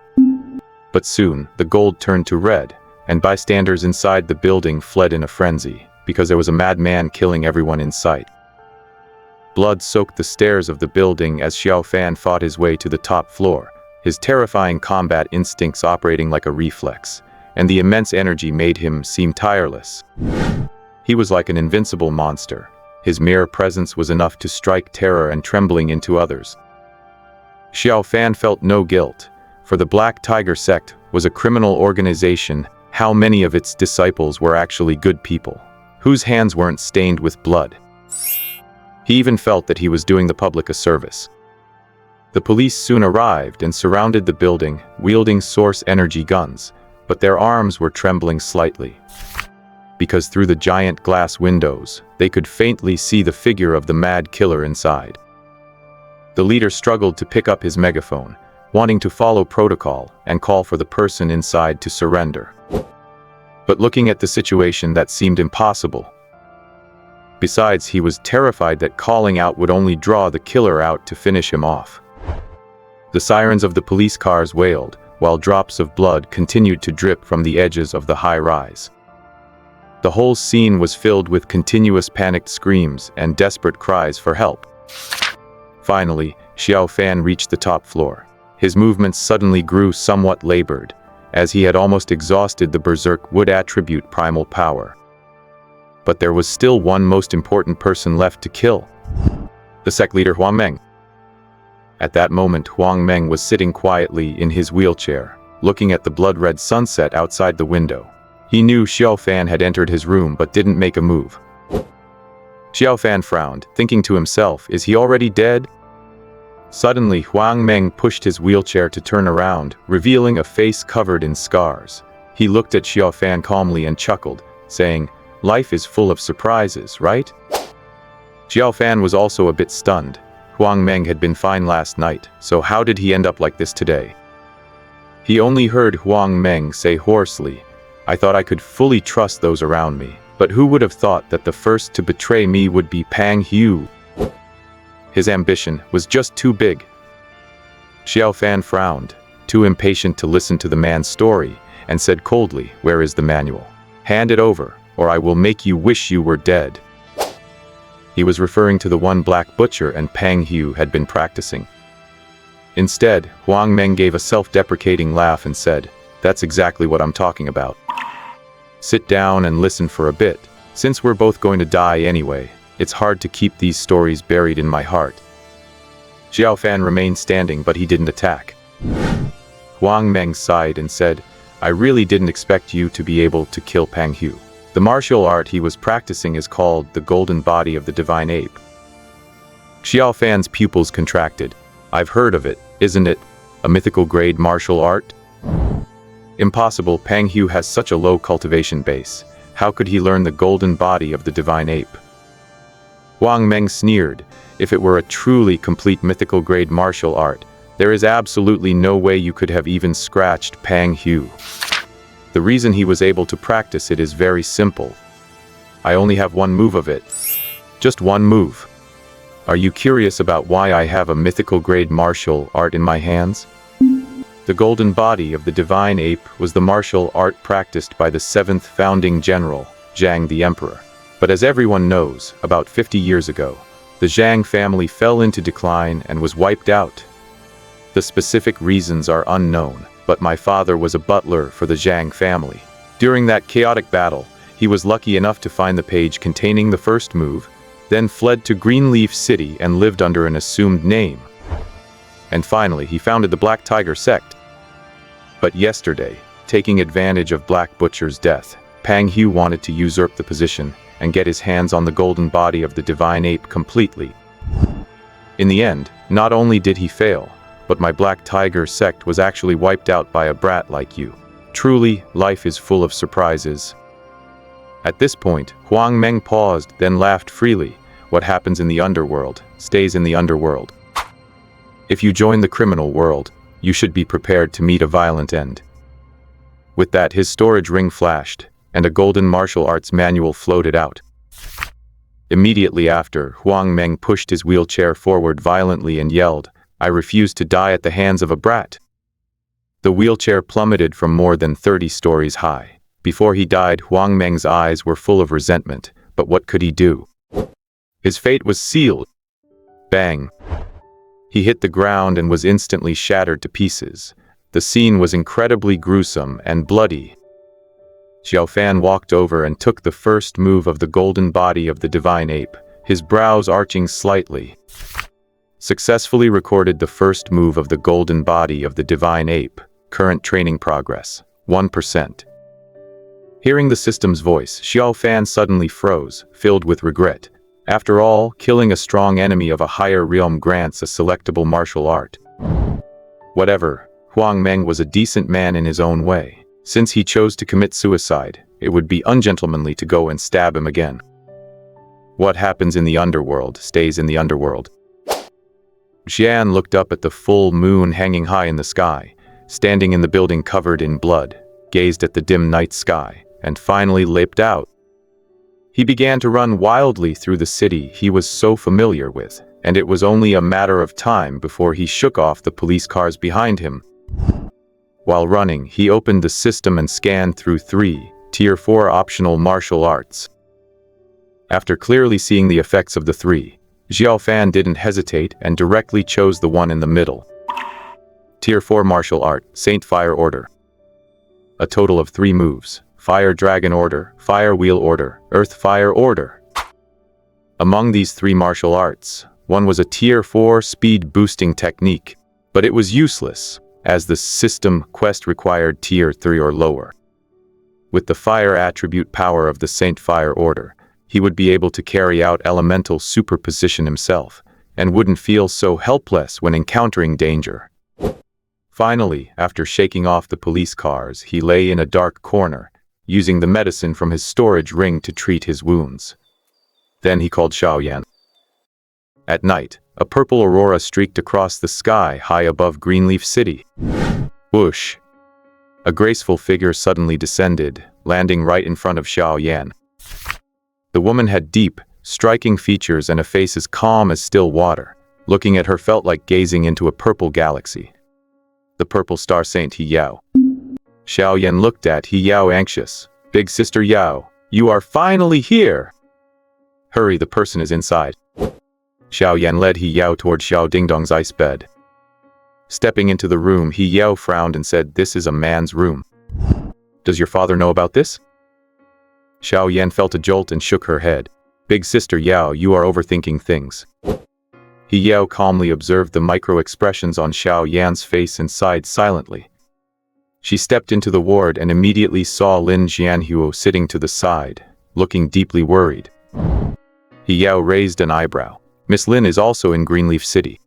But soon, the gold turned to red, and bystanders inside the building fled in a frenzy, because there was a madman killing everyone in sight. Blood soaked the stairs of the building as Xiao Fan fought his way to the top floor, his terrifying combat instincts operating like a reflex, and the immense energy made him seem tireless. He was like an invincible monster. His mere presence was enough to strike terror and trembling into others. Xiao Fan felt no guilt, for the Black Tiger sect was a criminal organization. How many of its disciples were actually good people, whose hands weren't stained with blood? He even felt that he was doing the public a service. The police soon arrived and surrounded the building, wielding source energy guns, but their arms were trembling slightly, because through the giant glass windows, they could faintly see the figure of the mad killer inside. The leader struggled to pick up his megaphone, wanting to follow protocol and call for the person inside to surrender. But looking at the situation, that seemed impossible. Besides, he was terrified that calling out would only draw the killer out to finish him off. The sirens of the police cars wailed, while drops of blood continued to drip from the edges of the high rise. The whole scene was filled with continuous panicked screams and desperate cries for help. Finally, Xiao Fan reached the top floor. His movements suddenly grew somewhat labored, as he had almost exhausted the Berserk Wood attribute primal power. But there was still one most important person left to kill: the sect leader Huang Meng. At that moment, Huang Meng was sitting quietly in his wheelchair, looking at the blood-red sunset outside the window. He knew Xiao Fan had entered his room but didn't make a move. Xiao Fan frowned, thinking to himself, is he already dead? Suddenly, Huang Meng pushed his wheelchair to turn around, revealing a face covered in scars. He looked at Xiao Fan calmly and chuckled, saying, "Life is full of surprises, right?" Xiao Fan was also a bit stunned. Huang Meng had been fine last night, so how did he end up like this today? He only heard Huang Meng say hoarsely, "I thought I could fully trust those around me, but who would have thought that the first to betray me would be Pang Hu?" His ambition was just too big. Xiao Fan frowned, too impatient to listen to the man's story, and said coldly, "Where is the manual? Hand it over, or I will make you wish you were dead." He was referring to the one black butcher and Pang Hu had been practicing. Instead, Huang Meng gave a self-deprecating laugh and said, "That's exactly what I'm talking about. Sit down and listen for a bit. Since we're both going to die anyway, it's hard to keep these stories buried in my heart." Xiao Fan remained standing, but he didn't attack. Huang Meng sighed and said, "I really didn't expect you to be able to kill Pang Hu. The martial art he was practicing is called the Golden Body of the Divine Ape." Xiao Fan's pupils contracted. "I've heard of it, isn't it? A mythical grade martial art?" "Impossible, Pang Hu has such a low cultivation base. How could he learn the Golden Body of the Divine Ape?" Huang Meng sneered. "If it were a truly complete mythical grade martial art, there is absolutely no way you could have even scratched Pang Hu. The reason he was able to practice it is very simple. I only have one move of it. Just one move. Are you curious about why I have a mythical grade martial art in my hands?" The Golden Body of the Divine Ape was the martial art practiced by the 7th founding general, Zhang the Emperor. But as everyone knows, about 50 years ago, the Zhang family fell into decline and was wiped out. The specific reasons are unknown, but my father was a butler for the Zhang family. During that chaotic battle, he was lucky enough to find the page containing the first move, then fled to Greenleaf City and lived under an assumed name. And finally, he founded the Black Tiger sect. But yesterday, taking advantage of Black Butcher's death, Pang Hu wanted to usurp the position and get his hands on the golden body of the Divine Ape completely. In the end, not only did he fail, but my Black Tiger sect was actually wiped out by a brat like you. Truly, life is full of surprises. At this point, Huang Meng paused, then laughed freely. What happens in the underworld, stays in the underworld. If you join the criminal world, you should be prepared to meet a violent end. With that, his storage ring flashed, and a golden martial arts manual floated out. Immediately after, Huang Meng pushed his wheelchair forward violently and yelled, "I refuse to die at the hands of a brat." The wheelchair plummeted from more than 30 stories high. Before he died, Huang Meng's eyes were full of resentment, but what could he do? His fate was sealed. Bang! He hit the ground and was instantly shattered to pieces. The scene was incredibly gruesome and bloody. Xiao Fan walked over and took the first move of the golden body of the Divine Ape, his brows arching slightly. Successfully recorded the first move of the golden body of the Divine Ape. Current training progress, 1%. Hearing the system's voice, Xiao Fan suddenly froze, filled with regret. After all, killing a strong enemy of a higher realm grants a selectable martial art. Whatever, Huang Meng was a decent man in his own way. Since he chose to commit suicide, it would be ungentlemanly to go and stab him again. What happens in the underworld stays in the underworld. Xian looked up at the full moon hanging high in the sky, standing in the building covered in blood, gazed at the dim night sky, and finally leapt out. He began to run wildly through the city he was so familiar with, and it was only a matter of time before he shook off the police cars behind him. While running, he opened the system and scanned through 3 Tier 4 optional martial arts. After clearly seeing the effects of the 3, Xiao Fan didn't hesitate and directly chose the one in the middle. Tier 4 martial art, Saint Fire Order. A total of 3 moves: Fire Dragon Order, Fire Wheel Order, Earth Fire Order. Among these 3 martial arts, one was a Tier 4 speed boosting technique, but it was useless, as the system quest required Tier 3 or lower. With the fire attribute power of the Saint Fire Order, he would be able to carry out elemental superposition himself, and wouldn't feel so helpless when encountering danger. Finally, after shaking off the police cars, he lay in a dark corner, using the medicine from his storage ring to treat his wounds. Then he called Xiaoyan. At night, a purple aurora streaked across the sky high above Greenleaf City. Whoosh! A graceful figure suddenly descended, landing right in front of Xiaoyan. The woman had deep, striking features and a face as calm as still water. Looking at her felt like gazing into a purple galaxy. The purple star saint He Yao. Xiaoyan looked at He Yao anxious. "Big sister Yao, you are finally here!" Hurry, the person is inside. Xiao Yan led He Yao toward Xiao Dingdong's ice bed. Stepping into the room, He Yao frowned and said, "This is a man's room. Does your father know about this?" Xiao Yan felt a jolt and shook her head. "Big sister Yao, you are overthinking things." He Yao calmly observed the micro-expressions on Xiao Yan's face and sighed silently. She stepped into the ward and immediately saw Lin Xianhuo sitting to the side, looking deeply worried. He Yao raised an eyebrow. "Miss Lin is also in Greenleaf City."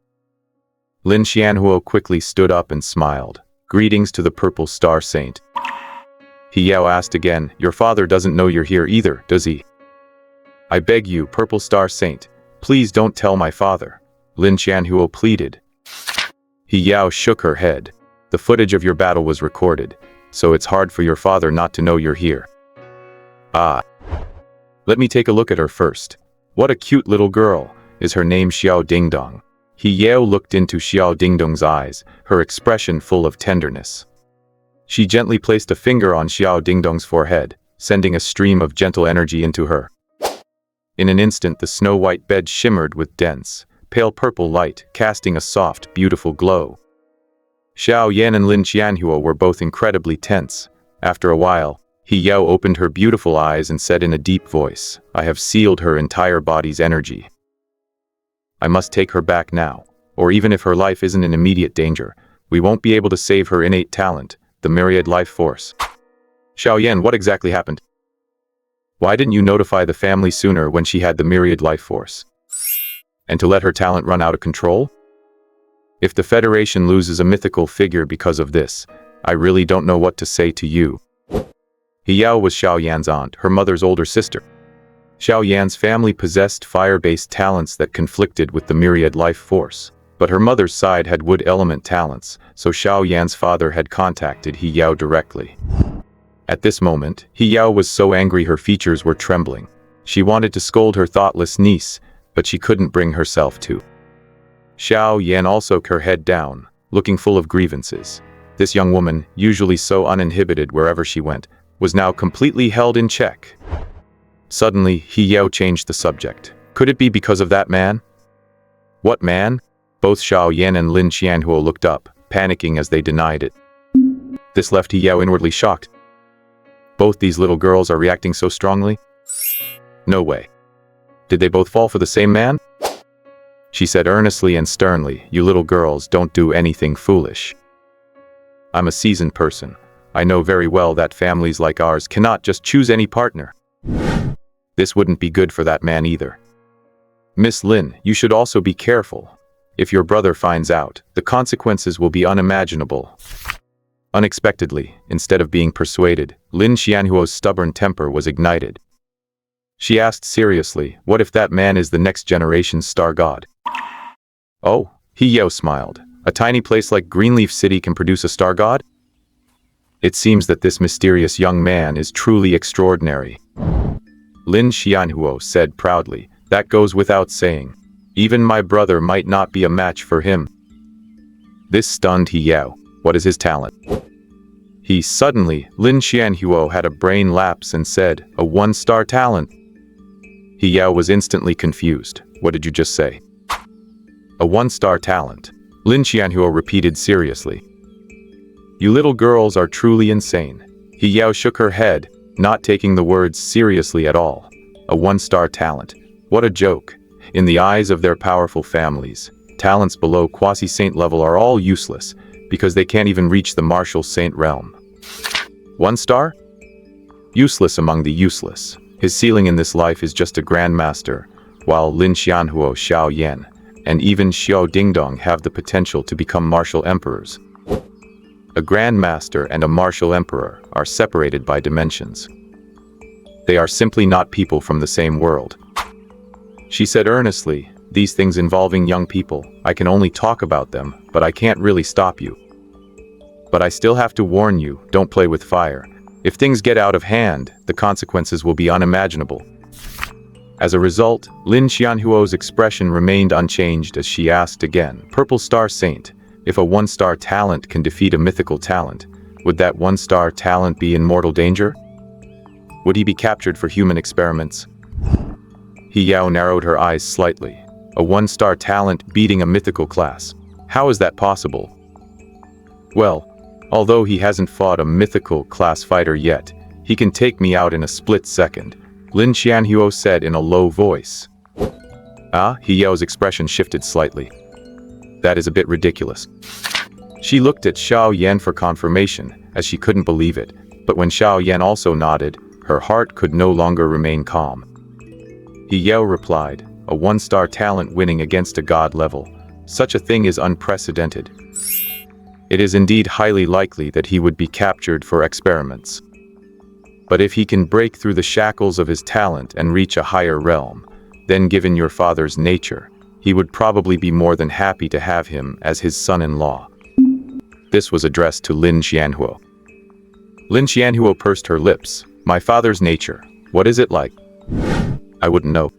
Lin Xianhuo quickly stood up and smiled. "Greetings to the Purple Star Saint." He Yao asked again, "Your father doesn't know you're here either, does he?" "I beg you, Purple Star Saint, please don't tell my father," Lin Xianhuo pleaded. He Yao shook her head. "The footage of your battle was recorded, so it's hard for your father not to know you're here." "Ah. Let me take a look at her first. What a cute little girl. Is her name Xiao Dingdong?" He Yao looked into Xiao Dingdong's eyes, her expression full of tenderness. She gently placed a finger on Xiao Dingdong's forehead, sending a stream of gentle energy into her. In an instant, the snow-white bed shimmered with dense, pale purple light, casting a soft, beautiful glow. Xiao Yan and Lin Xianhuo were both incredibly tense. After a while, He Yao opened her beautiful eyes and said in a deep voice, "I have sealed her entire body's energy. I must take her back now, or even if her life isn't in immediate danger, we won't be able to save her innate talent, the myriad life force." "Xiao Yan, what exactly happened? Why didn't you notify the family sooner when she had the myriad life force? And to let her talent run out of control? If the Federation loses a mythical figure because of this, I really don't know what to say to you." He Yao was Xiao Yan's aunt, her mother's older sister. Xiao Yan's family possessed fire-based talents that conflicted with the myriad life force, but her mother's side had wood element talents, so Xiao Yan's father had contacted He Yao directly. At this moment, He Yao was so angry her features were trembling. She wanted to scold her thoughtless niece, but she couldn't bring herself to. Xiao Yan also kept her head down, looking full of grievances. This young woman, usually so uninhibited wherever she went, was now completely held in check. Suddenly, He Yao changed the subject. Could it be because of that man? What man? Both Xiao Yan and Lin Xianhuo looked up, panicking as they denied it. This left He Yao inwardly shocked. Both these little girls are reacting so strongly? No way. Did they both fall for the same man? She said earnestly and sternly, "You little girls, don't do anything foolish. I'm a seasoned person. I know very well that families like ours cannot just choose any partner. This wouldn't be good for that man either. Miss Lin, you should also be careful. If your brother finds out, the consequences will be unimaginable." Unexpectedly, instead of being persuaded, Lin Xianhuo's stubborn temper was ignited. She asked seriously, "What if that man is the next generation's star god?" "Oh," He Yao smiled. "A tiny place like Greenleaf City can produce a star god? It seems that this mysterious young man is truly extraordinary." Lin Xianhuo said proudly, "That goes without saying. Even my brother might not be a match for him." This stunned He Yao. What is his talent? Suddenly, Lin Xianhuo had a brain lapse and said, "A one-star talent." He Yao was instantly confused. "What did you just say?" "A one-star talent," Lin Xianhuo repeated seriously. "You little girls are truly insane." He Yao shook her head, not taking the words seriously at all. A one-star talent. What a joke. In the eyes of their powerful families, talents below quasi-saint level are all useless, because they can't even reach the martial saint realm. One star? Useless among the useless. His ceiling in this life is just a grandmaster, while Lin Xianhuo, Xiao Yan, and even Xiao Dingdong have the potential to become martial emperors. A grandmaster and a martial emperor are separated by dimensions. They are simply not people from the same world. She said earnestly, "These things involving young people, I can only talk about them, but I can't really stop you. But I still have to warn you, don't play with fire. If things get out of hand, the consequences will be unimaginable." As a result, Lin Xianhuo's expression remained unchanged as she asked again, "Purple Star Saint, if a one-star talent can defeat a mythical talent, would that one-star talent be in mortal danger? Would he be captured for human experiments?" He Yao narrowed her eyes slightly. A one-star talent beating a mythical class. How is that possible? Well, although he hasn't fought a mythical class fighter yet, he can take me out in a split second, Lin Xianhuo said in a low voice. Ah, He Yao's expression shifted slightly. That is a bit ridiculous. She looked at Xiao Yan for confirmation, as she couldn't believe it, but when Xiao Yan also nodded, her heart could no longer remain calm. He Yao replied, a one-star talent winning against a god level. Such a thing is unprecedented. It is indeed highly likely that he would be captured for experiments. But if he can break through the shackles of his talent and reach a higher realm, then given your father's nature, he would probably be more than happy to have him as his son-in-law. This was addressed to Lin Xianhuo. Lin Xianhuo pursed her lips. My father's nature, what is it like? I wouldn't know.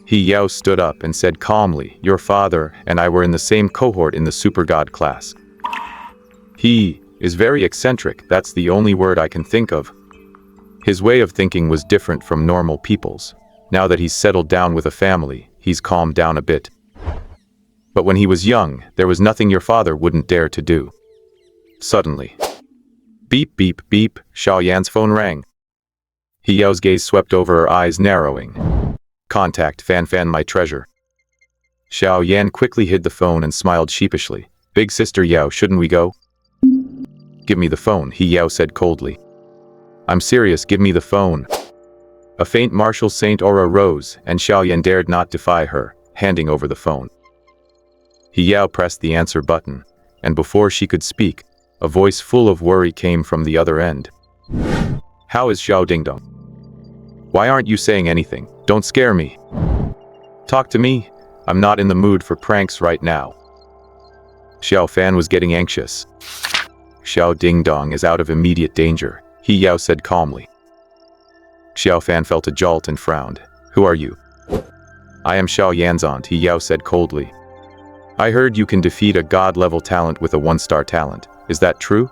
He Yao stood up and said calmly, your father and I were in the same cohort in the super god class. He is very eccentric, that's the only word I can think of. His way of thinking was different from normal people's. Now that he's settled down with a family, he's calmed down a bit. But when he was young, there was nothing your father wouldn't dare to do. Suddenly. Beep, beep, beep, Xiao Yan's phone rang. He Yao's gaze swept over her eyes, narrowing. Contact, Fan, my treasure. Xiao Yan quickly hid the phone and smiled sheepishly. Big sister Yao, shouldn't we go? Give me the phone, He Yao said coldly. I'm serious, give me the phone. A faint martial saint aura rose, and Xiao Yan dared not defy her, handing over the phone. He Yao pressed the answer button, and before she could speak, a voice full of worry came from the other end. How is Xiao Dingdong? Why aren't you saying anything? Don't scare me. Talk to me. I'm not in the mood for pranks right now. Xiao Fan was getting anxious. Xiao Dingdong is out of immediate danger, He Yao said calmly. Xiao Fan felt a jolt and frowned. Who are you? I am Xiao Yan's aunt, He Yao said coldly. I heard you can defeat a god-level talent with a one-star talent. Is that true?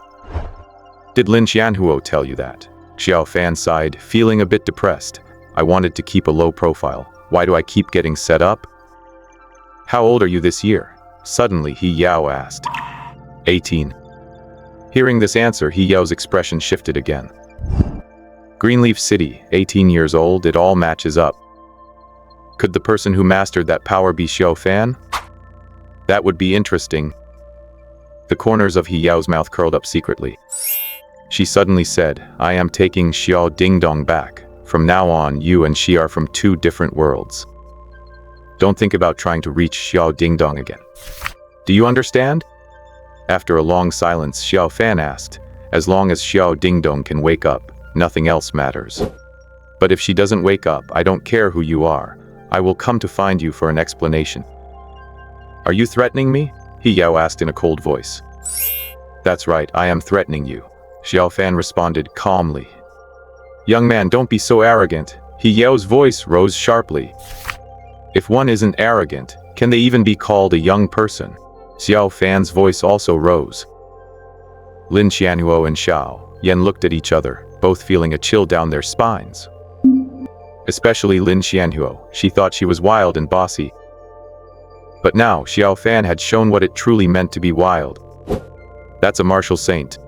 Did Lin Xianhuo tell you that? Xiao Fan sighed, feeling a bit depressed. I wanted to keep a low profile. Why do I keep getting set up? How old are you this year? Suddenly, He Yao asked. 18. Hearing this answer, He Yao's expression shifted again. Greenleaf City, 18 years old, it all matches up. Could the person who mastered that power be Xiao Fan? That would be interesting. The corners of He Yao's mouth curled up secretly. She suddenly said, I am taking Xiao Dingdong back. From now on, you and she are from two different worlds. Don't think about trying to reach Xiao Dingdong again. Do you understand? After a long silence, Xiao Fan asked, as long as Xiao Dingdong can wake up, nothing else matters. But if she doesn't wake up, I don't care who you are. I will come to find you for an explanation. Are you threatening me? He Yao asked in a cold voice. That's right, I am threatening you. Xiao Fan responded calmly. Young man, don't be so arrogant. He Yao's voice rose sharply. If one isn't arrogant, can they even be called a young person? Xiao Fan's voice also rose. Lin Xianhuo and Xiao Yan looked at each other, both feeling a chill down their spines. Especially Lin Xianhuo, she thought she was wild and bossy. But now, Xiao Fan had shown what it truly meant to be wild. That's a martial saint.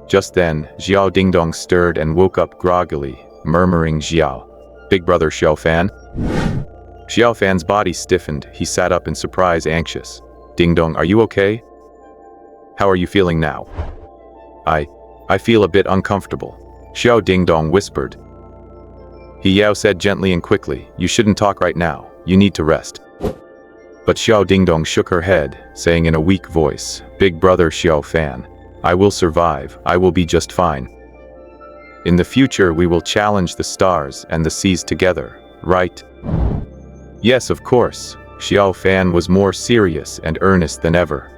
Just then, Xiao Dingdong stirred and woke up groggily, murmuring Xiao. Big brother Xiao Fan? Xiao Fan's body stiffened, he sat up in surprise, anxious. Dingdong, are you okay? How are you feeling now? I feel a bit uncomfortable. Xiao Dingdong whispered. He Yao said gently and quickly, you shouldn't talk right now, you need to rest. But Xiao Dingdong shook her head, saying in a weak voice, Big brother Xiao Fan, I will survive, I will be just fine. In the future we will challenge the stars and the seas together, right? Yes, of course. Xiao Fan was more serious and earnest than ever.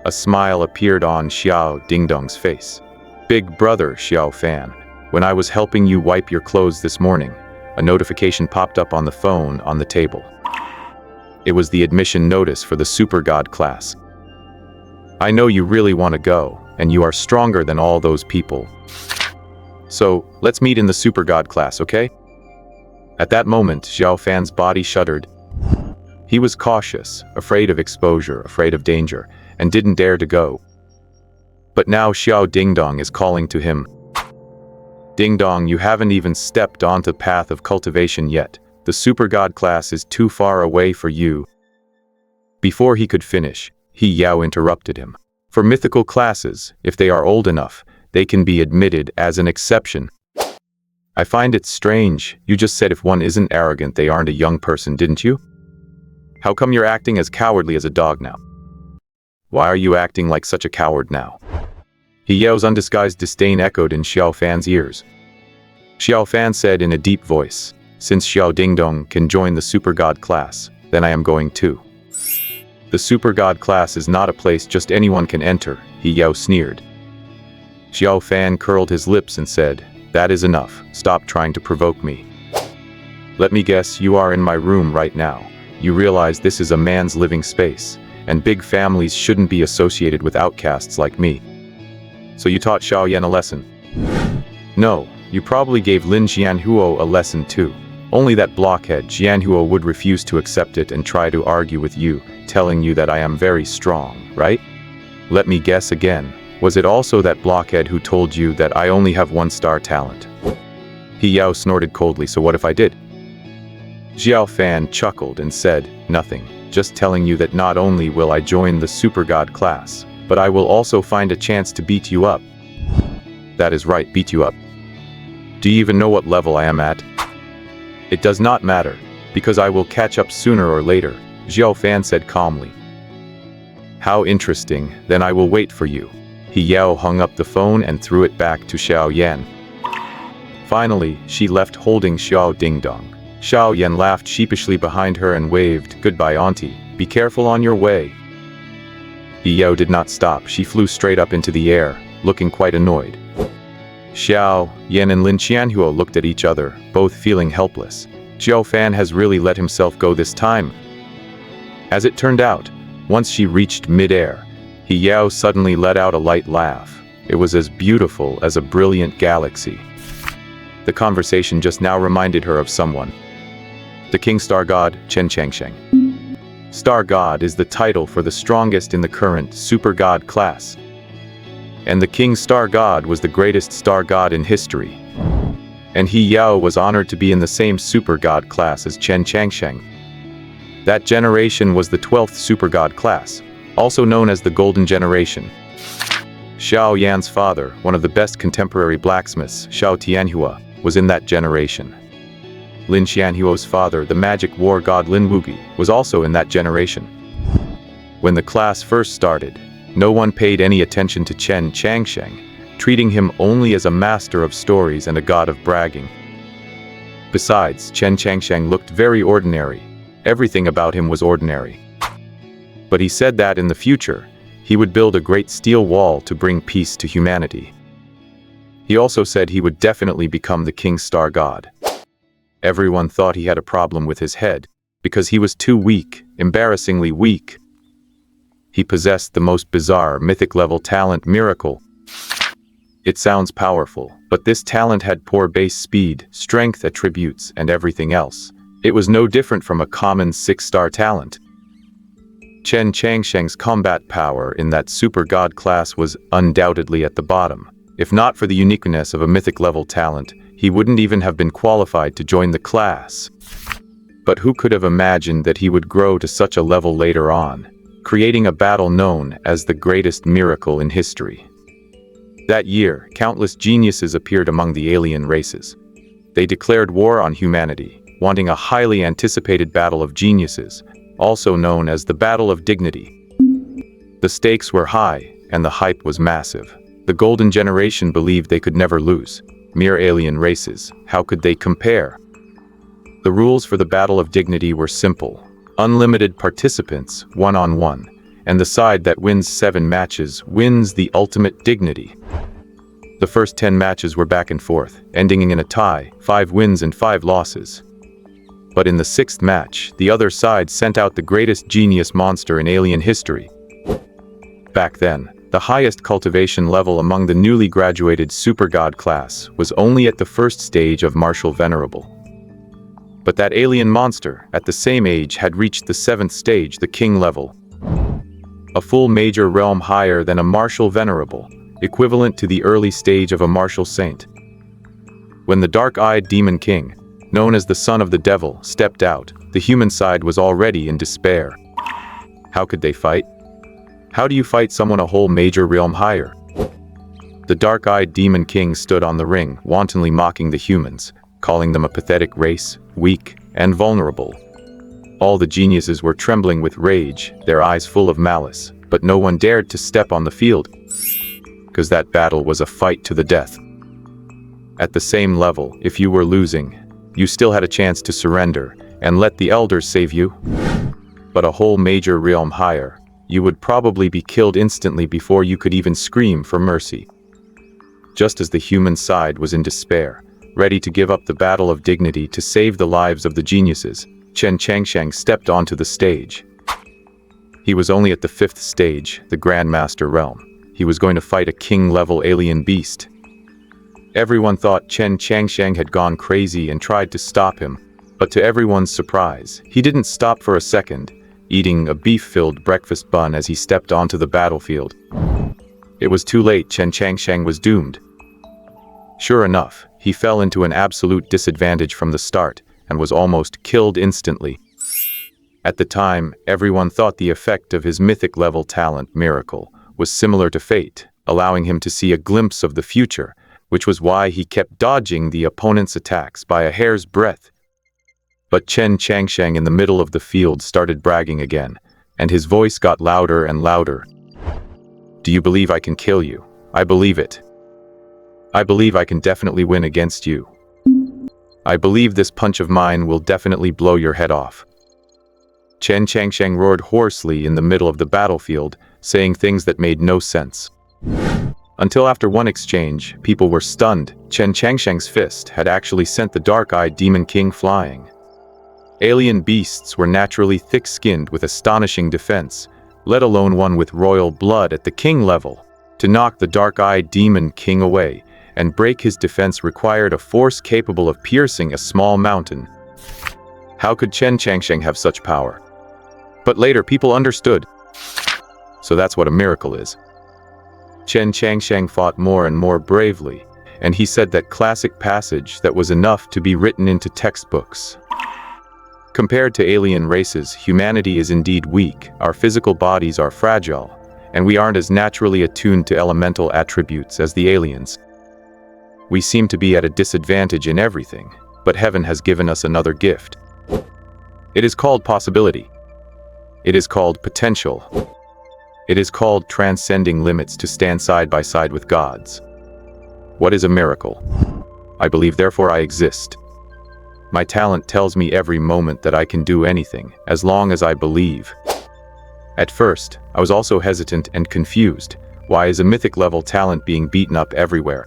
A smile appeared on Xiao Dingdong's face. Big brother Xiao Fan, when I was helping you wipe your clothes this morning, a notification popped up on the phone on the table. It was the admission notice for the Super God class. I know you really want to go, and you are stronger than all those people. So, let's meet in the Super God class, okay? At that moment, Xiao Fan's body shuddered. He was cautious, afraid of exposure, afraid of danger, and didn't dare to go. But now Xiao Dingdong is calling to him. Dingdong, you haven't even stepped onto the path of cultivation yet. The super god class is too far away for you. Before he could finish, He Yao interrupted him. For mythical classes, if they are old enough, they can be admitted as an exception. I find it strange, you just said if one isn't arrogant they aren't a young person, didn't you? How come you're acting as cowardly as a dog now? Why are you acting like such a coward now? He Yao's undisguised disdain echoed in Xiao Fan's ears. Xiao Fan said in a deep voice, since Xiao Dingdong can join the super god class, then I am going too. The super god class is not a place just anyone can enter, He Yao sneered. Xiao Fan curled his lips and said, that is enough, stop trying to provoke me. Let me guess, you are in my room right now. You realize this is a man's living space, and big families shouldn't be associated with outcasts like me. So you taught Xiao Yan a lesson? No, you probably gave Lin Xianhuo a lesson too. Only that blockhead Xianhuo would refuse to accept it and try to argue with you, telling you that I am very strong, right? Let me guess again. Was it also that blockhead who told you that I only have 1-star talent? He Yao snorted coldly, so what if I did? Xiao Fan chuckled and said, nothing, just telling you that not only will I join the super god class, but I will also find a chance to beat you up. That is right, beat you up. Do you even know what level I am at? It does not matter, because I will catch up sooner or later, Xiao Fan said calmly. How interesting, then I will wait for you. He Yao hung up the phone and threw it back to Xiao Yan. Finally, she left holding Xiao Dingdong. Xiao Yan laughed sheepishly behind her and waved, goodbye auntie, be careful on your way. He Yao did not stop, she flew straight up into the air, looking quite annoyed. Xiao Yan and Lin Qianhuo looked at each other, both feeling helpless. Xiao Fan has really let himself go this time. As it turned out, once she reached mid-air, He Yao suddenly let out a light laugh. It was as beautiful as a brilliant galaxy. The conversation just now reminded her of someone. The King Star God, Chen Changsheng. Star God is the title for the strongest in the current super god class. And the King Star God was the greatest star god in history. And He Yao was honored to be in the same super god class as Chen Changsheng. That generation was the 12th super god class, also known as the Golden Generation. Xiao Yan's father, one of the best contemporary blacksmiths, Xiao Tianhua, was in that generation. Lin Xianhuo's father, the magic war god Lin Wugi, was also in that generation. When the class first started, no one paid any attention to Chen Changsheng, treating him only as a master of stories and a god of bragging. Besides, Chen Changsheng looked very ordinary. Everything about him was ordinary. But he said that in the future, he would build a great steel wall to bring peace to humanity. He also said he would definitely become the King Star God. Everyone thought he had a problem with his head, because he was too weak, embarrassingly weak. He possessed the most bizarre mythic-level talent, Miracle. It sounds powerful, but this talent had poor base speed, strength attributes, and everything else. It was no different from a common 6-star talent. Chen Changsheng's combat power in that super god class was undoubtedly at the bottom. If not for the uniqueness of a mythic-level talent, he wouldn't even have been qualified to join the class. But who could have imagined that he would grow to such a level later on, creating a battle known as the greatest miracle in history? That year, countless geniuses appeared among the alien races. They declared war on humanity, wanting a highly anticipated battle of geniuses, also known as the Battle of Dignity. The stakes were high, and the hype was massive. The Golden Generation believed they could never lose. Mere alien races, how could they compare? The rules for the Battle of Dignity were simple. Unlimited participants, one-on-one, and the side that wins 7 matches wins the ultimate dignity. The first 10 matches were back and forth, ending in a tie, 5 wins and 5 losses. But in the 6th match, the other side sent out the greatest genius monster in alien history. Back then, the highest cultivation level among the newly graduated super god class was only at the first stage of Martial Venerable. But that alien monster, at the same age, had reached the 7th stage, the king level. A full major realm higher than a martial venerable, equivalent to the early stage of a martial saint. When the dark-eyed demon king, known as the son of the devil, stepped out, the human side was already in despair. How could they fight? How do you fight someone a whole major realm higher? The dark-eyed demon king stood on the ring, wantonly mocking the humans, calling them a pathetic race, weak, and vulnerable. All the geniuses were trembling with rage, their eyes full of malice, but no one dared to step on the field, because that battle was a fight to the death. At the same level, if you were losing, you still had a chance to surrender and let the elders save you. But a whole major realm higher, you would probably be killed instantly before you could even scream for mercy. Just as the human side was in despair, ready to give up the battle of dignity to save the lives of the geniuses, Chen Changsheng stepped onto the stage. He was only at the 5th stage, the Grandmaster realm. He was going to fight a king-level alien beast. Everyone thought Chen Changsheng had gone crazy and tried to stop him, but to everyone's surprise, he didn't stop for a second, eating a beef-filled breakfast bun as he stepped onto the battlefield. It was too late. Chen Changsheng was doomed. Sure enough, he fell into an absolute disadvantage from the start and was almost killed instantly. At the time, everyone thought the effect of his mythic-level talent, Miracle, was similar to fate, allowing him to see a glimpse of the future, which was why he kept dodging the opponent's attacks by a hair's breadth. But Chen Changsheng in the middle of the field started bragging again, and his voice got louder and louder. Do you believe I can kill you? I believe it. I believe I can definitely win against you. I believe this punch of mine will definitely blow your head off. Chen Changsheng roared hoarsely in the middle of the battlefield, saying things that made no sense. Until after one exchange, people were stunned. Chen Changsheng's fist had actually sent the dark-eyed demon king flying. Alien beasts were naturally thick-skinned with astonishing defense, let alone one with royal blood at the king level. To knock the dark-eyed demon king away and break his defense required a force capable of piercing a small mountain. How could Chen Changsheng have such power? But later people understood. So that's what a miracle is. Chen Changsheng fought more and more bravely, and he said that classic passage that was enough to be written into textbooks. Compared to alien races, humanity is indeed weak, our physical bodies are fragile, and we aren't as naturally attuned to elemental attributes as the aliens. We seem to be at a disadvantage in everything, but heaven has given us another gift. It is called possibility. It is called potential. It is called transcending limits to stand side by side with gods. What is a miracle? I believe, therefore I exist. My talent tells me every moment that I can do anything, as long as I believe. At first, I was also hesitant and confused. Why is a mythic-level talent being beaten up everywhere?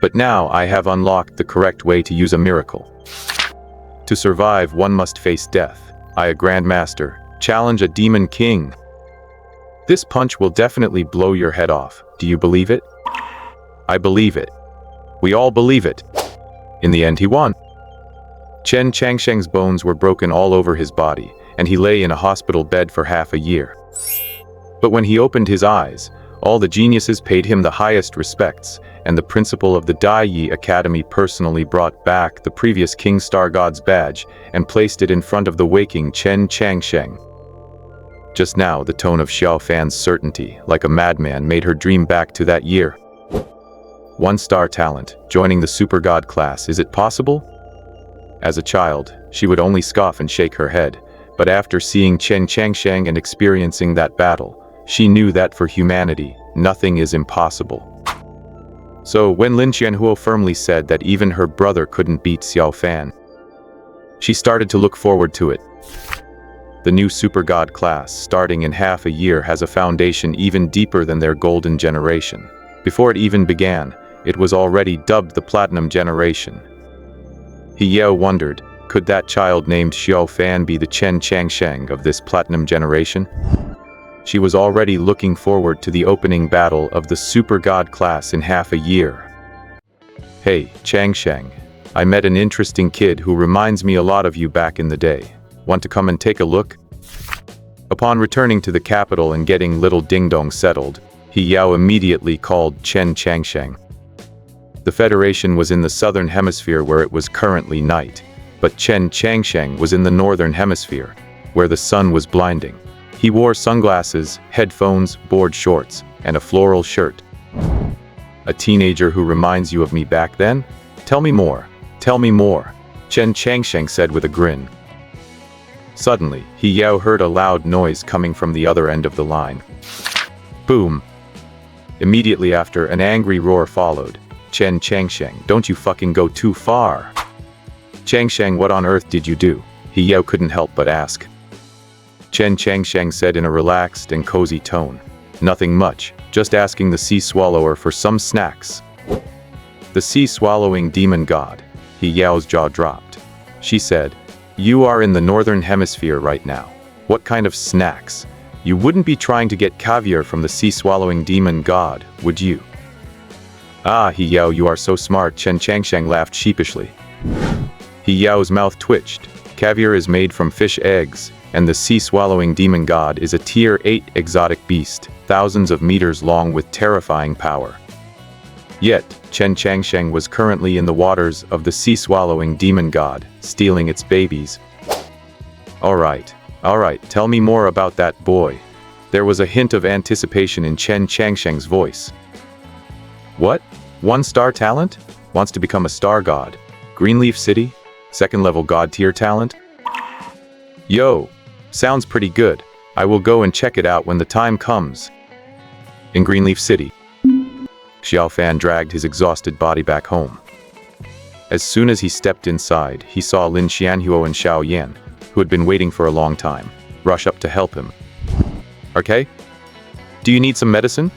But now I have unlocked the correct way to use a miracle. To survive, one must face death. I, a Grandmaster, challenge a demon king. This punch will definitely blow your head off. Do you believe it? I believe it. We all believe it. In the end, he won. Chen Changsheng's bones were broken all over his body, and he lay in a hospital bed for half a year. But when he opened his eyes, all the geniuses paid him the highest respects, and the principal of the Dai Yi Academy personally brought back the previous King Star God's badge and placed it in front of the waking Chen Changsheng. Just now, the tone of Xiao Fan's certainty, like a madman, made her dream back to that year. 1-star talent, joining the Super God class, is it possible? As a child, she would only scoff and shake her head, but after seeing Chen Changsheng and experiencing that battle, she knew that for humanity, nothing is impossible. So when Lin Qianhuo firmly said that even her brother couldn't beat Xiao Fan, she started to look forward to it. The new Super God class, starting in half a year, has a foundation even deeper than their golden generation. Before it even began, it was already dubbed the Platinum Generation. He Yeo wondered, could that child named Xiao Fan be the Chen Changsheng of this Platinum Generation? She was already looking forward to the opening battle of the Super God class in half a year. Hey, Changsheng, I met an interesting kid who reminds me a lot of you back in the day. Want to come and take a look? Upon returning to the capital and getting little Ding Dong settled, He Yao immediately called Chen Changsheng. The Federation was in the southern hemisphere where it was currently night, but Chen Changsheng was in the northern hemisphere, where the sun was blinding. He wore sunglasses, headphones, board shorts, and a floral shirt. A teenager who reminds you of me back then? Tell me more. Tell me more, Chen Changsheng said with a grin. Suddenly, He Yao heard a loud noise coming from the other end of the line. Boom. Immediately after, an angry roar followed. Chen Changsheng, don't you fucking go too far. Changsheng, what on earth did you do? He Yao couldn't help but ask. Chen Changsheng said in a relaxed and cozy tone. Nothing much, just asking the sea swallower for some snacks. The sea-swallowing demon god. He Yao's jaw dropped. She said, you are in the northern hemisphere right now. What kind of snacks? You wouldn't be trying to get caviar from the sea-swallowing demon god, would you? Ah, He Yao, you are so smart, Chen Changsheng laughed sheepishly. He Yao's mouth twitched. Caviar is made from fish eggs, and the sea-swallowing demon god is a tier 8 exotic beast, thousands of meters long with terrifying power. Yet, Chen Changsheng was currently in the waters of the sea-swallowing demon god, stealing its babies. Alright, tell me more about that boy. There was a hint of anticipation in Chen Changsheng's voice. What? 1-star talent? Wants to become a star god? Greenleaf City? Second-level god tier talent? Yo, sounds pretty good. I will go and check it out when the time comes. In Greenleaf City, Xiao Fan dragged his exhausted body back home. As soon as he stepped inside, he saw Lin Xianhuo and Xiao Yan, who had been waiting for a long time, rush up to help him. Okay? Do you need some medicine?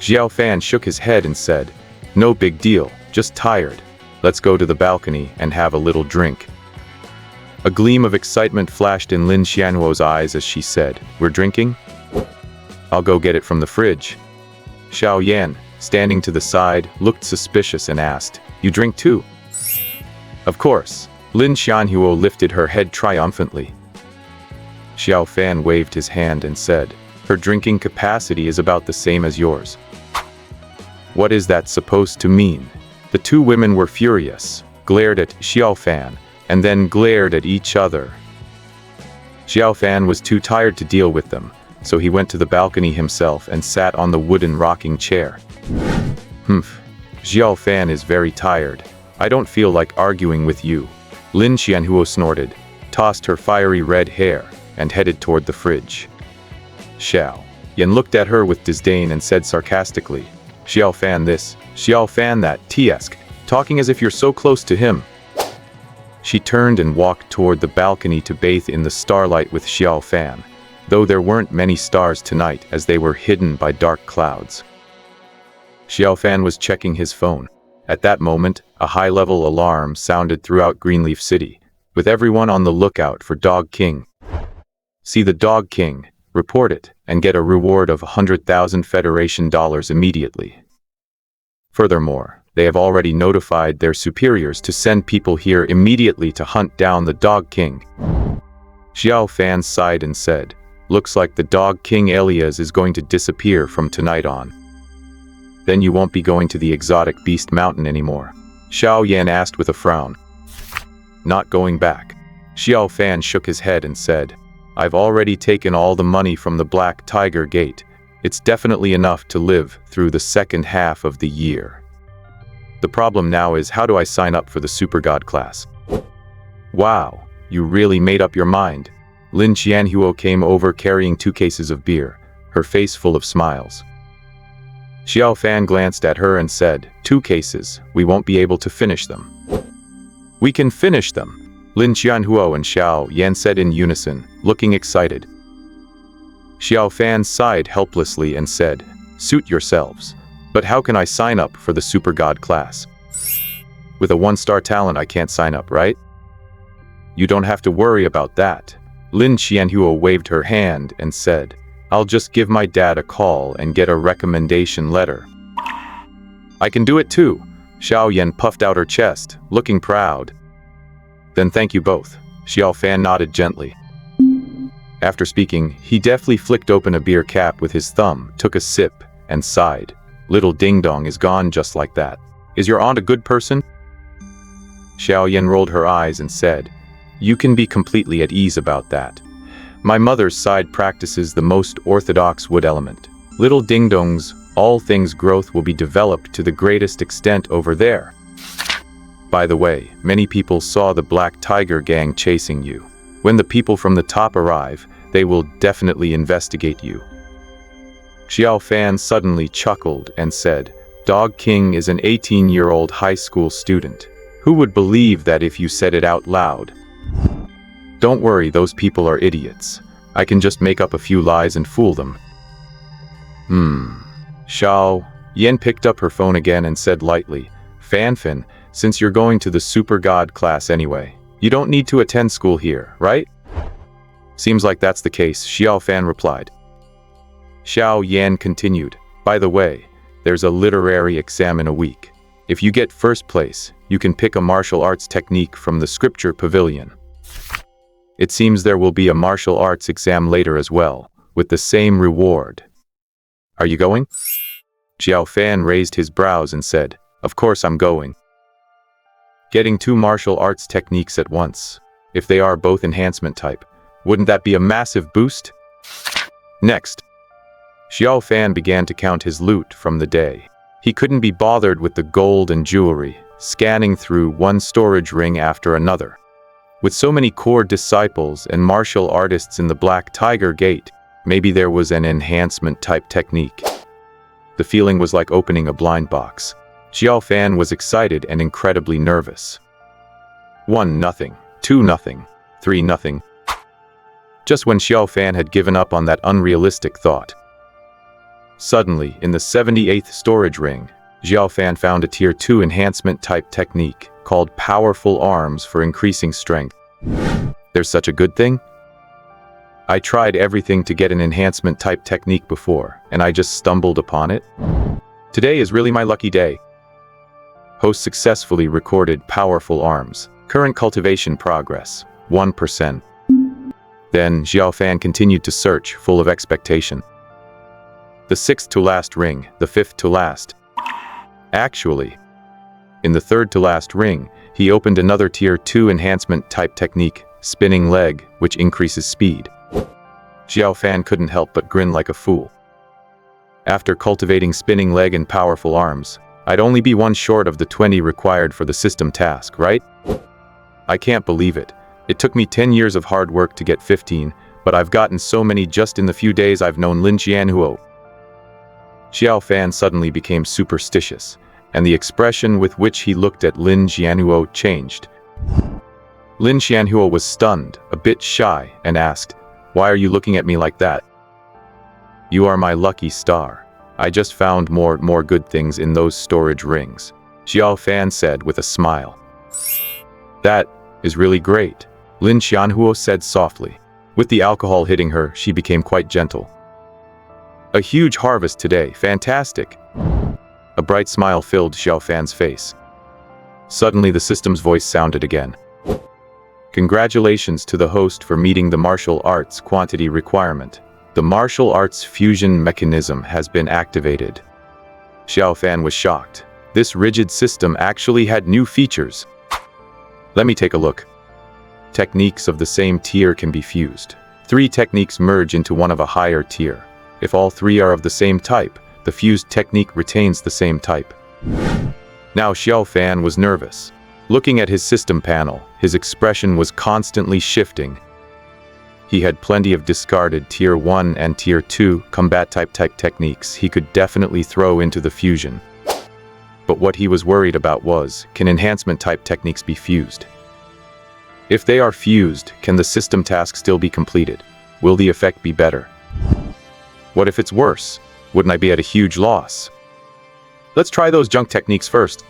Xiao Fan shook his head and said, no big deal, just tired. Let's go to the balcony and have a little drink. A gleam of excitement flashed in Lin Xianhuo's eyes as she said, we're drinking? I'll go get it from the fridge. Xiao Yan, standing to the side, looked suspicious and asked, you drink too? Of course. Lin Xianhuo lifted her head triumphantly. Xiao Fan waved his hand and said, her drinking capacity is about the same as yours. What is that supposed to mean? The two women were furious, glared at Xiao Fan, and then glared at each other. Xiao Fan was too tired to deal with them, so he went to the balcony himself and sat on the wooden rocking chair. Xiao Fan is very tired. I don't feel like arguing with you. Lin Xianhuo snorted, tossed her fiery red hair, and headed toward the fridge. Xiao Yan looked at her with disdain and said sarcastically, Xiao Fan this, Xiao Fan that, T-esque, talking as if you're so close to him. She turned and walked toward the balcony to bathe in the starlight with Xiao Fan, though there weren't many stars tonight as they were hidden by dark clouds. Xiao Fan was checking his phone. At that moment, a high-level alarm sounded throughout Greenleaf City, with everyone on the lookout for Dog King. See the Dog King, report it, and get a reward of 100,000 Federation dollars immediately. Furthermore, they have already notified their superiors to send people here immediately to hunt down the Dog King. Xiao Fan sighed and said, looks like the Dog King Elias is going to disappear from tonight on. Then you won't be going to the exotic beast mountain anymore. Xiao Yan asked with a frown. Not going back. Xiao Fan shook his head and said, I've already taken all the money from the Black Tiger Gate. It's definitely enough to live through the second half of the year. The problem now is, how do I sign up for the Super God class? Wow, you really made up your mind. Lin Xianhuo came over carrying 2 cases of beer, her face full of smiles. Xiao Fan glanced at her and said, 2 cases, we won't be able to finish them. We can finish them, Lin Xianhuo and Xiao Yan said in unison, looking excited. Xiao Fan sighed helplessly and said, suit yourselves. But how can I sign up for the Super God class? With a 1-star talent I can't sign up, right? You don't have to worry about that. Lin Xianhuo waved her hand and said, I'll just give my dad a call and get a recommendation letter. I can do it too. Xiao Yan puffed out her chest, looking proud. Then thank you both. Xiao Fan nodded gently. After speaking, he deftly flicked open a beer cap with his thumb, took a sip, and sighed. Little Ding Dong is gone just like that. Is your aunt a good person? Xiao Yan rolled her eyes and said, You can be completely at ease about that. My mother's side practices the most orthodox wood element. Little Ding Dong's all things growth will be developed to the greatest extent over there. By the way, many people saw the Black Tiger gang chasing you. When the people from the top arrive, they will definitely investigate you. Xiao Fan suddenly chuckled and said, Dog King is an 18-year-old high school student. Who would believe that if you said it out loud? Don't worry, those people are idiots. I can just make up a few lies and fool them. Xiao Yan picked up her phone again and said lightly, Fanfan, since you're going to the Super God class anyway, you don't need to attend school here, right? Seems like that's the case, Xiao Fan replied. Xiao Yan continued, By the way, there's a literary exam in a week. If you get first place, you can pick a martial arts technique from the scripture pavilion. It seems there will be a martial arts exam later as well, with the same reward. Are you going? Xiao Fan raised his brows and said, Of course I'm going. Getting 2 martial arts techniques at once, if they are both enhancement type, wouldn't that be a massive boost? Next, Xiao Fan began to count his loot from the day. He couldn't be bothered with the gold and jewelry, scanning through one storage ring after another. With so many core disciples and martial artists in the Black Tiger Gate, maybe there was an enhancement type technique. The feeling was like opening a blind box. Xiao Fan was excited and incredibly nervous. 1-0, 2-0, 3-0. Just when Xiao Fan had given up on that unrealistic thought. Suddenly, in the 78th storage ring, Xiao Fan found a Tier 2 enhancement type technique called Powerful Arms for increasing strength. There's such a good thing? I tried everything to get an enhancement type technique before, and I just stumbled upon it. Today is really my lucky day. Host successfully recorded Powerful Arms. Current cultivation progress, 1%. Then Xiao Fan continued to search, full of expectation. The 6th to last ring, the 5th to last. Actually, in the 3rd to last ring, he opened another Tier 2 enhancement type technique, Spinning Leg, which increases speed. Xiao Fan couldn't help but grin like a fool. After cultivating Spinning Leg and Powerful Arms, I'd only be 1 short of the 20 required for the system task, right? I can't believe it. It took me 10 years of hard work to get 15, but I've gotten so many just in the few days I've known Lin Qianhuo. Xiao Fan suddenly became superstitious, and the expression with which he looked at Lin Qianhuo changed. Lin Qianhuo was stunned, a bit shy, and asked, Why are you looking at me like that? You are my lucky star. I just found more good things in those storage rings, Xiao Fan said with a smile. That is really great, Lin Qianhuo said softly. With the alcohol hitting her, she became quite gentle. A huge harvest today, fantastic. A bright smile filled Xiao Fan's face. Suddenly the system's voice sounded again. Congratulations to the host for meeting the martial arts quantity requirement. The martial arts fusion mechanism has been activated. Xiao Fan was shocked. This rigid system actually had new features. Let me take a look. Techniques of the same tier can be fused. 3 techniques merge into one of a higher tier. If all 3 are of the same type, the fused technique retains the same type. Now Xiao Fan was nervous. Looking at his system panel, his expression was constantly shifting. He had plenty of discarded Tier 1 and Tier 2 combat type techniques he could definitely throw into the fusion. But what he was worried about was, can enhancement type techniques be fused? If they are fused, can the system task still be completed? Will the effect be better? What if it's worse? Wouldn't I be at a huge loss? Let's try those junk techniques first.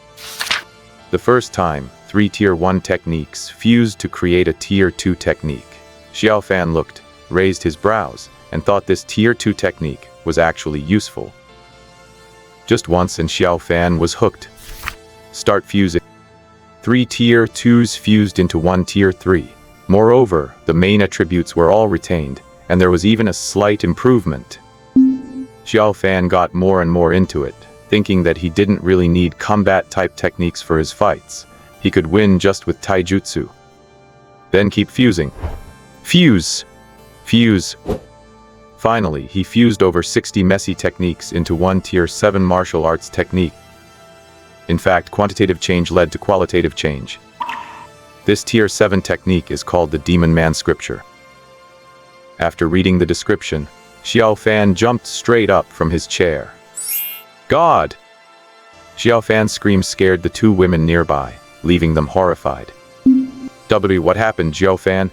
The first time, 3 Tier 1 techniques fused to create a Tier 2 technique. Xiao Fan looked, raised his brows, and thought this Tier 2 technique was actually useful. Just once and Xiao Fan was hooked. Start fusing. 3 tier 2s fused into 1 tier 3. Moreover, the main attributes were all retained, and there was even a slight improvement. Xiao Fan got more and more into it, thinking that he didn't really need combat-type techniques for his fights. He could win just with taijutsu. Then keep fusing. Fuse! Fuse! Finally, he fused over 60 messy techniques into 1 tier 7 martial arts technique. In fact, quantitative change led to qualitative change. This tier 7 technique is called the Demon Man Scripture. After reading the description, Xiao Fan jumped straight up from his chair. God! Xiao Fan's scream scared the 2 women nearby, leaving them horrified. What happened, Xiao Fan?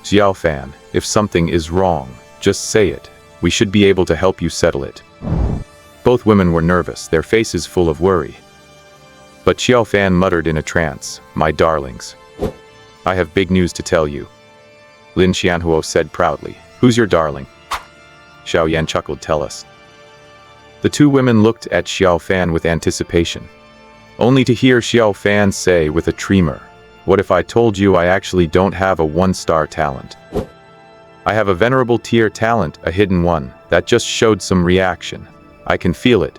Xiao Fan, if something is wrong, just say it. We should be able to help you settle it. Both women were nervous, their faces full of worry. But Xiao Fan muttered in a trance, "My darlings, I have big news to tell you." Lin Xianhuo said proudly, "Who's your darling?" Xiao Yan chuckled, "Tell us." The 2 women looked at Xiao Fan with anticipation, only to hear Xiao Fan say with a tremor, "What if I told you I actually don't have a 1-star talent? I have a venerable tier talent, a hidden one, that just showed some reaction. I can feel it."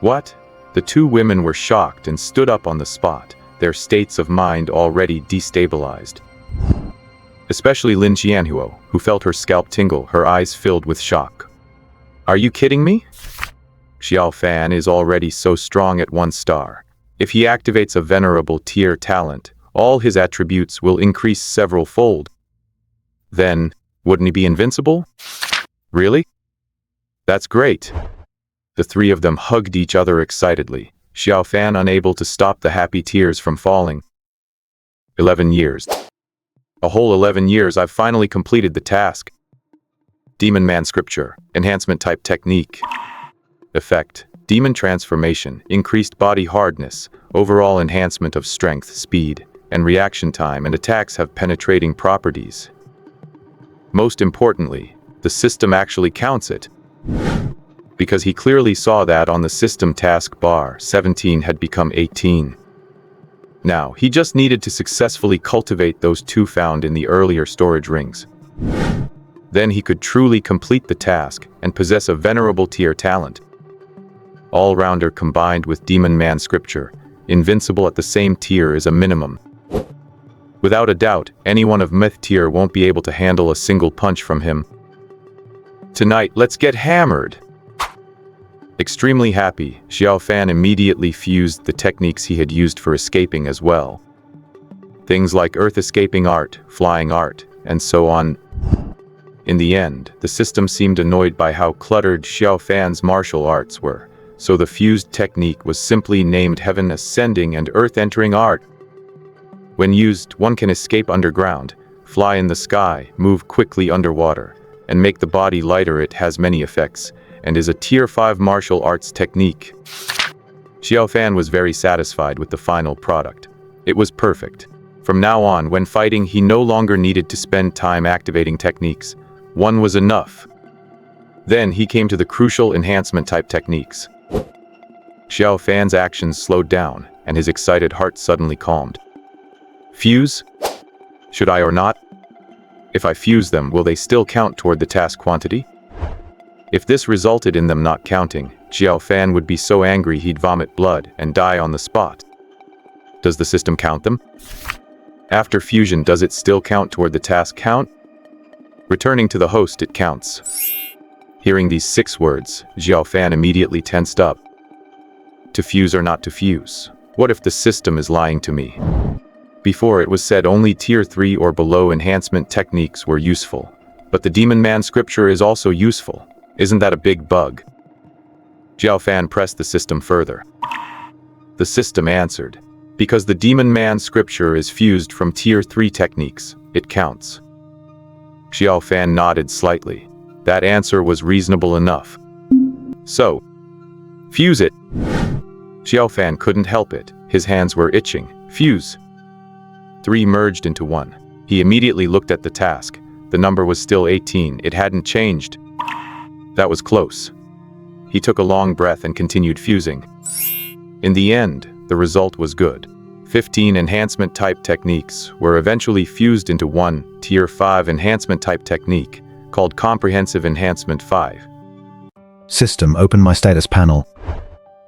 What? The 2 women were shocked and stood up on the spot, their states of mind already destabilized. Especially Lin Xianhuo, who felt her scalp tingle, her eyes filled with shock. Are you kidding me? Xiao Fan is already so strong at 1 star. If he activates a venerable tier talent, all his attributes will increase several fold. Then, wouldn't he be invincible? Really? That's great. The 3 of them hugged each other excitedly, Xiao Fan unable to stop the happy tears from falling. 11 years. A whole 11 years I've finally completed the task. Demon Man Scripture, Enhancement Type Technique. Effect, Demon Transformation, Increased Body Hardness, Overall Enhancement of Strength, Speed, and Reaction Time, and attacks have penetrating properties. Most importantly, the system actually counts it. Because he clearly saw that on the system task bar, 17 had become 18. Now, he just needed to successfully cultivate those 2 found in the earlier storage rings. Then he could truly complete the task and possess a venerable tier talent. All-rounder combined with Demon Man Scripture, invincible at the same tier is a minimum. Without a doubt, anyone of myth tier won't be able to handle a single punch from him. Tonight, let's get hammered! Extremely happy, Xiao Fan immediately fused the techniques he had used for escaping as well. Things like earth-escaping art, flying art, and so on. In the end, the system seemed annoyed by how cluttered Xiao Fan's martial arts were, so the fused technique was simply named Heaven Ascending and Earth Entering Art. When used, one can escape underground, fly in the sky, move quickly underwater, and make the body lighter. It has many effects, and is a tier 5 martial arts technique. Xiao Fan was very satisfied with the final product. It was perfect. From now on, when fighting, he no longer needed to spend time activating techniques. 1 was enough. Then he came to the crucial enhancement type techniques. Xiao Fan's actions slowed down, and his excited heart suddenly calmed. Fuse? Should I or not? If I fuse them, will they still count toward the task quantity? If this resulted in them not counting, Xiao Fan would be so angry he'd vomit blood and die on the spot. Does the system count them? After fusion, does it still count toward the task count? Returning to the host, it counts. Hearing these 6 words, Xiao Fan immediately tensed up. To fuse or not to fuse? What if the system is lying to me? Before it was said only tier 3 or below enhancement techniques were useful. But the Demon Man Scripture is also useful. Isn't that a big bug? Xiao Fan pressed the system further. The system answered. Because the Demon Man Scripture is fused from tier 3 techniques, it counts. Xiao Fan nodded slightly. That answer was reasonable enough. So, fuse it. Xiao Fan couldn't help it. His hands were itching. Fuse. 3 merged into 1. He immediately looked at the task. The number was still 18. It hadn't changed. That was close. He took a long breath and continued fusing. In the end, the result was good. 15 enhancement-type techniques were eventually fused into one Tier 5 enhancement-type technique called Comprehensive Enhancement 5. System, open my status panel.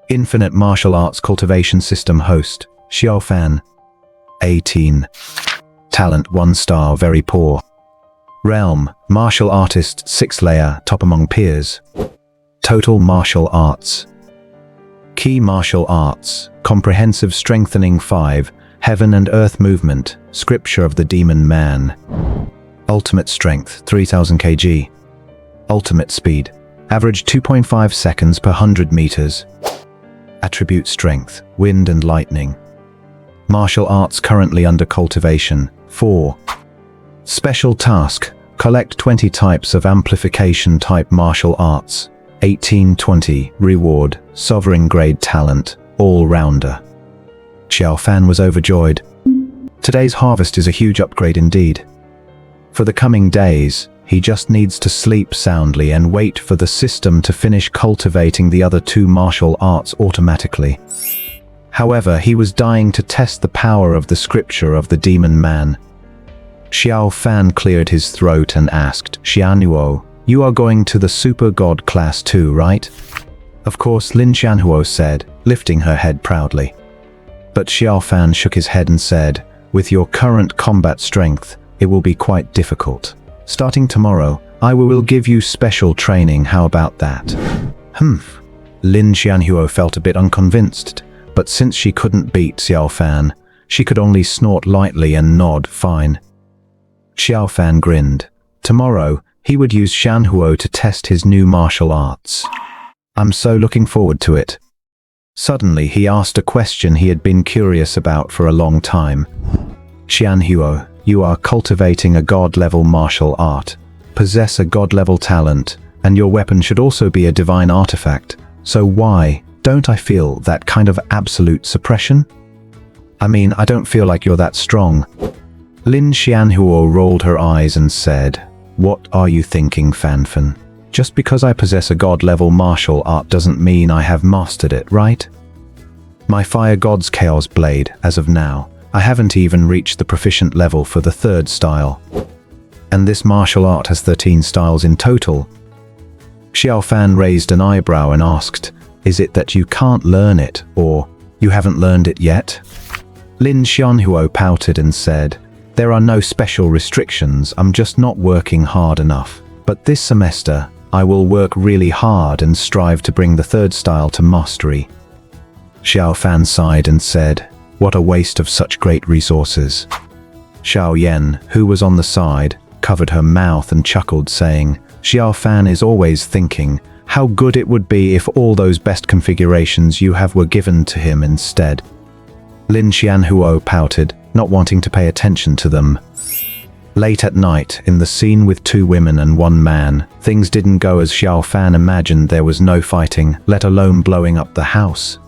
Infinite Martial Arts Cultivation System host, Xiao Fan. 18. Talent 1 star, very poor. Realm, Martial Artist 6 layer, top among peers. Total Martial Arts. Key Martial Arts, Comprehensive Strengthening 5, Heaven and Earth Movement, Scripture of the Demon Man. Ultimate Strength 3000 kg. Ultimate Speed, average 2.5 seconds per 100 meters. Attribute Strength, Wind and Lightning. Martial Arts currently under cultivation, 4. Special Task, collect 20 types of amplification type martial arts. 1820, Reward, Sovereign Grade Talent, All-Rounder. Xiao Fan was overjoyed. Today's harvest is a huge upgrade indeed. For the coming days, he just needs to sleep soundly and wait for the system to finish cultivating the other 2 martial arts automatically. However, he was dying to test the power of the scripture of the demon man. Xiao Fan cleared his throat and asked, Xianhuo, you are going to the Super God Class 2, right? Of course, Lin Xianhuo said, lifting her head proudly. But Xiao Fan shook his head and said, with your current combat strength, it will be quite difficult. Starting tomorrow, I will give you special training, how about that? Lin Xianhuo felt a bit unconvinced, but since she couldn't beat Xiao Fan, she could only snort lightly and nod, fine. Xiao Fan grinned. Tomorrow, he would use Xianhuo to test his new martial arts. I'm so looking forward to it. Suddenly, he asked a question he had been curious about for a long time. Xianhuo, you are cultivating a god-level martial art, possess a god-level talent, and your weapon should also be a divine artifact. So why don't I feel that kind of absolute suppression? I mean, I don't feel like you're that strong. Lin Xianhuo rolled her eyes and said, what are you thinking, Fanfan? Just because I possess a god-level martial art doesn't mean I have mastered it, right? My Fire God's Chaos Blade, as of now, I haven't even reached the proficient level for the 3rd style. And this martial art has 13 styles in total. Xiao Fan raised an eyebrow and asked, is it that you can't learn it, or you haven't learned it yet? Lin Xianhuo pouted and said, there are no special restrictions, I'm just not working hard enough. But this semester, I will work really hard and strive to bring the 3rd style to mastery. Xiao Fan sighed and said, what a waste of such great resources. Xiao Yan, who was on the side, covered her mouth and chuckled, saying, Xiao Fan is always thinking, how good it would be if all those best configurations you have were given to him instead. Lin Xianhuo pouted, not wanting to pay attention to them. Late at night, in the scene with 2 women and 1 man, things didn't go as Xiao Fan imagined. There was no fighting, let alone blowing up the house.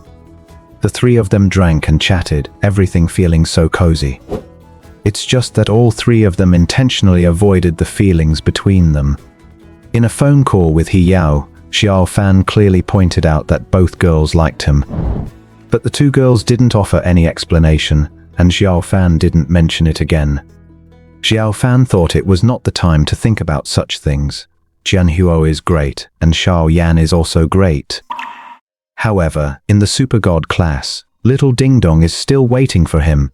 The 3 of them drank and chatted, everything feeling so cozy. It's just that all 3 of them intentionally avoided the feelings between them. In a phone call with He Yao, Xiao Fan clearly pointed out that both girls liked him. But the 2 girls didn't offer any explanation, and Xiao Fan didn't mention it again. Xiao Fan thought it was not the time to think about such things. Jianhuo is great, and Xiao Yan is also great. However, in the Super God class, little Ding Dong is still waiting for him.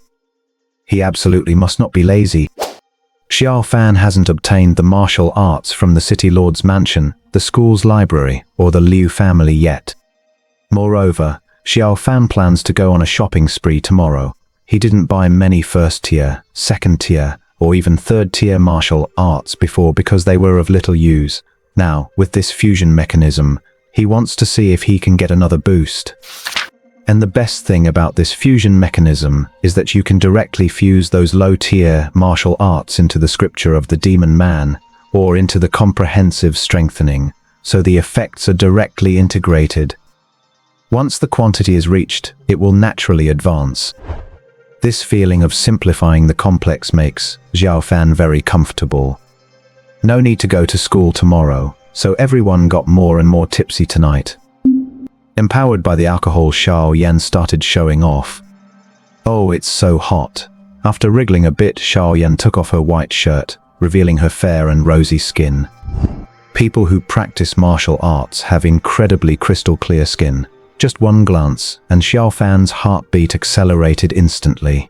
He absolutely must not be lazy. Xiao Fan hasn't obtained the martial arts from the City Lord's mansion, the school's library, or the Liu family yet. Moreover, Xiao Fan plans to go on a shopping spree tomorrow. He didn't buy many 1st tier, 2nd tier, or even 3rd tier martial arts before because they were of little use. Now, with this fusion mechanism, he wants to see if he can get another boost. And the best thing about this fusion mechanism is that you can directly fuse those low-tier martial arts into the scripture of the demon man, or into the comprehensive strengthening, so the effects are directly integrated. Once the quantity is reached, it will naturally advance. This feeling of simplifying the complex makes Xiao Fan very comfortable. No need to go to school tomorrow, so everyone got more and more tipsy tonight. Empowered by the alcohol, Xiao Yan started showing off. Oh, it's so hot. After wriggling a bit, Xiao Yan took off her white shirt, revealing her fair and rosy skin. People who practice martial arts have incredibly crystal clear skin. Just one glance, and Xiao Fan's heartbeat accelerated instantly.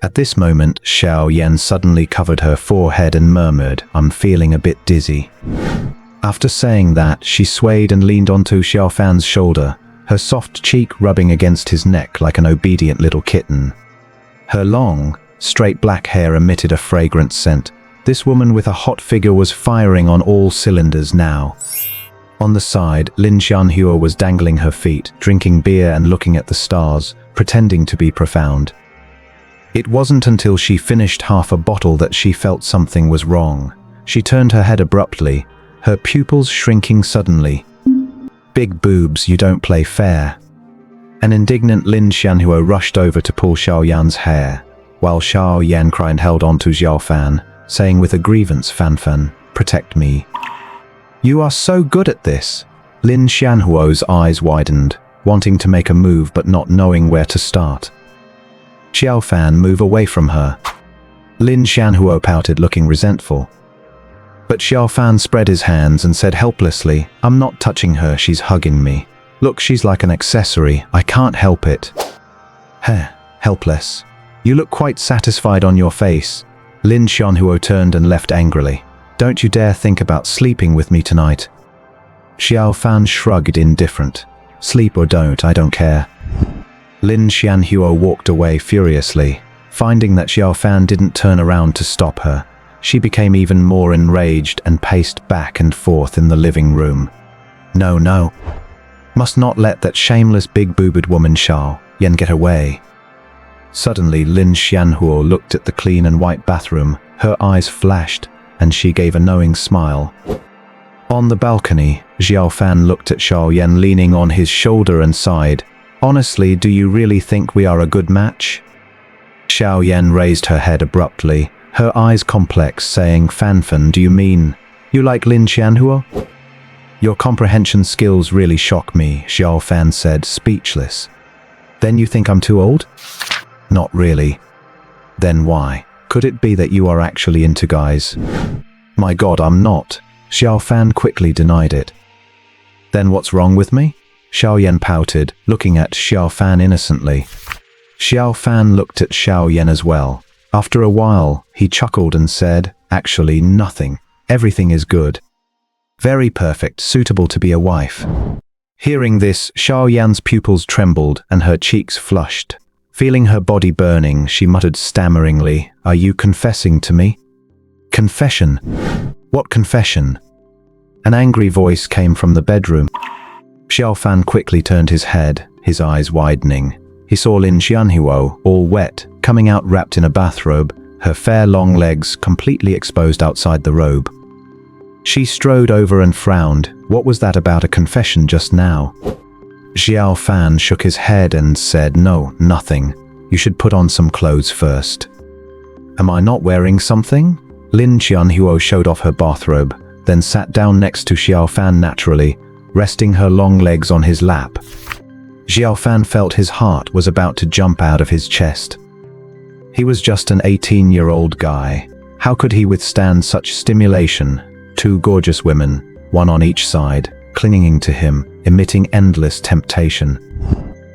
At this moment, Xiao Yan suddenly covered her forehead and murmured, "I'm feeling a bit dizzy." After saying that, she swayed and leaned onto Xiao Fan's shoulder, her soft cheek rubbing against his neck like an obedient little kitten. Her long, straight black hair emitted a fragrant scent. This woman with a hot figure was firing on all cylinders now. On the side, Lin Xianhua was dangling her feet, drinking beer and looking at the stars, pretending to be profound. It wasn't until she finished half a bottle that she felt something was wrong. She turned her head abruptly, her pupils shrinking suddenly. "Big boobs, you don't play fair." An indignant Lin Xianhua rushed over to pull Xiao Yan's hair, while Xiao Yan cried and held on to Xiao Fan, saying with a grievance, "Fan Fan, protect me." "You are so good at this." Lin Xianhuo's eyes widened, wanting to make a move but not knowing where to start. Xiao Fan, move away from her. Lin Xianhuo pouted, looking resentful. But Xiao Fan spread his hands and said helplessly, "I'm not touching her, she's hugging me. Look, she's like an accessory, I can't help it." "Heh, helpless. You look quite satisfied on your face." Lin Xianhuo turned and left angrily. "Don't you dare think about sleeping with me tonight." Xiao Fan shrugged, indifferent. "Sleep or don't, I don't care." Lin Xianhuo walked away furiously. Finding that Xiao Fan didn't turn around to stop her, she became even more enraged and paced back and forth in the living room. "No, no. Must not let that shameless big-boobed woman Xiao Yan get away." Suddenly, Lin Xianhuo looked at the clean and white bathroom. Her eyes flashed, and she gave a knowing smile. On the balcony, Xiao Fan looked at Xiao Yan leaning on his shoulder and sighed. "Honestly, do you really think we are a good match?" Xiao Yan raised her head abruptly, her eyes complex, saying, "Fan Fan, do you mean you like Lin Xianhuo?" "Your comprehension skills really shock me," Xiao Fan said, speechless. "Then you think I'm too old?" "Not really." "Then why? Could it be that you are actually into guys?" "My God, I'm not." Xiao Fan quickly denied it. "Then what's wrong with me?" Xiao Yan pouted, looking at Xiao Fan innocently. Xiao Fan looked at Xiao Yan as well. After a while, he chuckled and said, "Actually, nothing. Everything is good. Very perfect, suitable to be a wife." Hearing this, Xiao Yan's pupils trembled and her cheeks flushed. Feeling her body burning, she muttered stammeringly, "Are you confessing to me?" "Confession? What confession?" An angry voice came from the bedroom. Xiao Fan quickly turned his head, his eyes widening. He saw Lin Xianhuo, all wet, coming out wrapped in a bathrobe, her fair long legs completely exposed outside the robe. She strode over and frowned. What was that about a confession just now? Xiao Fan shook his head and said, "No, nothing. You should put on some clothes first." "Am I not wearing something?" Lin Xianhuo showed off her bathrobe, then sat down next to Xiao Fan naturally, resting her long legs on his lap. Xiao Fan felt his heart was about to jump out of his chest. He was just an 18-year-old guy. How could he withstand such stimulation? Two gorgeous women, one on each side, clinging to him, emitting endless temptation.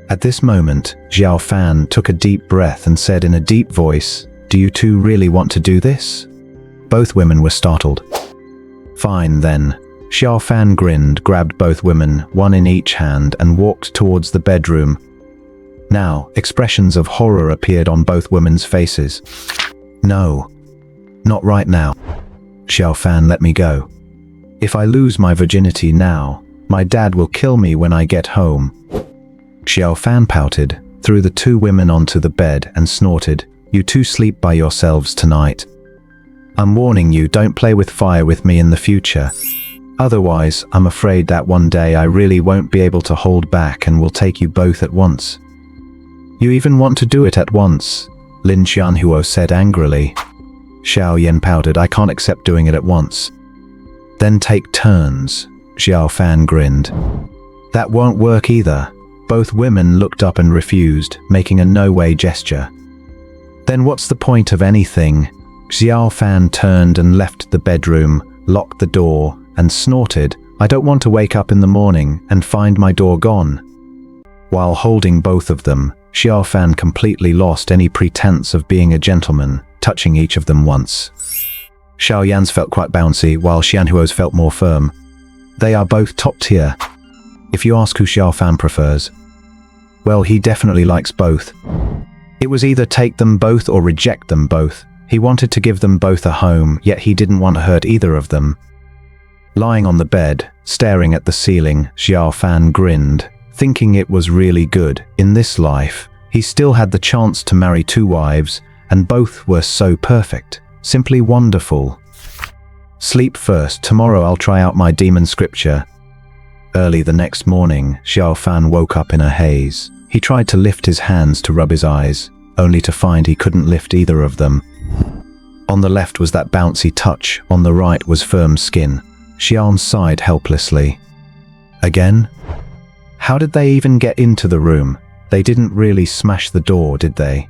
At this moment, Xiao Fan took a deep breath and said in a deep voice, "Do you two really want to do this?" Both women were startled. "Fine then." Xiao Fan grinned, grabbed both women, one in each hand, and walked towards the bedroom. Now, expressions of horror appeared on both women's faces. "No. Not right now. Xiao Fan, let me go. If I lose my virginity now, my dad will kill me when I get home." Xiao Fan pouted, threw the two women onto the bed and snorted, "You two sleep by yourselves tonight. I'm warning you, don't play with fire with me in the future. Otherwise, I'm afraid that one day I really won't be able to hold back and will take you both at once." "You even want to do it at once?" Lin Xianhuo said angrily. Xiao Yan pouted, "I can't accept doing it at once." "Then take turns," Xiao Fan grinned. That won't work either. Both women looked up and refused, making a no-way gesture. Then what's the point of anything? Xiao Fan turned and left the bedroom, locked the door, and snorted, "I don't want to wake up in the morning and find my door gone." While holding both of them, Xiao Fan completely lost any pretense of being a gentleman, touching each of them once. Xiao Yan's felt quite bouncy, while Xianhuo's felt more firm. They are both top tier. If you ask who Xiao Fan prefers, well, he definitely likes both. It was either take them both or reject them both. He wanted to give them both a home, yet he didn't want to hurt either of them. Lying on the bed, staring at the ceiling, Xiao Fan grinned, thinking it was really good. In this life, he still had the chance to marry 2 wives, and both were so perfect. Simply wonderful. Sleep first. Tomorrow I'll try out my demon scripture. Early the next morning, Xiao Fan woke up in a haze. He tried to lift his hands to rub his eyes, only to find he couldn't lift either of them. On the left was that bouncy touch, on the right was firm skin. Xiao sighed helplessly. Again? How did they even get into the room? They didn't really smash the door, did they?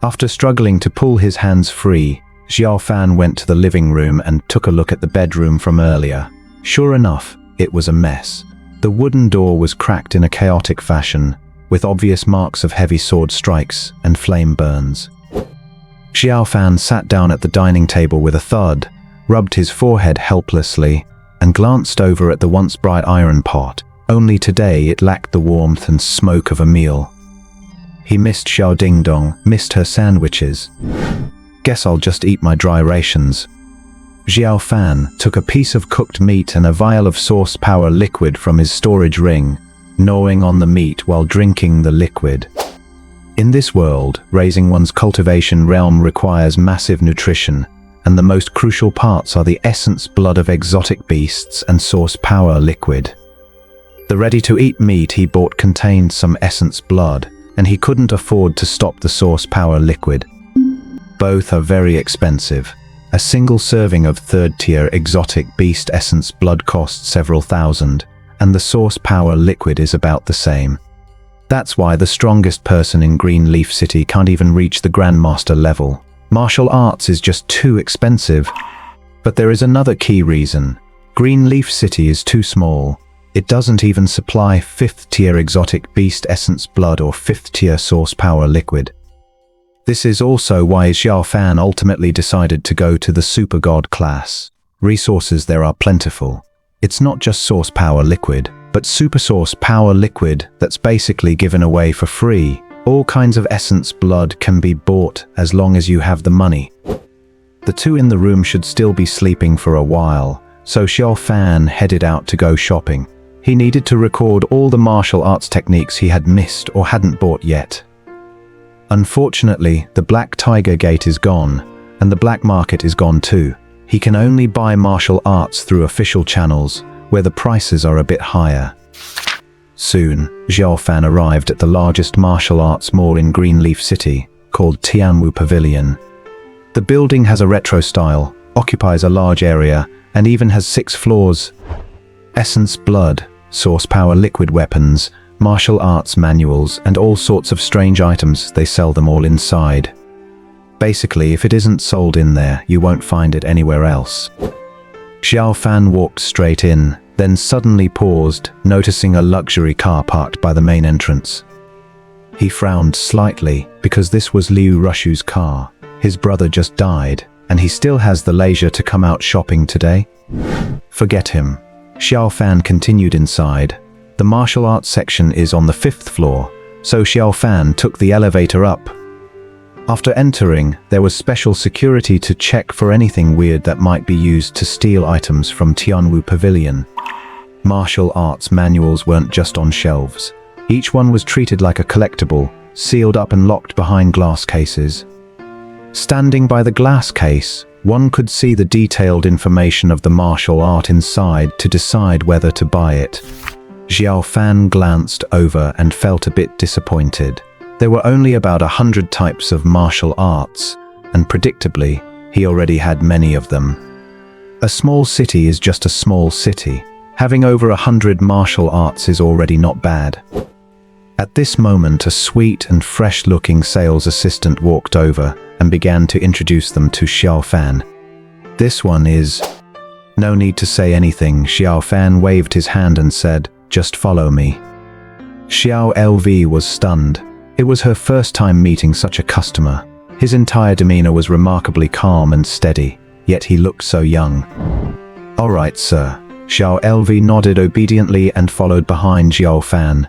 After struggling to pull his hands free, Xiao Fan went to the living room and took a look at the bedroom from earlier. Sure enough, it was a mess. The wooden door was cracked in a chaotic fashion, with obvious marks of heavy sword strikes and flame burns. Xiao Fan sat down at the dining table with a thud, rubbed his forehead helplessly, and glanced over at the once bright iron pot. Only today it lacked the warmth and smoke of a meal. He missed Xiao Dingdong, missed her sandwiches. Guess I'll just eat my dry rations. Xiao Fan took a piece of cooked meat and a vial of source power liquid from his storage ring, gnawing on the meat while drinking the liquid. In this world, raising one's cultivation realm requires massive nutrition, and the most crucial parts are the essence blood of exotic beasts and source power liquid. The ready-to-eat meat he bought contained some essence blood, and he couldn't afford to stop the source power liquid. Both are very expensive. A single serving of third-tier exotic beast essence blood costs several thousand, and the source power liquid is about the same. That's why the strongest person in Greenleaf City can't even reach the Grandmaster level. Martial arts is just too expensive. But there is another key reason. Greenleaf City is too small. It doesn't even supply 5th-tier exotic beast essence blood or 5th-tier source power liquid. This is also why Xiao Fan ultimately decided to go to the Super God class. Resources there are plentiful. It's not just source power liquid, but super source power liquid that's basically given away for free. All kinds of essence blood can be bought as long as you have the money. The 2 in the room should still be sleeping for a while, so Xiao Fan headed out to go shopping. He needed to record all the martial arts techniques he had missed or hadn't bought yet. Unfortunately, the Black Tiger Gate is gone, and the black market is gone too. He can only buy martial arts through official channels, where the prices are a bit higher. Soon, Xiao Fan arrived at the largest martial arts mall in Greenleaf City, called Tianwu Pavilion. The building has a retro style, occupies a large area, and even has 6 floors. Essence blood, source power liquid weapons, martial arts manuals, and all sorts of strange items, they sell them all inside. Basically, if it isn't sold in there, you won't find it anywhere else. Xiao Fan walked straight in, then suddenly paused, noticing a luxury car parked by the main entrance. He frowned slightly, because this was Liu Rushu's car. His brother just died, and he still has the leisure to come out shopping today? Forget him. Xiao Fan continued inside. The martial arts section is on the 5th floor, so Xiao Fan took the elevator up. After entering, there was special security to check for anything weird that might be used to steal items from Tianwu Pavilion. Martial arts manuals weren't just on shelves. Each one was treated like a collectible, sealed up and locked behind glass cases. Standing by the glass case, one could see the detailed information of the martial art inside to decide whether to buy it. Xiao Fan glanced over and felt a bit disappointed. There were only about 100 types of martial arts, and predictably, he already had many of them. A small city is just a small city. Having over 100 martial arts is already not bad. At this moment, a sweet and fresh-looking sales assistant walked over and began to introduce them to Xiao Fan. This one is... No need to say anything. Xiao Fan waved his hand and said, "Just follow me." Xiao LV was stunned. It was her first time meeting such a customer. His entire demeanor was remarkably calm and steady, yet he looked so young. "All right, sir." Xiao LV nodded obediently and followed behind Xiao Fan.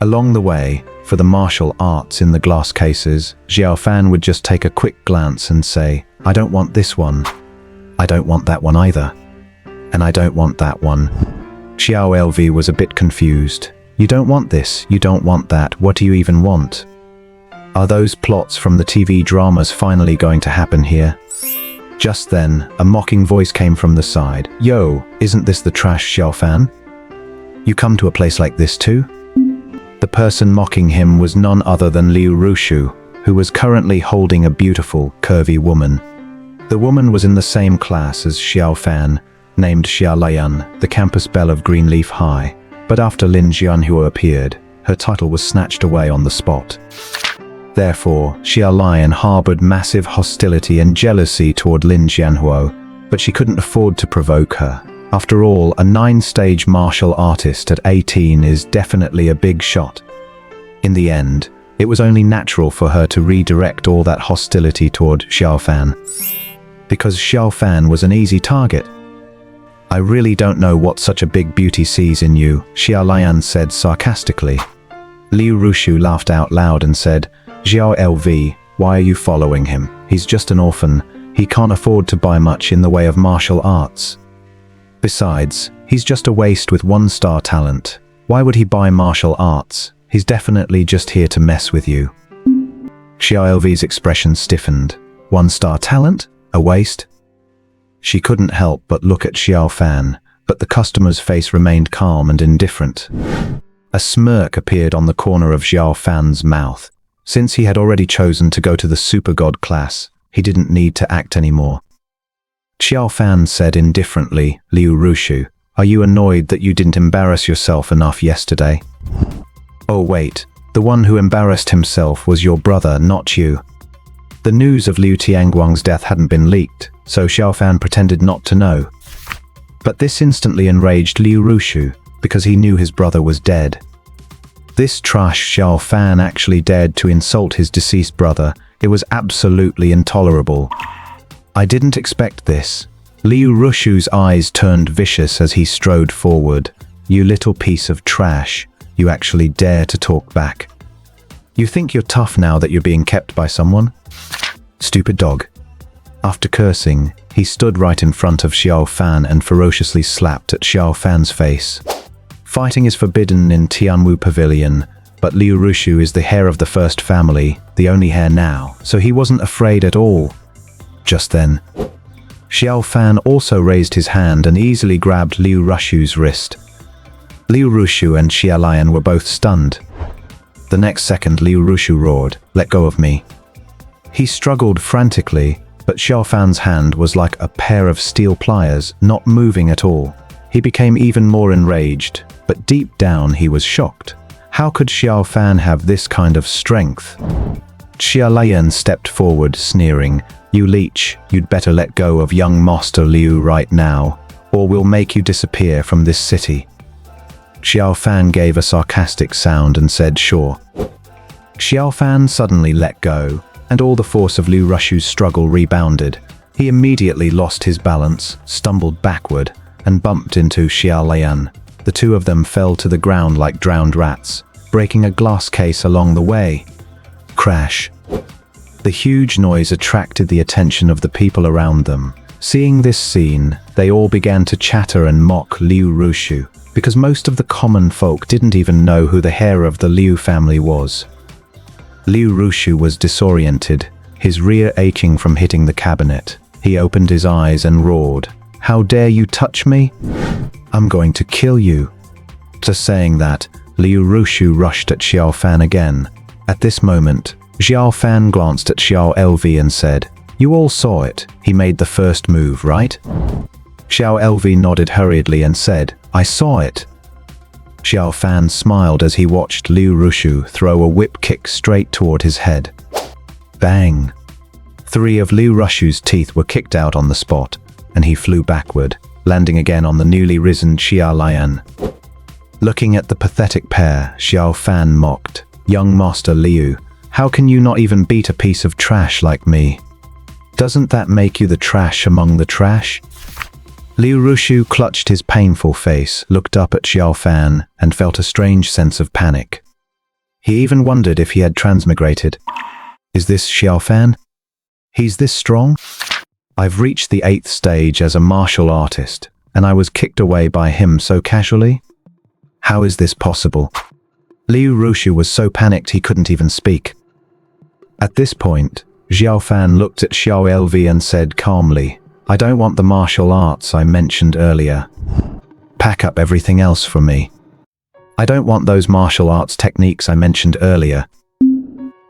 Along the way, for the martial arts in the glass cases, Xiao Fan would just take a quick glance and say, "I don't want this one. I don't want that one either. And I don't want that one." Xiao LV was a bit confused. "You don't want this, you don't want that, what do you even want? Are those plots from the TV dramas finally going to happen here?" Just then, a mocking voice came from the side. "Yo, isn't this the trash Xiao Fan? You come to a place like this too?" The person mocking him was none other than Liu Rushu, who was currently holding a beautiful, curvy woman. The woman was in the same class as Xiao Fan, named Xia Lian, the campus belle of Greenleaf High, but after Lin Jianhuo appeared, her title was snatched away on the spot. Therefore, Xia Lian harbored massive hostility and jealousy toward Lin Jianhuo, but she couldn't afford to provoke her. After all, a 9-stage martial artist at 18 is definitely a big shot. In the end, it was only natural for her to redirect all that hostility toward Xiao Fan, because Xiao Fan was an easy target. "I really don't know what such a big beauty sees in you," Xia Lian said sarcastically. Liu Rushu laughed out loud and said, "Xiao LV, why are you following him? He's just an orphan. He can't afford to buy much in the way of martial arts. Besides, he's just a waste with 1-star talent. Why would he buy martial arts? He's definitely just here to mess with you." Xiao LV's expression stiffened. 1-star talent? A waste? She couldn't help but look at Xiao Fan, but the customer's face remained calm and indifferent. A smirk appeared on the corner of Xiao Fan's mouth. Since he had already chosen to go to the Super God class, he didn't need to act anymore. Xiao Fan said indifferently, "Liu Rushu, are you annoyed that you didn't embarrass yourself enough yesterday?" "Oh wait, the one who embarrassed himself was your brother, not you." The news of Liu Tianguang's death hadn't been leaked, so Xiao Fan pretended not to know. But this instantly enraged Liu Rushu, because he knew his brother was dead. This trash Xiao Fan actually dared to insult his deceased brother. It was absolutely intolerable. "I didn't expect this." Liu Rushu's eyes turned vicious as he strode forward. "You little piece of trash. You actually dare to talk back. You think you're tough now that you're being kept by someone? Stupid dog." After cursing, he stood right in front of Xiao Fan and ferociously slapped at Xiao Fan's face. Fighting is forbidden in Tianwu Pavilion, but Liu Rushu is the heir of the first family, the only heir now, so he wasn't afraid at all. Just then, Xiao Fan also raised his hand and easily grabbed Liu Rushu's wrist. Liu Rushu and Xia Lian were both stunned. The next second, Liu Rushu roared, "Let go of me." He struggled frantically, but Xiao Fan's hand was like a pair of steel pliers, not moving at all. He became even more enraged, but deep down he was shocked. How could Xiao Fan have this kind of strength? Xia Lian stepped forward, sneering, "You leech, you'd better let go of young Master Liu right now, or we'll make you disappear from this city." Xiao Fan gave a sarcastic sound and said, "Sure." Xiao Fan suddenly let go, and all the force of Liu Rushu's struggle rebounded. He immediately lost his balance, stumbled backward, and bumped into Xia Lian. The two of them fell to the ground like drowned rats, breaking a glass case along the way. Crash. The huge noise attracted the attention of the people around them. Seeing this scene, they all began to chatter and mock Liu Rushu, because most of the common folk didn't even know who the heir of the Liu family was. Liu Rushu was disoriented, his rear aching from hitting the cabinet. He opened his eyes and roared, "How dare you touch me? I'm going to kill you." After saying that, Liu Rushu rushed at Xiao Fan again. At this moment, Xiao Fan glanced at Xiao LV and said, "You all saw it. He made the first move, right?" Xiao LV nodded hurriedly and said, I saw it. Xiao Fan smiled as he watched Liu Rushu throw a whip kick straight toward his head. Bang! 3 of Liu Rushu's teeth were kicked out on the spot, and he flew backward, landing again on the newly risen Xia Lian. Looking at the pathetic pair, Xiao Fan mocked, "Young Master Liu, how can you not even beat a piece of trash like me? Doesn't that make you the trash among the trash?" Liu Rushu clutched his painful face, looked up at Xiao Fan, and felt a strange sense of panic. He even wondered if he had transmigrated. Is this Xiao Fan? He's this strong? I've reached the 8th stage as a martial artist, and I was kicked away by him so casually? How is this possible? Liu Rushu was so panicked he couldn't even speak. At this point, Xiao Fan looked at Xiao Lv and said calmly, "I don't want the martial arts I mentioned earlier. Pack up everything else for me. I don't want those martial arts techniques I mentioned earlier.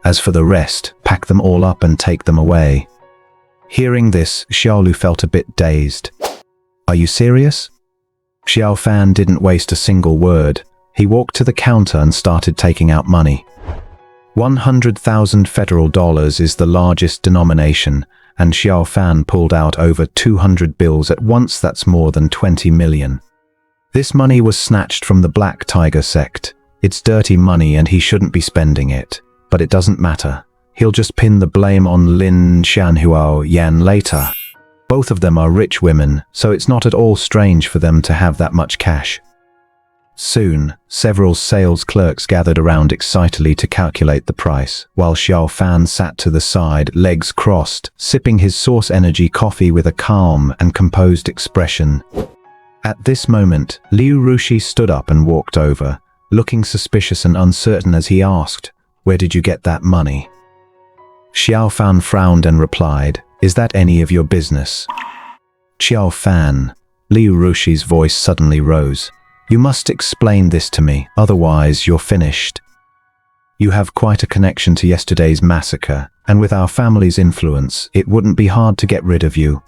As for the rest, pack them all up and take them away." Hearing this, Xiaolu felt a bit dazed. "Are you serious?" Xiao Fan didn't waste a single word. He walked to the counter and started taking out money. 100,000 federal dollars is the largest denomination, and Xiao Fan pulled out over 200 bills at once. That's more than 20 million. This money was snatched from the Black Tiger sect. It's dirty money and he shouldn't be spending it. But it doesn't matter. He'll just pin the blame on Lin Shanhuo Yan later. Both of them are rich women, so it's not at all strange for them to have that much cash. Soon, several sales clerks gathered around excitedly to calculate the price, while Xiao Fan sat to the side, legs crossed, sipping his source energy coffee with a calm and composed expression. At this moment, Liu Rushi stood up and walked over, looking suspicious and uncertain as he asked, "Where did you get that money?" Xiao Fan frowned and replied, "Is that any of your business?" "Xiao Fan," Liu Rushi's voice suddenly rose. "You must explain this to me, otherwise you're finished. You have quite a connection to yesterday's massacre, and with our family's influence, it wouldn't be hard to get rid of you."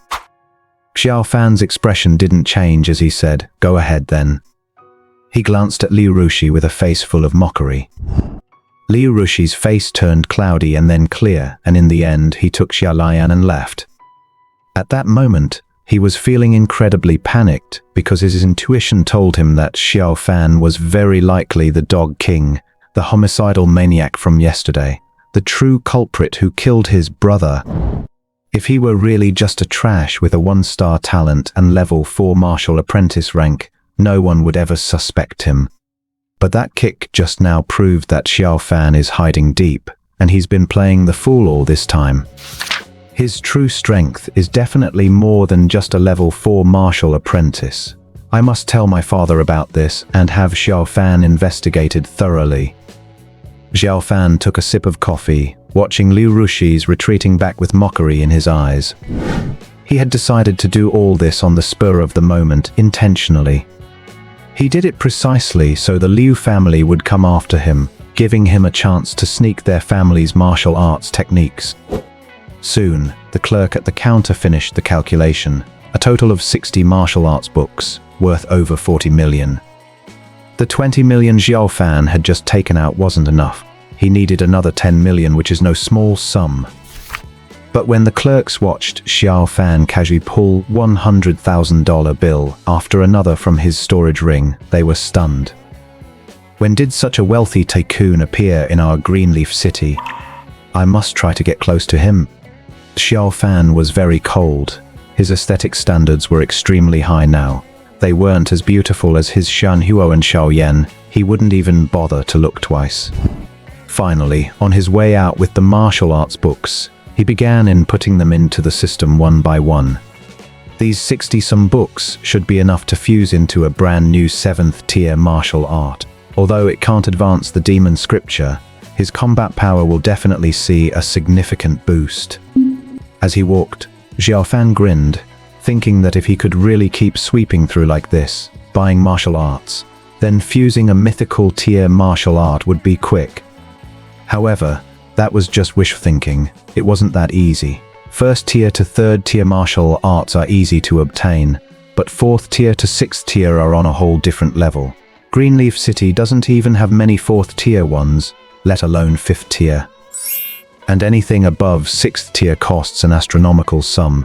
Xiao Fan's expression didn't change as he said, "Go ahead then." He glanced at Liu Rushi with a face full of mockery. Liu Rushi's face turned cloudy and then clear, and in the end he took Xia Lian and left. At that moment, he was feeling incredibly panicked because his intuition told him that Xiao Fan was very likely the Dog King, the homicidal maniac from yesterday, the true culprit who killed his brother. If he were really just a trash with a 1-star talent and level 4 martial apprentice rank, no one would ever suspect him. But that kick just now proved that Xiao Fan is hiding deep, and he's been playing the fool all this time. His true strength is definitely more than just a level 4 martial apprentice. I must tell my father about this and have Xiao Fan investigated thoroughly. Xiao Fan took a sip of coffee, watching Liu Rushi's retreating back with mockery in his eyes. He had decided to do all this on the spur of the moment, intentionally. He did it precisely so the Liu family would come after him, giving him a chance to sneak their family's martial arts techniques. Soon, the clerk at the counter finished the calculation, a total of 60 martial arts books, worth over 40 million. The 20 million Xiao Fan had just taken out wasn't enough. He needed another 10 million, which is no small sum. But when the clerks watched Xiao Fan casually pull $100,000 bill after another from his storage ring, they were stunned. When did such a wealthy tycoon appear in our Greenleaf city? I must try to get close to him. Xiao Fan was very cold. His aesthetic standards were extremely high now. They weren't as beautiful as his Shan Huo and Xiao Yan. He wouldn't even bother to look twice. Finally, on his way out with the martial arts books, he began inputting them into the system one by one. These 60-some books should be enough to fuse into a brand new 7th tier martial art. Although it can't advance the demon scripture, his combat power will definitely see a significant boost. As he walked, Xiao Fan grinned, thinking that if he could really keep sweeping through like this, buying martial arts, then fusing a mythical tier martial art would be quick. However, that was just wish thinking. It wasn't that easy. 1st tier to 3rd tier martial arts are easy to obtain, but 4th tier to 6th tier are on a whole different level. Greenleaf City doesn't even have many 4th tier ones, let alone 5th tier. And anything above 6th tier costs an astronomical sum.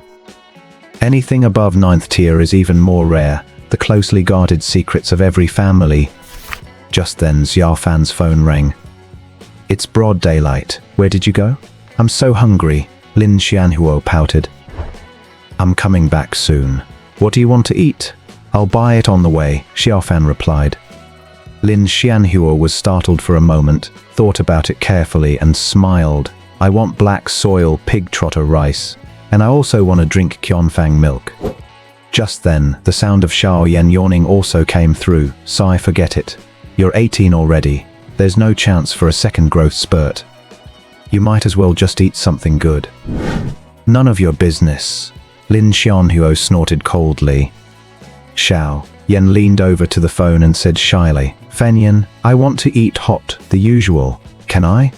Anything above 9th tier is even more rare, the closely guarded secrets of every family. Just then Xiaofan's phone rang. It's broad daylight. Where did you go? I'm so hungry, Lin Xianhuo pouted. I'm coming back soon. What do you want to eat? I'll buy it on the way, Xiaofan replied. Lin Xianhuo was startled for a moment, thought about it carefully and smiled. I want black soil pig trotter rice, and I also want to drink Qianfang milk. Just then, the sound of Xiao Yan yawning also came through. Sigh, forget it. You're 18 already. There's no chance for a second growth spurt. You might as well just eat something good. None of your business, Lin Xianhuo snorted coldly. Xiao Yan leaned over to the phone and said shyly, Fenyan, I want to eat hot, the usual. Can I?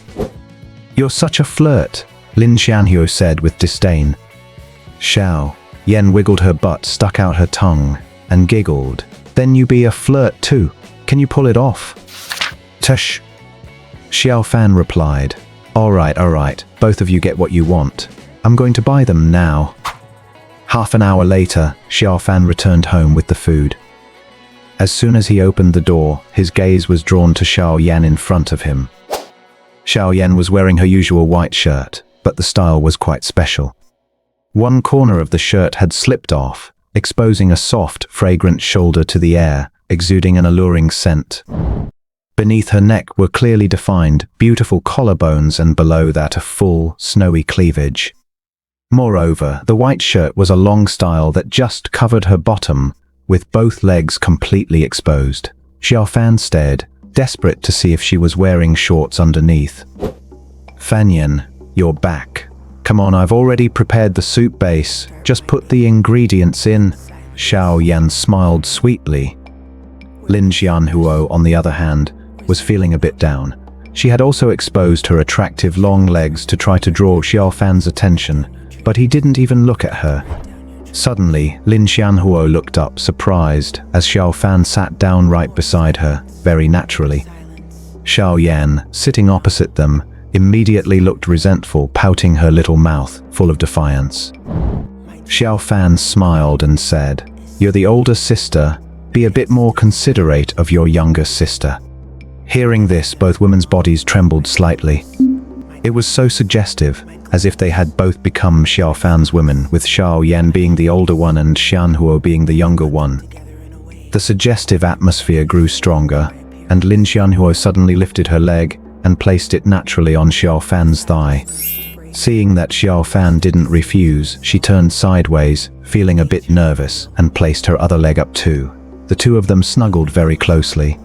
You're such a flirt, Lin Xianhuo said with disdain. Xiao Yan wiggled her butt, stuck out her tongue, and giggled. Then you be a flirt too. Can you pull it off? Tush. Xiaofan replied. All right, both of you get what you want. I'm going to buy them now. Half an hour later, Xiaofan returned home with the food. As soon as he opened the door, his gaze was drawn to Xiao Yan in front of him. Xiao Yan was wearing her usual white shirt, but the style was quite special. One corner of the shirt had slipped off, exposing a soft, fragrant shoulder to the air, exuding an alluring scent. Beneath her neck were clearly defined, beautiful collarbones and below that a full, snowy cleavage. Moreover, the white shirt was a long style that just covered her bottom, with both legs completely exposed. Xiaofan stared, desperate to see if she was wearing shorts underneath. Fenyan, you're back. Come on, I've already prepared the soup base. Just put the ingredients in. Xiao Yan smiled sweetly. Lin Xianhuo, on the other hand, was feeling a bit down. She had also exposed her attractive long legs to try to draw Xiaofan's attention, but he didn't even look at her. Suddenly, Lin Xianhuo looked up, surprised, as Xiaofan sat down right beside her, very naturally. Xiao Yan, sitting opposite them, immediately looked resentful, pouting her little mouth, full of defiance. Xiaofan smiled and said, You're the older sister. Be a bit more considerate of your younger sister. Hearing this, both women's bodies trembled slightly. It was so suggestive, as if they had both become Xiaofan's women, with Xiao Yan being the older one and Xianhuo being the younger one. The suggestive atmosphere grew stronger, and Lin Xianhuo suddenly lifted her leg and placed it naturally on Xiaofan's thigh. Seeing that Xiaofan didn't refuse, she turned sideways, feeling a bit nervous, and placed her other leg up too. The two of them snuggled very closely.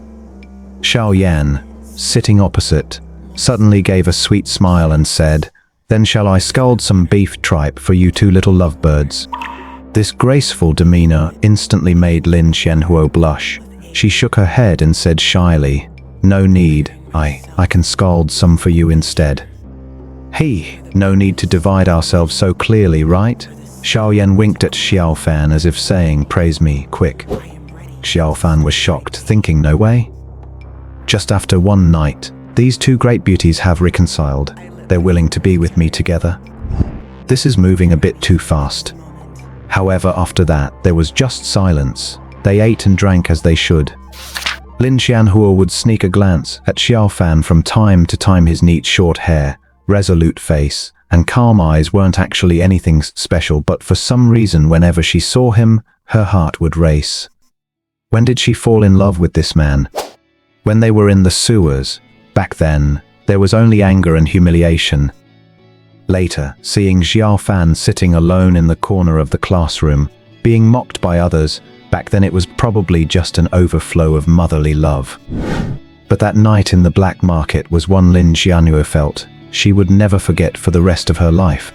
Xiao Yan, sitting opposite, suddenly gave a sweet smile and said, Then shall I scald some beef tripe for you two little lovebirds? This graceful demeanor instantly made Lin Xianhuo blush. She shook her head and said shyly, No need, I can scald some for you instead. Hey, no need to divide ourselves so clearly, right? Xiao Yan winked at Xiaofan as if saying, Praise me, quick. Xiaofan was shocked, thinking, no way. Just after one night, these two great beauties have reconciled. They're willing to be with me together. This is moving a bit too fast. However, after that, there was just silence. They ate and drank as they should. Lin Xianhuo would sneak a glance at Xiaofan from time to time. His neat short hair, resolute face, and calm eyes weren't actually anything special, but for some reason whenever she saw him, her heart would race. When did she fall in love with this man? When they were in the sewers. Back then, there was only anger and humiliation. Later, seeing Xiaofan sitting alone in the corner of the classroom, being mocked by others, back then it was probably just an overflow of motherly love. But that night in the black market was one Lin Xianhuo felt she would never forget for the rest of her life.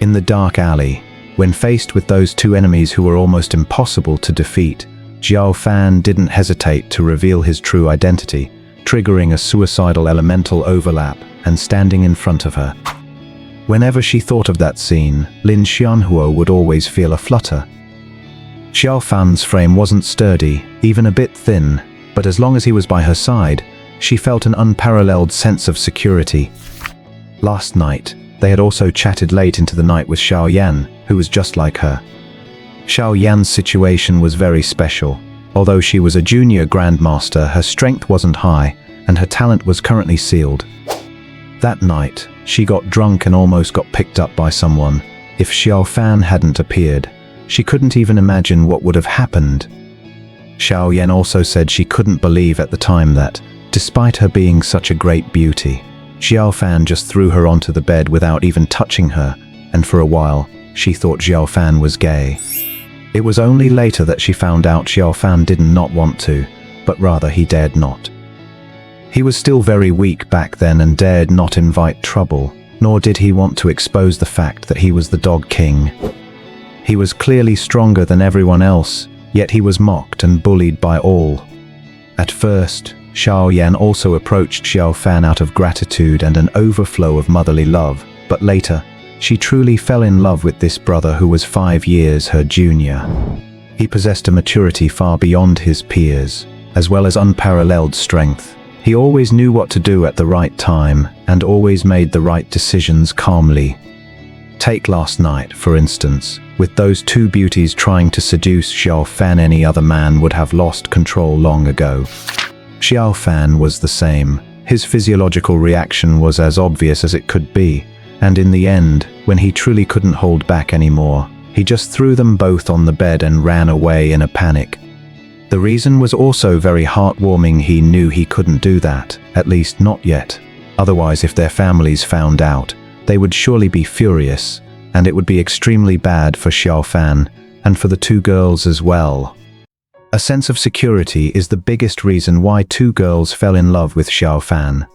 In the dark alley, when faced with those two enemies who were almost impossible to defeat, Xiaofan didn't hesitate to reveal his true identity, triggering a suicidal elemental overlap and standing in front of her. Whenever she thought of that scene, Lin Xianhuo would always feel a flutter. Xiao Fan's frame wasn't sturdy, even a bit thin, but as long as he was by her side, she felt an unparalleled sense of security. Last night, they had also chatted late into the night with Xiao Yan, who was just like her. Xiao Yan's situation was very special. Although she was a junior grandmaster, her strength wasn't high, and her talent was currently sealed. That night, she got drunk and almost got picked up by someone. If Xiao Fan hadn't appeared, she couldn't even imagine what would have happened. Xiao Yan also said she couldn't believe at the time that, despite her being such a great beauty, Xiao Fan just threw her onto the bed without even touching her, and for a while, she thought Xiao Fan was gay. It was only later that she found out Xiao Fan did not want to, but rather he dared not. He was still very weak back then and dared not invite trouble, nor did he want to expose the fact that he was the Dog King. He was clearly stronger than everyone else, yet he was mocked and bullied by all. At first, Xiao Yan also approached Xiao Fan out of gratitude and an overflow of motherly love, but later, she truly fell in love with this brother who was 5 years her junior. He possessed a maturity far beyond his peers, as well as unparalleled strength. He always knew what to do at the right time, and always made the right decisions calmly. Take last night, for instance. With those two beauties trying to seduce Xiao Fan, any other man would have lost control long ago. Xiao Fan was the same. His physiological reaction was as obvious as it could be, and in the end, when he truly couldn't hold back anymore, he just threw them both on the bed and ran away in a panic. The reason was also very heartwarming. He knew he couldn't do that, at least not yet. Otherwise, if their families found out, they would surely be furious, and it would be extremely bad for Xiao Fan, and for the two girls as well. A sense of security is the biggest reason why two girls fell in love with Xiao Fan.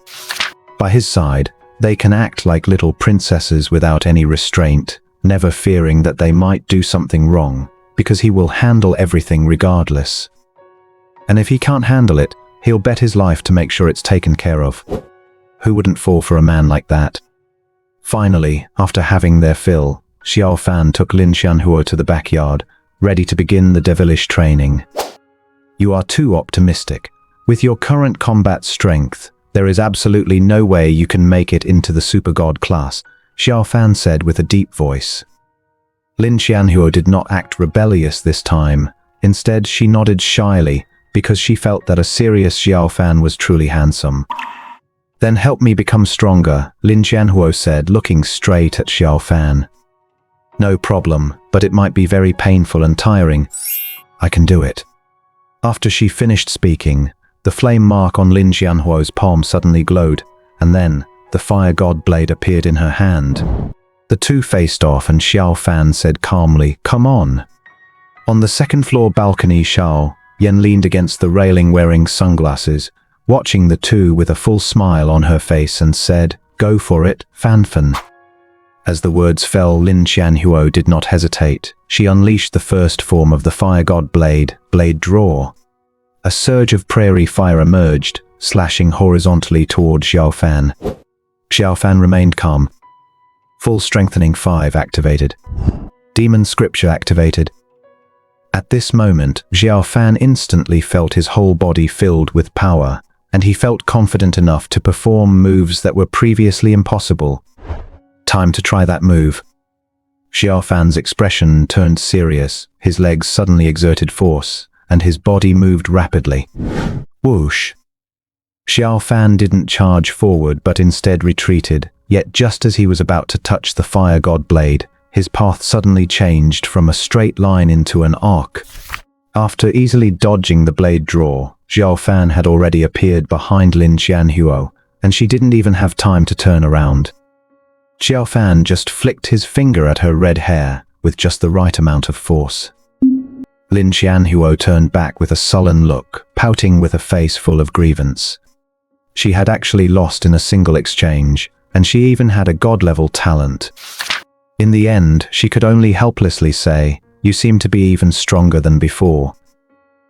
By his side, they can act like little princesses without any restraint, never fearing that they might do something wrong, because he will handle everything regardless. And if he can't handle it, he'll bet his life to make sure it's taken care of. Who wouldn't fall for a man like that? Finally, after having their fill, Xiao Fan took Lin Xianhuo to the backyard, ready to begin the devilish training. You are too optimistic. With your current combat strength, there is absolutely no way you can make it into the Super God class, Xiao Fan said with a deep voice. Lin Xianhuo did not act rebellious this time. Instead, she nodded shyly, because she felt that a serious Xiao Fan was truly handsome. Then help me become stronger, Lin Xianhuo said, looking straight at Xiao Fan. No problem, but it might be very painful and tiring. I can do it. After she finished speaking, the flame mark on Lin Xianhuo's palm suddenly glowed, and then the fire god blade appeared in her hand. The two faced off and Xiao Fan said calmly, "Come on." On the second-floor balcony, Xiao Yan leaned against the railing wearing sunglasses, watching the two with a full smile on her face and said, "Go for it, Fanfan." As the words fell, Lin Xianhuo did not hesitate. She unleashed the first form of the fire god blade, Blade Draw. A surge of prairie fire emerged, slashing horizontally toward Xiao Fan. Xiao Fan remained calm. Full Strengthening 5 activated. Demon Scripture activated. At this moment, Xiao Fan instantly felt his whole body filled with power, and he felt confident enough to perform moves that were previously impossible. Time to try that move. Xiao Fan's expression turned serious, his legs suddenly exerted force, and his body moved rapidly. Whoosh! Xiao Fan didn't charge forward but instead retreated, yet just as he was about to touch the fire god blade, his path suddenly changed from a straight line into an arc. After easily dodging the blade draw, Xiao Fan had already appeared behind Lin Xianhuo, and she didn't even have time to turn around. Xiao Fan just flicked his finger at her red hair with just the right amount of force. Lin Xianhuo turned back with a sullen look, pouting with a face full of grievance. She had actually lost in a single exchange, and she even had a god-level talent. In the end, she could only helplessly say, "You seem to be even stronger than before."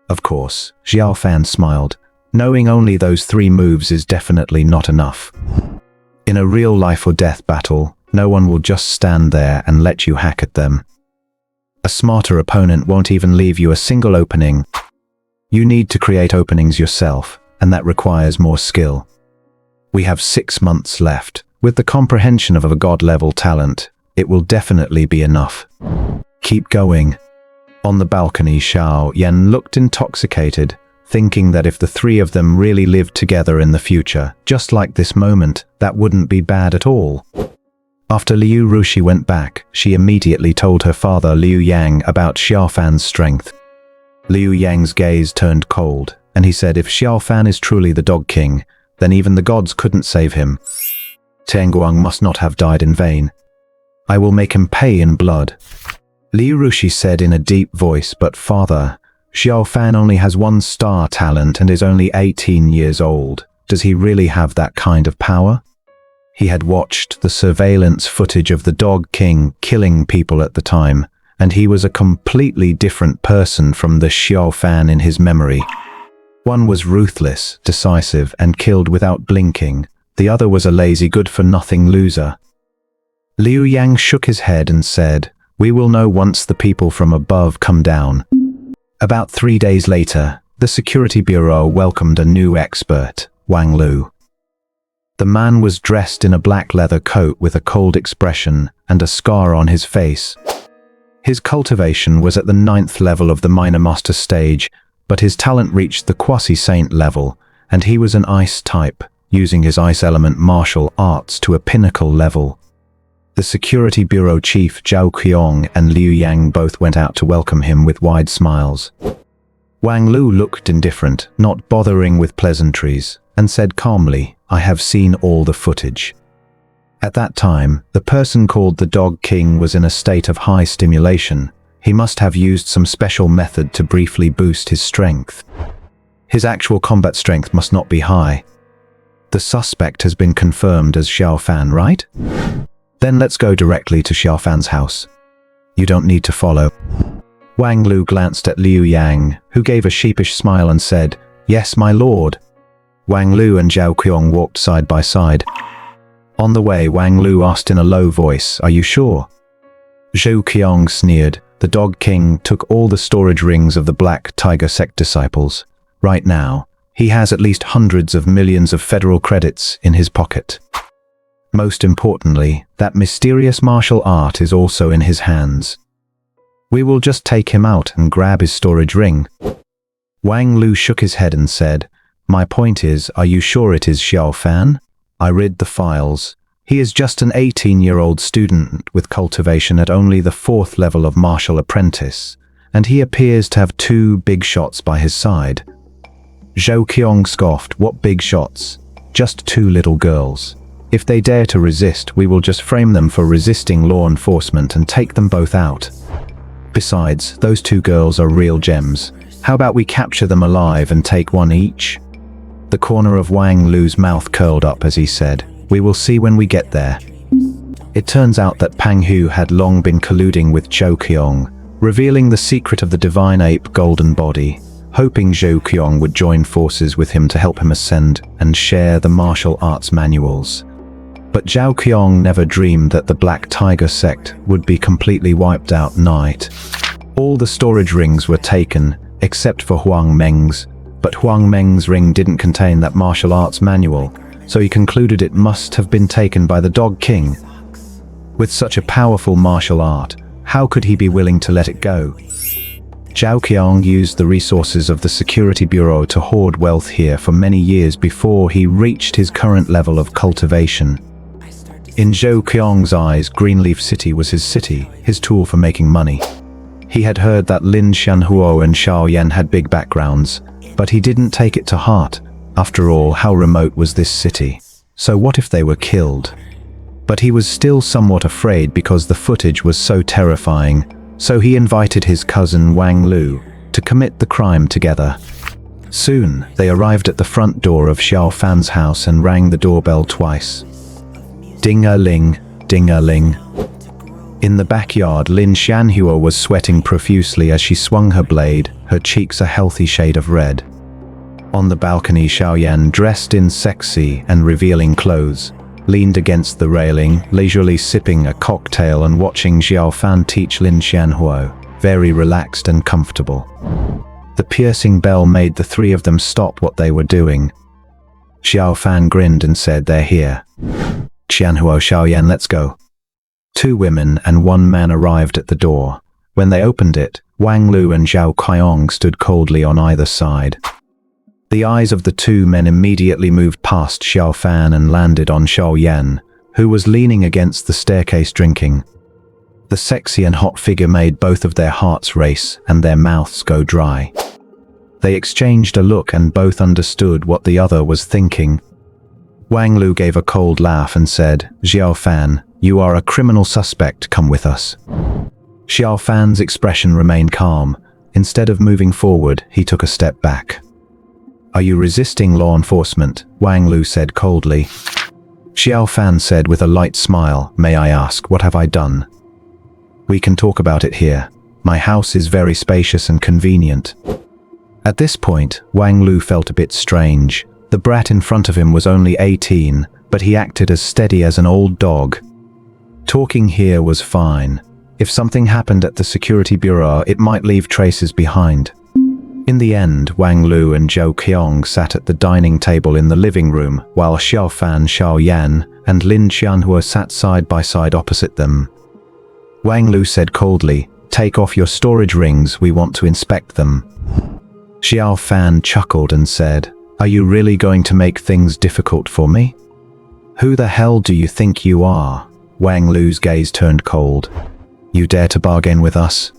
Of course, Xiao Fan smiled, knowing only those 3 moves is definitely not enough. In a real life or death battle, no one will just stand there and let you hack at them. A smarter opponent won't even leave you a single opening. You need to create openings yourself, and that requires more skill. We have 6 months left. With the comprehension of a god-level talent, it will definitely be enough. Keep going. On the balcony, Xiao Yan looked intoxicated, thinking that if the three of them really lived together in the future, just like this moment, that wouldn't be bad at all. After Liu Rushi went back, she immediately told her father Liu Yang about Xiaofan's strength. Liu Yang's gaze turned cold, and he said if Xiaofan is truly the Dog King, then even the gods couldn't save him. Tianguang must not have died in vain. I will make him pay in blood. Liu Rushi said in a deep voice, but father, Xiaofan only has 1 star talent and is only 18 years old. Does he really have that kind of power? He had watched the surveillance footage of the Dog King killing people at the time, and he was a completely different person from the Xiaofan in his memory. One was ruthless, decisive, and killed without blinking. The other was a lazy, good-for-nothing loser. Liu Yang shook his head and said, "We will know once the people from above come down." About 3 days later, the Security Bureau welcomed a new expert, Wang Lu. The man was dressed in a black leather coat with a cold expression and a scar on his face. His cultivation was at the 9th level of the Minor Master stage, but his talent reached the Quasi-Saint level, and he was an ice type, using his ice element martial arts to a pinnacle level. The Security Bureau Chief Zhao Qiong and Liu Yang both went out to welcome him with wide smiles. Wang Lu looked indifferent, not bothering with pleasantries, and said calmly, "I have seen all the footage." At that time, the person called the Dog King was in a state of high stimulation. He must have used some special method to briefly boost his strength. His actual combat strength must not be high. The suspect has been confirmed as Xiaofan, right? Then let's go directly to Xiaofan's house. You don't need to follow. Wang Lu glanced at Liu Yang, who gave a sheepish smile and said, "Yes, my lord." Wang Lu and Zhao Qiong walked side by side. On the way, Wang Lu asked in a low voice, "Are you sure?" Zhao Qiong sneered. The Dog King took all the storage rings of the Black Tiger sect disciples. Right now, he has at least hundreds of millions of federal credits in his pocket. Most importantly, that mysterious martial art is also in his hands. We will just take him out and grab his storage ring. Wang Lu shook his head and said, "My point is, are you sure it is Xiaofan? I read the files. He is just an 18-year-old student with cultivation at only the 4th level of martial apprentice, and he appears to have 2 big shots by his side." Zhao Qiong scoffed, "What big shots? Just 2 little girls. If they dare to resist, we will just frame them for resisting law enforcement and take them both out. Besides, those 2 girls are real gems. How about we capture them alive and take 1 each?" The corner of Wang Lu's mouth curled up as he said, "We will see when we get there." It turns out that Pang Hu had long been colluding with Zhao Qiong, revealing the secret of the divine ape golden body, hoping Zhao Qiong would join forces with him to help him ascend and share the martial arts manuals. But Zhao Qiong never dreamed that the Black Tiger sect would be completely wiped out night. All the storage rings were taken, except for Huang Meng's, but Huang Meng's ring didn't contain that martial arts manual, so he concluded it must have been taken by the Dog King. With such a powerful martial art, how could he be willing to let it go? Zhao Qiong used the resources of the Security Bureau to hoard wealth here for many years before he reached his current level of cultivation. In Zhao Qiong's eyes, Greenleaf City was his city, his tool for making money. He had heard that Lin Xianhuo and Xiao Yan had big backgrounds, but he didn't take it to heart. After all, how remote was this city? So what if they were killed? But he was still somewhat afraid because the footage was so terrifying, so he invited his cousin Wang Lu to commit the crime together. Soon, they arrived at the front door of Xiaofan's house and rang the doorbell twice. Ding-a-ling, ding-a-ling. In the backyard, Lin Xianhuo was sweating profusely as she swung her blade, her cheeks a healthy shade of red. On the balcony, Xiaoyan, dressed in sexy and revealing clothes, leaned against the railing, leisurely sipping a cocktail and watching Xiaofan teach Lin Xianhuo. very relaxed and comfortable. The piercing bell made the three of them stop what they were doing. Xiao Fan grinned and said, "They're here. Qianhuo, Xiaoyan, let's go." 2 women and 1 man arrived at the door. When they opened it, Wang Lu and Zhao Qiong stood coldly on either side. The eyes of the 2 men immediately moved past Xiao Fan and landed on Xiaoyan, who was leaning against the staircase drinking. The sexy and hot figure made both of their hearts race and their mouths go dry. They exchanged a look and both understood what the other was thinking. Wang Lu gave a cold laugh and said, "Xiao Fan, you are a criminal suspect, come with us." Xiao Fan's expression remained calm. Instead of moving forward, he took a step back. "Are you resisting law enforcement?" Wang Lu said coldly. Xiao Fan said with a light smile, "May I ask, what have I done?" "We can talk about it here. My house is very spacious and convenient." At this point, Wang Lu felt a bit strange. The brat in front of him was only 18, but he acted as steady as an old dog. Talking here was fine. If something happened at the security bureau, it might leave traces behind. In the end, Wang Lu and Zhou Qiong sat at the dining table in the living room, while Xiao Fan, Xiaoyan, and Lin Qianhuo sat side by side opposite them. Wang Lu said coldly, "Take off your storage rings, we want to inspect them." Xiao Fan chuckled and said, "Are you really going to make things difficult for me? Who the hell do you think you are?" Wang Lu's gaze turned cold. "You dare to bargain with us?"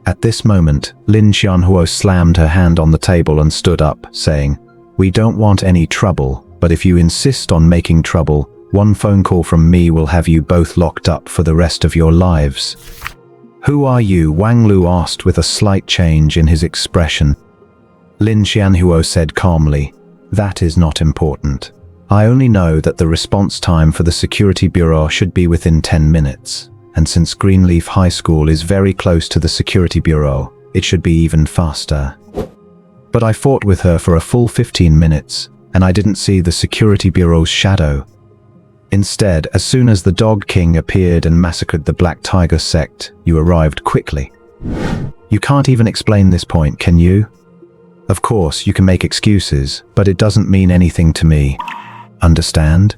At this moment, Lin Qianhuo slammed her hand on the table and stood up, saying, "We don't want any trouble, but if you insist on making trouble, 1 phone call from me will have you both locked up for the rest of your lives." "Who are you?" Wang Lu asked with a slight change in his expression. Lin Qianhuo said calmly, "That is not important. I only know that the response time for the security bureau should be within 10 minutes. And since Greenleaf High School is very close to the security bureau, it should be even faster. But I fought with her for a full 15 minutes, and I didn't see the security bureau's shadow. Instead, as soon as the Dog King appeared and massacred the Black Tiger sect, you arrived quickly. You can't even explain this point, can you? Of course, you can make excuses, but it doesn't mean anything to me. Understand?"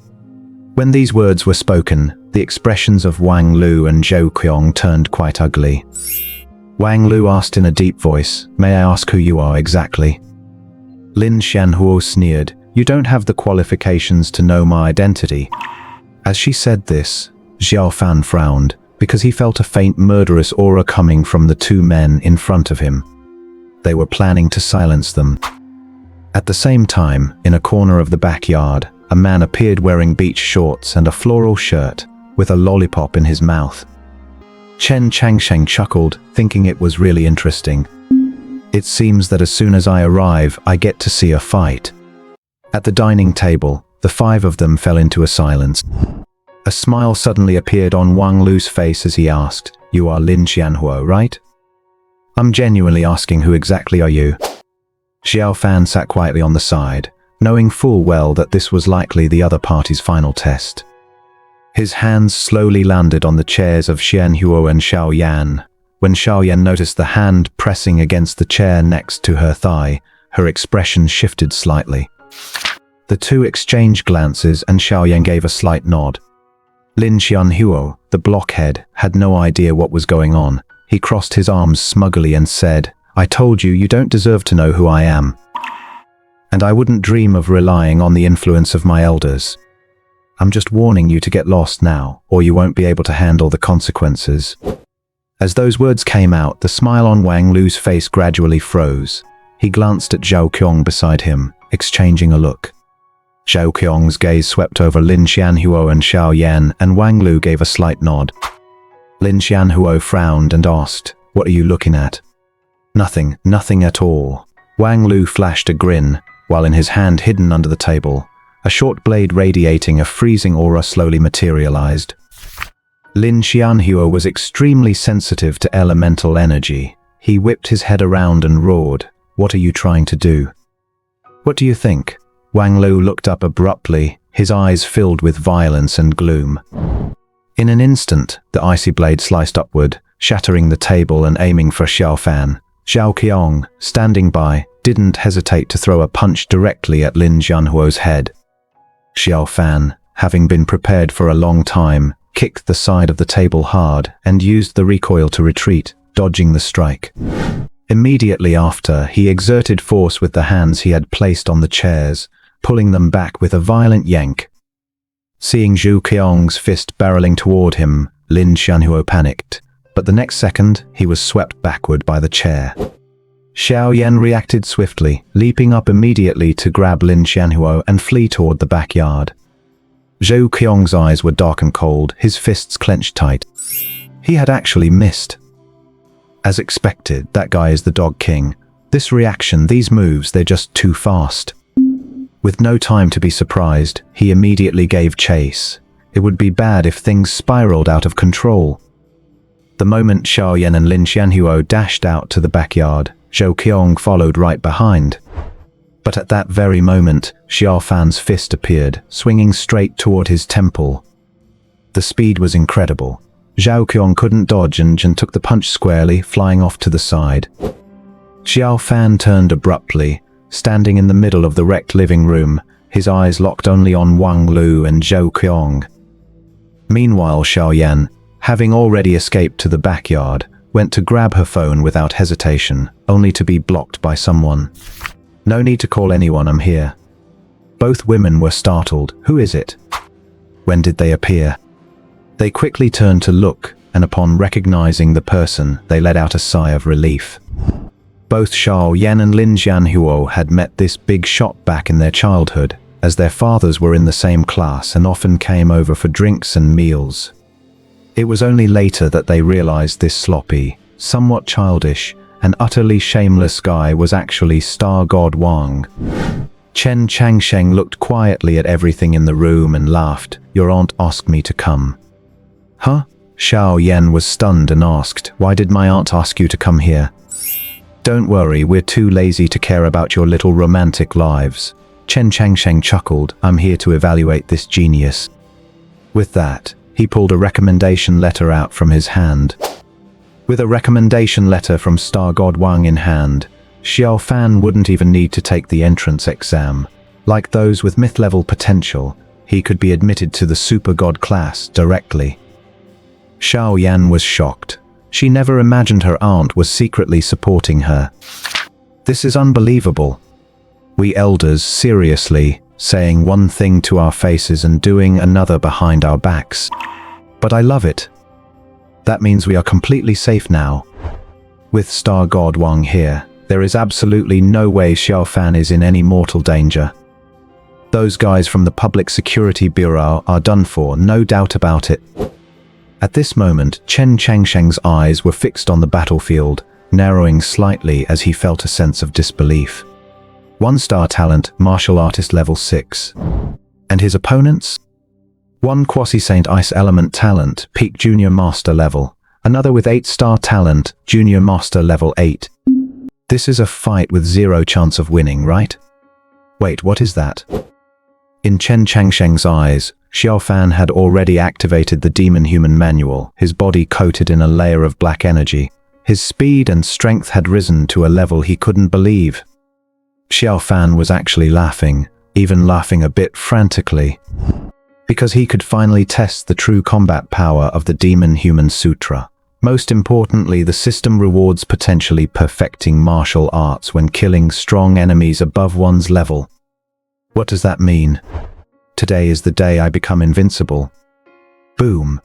When these words were spoken, the expressions of Wang Lu and Zhou Qiong turned quite ugly. Wang Lu asked in a deep voice, "May I ask who you are exactly?" Lin Qianhuo sneered, "You don't have the qualifications to know my identity." As she said this, Xiao Fan frowned, because he felt a faint murderous aura coming from the 2 men in front of him. They were planning to silence them. At the same time, in a corner of the backyard, a man appeared wearing beach shorts and a floral shirt, with a lollipop in his mouth. Chen Changsheng chuckled, thinking it was really interesting. "It seems that as soon as I arrive, I get to see a fight." At the dining table, the 5 of them fell into a silence. A smile suddenly appeared on Wang Lu's face as he asked, "You are Lin Qianhuo, right?" "I'm genuinely asking, who exactly are you?" Xiao Fan sat quietly on the side, knowing full well that this was likely the other party's final test. His hands slowly landed on the chairs of Xianhuo and Xiaoyan. When Xiaoyan noticed the hand pressing against the chair next to her thigh, her expression shifted slightly. The 2 exchanged glances and Xiaoyan gave a slight nod. Lin Xianhuo, the blockhead, had no idea what was going on. He crossed his arms smugly and said, "I told you, you don't deserve to know who I am. And I wouldn't dream of relying on the influence of my elders. I'm just warning you to get lost now, or you won't be able to handle the consequences." As those words came out, the smile on Wang Lu's face gradually froze. He glanced at Zhou Qiong beside him, exchanging a look. Zhou Qiong's gaze swept over Lin Qianhuo and Xiaoyan, and Wang Lu gave a slight nod. Lin Qianhuo frowned and asked, "What are you looking at?" "Nothing, nothing at all." Wang Lu flashed a grin, while in his hand hidden under the table, a short blade radiating a freezing aura slowly materialized. Lin Qianhuo was extremely sensitive to elemental energy. He whipped his head around and roared, "What are you trying to do?" "What do you think?" Wang Lu looked up abruptly, his eyes filled with violence and gloom. In an instant, the icy blade sliced upward, shattering the table and aiming for Xiao Fan. Zhao Qiong, standing by, didn't hesitate to throw a punch directly at Lin Jianhuo's head. Xiao Fan, having been prepared for a long time, kicked the side of the table hard and used the recoil to retreat, dodging the strike. Immediately after, he exerted force with the hands he had placed on the chairs, pulling them back with a violent yank. Seeing Zhu Qiong's fist barreling toward him, Lin Jianhuo panicked, but the next second, he was swept backward by the chair. Xiao Yan reacted swiftly, leaping up immediately to grab Lin Jianhuo and flee toward the backyard. Zhou Qiong's eyes were dark and cold, his fists clenched tight. He had actually missed. As expected, that guy is the Dog King. This reaction, these moves, they're just too fast. With no time to be surprised, he immediately gave chase. It would be bad if things spiraled out of control. The moment Xiao Yan and Lin Jianhuo dashed out to the backyard, Zhou Qiong followed right behind. But at that very moment, Xiao Fan's fist appeared, swinging straight toward his temple. The speed was incredible. Zhao Qiong couldn't dodge and took the punch squarely, flying off to the side. Xiao Fan turned abruptly, standing in the middle of the wrecked living room, his eyes locked only on Wang Lu and Zhou Qiong. Meanwhile, Xiao Yan, having already escaped to the backyard, went to grab her phone without hesitation, only to be blocked by someone. "No need to call anyone, I'm here." Both women were startled. Who is it? When did they appear? They quickly turned to look, and upon recognizing the person, they let out a sigh of relief. Both Xiao Yan and Lin Jianhuo had met this big shot back in their childhood, as their fathers were in the same class and often came over for drinks and meals. It was only later that they realized this sloppy, somewhat childish, and utterly shameless guy was actually Star God Wang. Chen Changsheng looked quietly at everything in the room and laughed. "Your aunt asked me to come." "Huh?" Xiao Yan was stunned and asked, "Why did my aunt ask you to come here?" "Don't worry, we're too lazy to care about your little romantic lives." Chen Changsheng chuckled, "I'm here to evaluate this genius." With that, he pulled a recommendation letter out from his hand. With a recommendation letter from Star God Wang in hand, Xiao Fan wouldn't even need to take the entrance exam. Like those with myth-level potential, he could be admitted to the Super God class directly. Xiao Yan was shocked. She never imagined her aunt was secretly supporting her. "This is unbelievable. We elders, seriously, saying one thing to our faces and doing another behind our backs. But I love it. That means we are completely safe now. With Star God Wang here, there is absolutely no way Xiao Fan is in any mortal danger. Those guys from the Public Security Bureau are done for, no doubt about it." At this moment, Chen Changsheng's eyes were fixed on the battlefield, narrowing slightly as he felt a sense of disbelief. 1-star talent, martial artist level 6. And his opponents? 1 Quasi-Saint Ice Element talent, peak junior master level. Another with 8-star talent, junior master level 8. This is a fight with 0 chance of winning, right? Wait, what is that? In Chen Changsheng's eyes, Xiao Fan had already activated the demon-human manual, his body coated in a layer of black energy. His speed and strength had risen to a level he couldn't believe. Xiao Fan was actually laughing, even laughing a bit frantically, because he could finally test the true combat power of the Demon-Human Sutra. Most importantly, the system rewards potentially perfecting martial arts when killing strong enemies above one's level. What does that mean? Today is the day I become invincible. Boom.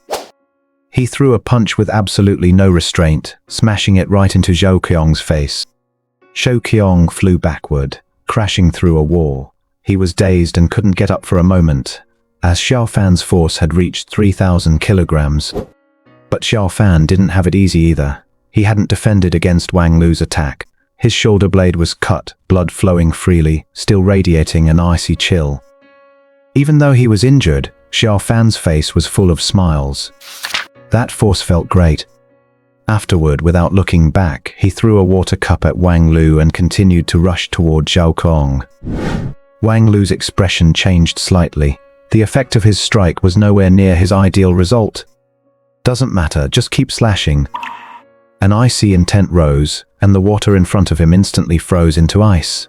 He threw a punch with absolutely no restraint, smashing it right into Zhou Qiong's face. Zhou Qiong flew backward, crashing through a wall. He was dazed and couldn't get up for a moment, as Xiao Fan's force had reached 3,000 kilograms. But Xiao Fan didn't have it easy either. He hadn't defended against Wang Lu's attack. His shoulder blade was cut, blood flowing freely, still radiating an icy chill. Even though he was injured, Xiao Fan's face was full of smiles. That force felt great. Afterward, without looking back, he threw a water cup at Wang Lu and continued to rush toward Zhao Qiong. Wang Lu's expression changed slightly. The effect of his strike was nowhere near his ideal result. "Doesn't matter, just keep slashing." An icy intent rose, and the water in front of him instantly froze into ice.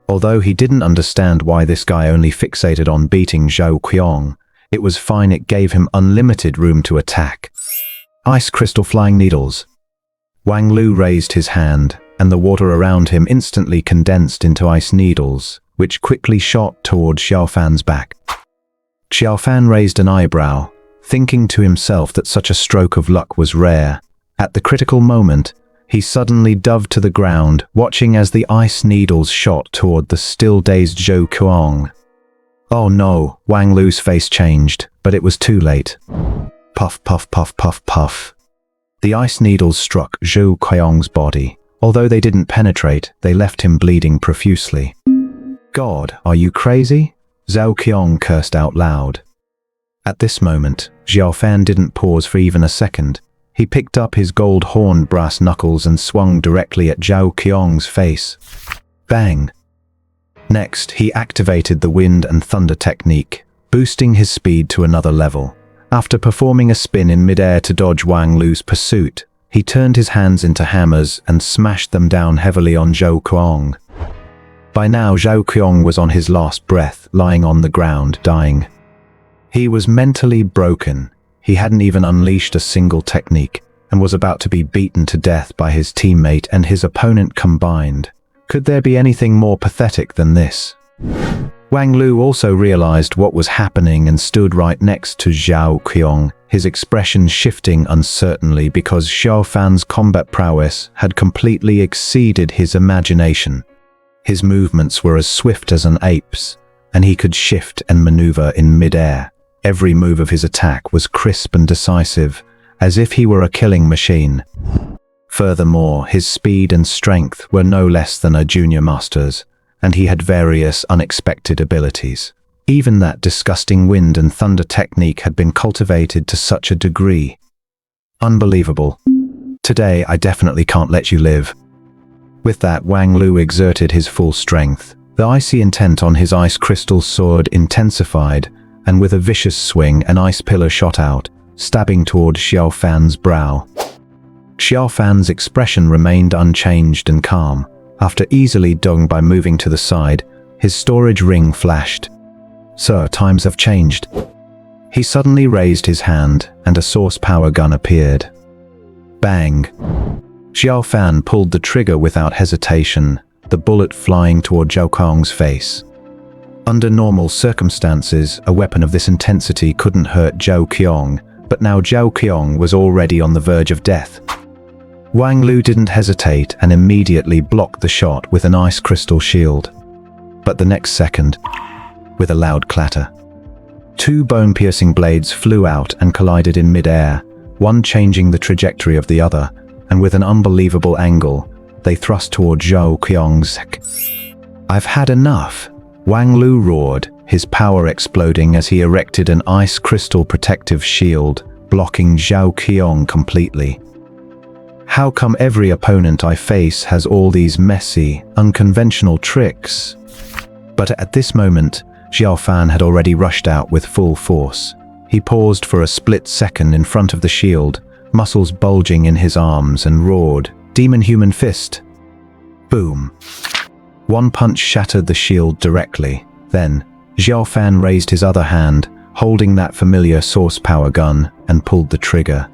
Although he didn't understand why this guy only fixated on beating Zhao Qiong, it was fine, it gave him unlimited room to attack. Ice crystal flying needles. Wang Lu raised his hand, and the water around him instantly condensed into ice needles, which quickly shot toward Xiaofan's back. Xiaofan raised an eyebrow, thinking to himself that such a stroke of luck was rare. At the critical moment, he suddenly dove to the ground, watching as the ice needles shot toward the still-dazed Zhou Qiong. Oh no, Wang Lu's face changed, but it was too late. Puff, puff, puff, puff, puff. The ice needles struck Zhou Qiong's body. Although they didn't penetrate, they left him bleeding profusely. God, are you crazy? Zhao Qiong cursed out loud. At this moment, Xiaofan didn't pause for even a second. He picked up his gold-horned brass knuckles and swung directly at Zhao Qiong's face. Bang! Next, he activated the wind and thunder technique, boosting his speed to another level. After performing a spin in midair to dodge Wang Lu's pursuit, he turned his hands into hammers and smashed them down heavily on Zhou Qiong. By now, Zhao Qiong was on his last breath, lying on the ground, dying. He was mentally broken. He hadn't even unleashed a single technique, and was about to be beaten to death by his teammate and his opponent combined. Could there be anything more pathetic than this? Wang Lu also realized what was happening and stood right next to Zhao Qiong, his expression shifting uncertainly because Xiaofan's combat prowess had completely exceeded his imagination. His movements were as swift as an ape's, and he could shift and maneuver in mid-air. Every move of his attack was crisp and decisive, as if he were a killing machine. Furthermore, his speed and strength were no less than a junior master's, and he had various unexpected abilities. Even that disgusting wind and thunder technique had been cultivated to such a degree. Unbelievable. Today, I definitely can't let you live. With that, Wang Lu exerted his full strength. The icy intent on his ice crystal sword intensified, and with a vicious swing, an ice pillar shot out, stabbing toward Xiaofan's brow. Xiaofan's expression remained unchanged and calm. After easily dodging by moving to the side, his storage ring flashed. Sir, times have changed. He suddenly raised his hand, and a source power gun appeared. Bang! Xiaofan pulled the trigger without hesitation, the bullet flying toward Zhao Qiong's face. Under normal circumstances, a weapon of this intensity couldn't hurt Zhao Qiong, but now Zhao Qiong was already on the verge of death. Wang Lu didn't hesitate and immediately blocked the shot with an ice crystal shield. But the next second, with a loud clatter, two bone-piercing blades flew out and collided in mid-air, one changing the trajectory of the other, and with an unbelievable angle, they thrust toward Zhao Qiong's neck. I've had enough, Wang Lu roared, his power exploding as he erected an ice crystal protective shield, blocking Zhao Qiong completely. How come every opponent I face has all these messy, unconventional tricks? But at this moment, Xiaofan had already rushed out with full force. He paused for a split second in front of the shield, muscles bulging in his arms, and roared, "Demon Human Fist!" Boom! One punch shattered the shield directly. Then, Xiaofan raised his other hand, holding that familiar source power gun, and pulled the trigger.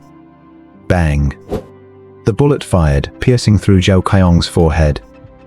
Bang! The bullet fired, piercing through Zhao Qiong's forehead,